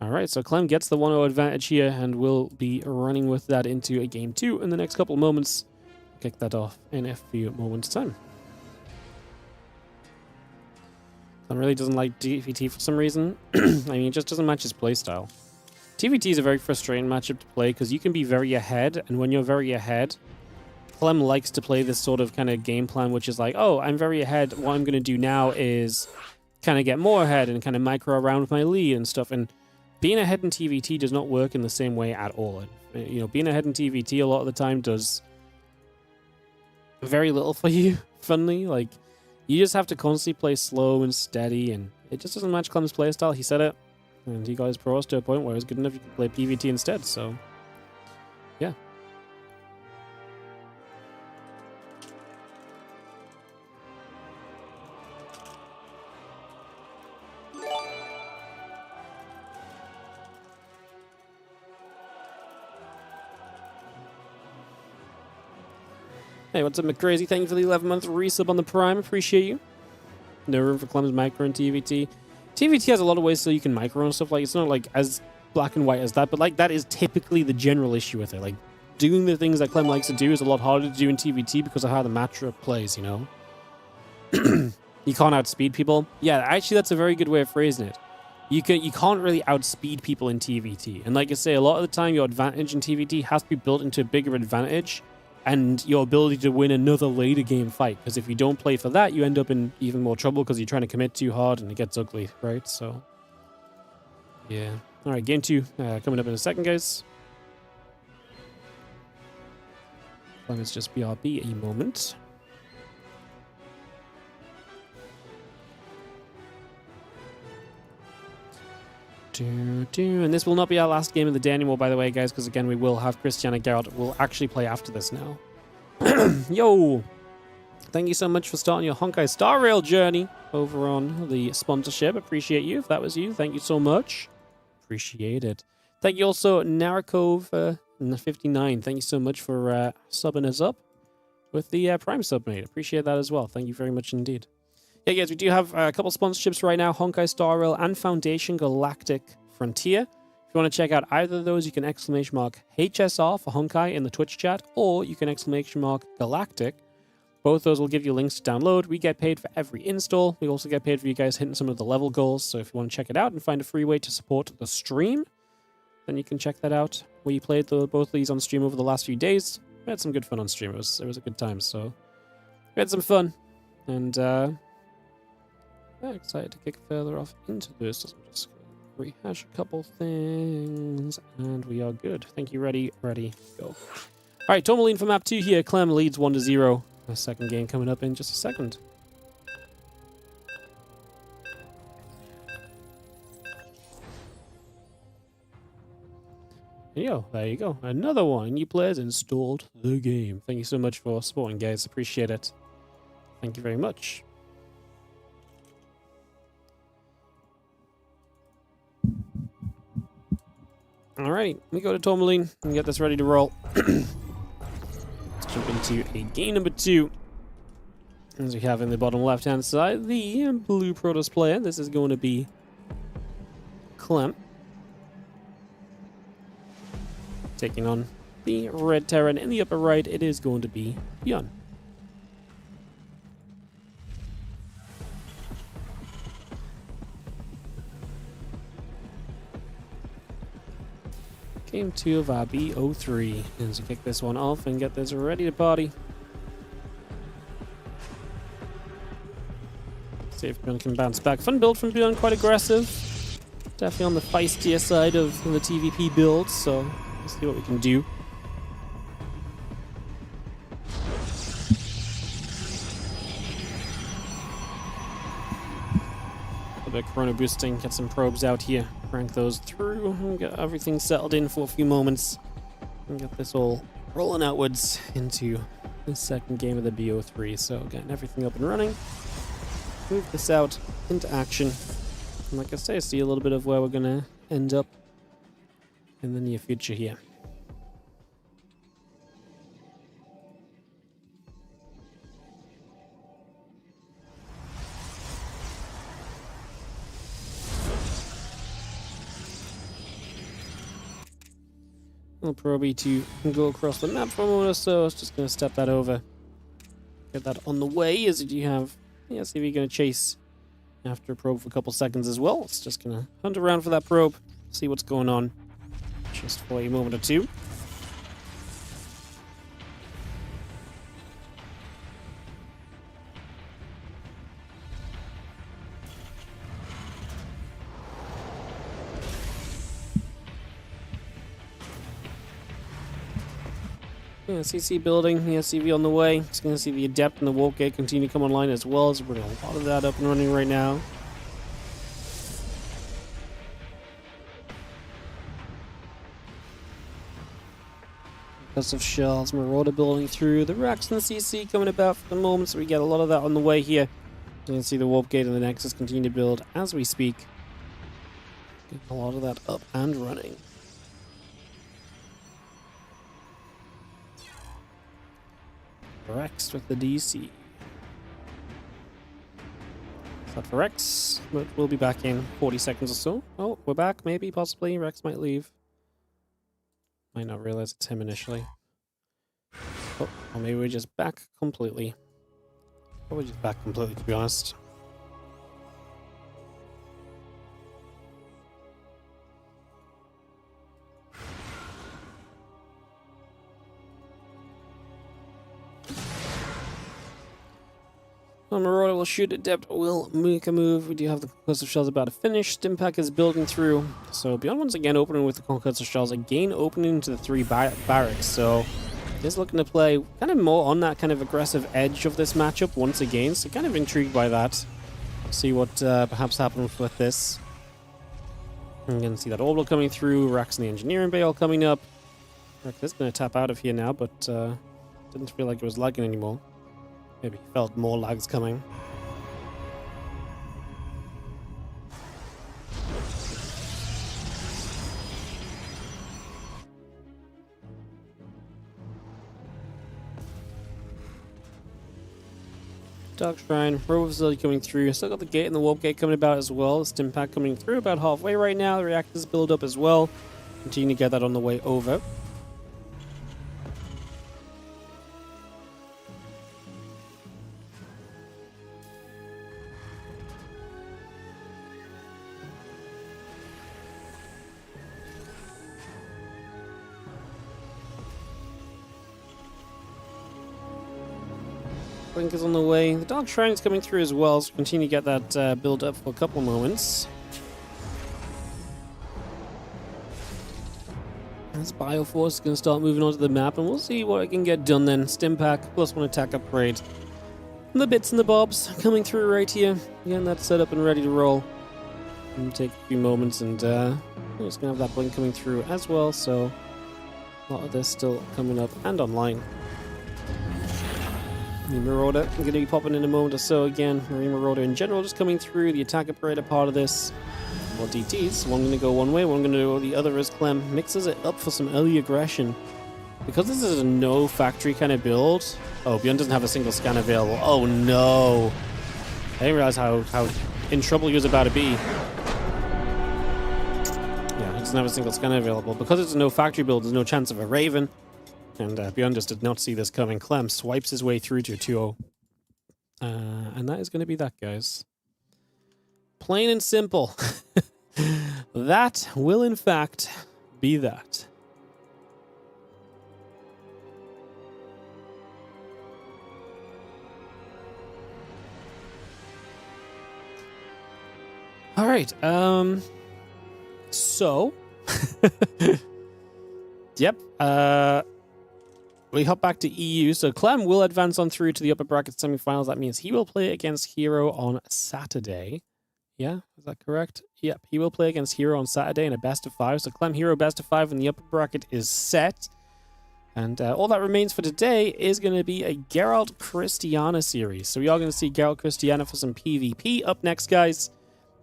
Speaker 2: Alright, so Clem gets the 1-0 advantage here and will be running with that into a game 2 in the next couple of moments. Kick that off in a few moments' time. Clem really doesn't like TVT for some reason. I mean, it just doesn't match his playstyle. TVT is a very frustrating matchup to play because you can be very ahead, and when you're very ahead, Clem likes to play this sort of kind of game plan, which is like, oh, I'm very ahead. What I'm going to do now is kind of get more ahead and kind of micro around with my lead and stuff. And being ahead in TVT does not work in the same way at all. Being ahead in TVT a lot of the time does very little for you, funnily. Like, you just have to constantly play slow and steady, and it just doesn't match Clem's playstyle. He said it, and he got his pros to a point where it was good enough you could play PvT instead, so yeah. Hey, what's up, McCrazy? Thank you for the 11-month resub on the Prime. Appreciate you. No room for Clem's micro and TVT. TVT has a lot of ways so you can micro and stuff. Like, it's not like as black and white as that, but like that is typically the general issue with it. Like, doing the things that Clem likes to do is a lot harder to do in TVT because of how the matchup plays, you know? You can't outspeed people. Yeah, actually, that's a very good way of phrasing it. You can't really outspeed people in TVT. And like I say, a lot of the time, your advantage in TVT has to be built into a bigger advantage and your ability to win another later game fight. Because if you don't play for that, you end up in even more trouble because you're trying to commit too hard and it gets ugly, right? So Yeah. All right, game 2 coming up in a second, guys. Let's just BRB a moment. And this will not be our last game of the day anymore, by the way, guys, because again, we will have Cristiana Geralt. We'll actually play after this now. Yo! Thank you so much for starting your Honkai Star Rail journey over on the sponsorship. Appreciate you. If that was you, thank you so much. Appreciate it. Thank you also, Yakov 59. Thank you so much for subbing us up with the Prime sub, mate. Appreciate that as well. Thank you very much indeed. Yeah, guys, we do have a couple sponsorships right now, Honkai Star Rail and Foundation Galactic Frontier. If you want to check out either of those, you can exclamation mark HSR for Honkai in the Twitch chat, or you can exclamation mark Galactic. Both those will give you links to download. We get paid for every install. We also get paid for you guys hitting some of the level goals. So if you want to check it out and find a free way to support the stream, then you can check that out. We played both of these on stream over the last few days. We had some good fun on stream. It was a good time. So we had some fun. And yeah, excited to kick further off into this. I'm just going to rehash a couple things. And we are good. Thank you. Ready, go. All right, Tourmaline for map 2 here. Clem leads 1-0. A second game coming up in just a second. Yo, there you go. Another one. New players installed the game. Thank you so much for supporting, guys. Appreciate it. Thank you very much. Alright, we go to Tourmaline and get this ready to roll. Let's jump into a game number 2. As we have in the bottom left-hand side, the blue Protoss player. This is going to be Clem. Taking on the red Terran. In the upper right, it is going to be ByuN. Game 2 of our BO3. As we kick this one off and get this ready to party. See if ByuN can bounce back. Fun build from ByuN, quite aggressive. Definitely on the feistier side of the TVP build, so let's see what we can do. A bit of chrono boosting, get some probes out here, crank those through, and get everything settled in for a few moments, and get this all rolling outwards into the second game of the BO3. So getting everything up and running, move this out into action, and like I say, see a little bit of where we're gonna end up in the near future here. I'll probably to go across the map for a moment or so. I was just going to step that over. Get that on the way as you have... Yeah, see if you're going to chase after a probe for a couple seconds as well. It's just going to hunt around for that probe, see what's going on. Just for a moment or two. Yeah, CC building, the SCV on the way. Just going to see the Adept and the Warp Gate continue to come online as well, as we're bringing a lot of that up and running right now. Lots of shells, Marauder building through. The Rex and the CC coming about for the moment, so we get a lot of that on the way here. You can see the Warp Gate and the Nexus continue to build as we speak. Getting a lot of that up and running. Rex with the DC. Set for Rex, but we'll be back in 40 seconds or so. Oh, we're back, maybe, possibly. Rex might leave. Might not realize it's him initially. Oh, or maybe we're just back completely. Probably just back completely, to be honest. Marauder will shoot. Adept will make a move. We do have the concussive shells about to finish. Stimpack is building through. So ByuN once again opening with the concussive shells. Again opening to the 3 barracks. So he's looking to play kind of more on that kind of aggressive edge of this matchup once again. So kind of intrigued by that. See what perhaps happens with this. You can see that orbital coming through. Rax and the engineering bay all coming up. Rax is going to tap out of here now, but didn't feel like it was lagging anymore. Maybe felt more lags coming. Dark Shrine, Rover Facility coming through. Still got the gate and the warp gate coming about as well. Stimpack coming through about halfway right now. The reactors build up as well. Continue to get that on the way over. Blink is on the way. The Dark Shrine is coming through as well, so continue to get that build up for a couple moments. This Bioforce is going to start moving onto the map, and we'll see what it can get done then. Stimpack, +1 attack upgrade. And the bits and the bobs coming through right here. Getting that set up and ready to roll. It'll take a few moments, and we're just going to have that blink coming through as well, so a lot of this still coming up and online. The Marauder going to be popping in a moment or so again. Marine Marauder in general just coming through. The attack upgrade are part of this. More DTs. One going to go one way, one going to go the other as Clem mixes it up for some early aggression. Because this is a no factory kind of build. Oh, ByuN doesn't have a single scan available. Oh no! I didn't realize how in trouble he was about to be. Yeah, he doesn't have a single scan available. Because it's a no factory build, there's no chance of a Raven. And ByuN just did not see this coming. Clem swipes his way through to a 2-0. And that is going to be that, guys. Plain and simple. That will, in fact, be that. All right. So. Yep. We hop back to EU. So Clem will advance on through to the upper bracket semifinals. That means he will play against herO on Saturday. Yeah, is that correct? Yep, he will play against herO on Saturday in a best of 5. So Clem herO best of 5 in the upper bracket is set. And all that remains for today is going to be a Geralt Cristiana series. So we are going to see Geralt Cristiana for some PvP up next, guys.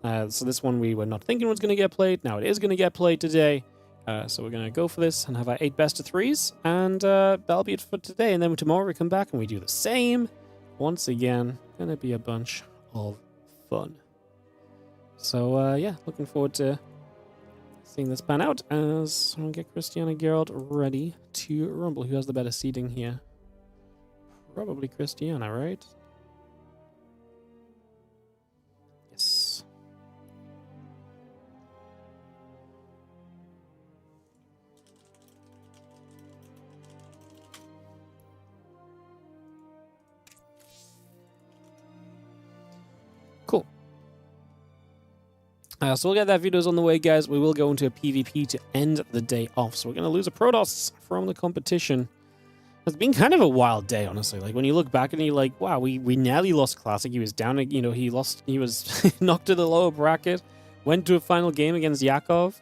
Speaker 2: So this one we were not thinking was going to get played. Now it is going to get played today. So we're going to go for this and have our 8 best of 3s. And that'll be it for today. And then tomorrow we come back and we do the same. Once again, going to be a bunch of fun. So yeah, looking forward to seeing this pan out as we get Cristiana Geralt ready to rumble. Who has the better seeding here? Probably Cristiana, right? Yes. Cool. So we'll get that videos on the way, guys. We will go into a PvP to end the day off. So we're going to lose a Protoss from the competition. It's been kind of a wild day, honestly. Like, when you look back and you're like, wow, we nearly lost Classic. He was down, you know, he was knocked to the lower bracket. Went to a final game against Yakov.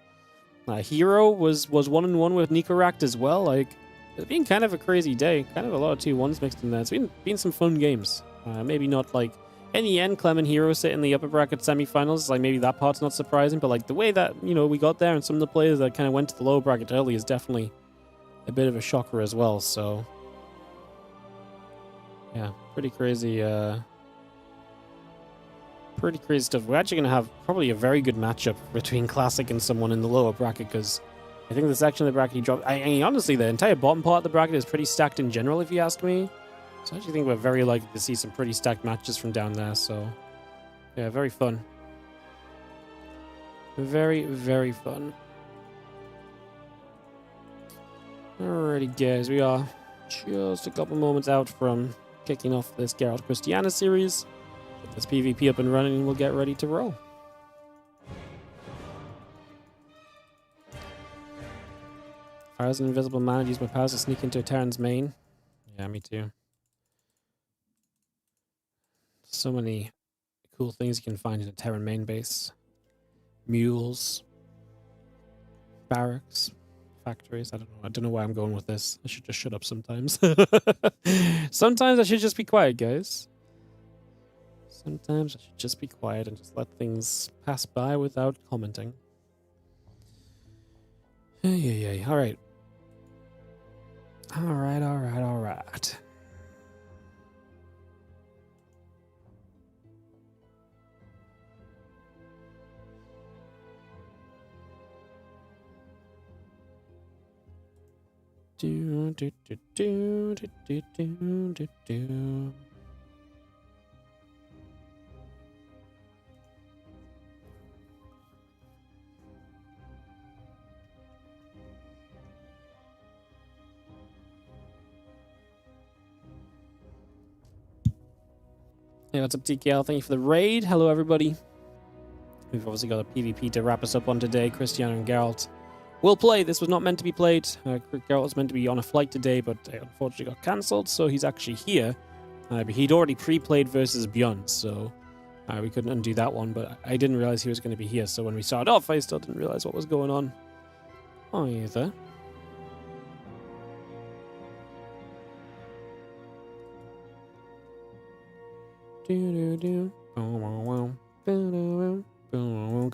Speaker 2: herO was 1-1 with Nicoract as well. Like, it's been kind of a crazy day. Kind of a lot of 2-1s mixed in there. It's been some fun games. Maybe not like... In the end, Clem and herO sit in the upper bracket semifinals. Like, maybe that part's not surprising, but like the way that, you know, we got there and some of the players that kind of went to the lower bracket early is definitely a bit of a shocker as well. So, yeah, pretty crazy stuff. We're actually going to have probably a very good matchup between Classic and someone in the lower bracket, because I think the section of the bracket he dropped... I mean, honestly, the entire bottom part of the bracket is pretty stacked in general, if you ask me. So I actually think we're very likely to see some pretty stacked matches from down there, so... Yeah, very fun. Very, very fun. Alrighty, guys, we are just a couple moments out from kicking off this Geralt Cristiana series. Get this PvP up and running, and we'll get ready to roll. If I was an invisible man, I'd use my powers to sneak into a Terran's main. Yeah, me too. So many cool things you can find in a Terran main base. Mules. Barracks. Factories. I don't know why I'm going with this. I should just shut up sometimes. Sometimes I should just be quiet, guys. Sometimes I should just be quiet and just let things pass by without commenting. Hey. Alright. Alright. Do. Hey, what's up, TKL? Thank you for the raid. Hello, everybody. We've obviously got a PvP to wrap us up on today. Cristiana and Geralt will play. This was not meant to be played. Geralt was meant to be on a flight today, but unfortunately got cancelled, so he's actually here. But he'd already pre-played versus ByuN, so we couldn't undo that one, but I didn't realize he was going to be here, so when we started off, I still didn't realize what was going on either. Good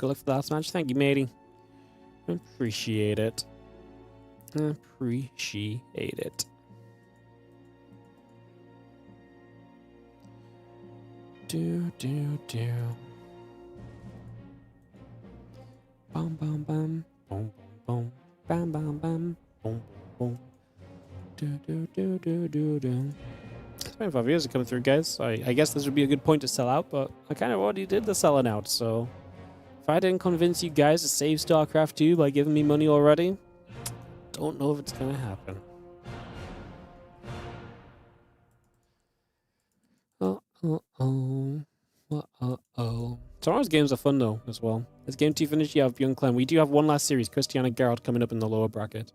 Speaker 2: luck for the last match. Thank you, matey. Appreciate it. Appreciate it. Do. Bum bum bum. Boom boom. Bam bam bam. Boom boom. Do. 25 years are coming through, guys. I guess this would be a good point to sell out, but I kind of already did the selling out, so if I didn't convince you guys to save StarCraft 2 by giving me money already, don't know if it's gonna happen. Tomorrow's games are fun, though, as well. Is Game 2 finished? Yeah, have ByuN Clem. We do have one last series, Cristiana Geralt, coming up in the lower bracket.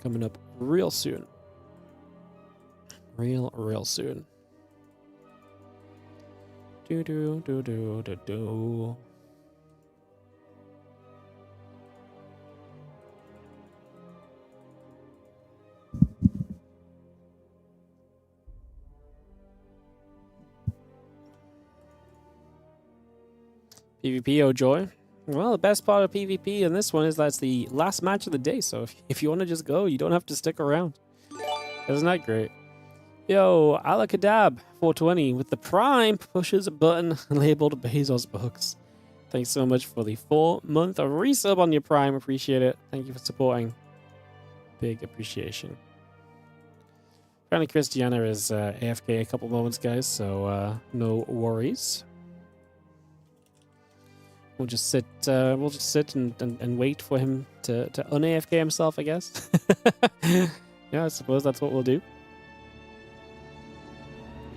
Speaker 2: Coming up real soon. Real soon. Do. PvP, oh joy. Well, the best part of PvP in this one is that it's the last match of the day, so if you want to just go, you don't have to stick around. Isn't that great? Yo, Alakadab 420 with the Prime pushes a button labeled Bezos Books. Thanks so much for the 4-month resub on your Prime. Appreciate it. Thank you for supporting. Big appreciation. Apparently Cristiana is AFK a couple moments, guys, so no worries. We'll just sit and wait for him to un-AFK himself, I guess. Yeah, I suppose that's what we'll do.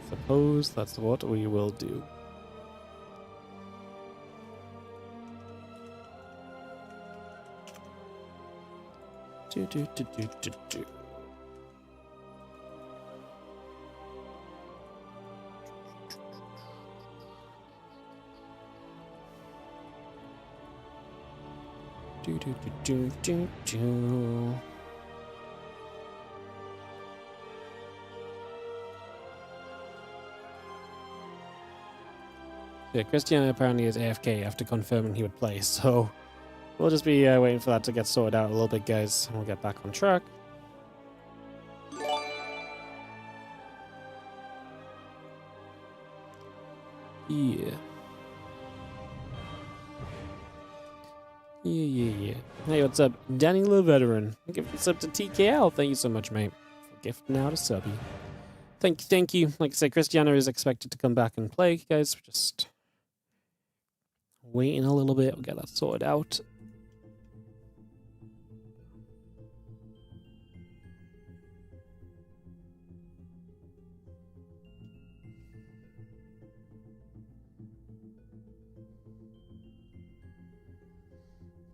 Speaker 2: Suppose that's what we will do. Do. Yeah, Cristiana apparently is AFK after confirming he would play, so we'll just be waiting for that to get sorted out a little bit, guys, and we'll get back on track. Yeah. Hey, what's up? Danny the Veteran. Give this up to TKL. Thank you so much, mate, for gifting out a subby. Thank you. Like I said, Cristiana is expected to come back and play, guys. We're just waiting a little bit. We'll get that sorted out.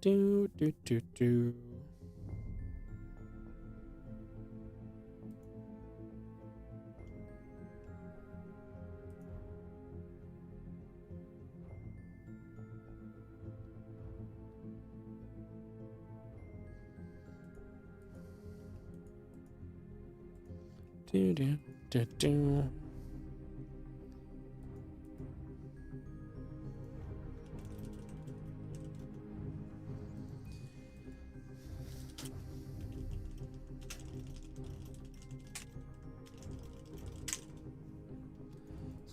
Speaker 2: Do, do, do, do. Do, do, do, do.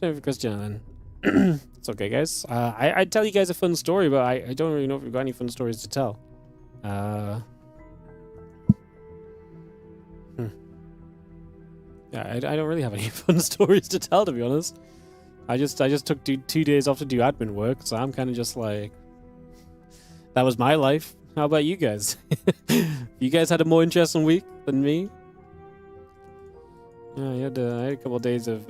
Speaker 2: So for Cristiana then. It's okay, guys. I'd tell you guys a fun story, but I don't really know if we've got any fun stories to tell. Yeah, I don't really have any fun stories to tell, to be honest. I just took 2 days off to do admin work, so I'm kind of just like, that was my life. How about you guys? You guys had a more interesting week than me. Yeah, I had a couple of days of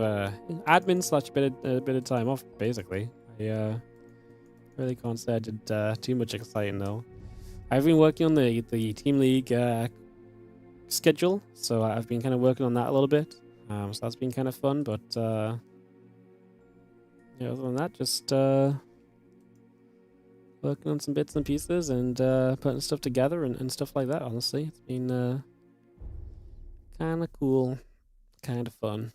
Speaker 2: admin slash a bit of time off, basically. I really can't say I did too much exciting though. I've been working on the Team League schedule, so I've been kind of working on that a little bit. So that's been kind of fun, but yeah, other than that, just working on some bits and pieces and putting stuff together and stuff like that. Honestly, it's been kind of cool, kind of fun.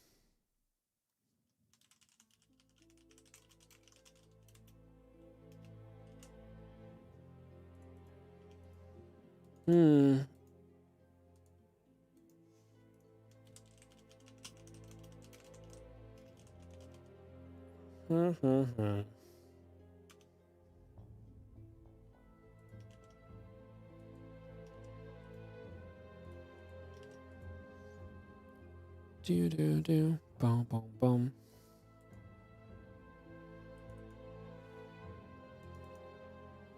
Speaker 2: Do do do, boom boom boom.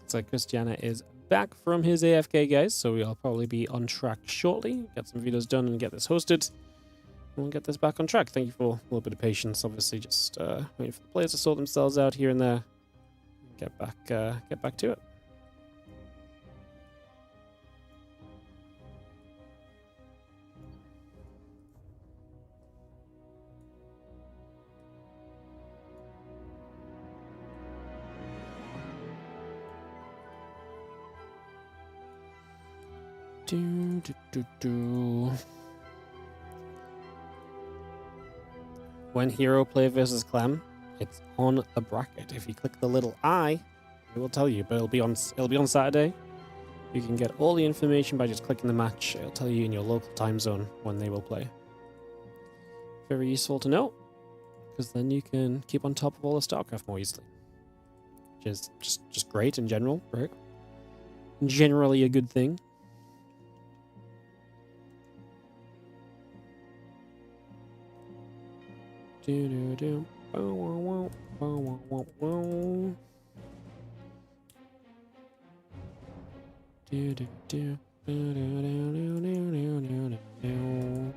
Speaker 2: Looks like Cristiana is back from his AFK, guys, so we'll probably be on track shortly. Get some videos done and get this hosted. We'll get this back on track. Thank you for a little bit of patience. Obviously, just waiting for the players to sort themselves out here and there. Get back to it. Do do do do. When herO play versus Clem, it's on the bracket. If you click the little I, it will tell you, but it'll be on Saturday. You can get all the information by just clicking the match. It'll tell you in your local time zone when they will play. Very useful to know, because then you can keep on top of all the StarCraft more easily. Which is just great in general, right? Generally a good thing. Do do do. Bow wow wow. Bow wow wow wow. Do do do. Do do do do do do do do.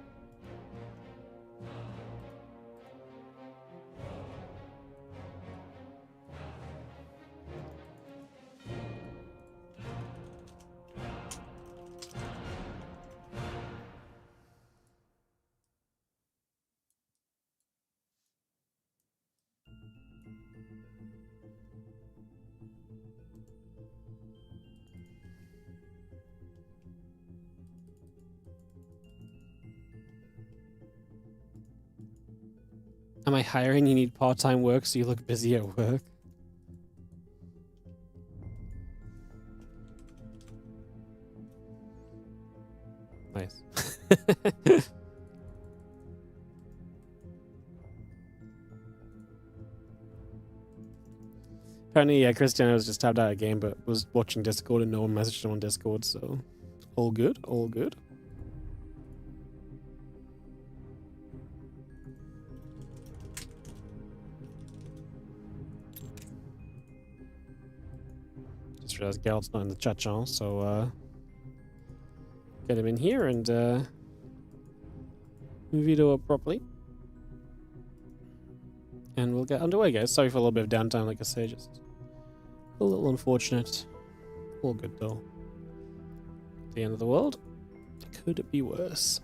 Speaker 2: Am I hiring? You need part-time work so you look busy at work? Nice. Apparently, yeah, Cristiano was just tabbed out of game, but was watching Discord and no one messaged him on Discord, so all good, all good. Just realized Geralt's not in the chat channel, so get him in here and video up properly. And we'll get underway, guys. Sorry for a little bit of downtime, like I say, just a little unfortunate. A All good though. The end of the world. Could it be worse?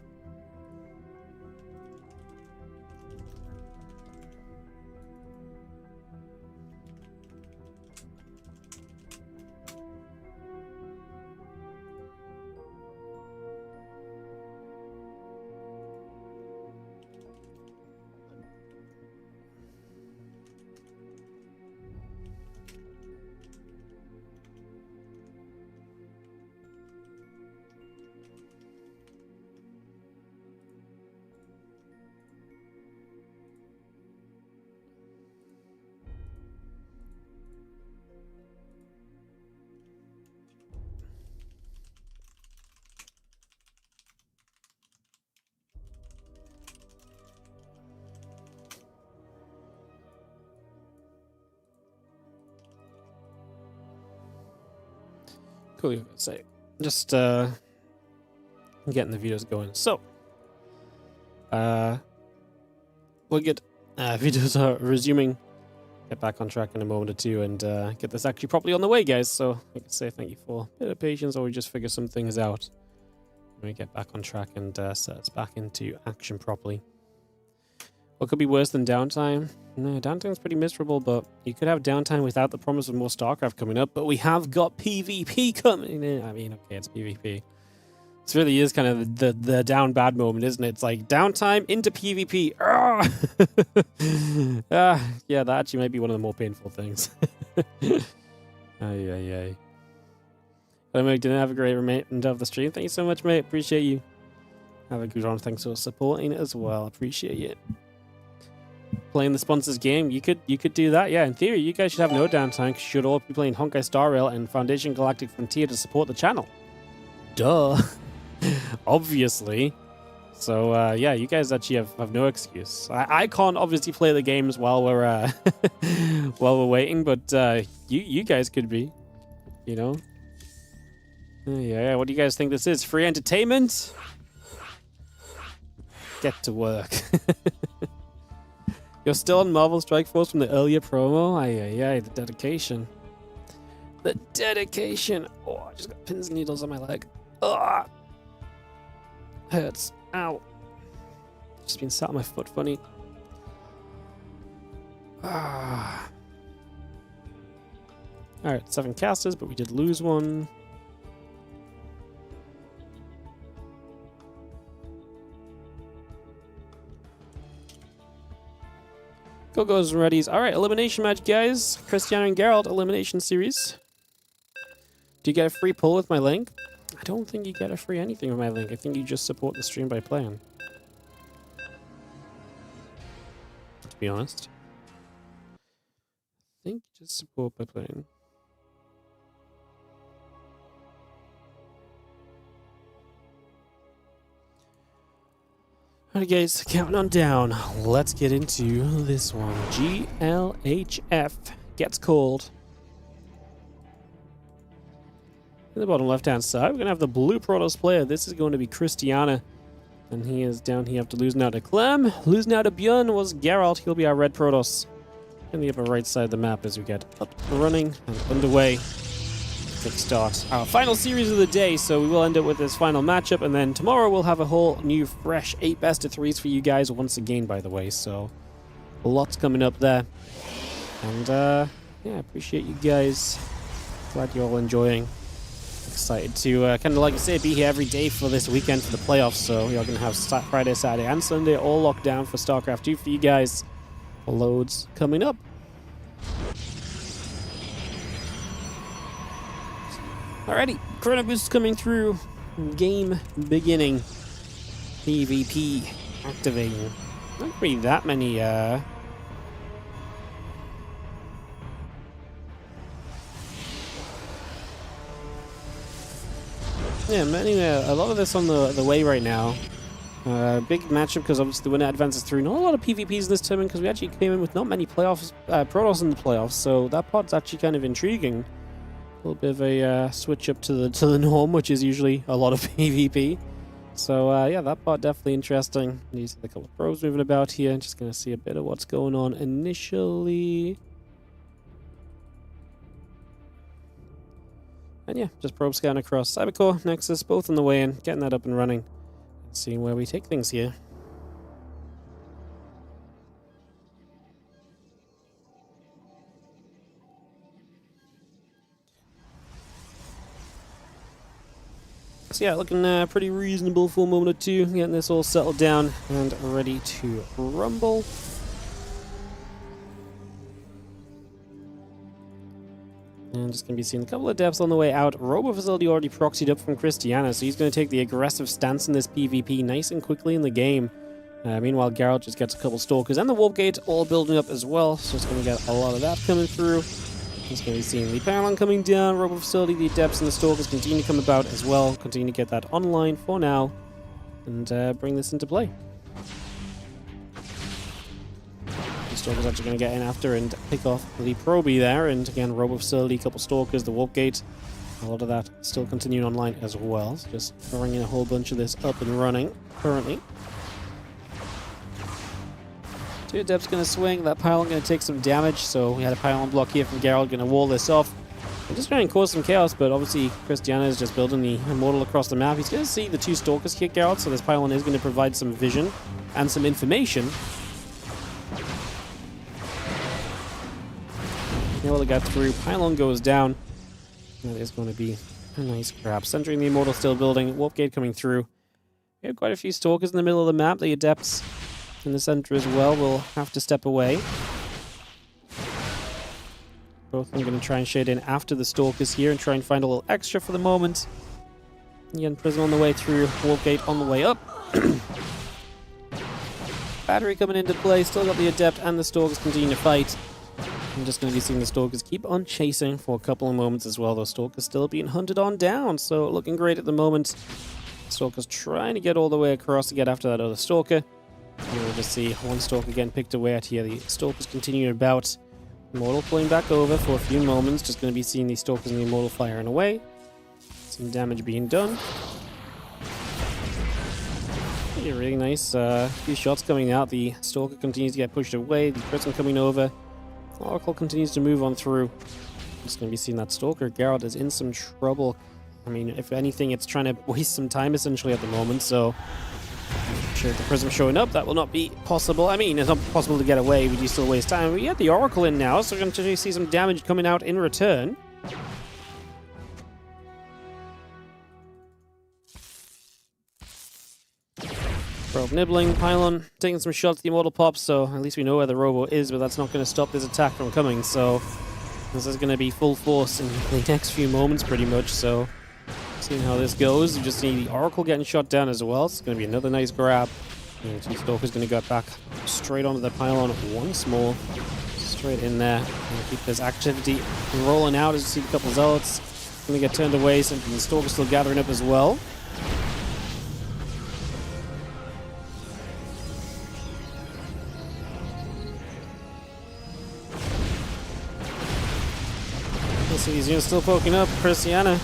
Speaker 2: Cool, you could say. Just getting the videos going. So, we'll get videos are resuming. Get back on track in a moment or two and get this actually properly on the way, guys. So I can say thank you for a bit of patience, or we just figure some things out when we get back on track and set us back into action properly. What could be worse than downtime? No, downtime's pretty miserable, but you could have downtime without the promise of more StarCraft coming up, but we have got PvP coming in. I mean, okay, it's PvP. This really is kind of the down bad moment, isn't it? It's like downtime into PvP. Yeah, that actually might be one of the more painful things. Ay. Hello, mate. Didn't have a great remainder of the stream. Thank you so much, mate. Appreciate you. Have a good one. Thanks for supporting it as well. Appreciate it. Playing the sponsors game, you could do that. Yeah, in theory, you guys should have no downtime because you should all be playing Honkai Star Rail and Foundation Galactic Frontier to support the channel. Duh. Obviously. So, yeah, you guys actually have no excuse. I can't obviously play the games while we're while we're waiting, but you guys could be, you know. Yeah, what do you guys think this is? Free entertainment? Get to work. You're still on Marvel Strike Force from the earlier promo? Ay, the dedication. The dedication. Oh, I just got pins and needles on my leg. Ugh. Hurts. Ow. Just been sat on my foot funny. Ah. Alright, 7 casters, but we did lose one. Go-Go's and Readies. Alright, elimination match, guys. Cristiana and Geralt elimination series. Do you get a free pull with my link? I don't think you get a free anything with my link. I think you just support the stream by playing. To be honest. I think you just support by playing. Alright guys, counting on down. Let's get into this one. GLHF gets called. In the bottom left-hand side, we're going to have the blue Protoss player. This is going to be Cristiana. And he is down here after losing out to Clem. Losing out to ByuN was Geralt. He'll be our red Protoss. In the upper right side of the map as we get up and running and underway. Good start. Our final series of the day, so we will end up with this final matchup, and then tomorrow we'll have a whole new fresh 8 best-of-3s for you guys once again, by the way, so lots coming up there. And yeah, appreciate you guys. Glad you're all enjoying. Excited to kind of, like I say, be here every day for this weekend for the playoffs, so we are going to have Friday, Saturday and Sunday all locked down for StarCraft 2 for you guys. Loads coming up. Alrighty, Chrono Boost coming through. Game beginning. PvP activating. Not really that many, Yeah, a lot of this on the way right now. Big matchup because obviously the winner advances through. Not a lot of PvPs in this tournament because we actually came in with not many playoffs, Protoss in the playoffs, so that part's actually kind of intriguing. A little bit of a switch up to the norm, which is usually a lot of PvP. So yeah, that part definitely interesting. These are the couple of pros moving about here. Just going to see a bit of what's going on initially. And yeah, just probe scan across Cybercore, Nexus, both on the way in, getting that up and running, and seeing where we take things here. So yeah, looking pretty reasonable for a moment or two, getting this all settled down and ready to rumble. And just going to be seeing a couple of depths on the way out. Robo Facility already proxied up from Cristiana, so he's going to take the aggressive stance in this PvP nice and quickly in the game. Meanwhile, Geralt just gets a couple Stalkers and the Warp Gate all building up as well, so it's going to get a lot of that coming through. He's going to be seeing the Pylon coming down, Robo Facility, the Adepts and the Stalkers continue to come about as well. Continue to get that online for now, and bring this into play. The Stalkers actually going to get in after and pick off the Proby there, and again, Robo Facility, a couple Stalkers, the Warp Gate, a lot of that still continuing online as well. So just bringing a whole bunch of this up and running currently. Two Adepts going to swing, that Pylon going to take some damage, so we had a Pylon block here from Geralt, going to wall this off. I'm just trying to cause some chaos, but obviously Cristiana is just building the Immortal across the map. He's going to see the two Stalkers hit Geralt, so this Pylon is going to provide some vision and some information. Now we'll get through, Pylon goes down. That is going to be a nice grab. Centering the Immortal still building, Warp Gate coming through. We have quite a few Stalkers in the middle of the map, the Adepts in the center as well will have to step away. Both of them going to try and shade in after the Stalkers here and try and find a little extra for the moment. Again, Prism on the way through, Warp Gate on the way up. Battery coming into play, still got the Adept and the Stalkers continue to fight. I'm just going to be seeing the Stalkers keep on chasing for a couple of moments as well. Those Stalkers still being hunted on down, so looking great at the moment. Stalkers trying to get all the way across to get after that other Stalker. And we'll just see one Stalker again picked away at here. The Stalkers continuing about. Immortal pulling back over for a few moments. Just going to be seeing the Stalkers and the Immortal firing away. Some damage being done. Yeah, really nice. Few shots coming out. The Stalker continues to get pushed away. The Prism coming over. Oracle continues to move on through. Just going to be seeing that Stalker. Geralt is in some trouble. I mean, if anything, it's trying to waste some time essentially at the moment, so I'm sure the Prism showing up, that will not be possible. I mean, it's not possible to get away, we do still waste time. We get the Oracle in now, so we're going to see some damage coming out in return. Probe nibbling, Pylon taking some shots at the Immortal Pops, so at least we know where the Robo is, but that's not going to stop this attack from coming, so this is going to be full force in the next few moments pretty much, so seeing how this goes. You just see the Oracle getting shot down as well. It's going to be another nice grab. And two Stalkers going to go back straight onto the Pylon once more. Straight in there. And keep this activity rolling out as you see a couple of Zealots going to get turned away. So the Stalkers still gathering up as well. So these units still poking up. Cristiana,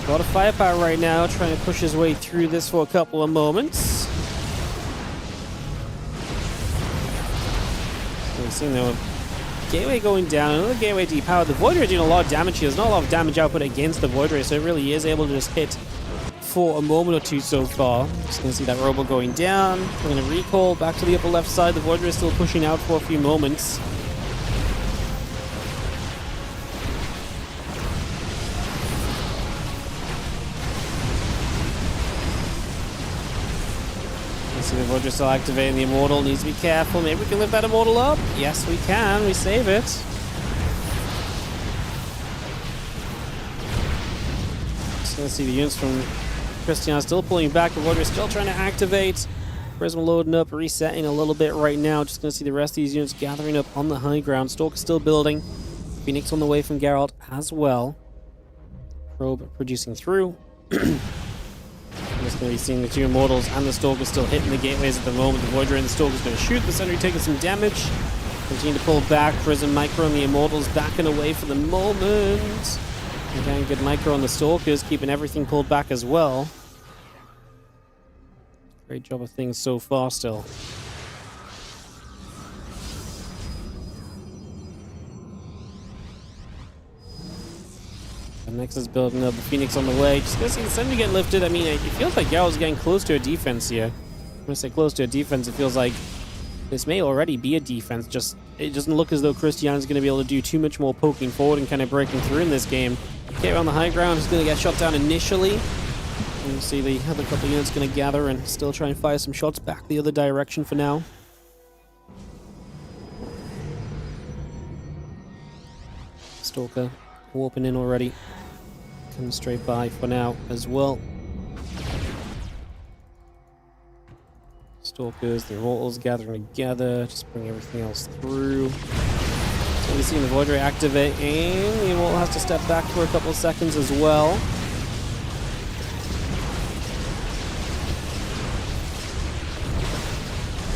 Speaker 2: a lot of firepower right now, trying to push his way through this for a couple of moments. We've seen the Gateway going down, another Gateway depowered. The Void Ray doing a lot of damage here. There's not a lot of damage output against the Void Ray, so it really is able to just hit for a moment or two so far. Just going to see that Robo going down. We're going to recall back to the upper left side. The Void Ray is still pushing out for a few moments. See the Void Ray still activating the Immortal. Needs to be careful. Maybe we can lift that Immortal up. Yes, we can. We save it. Just going to see the units from Cristiana still pulling back. The Void Ray still trying to activate. Prism loading up, resetting a little bit right now. Just going to see the rest of these units gathering up on the high ground. Stalker still building. Phoenix on the way from Geralt as well. Probe producing through. Just going to be seeing the two Immortals and the Stalkers still hitting the gateways at the moment. The Void Ray and the Stalker's going to shoot. The Sentry taking some damage. Continue to pull back. Prism Micro and the Immortals backing away for the moment. Again, good Micro on the Stalkers, keeping everything pulled back as well. Great job of things so far still. The Nexus is building up, the Phoenix on the way. Just gonna see the Sentry getting lifted. I mean, it feels like Geralt's getting close to a defense here. When I say close to a defense, it feels like this may already be a defense. Just it doesn't look as though Cristiana's going to be able to do too much more poking forward and kind of breaking through in this game. Okay, on the high ground, he's going to get shot down initially. And you see the other couple units going to gather and still try and fire some shots back the other direction for now. Stalker warping in already. Coming straight by for now as well. Stalkers, the Immortals gathering together, just bring everything else through. So we've seen the Void Ray activate, and the Immortal has to step back for a couple of seconds as well.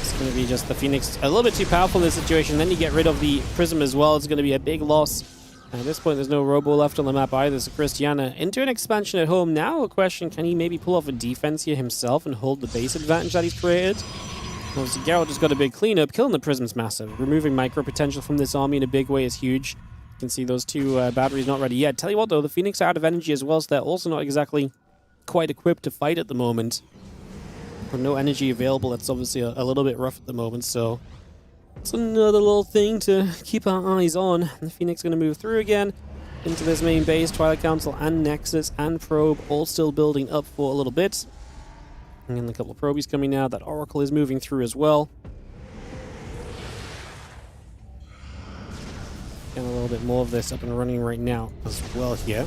Speaker 2: It's going to be just the Phoenix a little bit too powerful in this situation. Then you get rid of the Prism as well. It's going to be a big loss. At this point, there's no Robo left on the map either, so Cristiana into an expansion at home. Now a question, can he maybe pull off a defense here himself and hold the base advantage that he's created? Obviously, Geralt just got a big cleanup. Killing the Prism's massive. Removing micro potential from this army in a big way is huge. You can see those two batteries not ready yet. Tell you what, though, the Phoenix are out of energy as well, so they're also not exactly quite equipped to fight at the moment. With no energy available, that's obviously a little bit rough at the moment, so it's another little thing to keep our eyes on. The Phoenix going to move through again into this main base. Twilight Council and Nexus and Probe all still building up for a little bit. And then a couple of probies coming now. That Oracle is moving through as well. And a little bit more of this up and running right now as well here.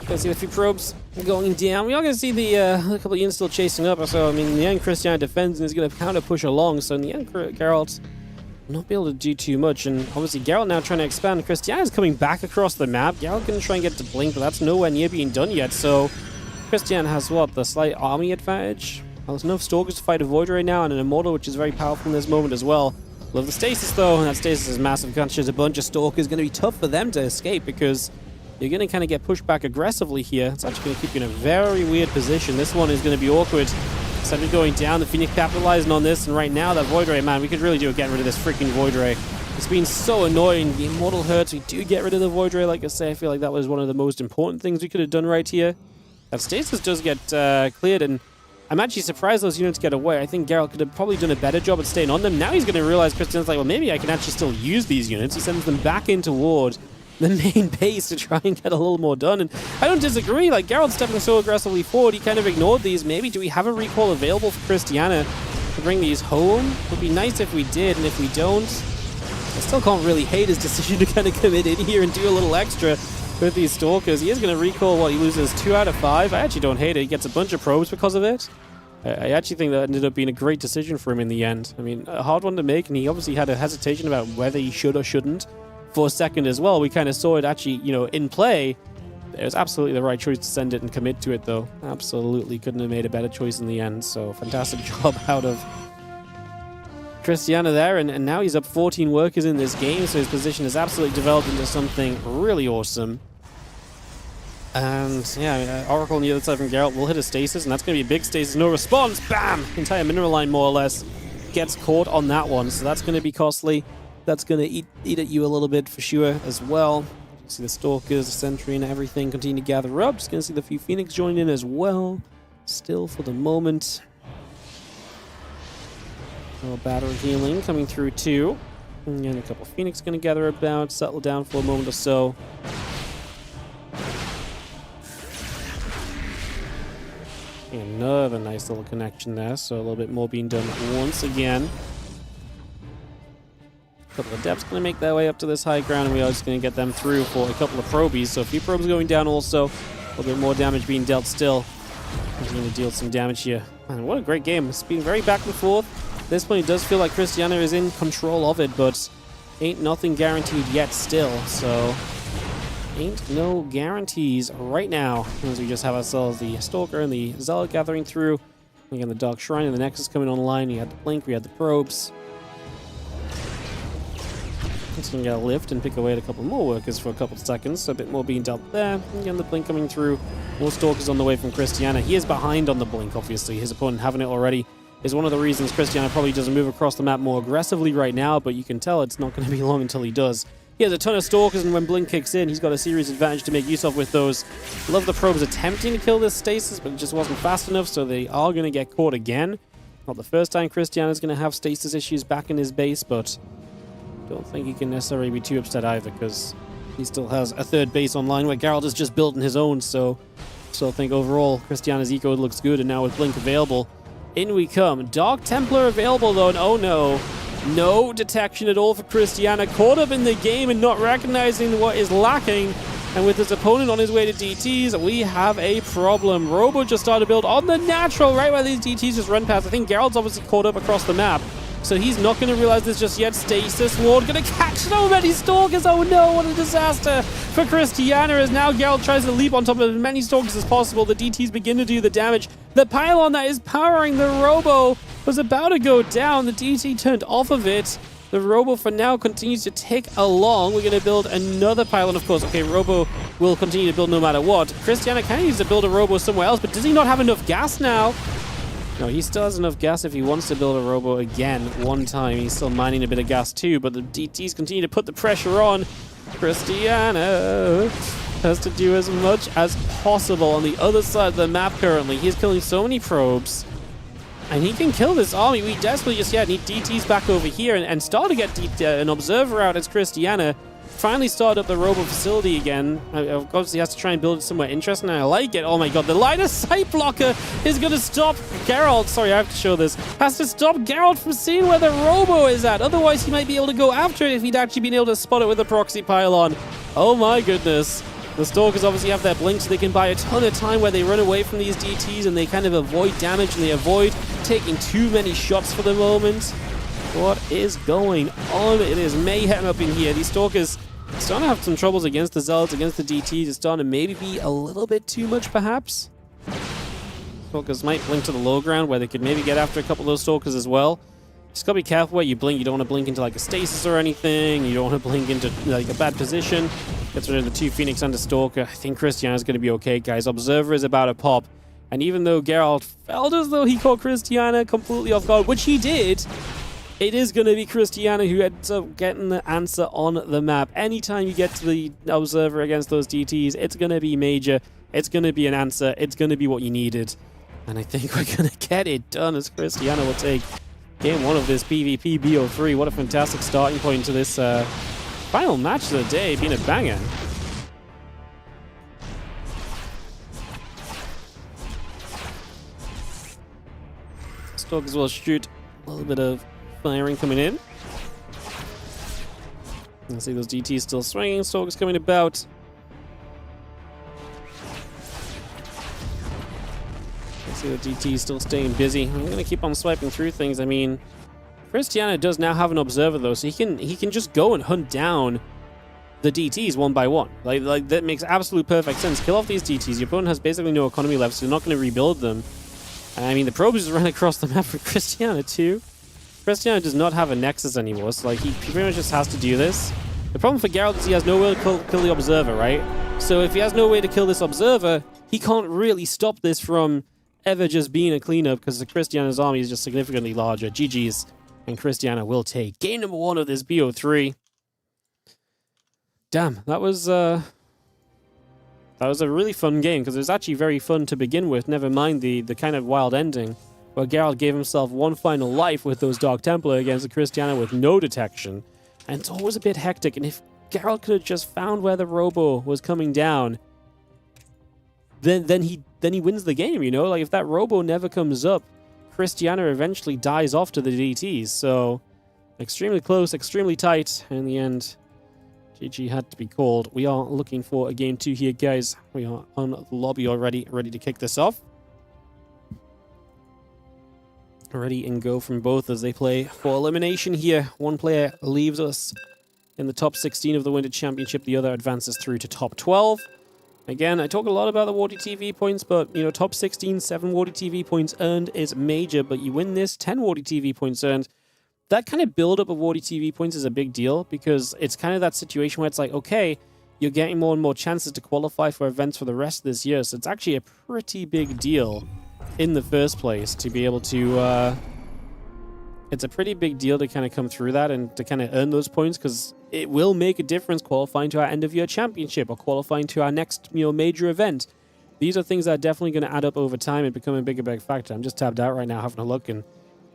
Speaker 2: Gonna see a few probes going down. We are gonna see the a couple of units still chasing up. So I mean, in the end, Cristiana defends and is gonna counter push along. So in the end, Geralt will not be able to do too much. And obviously, Geralt now trying to expand. Cristiana's coming back across the map. Geralt gonna try and get to Blink, but that's nowhere near being done yet. So Cristiana has what, the slight army advantage. Well, there's enough Stalkers to fight a Void right now, and an Immortal, which is very powerful in this moment as well. Love the stasis though, and that stasis is massive. There's a bunch of Stalkers. Gonna be tough for them to escape because you're going to kind of get pushed back aggressively here. It's actually going to keep you in a very weird position. This one is going to be awkward. Sentry going down, the Phoenix capitalizing on this, and right now that Void Ray, man, we could really do getting rid of this freaking Void Ray. It's been so annoying. The Immortal hurts. We do get rid of the Void Ray. Like I say, I feel like that was one of the most important things we could have done right here. That stasis does get cleared, and I'm actually surprised those units get away. I think Geralt could have probably done a better job at staying on them. Now he's going to realize Cristiana's like, well, maybe I can actually still use these units. He sends them back in toward the main base to try and get a little more done. And I don't disagree. Like, Geralt's stepping so aggressively forward, he kind of ignored these. Maybe do we have a recall available for Cristiana to bring these home? It would be nice if we did, and if we don't, I still can't really hate his decision to kind of commit in here and do a little extra with these Stalkers. He is going to recall what he loses 2 out of 5. I actually don't hate it. He gets a bunch of probes because of it. I actually think that ended up being a great decision for him in the end. I mean, a hard one to make, and he obviously had a hesitation about whether he should or shouldn't. For a second as well, we kind of saw it actually, you know, in play. It was absolutely the right choice to send it and commit to it, though. Absolutely couldn't have made a better choice in the end. So fantastic job out of Cristiana there, and now he's up 14 workers in this game, so his position has absolutely developed into something really awesome. And yeah, Oracle on the other side from Geralt will hit a stasis, and that's going to be a big stasis. No response. Bam! Entire mineral line, more or less, gets caught on that one, so that's going to be costly. That's going to eat at you a little bit for sure as well. You see the Stalkers, the Sentry, and everything continue to gather up. Just going to see the few Phoenix join in as well. Still for the moment. A little battery healing coming through too. And a couple Phoenix going to gather about, settle down for a moment or so. Another nice little connection there, so a little bit more being done once again. A couple of Depths going to make their way up to this high ground, and we are just going to get them through for a couple of probies. So a few probes going down also. A little bit more damage being dealt still. He's going to deal some damage here. Man, what a great game. It's been very back and forth. At this point, it does feel like Cristiana is in control of it, but ain't nothing guaranteed yet still. So ain't no guarantees right now, as we just have ourselves the Stalker and the Zealot gathering through. Again, the Dark Shrine and the Nexus coming online. We had the Blink, we had the probes. It's going to get a lift and pick away at a couple more workers for a couple of seconds. So a bit more being dealt there. Again, the blink coming through. More Stalkers on the way from Cristiana. He is behind on the blink, obviously. His opponent having it already is one of the reasons Cristiana probably doesn't move across the map more aggressively right now, but you can tell it's not going to be long until he does. He has a ton of Stalkers, and when blink kicks in, he's got a serious advantage to make use of with those. Love the probes attempting to kill this stasis, but it just wasn't fast enough, so they are going to get caught again. Not the first time Cristiana's going to have stasis issues back in his base, but don't think he can necessarily be too upset either, because he still has a third base online where Geralt is just building his own, so I think overall Cristiana's eco looks good, and now with blink available, in we come. Dark Templar available though, and oh no. No detection at all for Cristiana. Caught up in the game and not recognizing what is lacking. And with his opponent on his way to DTs, we have a problem. Robo just started to build on the natural, right where these DTs just run past. I think Geralt's obviously caught up across the map, so he's not going to realize this just yet. Stasis Ward going to catch so many Stalkers. Oh no, what a disaster for Cristiana as now Geralt tries to leap on top of as many Stalkers as possible. The DTs begin to do the damage. The pylon that is powering the Robo was about to go down. The DT turned off of it. The Robo for now continues to tick along. We're going to build another pylon, of course. Okay, Robo will continue to build no matter what. Cristiana kind of needs to build a Robo somewhere else, but does he not have enough gas now? No, he still has enough gas if he wants to build a Robo again one time. He's still mining a bit of gas too, but the DTs continue to put the pressure on. Cristiana has to do as much as possible on the other side of the map currently. He's killing so many probes. And he can kill this army. We desperately just need DTs back over here and start to get an observer out as Cristiana finally started up the Robo facility again. Of course, he has to try and build it somewhere interesting, and I like it. Oh my god, the line of sight blocker is going to stop Geralt. Sorry, I have to show this. Has to stop Geralt from seeing where the Robo is at. Otherwise, he might be able to go after it if he'd actually been able to spot it with a proxy pylon. Oh my goodness. The Stalkers obviously have their blink, so they can buy a ton of time where they run away from these DTs and they kind of avoid damage and they avoid taking too many shots for the moment. What is going on? It is mayhem up in here. These Stalkers starting to have some troubles against the Zealots, against the DTs. It's starting to maybe be a little bit too much, perhaps. Stalkers might blink to the low ground where they could maybe get after a couple of those Stalkers as well. Just gotta be careful where you blink. You don't want to blink into like a stasis or anything. You don't want to blink into like a bad position. Gets rid of the two Phoenix and a Stalker. I think Cristiana's going to be okay, guys. Observer is about to pop. And even though Geralt felt as though he caught Cristiana completely off guard, which he did, it is going to be Cristiana who ends up getting the answer on the map. Anytime you get to the Observer against those DTs, it's going to be major. It's going to be an answer. It's going to be what you needed. And I think we're going to get it done as Cristiana will take game one of this PvP BO3. What a fantastic starting point to this final match of the day, being a banger. Stalkers will shoot a little bit of firing coming in. You see those DTs still swinging, Stalkers coming about. You see the DTs still staying busy. I'm going to keep on swiping through things. I mean, Cristiana does now have an observer though, so he can just go and hunt down the DTs one by one. Like that makes absolute perfect sense. Kill off these DTs. Your opponent has basically no economy left, so you're not going to rebuild them. And I mean, the probes just ran across the map for Cristiana too. Cristiana does not have a Nexus anymore, so like he pretty much just has to do this. The problem for Geralt is he has no way to kill the observer, right? So if he has no way to kill this observer, he can't really stop this from ever just being a cleanup because Cristiana's army is just significantly larger. GG's. And Cristiana will take game number one of this BO3. Damn, that was a really fun game because it was actually very fun to begin with. Never mind the kind of wild ending where Geralt gave himself one final life with those Dark Templar against the Cristiana with no detection. And it's always a bit hectic. And if Geralt could have just found where the Robo was coming down, then he wins the game. You know, like if that Robo never comes up, Cristiana eventually dies off to the DTs, so extremely close, extremely tight. In the end, GG had to be called. We are looking for a game 2 here, guys. We are on the lobby already, ready to kick this off. Ready and go from both as they play for elimination here. One player leaves us in the top 16 of the Winter Championship. The other advances through to top 12. Again, I talk a lot about the WardiTV points, but, you know, top 16, 7 WardiTV points earned is major, but you win this, 10 WardiTV points earned. that kind of build-up of WardiTV points is a big deal, because it's kind of that situation where it's like, okay, you're getting more and more chances to qualify for events for the rest of this year, so it's actually a pretty big deal in the first place to be able to... it's a pretty big deal to kind of come through that and to kind of earn those points, because it will make a difference qualifying to our end-of-year championship or qualifying to our next, major event. These are things that are definitely going to add up over time and become a big factor. I'm just tabbed out right now having a look, and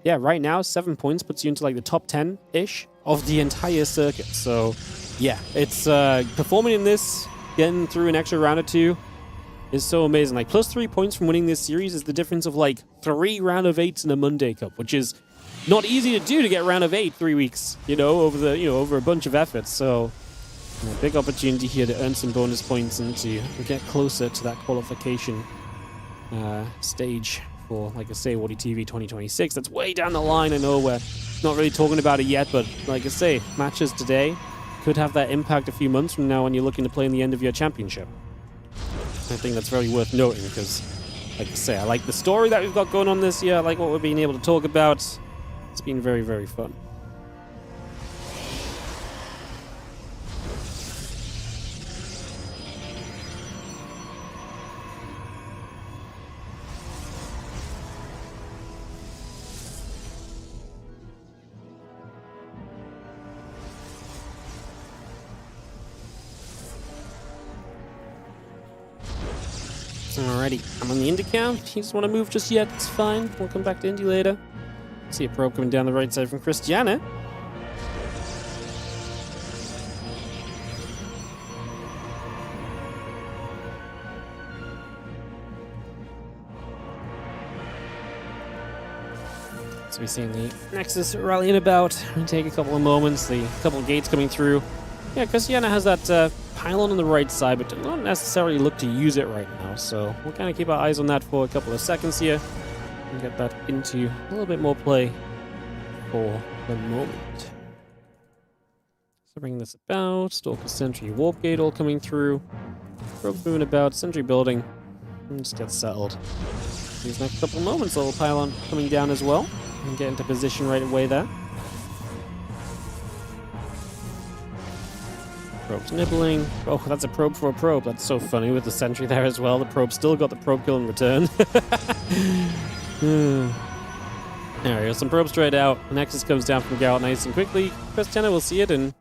Speaker 2: yeah, right now 7 points puts you into like the top 10-ish of the entire circuit. So yeah, it's performing in this, getting through an extra round or two is so amazing. Like +3 points from winning this series is the difference of like 3 round of 8s in a Monday Cup, which is not easy to do, to get round of 8 3 weeks, over a bunch of efforts. So big opportunity here to earn some bonus points and to get closer to that qualification stage for, like I say, WardiTV 2026. That's way down the line. I know we're not really talking about it yet, but like I say, matches today could have that impact a few months from now when you're looking to play in the end of your championship. I think that's very worth noting, because, like I say, I like the story that we've got going on this year. I like what we're being able to talk about. It's been very fun. Alrighty, I'm on the Indy count. You just want to move just yet, it's fine. We'll come back to Indy later. See a probe coming down the right side from Cristiana. So we're seeing the Nexus rallying about. It'll take a couple of moments. The couple of gates coming through. Yeah, Cristiana has that pylon on the right side, but does not necessarily look to use it right now. So we'll kind of keep our eyes on that for a couple of seconds here and get that into a little bit more play for the moment. So bring this about. Stalker Sentry Warp Gate all coming through. Probe moving about. Sentry building. And just get settled. These next couple of moments, little pylon coming down as well. And get into position right away there. Probe's nibbling. Oh, that's a probe for a probe. That's so funny with the sentry there as well. The probe still got the probe kill in return. There we go. Some probes straight out. The Nexus comes down from Geralt nice and quickly. Cristiana will see it, and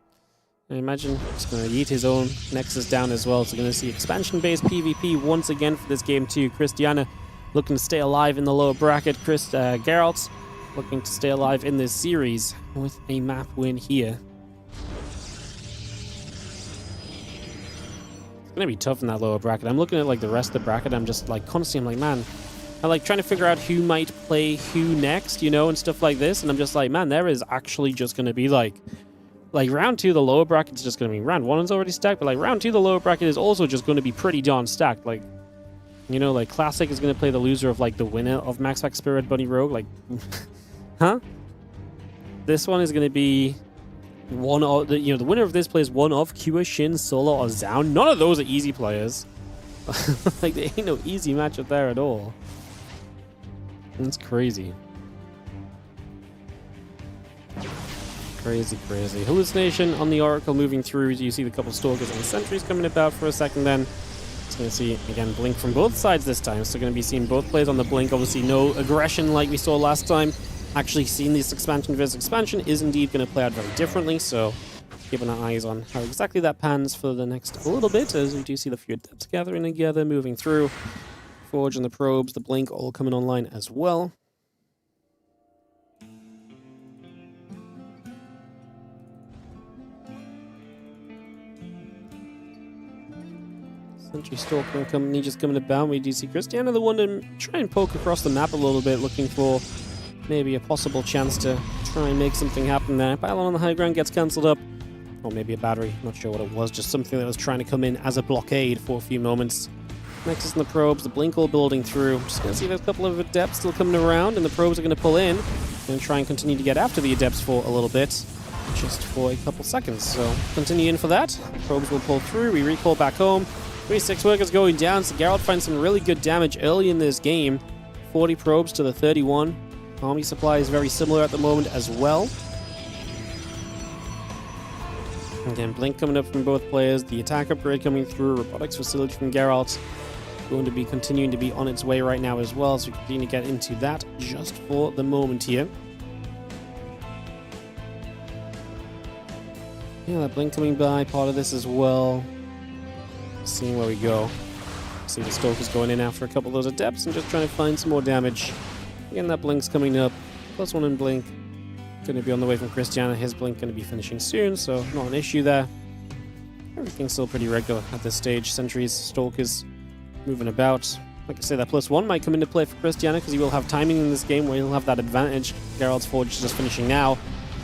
Speaker 2: I imagine he's going to yeet his own Nexus down as well. So we're going to see expansion-based PvP once again for this game too. Cristiana looking to stay alive in the lower bracket. Geralt looking to stay alive in this series with a map win here. It's going to be tough in that lower bracket. I'm looking at like the rest of the bracket. I'm just like constantly, I'm like, man, I'm like trying to figure out who might play who next, and stuff like this. And I'm just like, man, there is actually just going to be like round 2, the lower bracket is just going to be, round 1 is already stacked, but like round 2, the lower bracket is also just going to be pretty darn stacked. Like, like Classic is going to play the loser of like the winner of Max Pack Spirit Bunny Rogue. Like, huh? This one is going to be one of the, the winner of this plays one of Kua, Shin, Solo, or Zaun. None of those are easy players. Like, there ain't no easy matchup there at all. That's crazy. Crazy. Hallucination on the Oracle moving through. You see the couple Stalkers and the Sentries coming about for a second then. It's going to see, again, Blink from both sides this time. So going to be seeing both plays on the Blink. Obviously, no aggression like we saw last time. Actually, seeing this expansion versus expansion is indeed going to play out very differently. So keeping our eyes on how exactly that pans for the next little bit, as we do see the few adepts gathering together, moving through. Forge and the probes, the Blink all coming online as well. Sentry Stalker and company just coming about. We do see Cristiana, the one to try and poke across the map a little bit, looking for maybe a possible chance to try and make something happen there. Pylon on the high ground gets cancelled up. Or maybe a battery, not sure what it was, just something that was trying to come in as a blockade for a few moments. Nexus and the probes, the Blink all building through. Just going to see there's a couple of adepts still coming around, and the probes are going to pull in and try and continue to get after the adepts for a little bit, just for a couple seconds. So continue in for that. Probes will pull through. We recall back home. 36 workers going down, so Geralt finds some really good damage early in this game. 40 probes to the 31. Army supply is very similar at the moment as well. Again, Blink coming up from both players, the attack upgrade coming through, robotics facility from Geralt going to be continuing to be on its way right now as well, so we continue to get into that just for the moment here. Yeah, that Blink coming by, part of this as well. Seeing where we go. See the Stalkers going in after a couple of those adepts and just trying to find some more damage. Again, that Blink's coming up. +1 in Blink. Going to be on the way from Cristiana. His Blink going to be finishing soon, so not an issue there. Everything's still pretty regular at this stage. Sentries, Stalkers moving about. Like I say, that +1 might come into play for Cristiana because he will have timing in this game where he'll have that advantage. Geralt's Forge is just finishing now.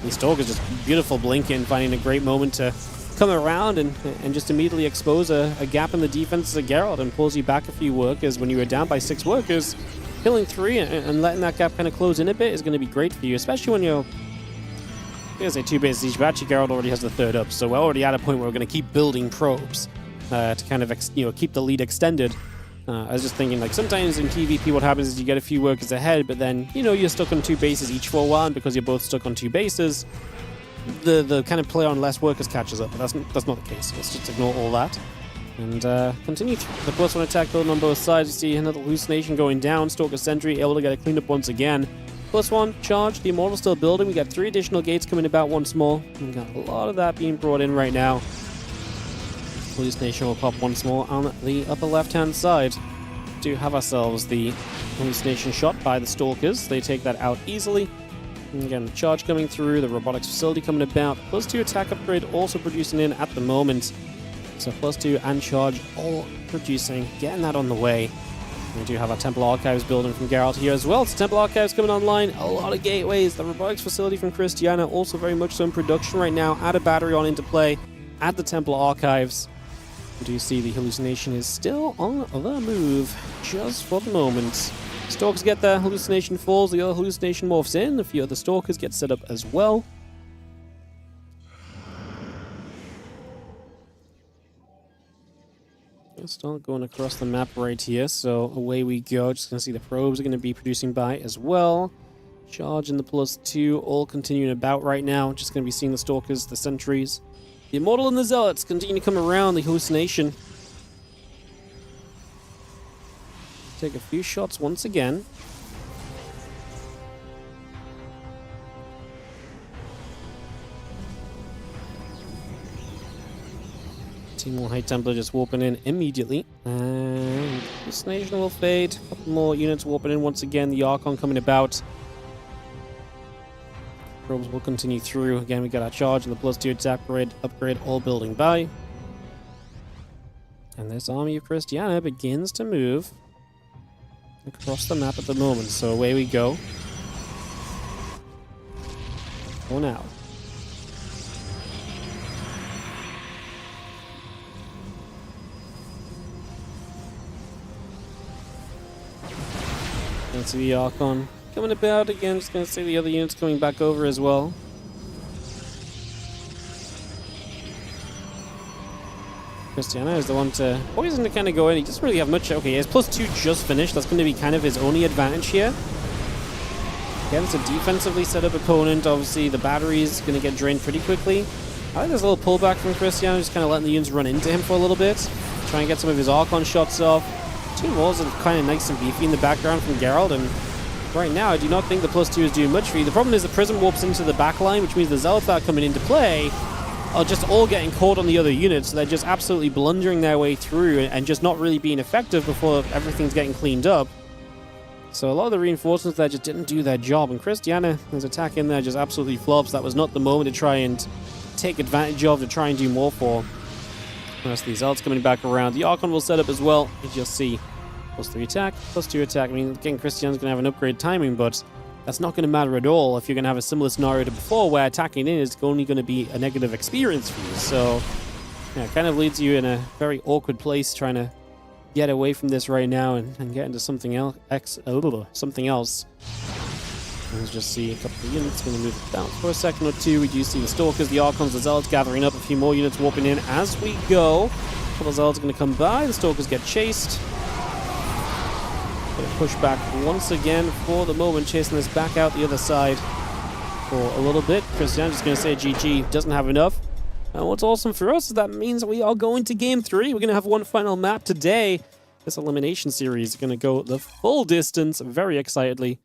Speaker 2: The Stalker's just beautiful blinking, finding a great moment to come around and just immediately expose a gap in the defense of Geralt and pulls you back a few workers when you were down by 6 workers. Killing 3 and letting that gap kind of close in a bit is going to be great for you, especially when you're, I'm going to say 2 bases each, but actually Geralt already has the 3rd up, so we're already at a point where we're going to keep building probes to kind of keep the lead extended. I was just thinking, like, sometimes in PvP what happens is you get a few workers ahead, but then, you know, you're stuck on 2 bases each for a while, and because you're both stuck on 2 bases, the kind of play on less workers catches up, but that's not the case. Let's just ignore all that and continue the +1 attack building on both sides. You see another hallucination going down. Stalker Sentry able to get it cleaned up once again. +1 charge. The Immortal still building. We got 3 additional gates coming about once more. We got a lot of that being brought in right now. Hallucination will pop once more on the upper left-hand side. Do have ourselves the hallucination shot by the Stalkers. They take that out easily. And again, the charge coming through, the robotics facility coming about. +2 attack upgrade also producing in at the moment. So +2 and charge all producing, getting that on the way. We do have our Temple Archives building from Geralt here as well. So Temple Archives coming online, a lot of gateways. The robotics facility from Cristiana also very much so in production right now. Add a battery on into play at the Temple Archives. We do see the hallucination is still on the move, just for the moment. Stalkers get their hallucination falls, the other hallucination morphs in, a few other Stalkers get set up as well. Let's start going across the map right here, so away we go. Just going to see the probes are going to be producing by as well. Charge and the +2 all continuing about right now. Just going to be seeing the Stalkers, the Sentries. The Immortal and the Zealots continue to come around the hallucination. Take a few shots once again. Two more High Templar just warping in immediately. And hallucination will fade. A couple more units warping in once again. The Archon coming about. Probes will continue through. Again, we got our charge and the +2 attack upgrade all building by. And this army of Cristiana begins to move across the map at the moment. So away we go. For now. Let's see the Archon coming about again. Just going to see the other units coming back over as well. Cristiana is the one to poison to kind of go in. He doesn't really have much. Okay, his +2 just finished. That's going to be kind of his only advantage here. Again, it's a defensively set up opponent. Obviously, the battery is going to get drained pretty quickly. I like this little pullback from Cristiana, just kind of letting the units run into him for a little bit. Try and get some of his Archon shots off. 2 walls are kind of nice and beefy in the background from Geralt, and right now I do not think the +2 is doing much for you. The problem is the Prism warps into the back line, which means the Zealots that are coming into play are just all getting caught on the other units, so they're just absolutely blundering their way through and just not really being effective before everything's getting cleaned up. So a lot of the reinforcements there just didn't do their job, and Cristiana, his attack in there just absolutely flops. That was not the moment to try and take advantage of, to try and do more for. The rest of these Zealots coming back around. The Archon will set up as well, as you'll see. +3 attack, +2 attack. I mean, again, Cristiana's going to have an upgrade timing, but that's not going to matter at all if you're going to have a similar scenario to before where attacking in is only going to be a negative experience for you. So, yeah, it kind of leaves you in a very awkward place trying to get away from this right now and get into something else. Let's just see a couple of units going to move it down for a second or two. We do see the Stalkers, the Archons, the Zealots gathering up. A few more units warping in as we go. A couple of Zealots are going to come by. The Stalkers get chased. Going to push back once again for the moment, chasing this back out the other side for a little bit. Cristiana just going to say GG, doesn't have enough. And what's awesome for us is that means we are going to Game 3. We're going to have one final map today. This elimination series is going to go the full distance very excitedly.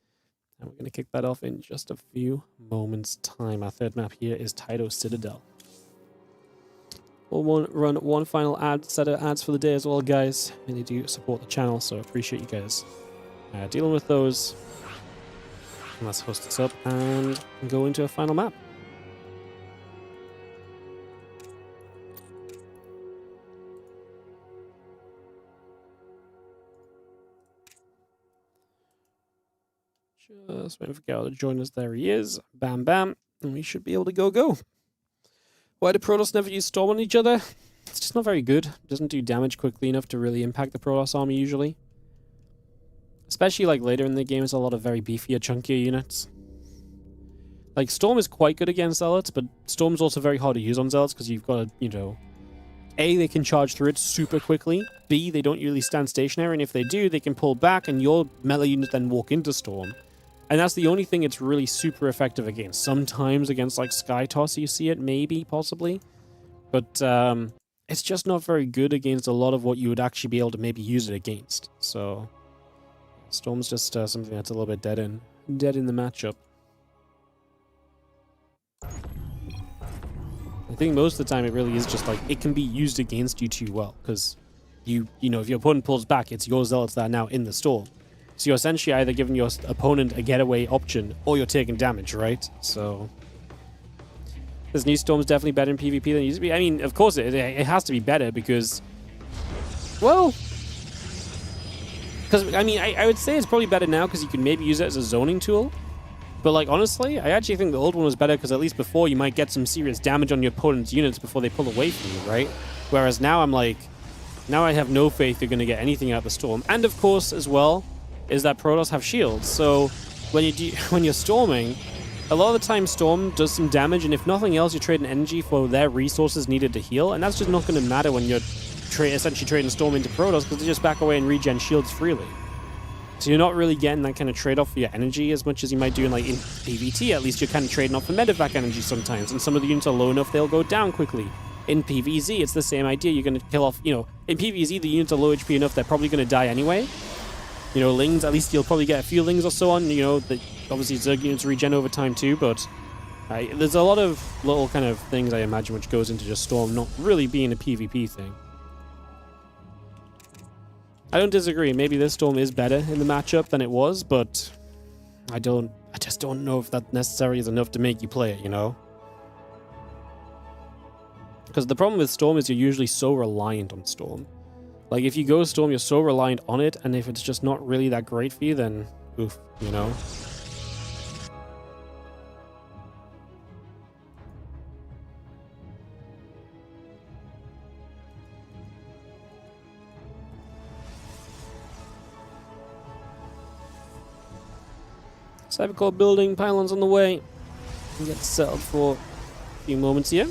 Speaker 2: And we're going to kick that off in just a few moments' time. Our third map here is Tyto Citadel. We'll run one final set of ads for the day as well, guys. Really do support the channel, so appreciate you guys dealing with those. And let's host this up and go into a final map. Just waiting for Geralt to join us. There he is. Bam, bam. And we should be able to go. Why do Protoss never use Storm on each other? It's just not very good. It doesn't do damage quickly enough to really impact the Protoss army usually. Especially like later in the game, there's a lot of very beefier, chunkier units. Like Storm is quite good against Zealots, but Storm's also very hard to use on Zealots because you've got to, you know, A, they can charge through it super quickly. B, they don't really stand stationary, and if they do, they can pull back and your melee unit then walk into Storm. And that's the only thing it's really super effective against. Sometimes against like Sky Toss you see it, maybe, possibly. But it's just not very good against a lot of what you would actually be able to maybe use it against. So Storm's just something that's a little bit dead in the matchup. I think most of the time it really is just like it can be used against you too well, because you know, if your opponent pulls back, it's your Zealots that are now in the Storm. So you're essentially either giving your opponent a getaway option or you're taking damage, right? So this new Storm's definitely better in PvP than it used to be. I mean, of course it has to be better because, well, because I mean, I would say it's probably better now because you can maybe use it as a zoning tool. But like honestly, I actually think the old one was better because at least before you might get some serious damage on your opponent's units before they pull away from you, right? Whereas now I'm like, now I have no faith you're going to get anything out of the Storm. And of course, as well, is that Protoss have shields. So when you're storming, a lot of the time Storm does some damage, and if nothing else, you're trading energy for their resources needed to heal, and that's just not going to matter when you're essentially trading Storm into Protoss because they just back away and regen shields freely. So you're not really getting that kind of trade-off for your energy as much as you might do in like in PvT. At least you're kind of trading off for medevac energy sometimes, and some of the units are low enough they'll go down quickly. In PvZ, it's the same idea. You're going to kill off, you know, in PvZ the units are low HP enough they're probably going to die anyway. You know, Lings, at least you'll probably get a few Lings or so on. You know, obviously Zerg units regen over time too, but there's a lot of little kind of things I imagine which goes into just Storm not really being a PvP thing. I don't disagree. Maybe this Storm is better in the matchup than it was, but I just don't know if that necessarily is enough to make you play it, you know? Because the problem with Storm is you're usually so reliant on Storm. Like, if you go Storm, you're so reliant on it, and if it's just not really that great for you, then oof, you know? Cybercore building, pylons on the way. We get settled for a few moments here.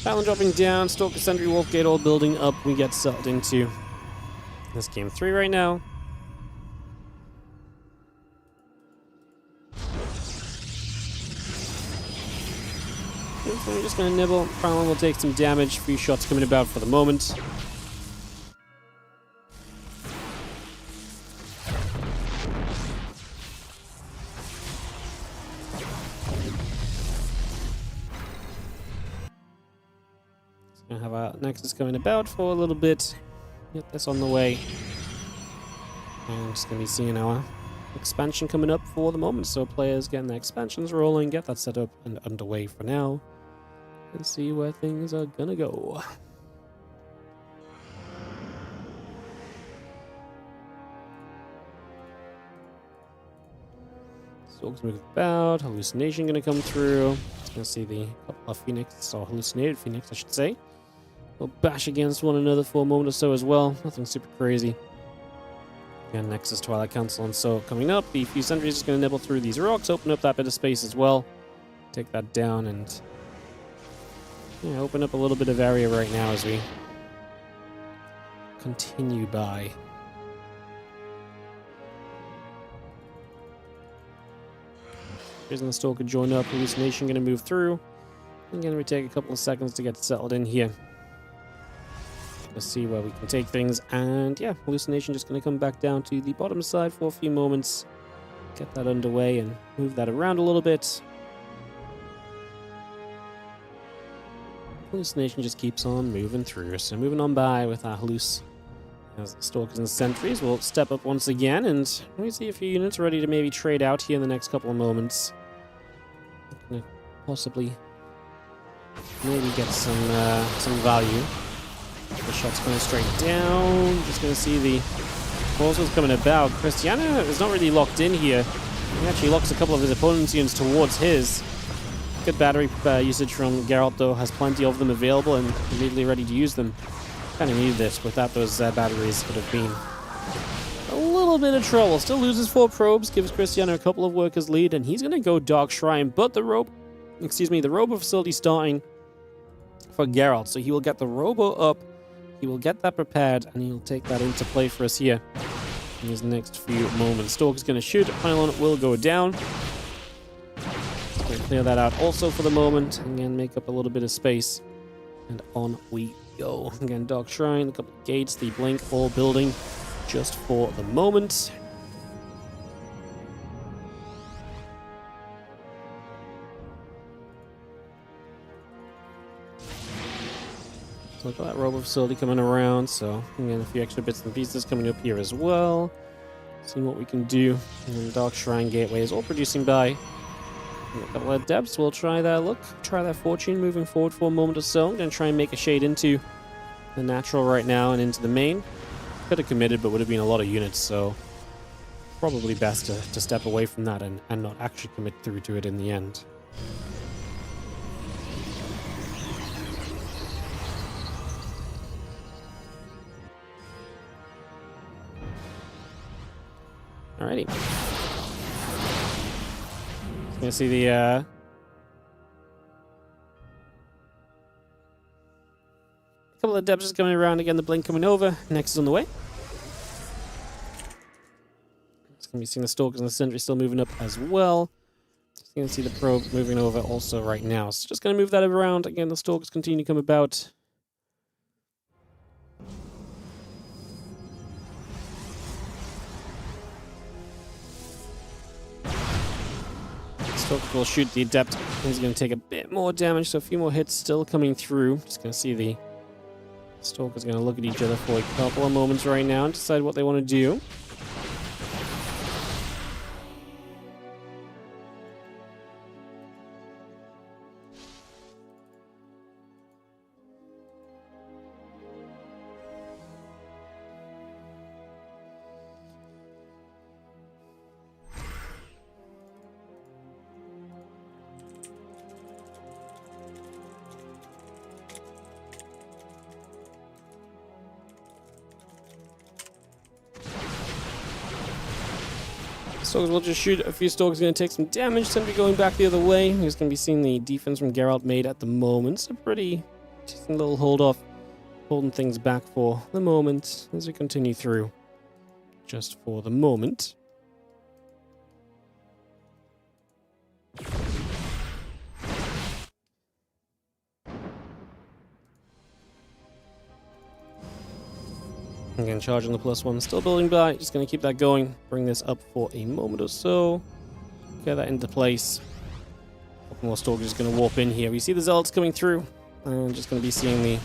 Speaker 2: Pylon dropping down, Stalker Sentry Wolf Gate all building up. We get settled into this game 3 right now. So we're just going to nibble. Pylon will take some damage. A few shots coming about for the moment. Gonna have our Nexus coming about for a little bit. Get this on the way. And just gonna be seeing our expansion coming up for the moment. So players getting their expansions rolling, get that set up and underway for now. And see where things are gonna go. Stalk's moving about, hallucination gonna come through. Gonna see the couple of Phoenix, or hallucinated Phoenix, I should say. We'll bash against one another for a moment or so as well. Nothing super crazy. Again, Nexus, Twilight Council, and so coming up. The few sentries just going to nibble through these rocks, open up that bit of space as well. Take that down and Yeah, open up a little bit of area right now as we continue by. Prison Stalker join up. Hallucination going to move through. Again, we take a couple of seconds to get settled in here. Let's see where we can take things. And yeah, Hallucination just going to come back down to the bottom side for a few moments. Get that underway and move that around a little bit. Hallucination just keeps on moving through. So moving on by with our Halluc. As the Stalkers and Sentries will step up once again, and we see a few units ready to maybe trade out here in the next couple of moments. Gonna possibly maybe get some value. The shot's going straight down. Just going to see the forces coming about. Cristiana is not really locked in here. He actually locks a couple of his opponent's units towards his. Good battery usage from Geralt, though. Has plenty of them available and immediately ready to use them. Kind of needed this. Without those batteries, would have been a little bit of trouble. Still loses 4 probes, gives Cristiano a couple of workers lead, and he's going to go Dark Shrine. But the robo facility starting for Geralt, so he will get the robo up. He will get that prepared, and he'll take that into play for us here in his next few moments. Stalker's going to shoot. Pylon will go down. Going to clear that out also for the moment, and again make up a little bit of space, and on we go. Again, Dark Shrine, a couple of gates, the blink, all building just for the moment. So we've got that robo facility coming around, so again, a few extra bits and pieces coming up here as well. Seeing what we can do. And then Dark Shrine gateway is all producing by. And a couple of depths, we'll try that look, try that fortune moving forward for a moment or so. I'm going to try and make a shade into the natural right now and into the main. Could have committed, but would have been a lot of units, so probably best to step away from that and not actually commit through to it in the end. Alrighty. Gonna see the couple of depths just coming around again, the blink coming over. Next is on the way. It's gonna be seeing the Stalkers and the Sentry still moving up as well. Just gonna see the probe moving over also right now. So just gonna move that around. Again, the Stalkers continue to come about. Stalker will shoot the Adept. He's going to take a bit more damage, so a few more hits still coming through. Just going to see the Stalker's going to look at each other for a couple of moments right now and decide what they want to do. Stalkers will just shoot a few Stalkers, going to take some damage. Sentry going back the other way. He's going to be seeing the defense from Geralt made at the moment. It's a pretty decent little hold off, holding things back for the moment as we continue through. Just for the moment. Again, charging the +1, still building by, just going to keep that going, bring this up for a moment or so, get that into place. A couple more Stalkers just going to warp in here. We see the Zealots coming through, and just going to be seeing the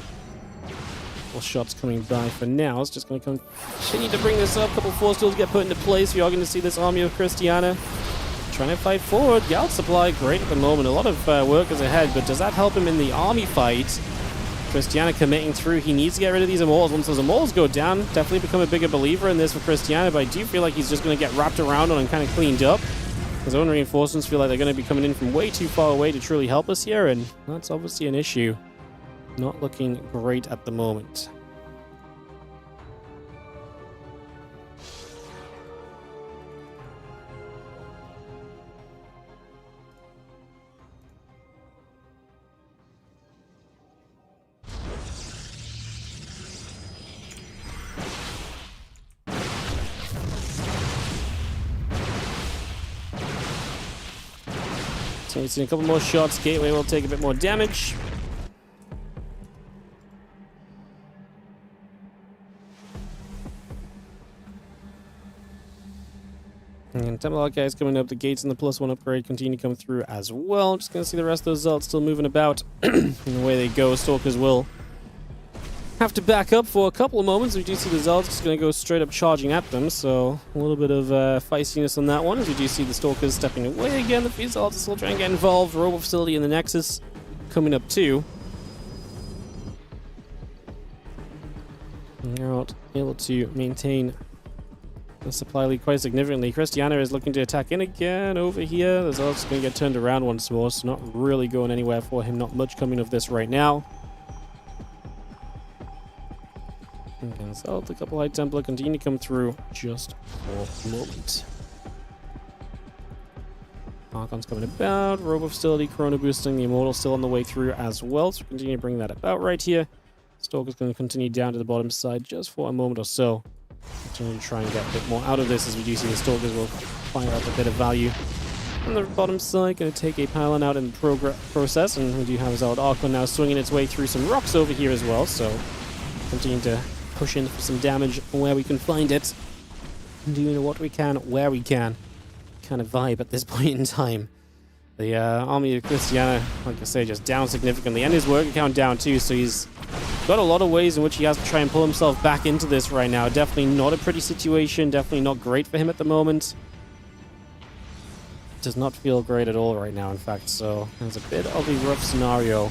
Speaker 2: couple shots coming by for now. It's just going to continue to bring this up, a couple force tools get put into place. We are going to see this army of Cristiana trying to fight forward. Geralt supply, great at the moment, a lot of workers ahead, but does that help him in the army fight? Cristiana committing through. He needs to get rid of these Immortals. Once those Immortals go down, definitely become a bigger believer in this for Cristiana, but I do feel like he's just going to get wrapped around on and kind of cleaned up. His own reinforcements feel like they're going to be coming in from way too far away to truly help us here, and that's obviously an issue. Not looking great at the moment. We've seen a couple more shots. Gateway will take a bit more damage. And Temple guys coming up. The gates and the +1 upgrade continue to come through as well. Just going to see the rest of those Zelts still moving about. And the way they go, Stalkers will have to back up for a couple of moments. We do see the Zelts just going to go straight up charging at them. So a little bit of feistiness on that one. As we do see the Stalkers stepping away again. The Zelts are still trying to get involved. Robo Facility in the Nexus coming up too. And Geralt able to maintain the supply lead quite significantly. Cristiana is looking to attack in again over here. The Zelt's going to get turned around once more, so not really going anywhere for him. Not much coming of this right now. Again, Zelt, a couple High Templar continue to come through just for a moment. Archon's coming about. Robo Facility, Chrono boosting. The Immortal still on the way through as well, so we continue to bring that about right here. Stalker's going to continue down to the bottom side just for a moment or so. Continue to try and get a bit more out of this, as we do see the Stalkers will fire up a bit of value. On the bottom side, going to take a pylon out in the process, and we do have Zeld Archon now swinging its way through some rocks over here as well, so continue to push in for some damage where we can find it. Doing what we can, where we can. Kind of vibe at this point in time. The army of Cristiana, like I say, just down significantly, and his work account down too, so he's got a lot of ways in which he has to try and pull himself back into this right now. Definitely not a pretty situation, definitely not great for him at the moment. Does not feel great at all right now, in fact, so it's a bit of a rough scenario.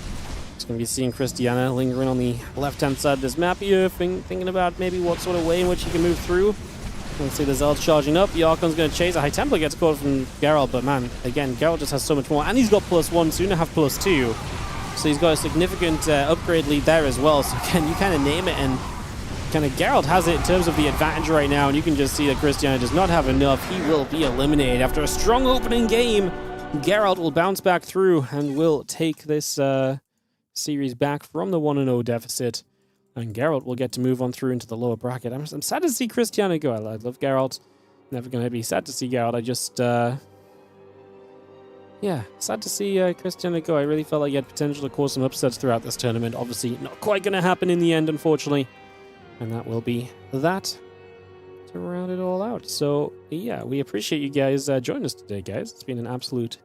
Speaker 2: It's going to be seeing Cristiana lingering on the left-hand side of this map here, thinking about maybe what sort of way in which he can move through. Let's see the Zeld's charging up. The Archon's going to chase. A High Templar gets caught from Geralt, but man, again, Geralt just has so much more. And he's got +1, soon to have +2. So he's got a significant upgrade lead there as well. So again, you kind of name it, and kind of Geralt has it in terms of the advantage right now. And you can just see that Cristiana does not have enough. He will be eliminated. After a strong opening game, Geralt will bounce back through and will take this series back from the 1-0 deficit. And Geralt will get to move on through into the lower bracket. I'm sad to see Cristiana go. I love Geralt. Never going to be sad to see Geralt. I just, yeah, sad to see Cristiana go. I really felt like he had potential to cause some upsets throughout this tournament. Obviously, not quite going to happen in the end, unfortunately. And that will be that to round it all out. So, yeah, we appreciate you guys joining us today, guys. It's been an absolute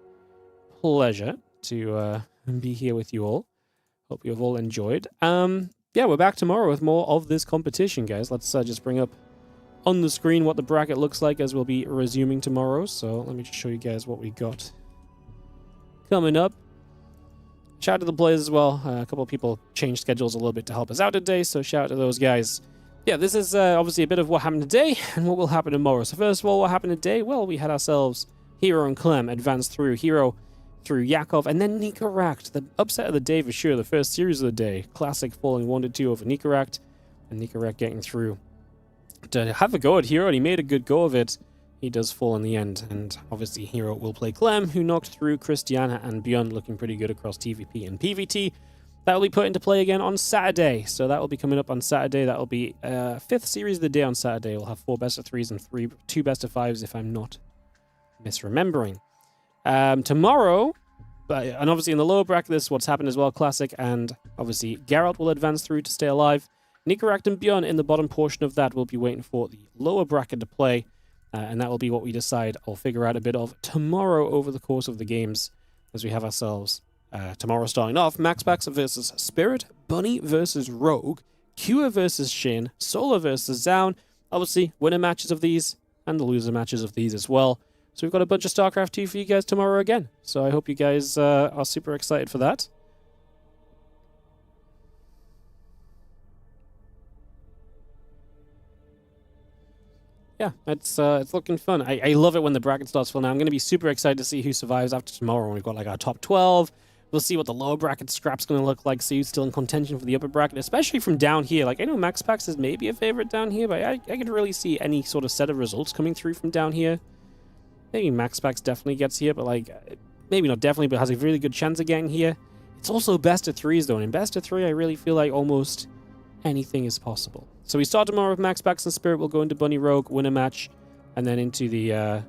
Speaker 2: pleasure to be here with you all. Hope you've all enjoyed. Yeah, we're back tomorrow with more of this competition, guys. Let's just bring up on the screen what the bracket looks like as we'll be resuming tomorrow. So let me just show you guys what we got coming up. Shout out to the players as well. A couple of people changed schedules a little bit to help us out today, so shout out to those guys. Yeah, this is obviously a bit of what happened today and what will happen tomorrow. So first of all, what happened today? Well, we had ourselves herO and Clem advance through. herO through Yakov, and then Nicoract. The upset of the day for sure, the first series of the day. Classic falling 1-2 over Nicoract, and Nicoract getting through to have a go at herO, and he made a good go of it. He does fall in the end, and obviously herO will play Clem, who knocked through Cristiana and ByuN, looking pretty good across TVP and PVT. That will be put into play again on Saturday, so that will be coming up on Saturday. That will be 5th series of the day on Saturday. We'll have 4 best-of-3s and 2 best-of-5s, if I'm not misremembering. Tomorrow, and obviously in the lower bracket, this is what's happened as well, Classic, and obviously Geralt will advance through to stay alive. Nicoract and ByuN in the bottom portion of that will be waiting for the lower bracket to play, and that will be what we decide or figure out a bit of tomorrow over the course of the games, as we have ourselves tomorrow starting off, MaxPax versus Spirit, Bunny versus Rogue, Cure versus Shin, Solar versus Zaun, obviously winner matches of these, and the loser matches of these as well. So we've got a bunch of StarCraft 2 for you guys tomorrow again. So I hope you guys are super excited for that. Yeah, it's looking fun. I love it when the bracket starts filling out. I'm going to be super excited to see who survives after tomorrow when we've got like our top 12. We'll see what the lower bracket scrap's going to look like. See who's still in contention for the upper bracket, especially from down here. Like, I know MaxPax is maybe a favorite down here, but I could really see any sort of set of results coming through from down here. Maybe MaxPax definitely gets here, but like, maybe not definitely, but has a really good chance of getting here. It's also best of 3s though, and in best of 3, I really feel like almost anything is possible. So we start tomorrow with MaxPax and Spirit. We'll go into Bunny Rogue, win a match, and then into the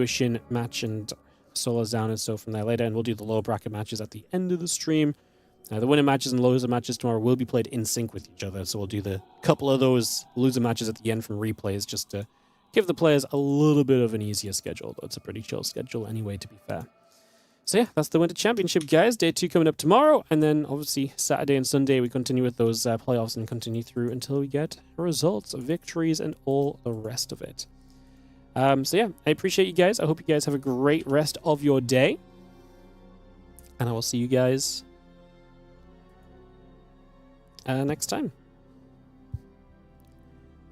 Speaker 2: Shin match, and solos down, and so from there later, and we'll do the lower bracket matches at the end of the stream. The winner matches and loser matches tomorrow will be played in sync with each other, so we'll do the couple of those loser matches at the end from replays just to give the players a little bit of an easier schedule, though it's a pretty chill schedule anyway, to be fair. So yeah, that's the Winter Championship, guys. Day 2 coming up tomorrow, and then obviously Saturday and Sunday we continue with those playoffs and continue through until we get results, victories, and all the rest of it. So yeah, I appreciate you guys. I hope you guys have a great rest of your day, and I will see you guys next time.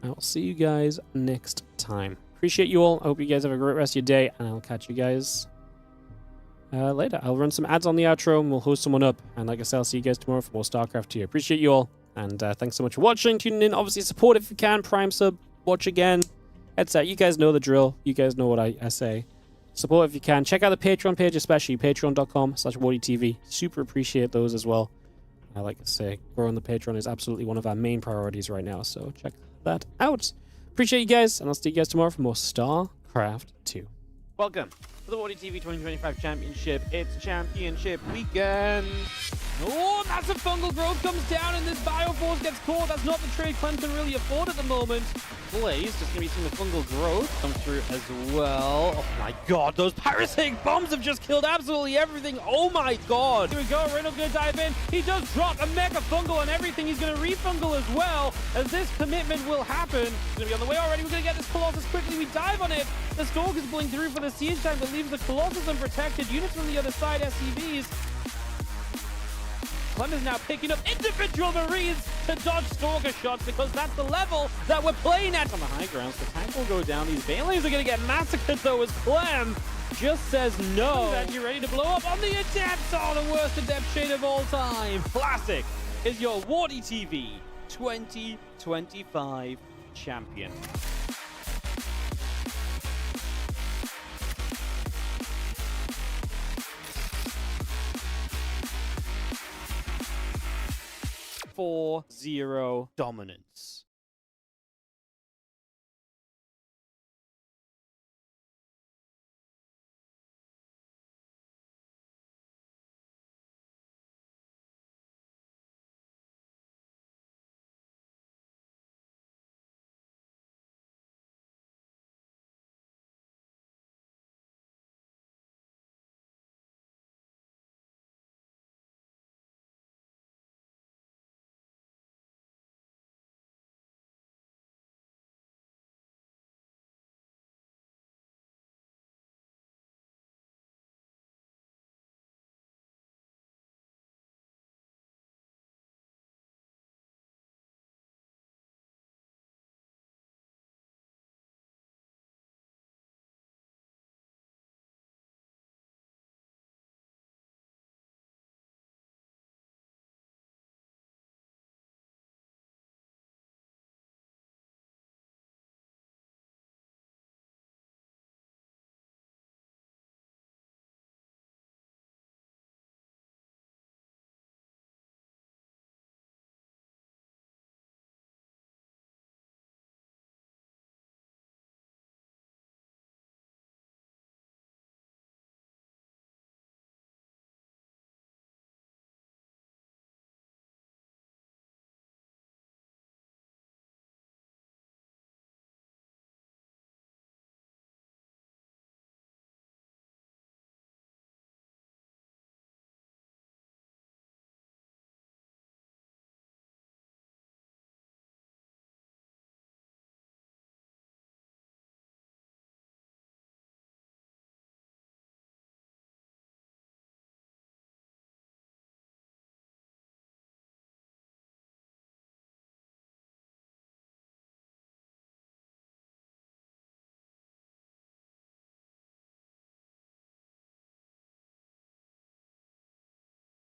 Speaker 2: I'll see you guys next time. Appreciate you all. I hope you guys have a great rest of your day, and I'll catch you guys later. I'll run some ads on the outro, and we'll host someone up. And like I said, I'll see you guys tomorrow for more StarCraft 2. Appreciate you all, and thanks so much for watching, tuning in. Obviously, support if you can. Prime sub, watch again. Headset. You guys know the drill. You guys know what I say. Support if you can. Check out the Patreon page, especially patreon.com/WardiTV. Super appreciate those as well. Like I say, growing the Patreon is absolutely one of our main priorities right now, so check that out. Appreciate you guys, and I'll see you guys tomorrow for more StarCraft 2.
Speaker 1: Welcome to the WardiTV 2025 Championship. It's Championship weekend. Oh, massive fungal growth comes down, and this Bioforce gets caught. That's not the trade Clem can really afford at the moment. Blaze just going to be seeing the fungal growth come through as well. Oh my god, those parasitic bombs have just killed absolutely everything. Oh my god. Here we go, Riddle going to dive in. He does drop a mega fungal on everything. He's going to refungal as well, as this commitment will happen. It's going to be on the way already. We're going to get this Colossus quickly. We dive on it. The Stalk is pulling through for the siege tank, but leaves the Colossus unprotected. Units from the other side, SCVs. Clem is now picking up individual Marines to dodge Stalker shots, because that's the level that we're playing at. On the high grounds, the tank will go down. These Banelings are going to get massacred, though, as Clem just says no. And you're ready to blow up on the Adepts. Oh, the worst Adept shade of all time. Classic is your WardiTV 2025 champion. For 0 dominance.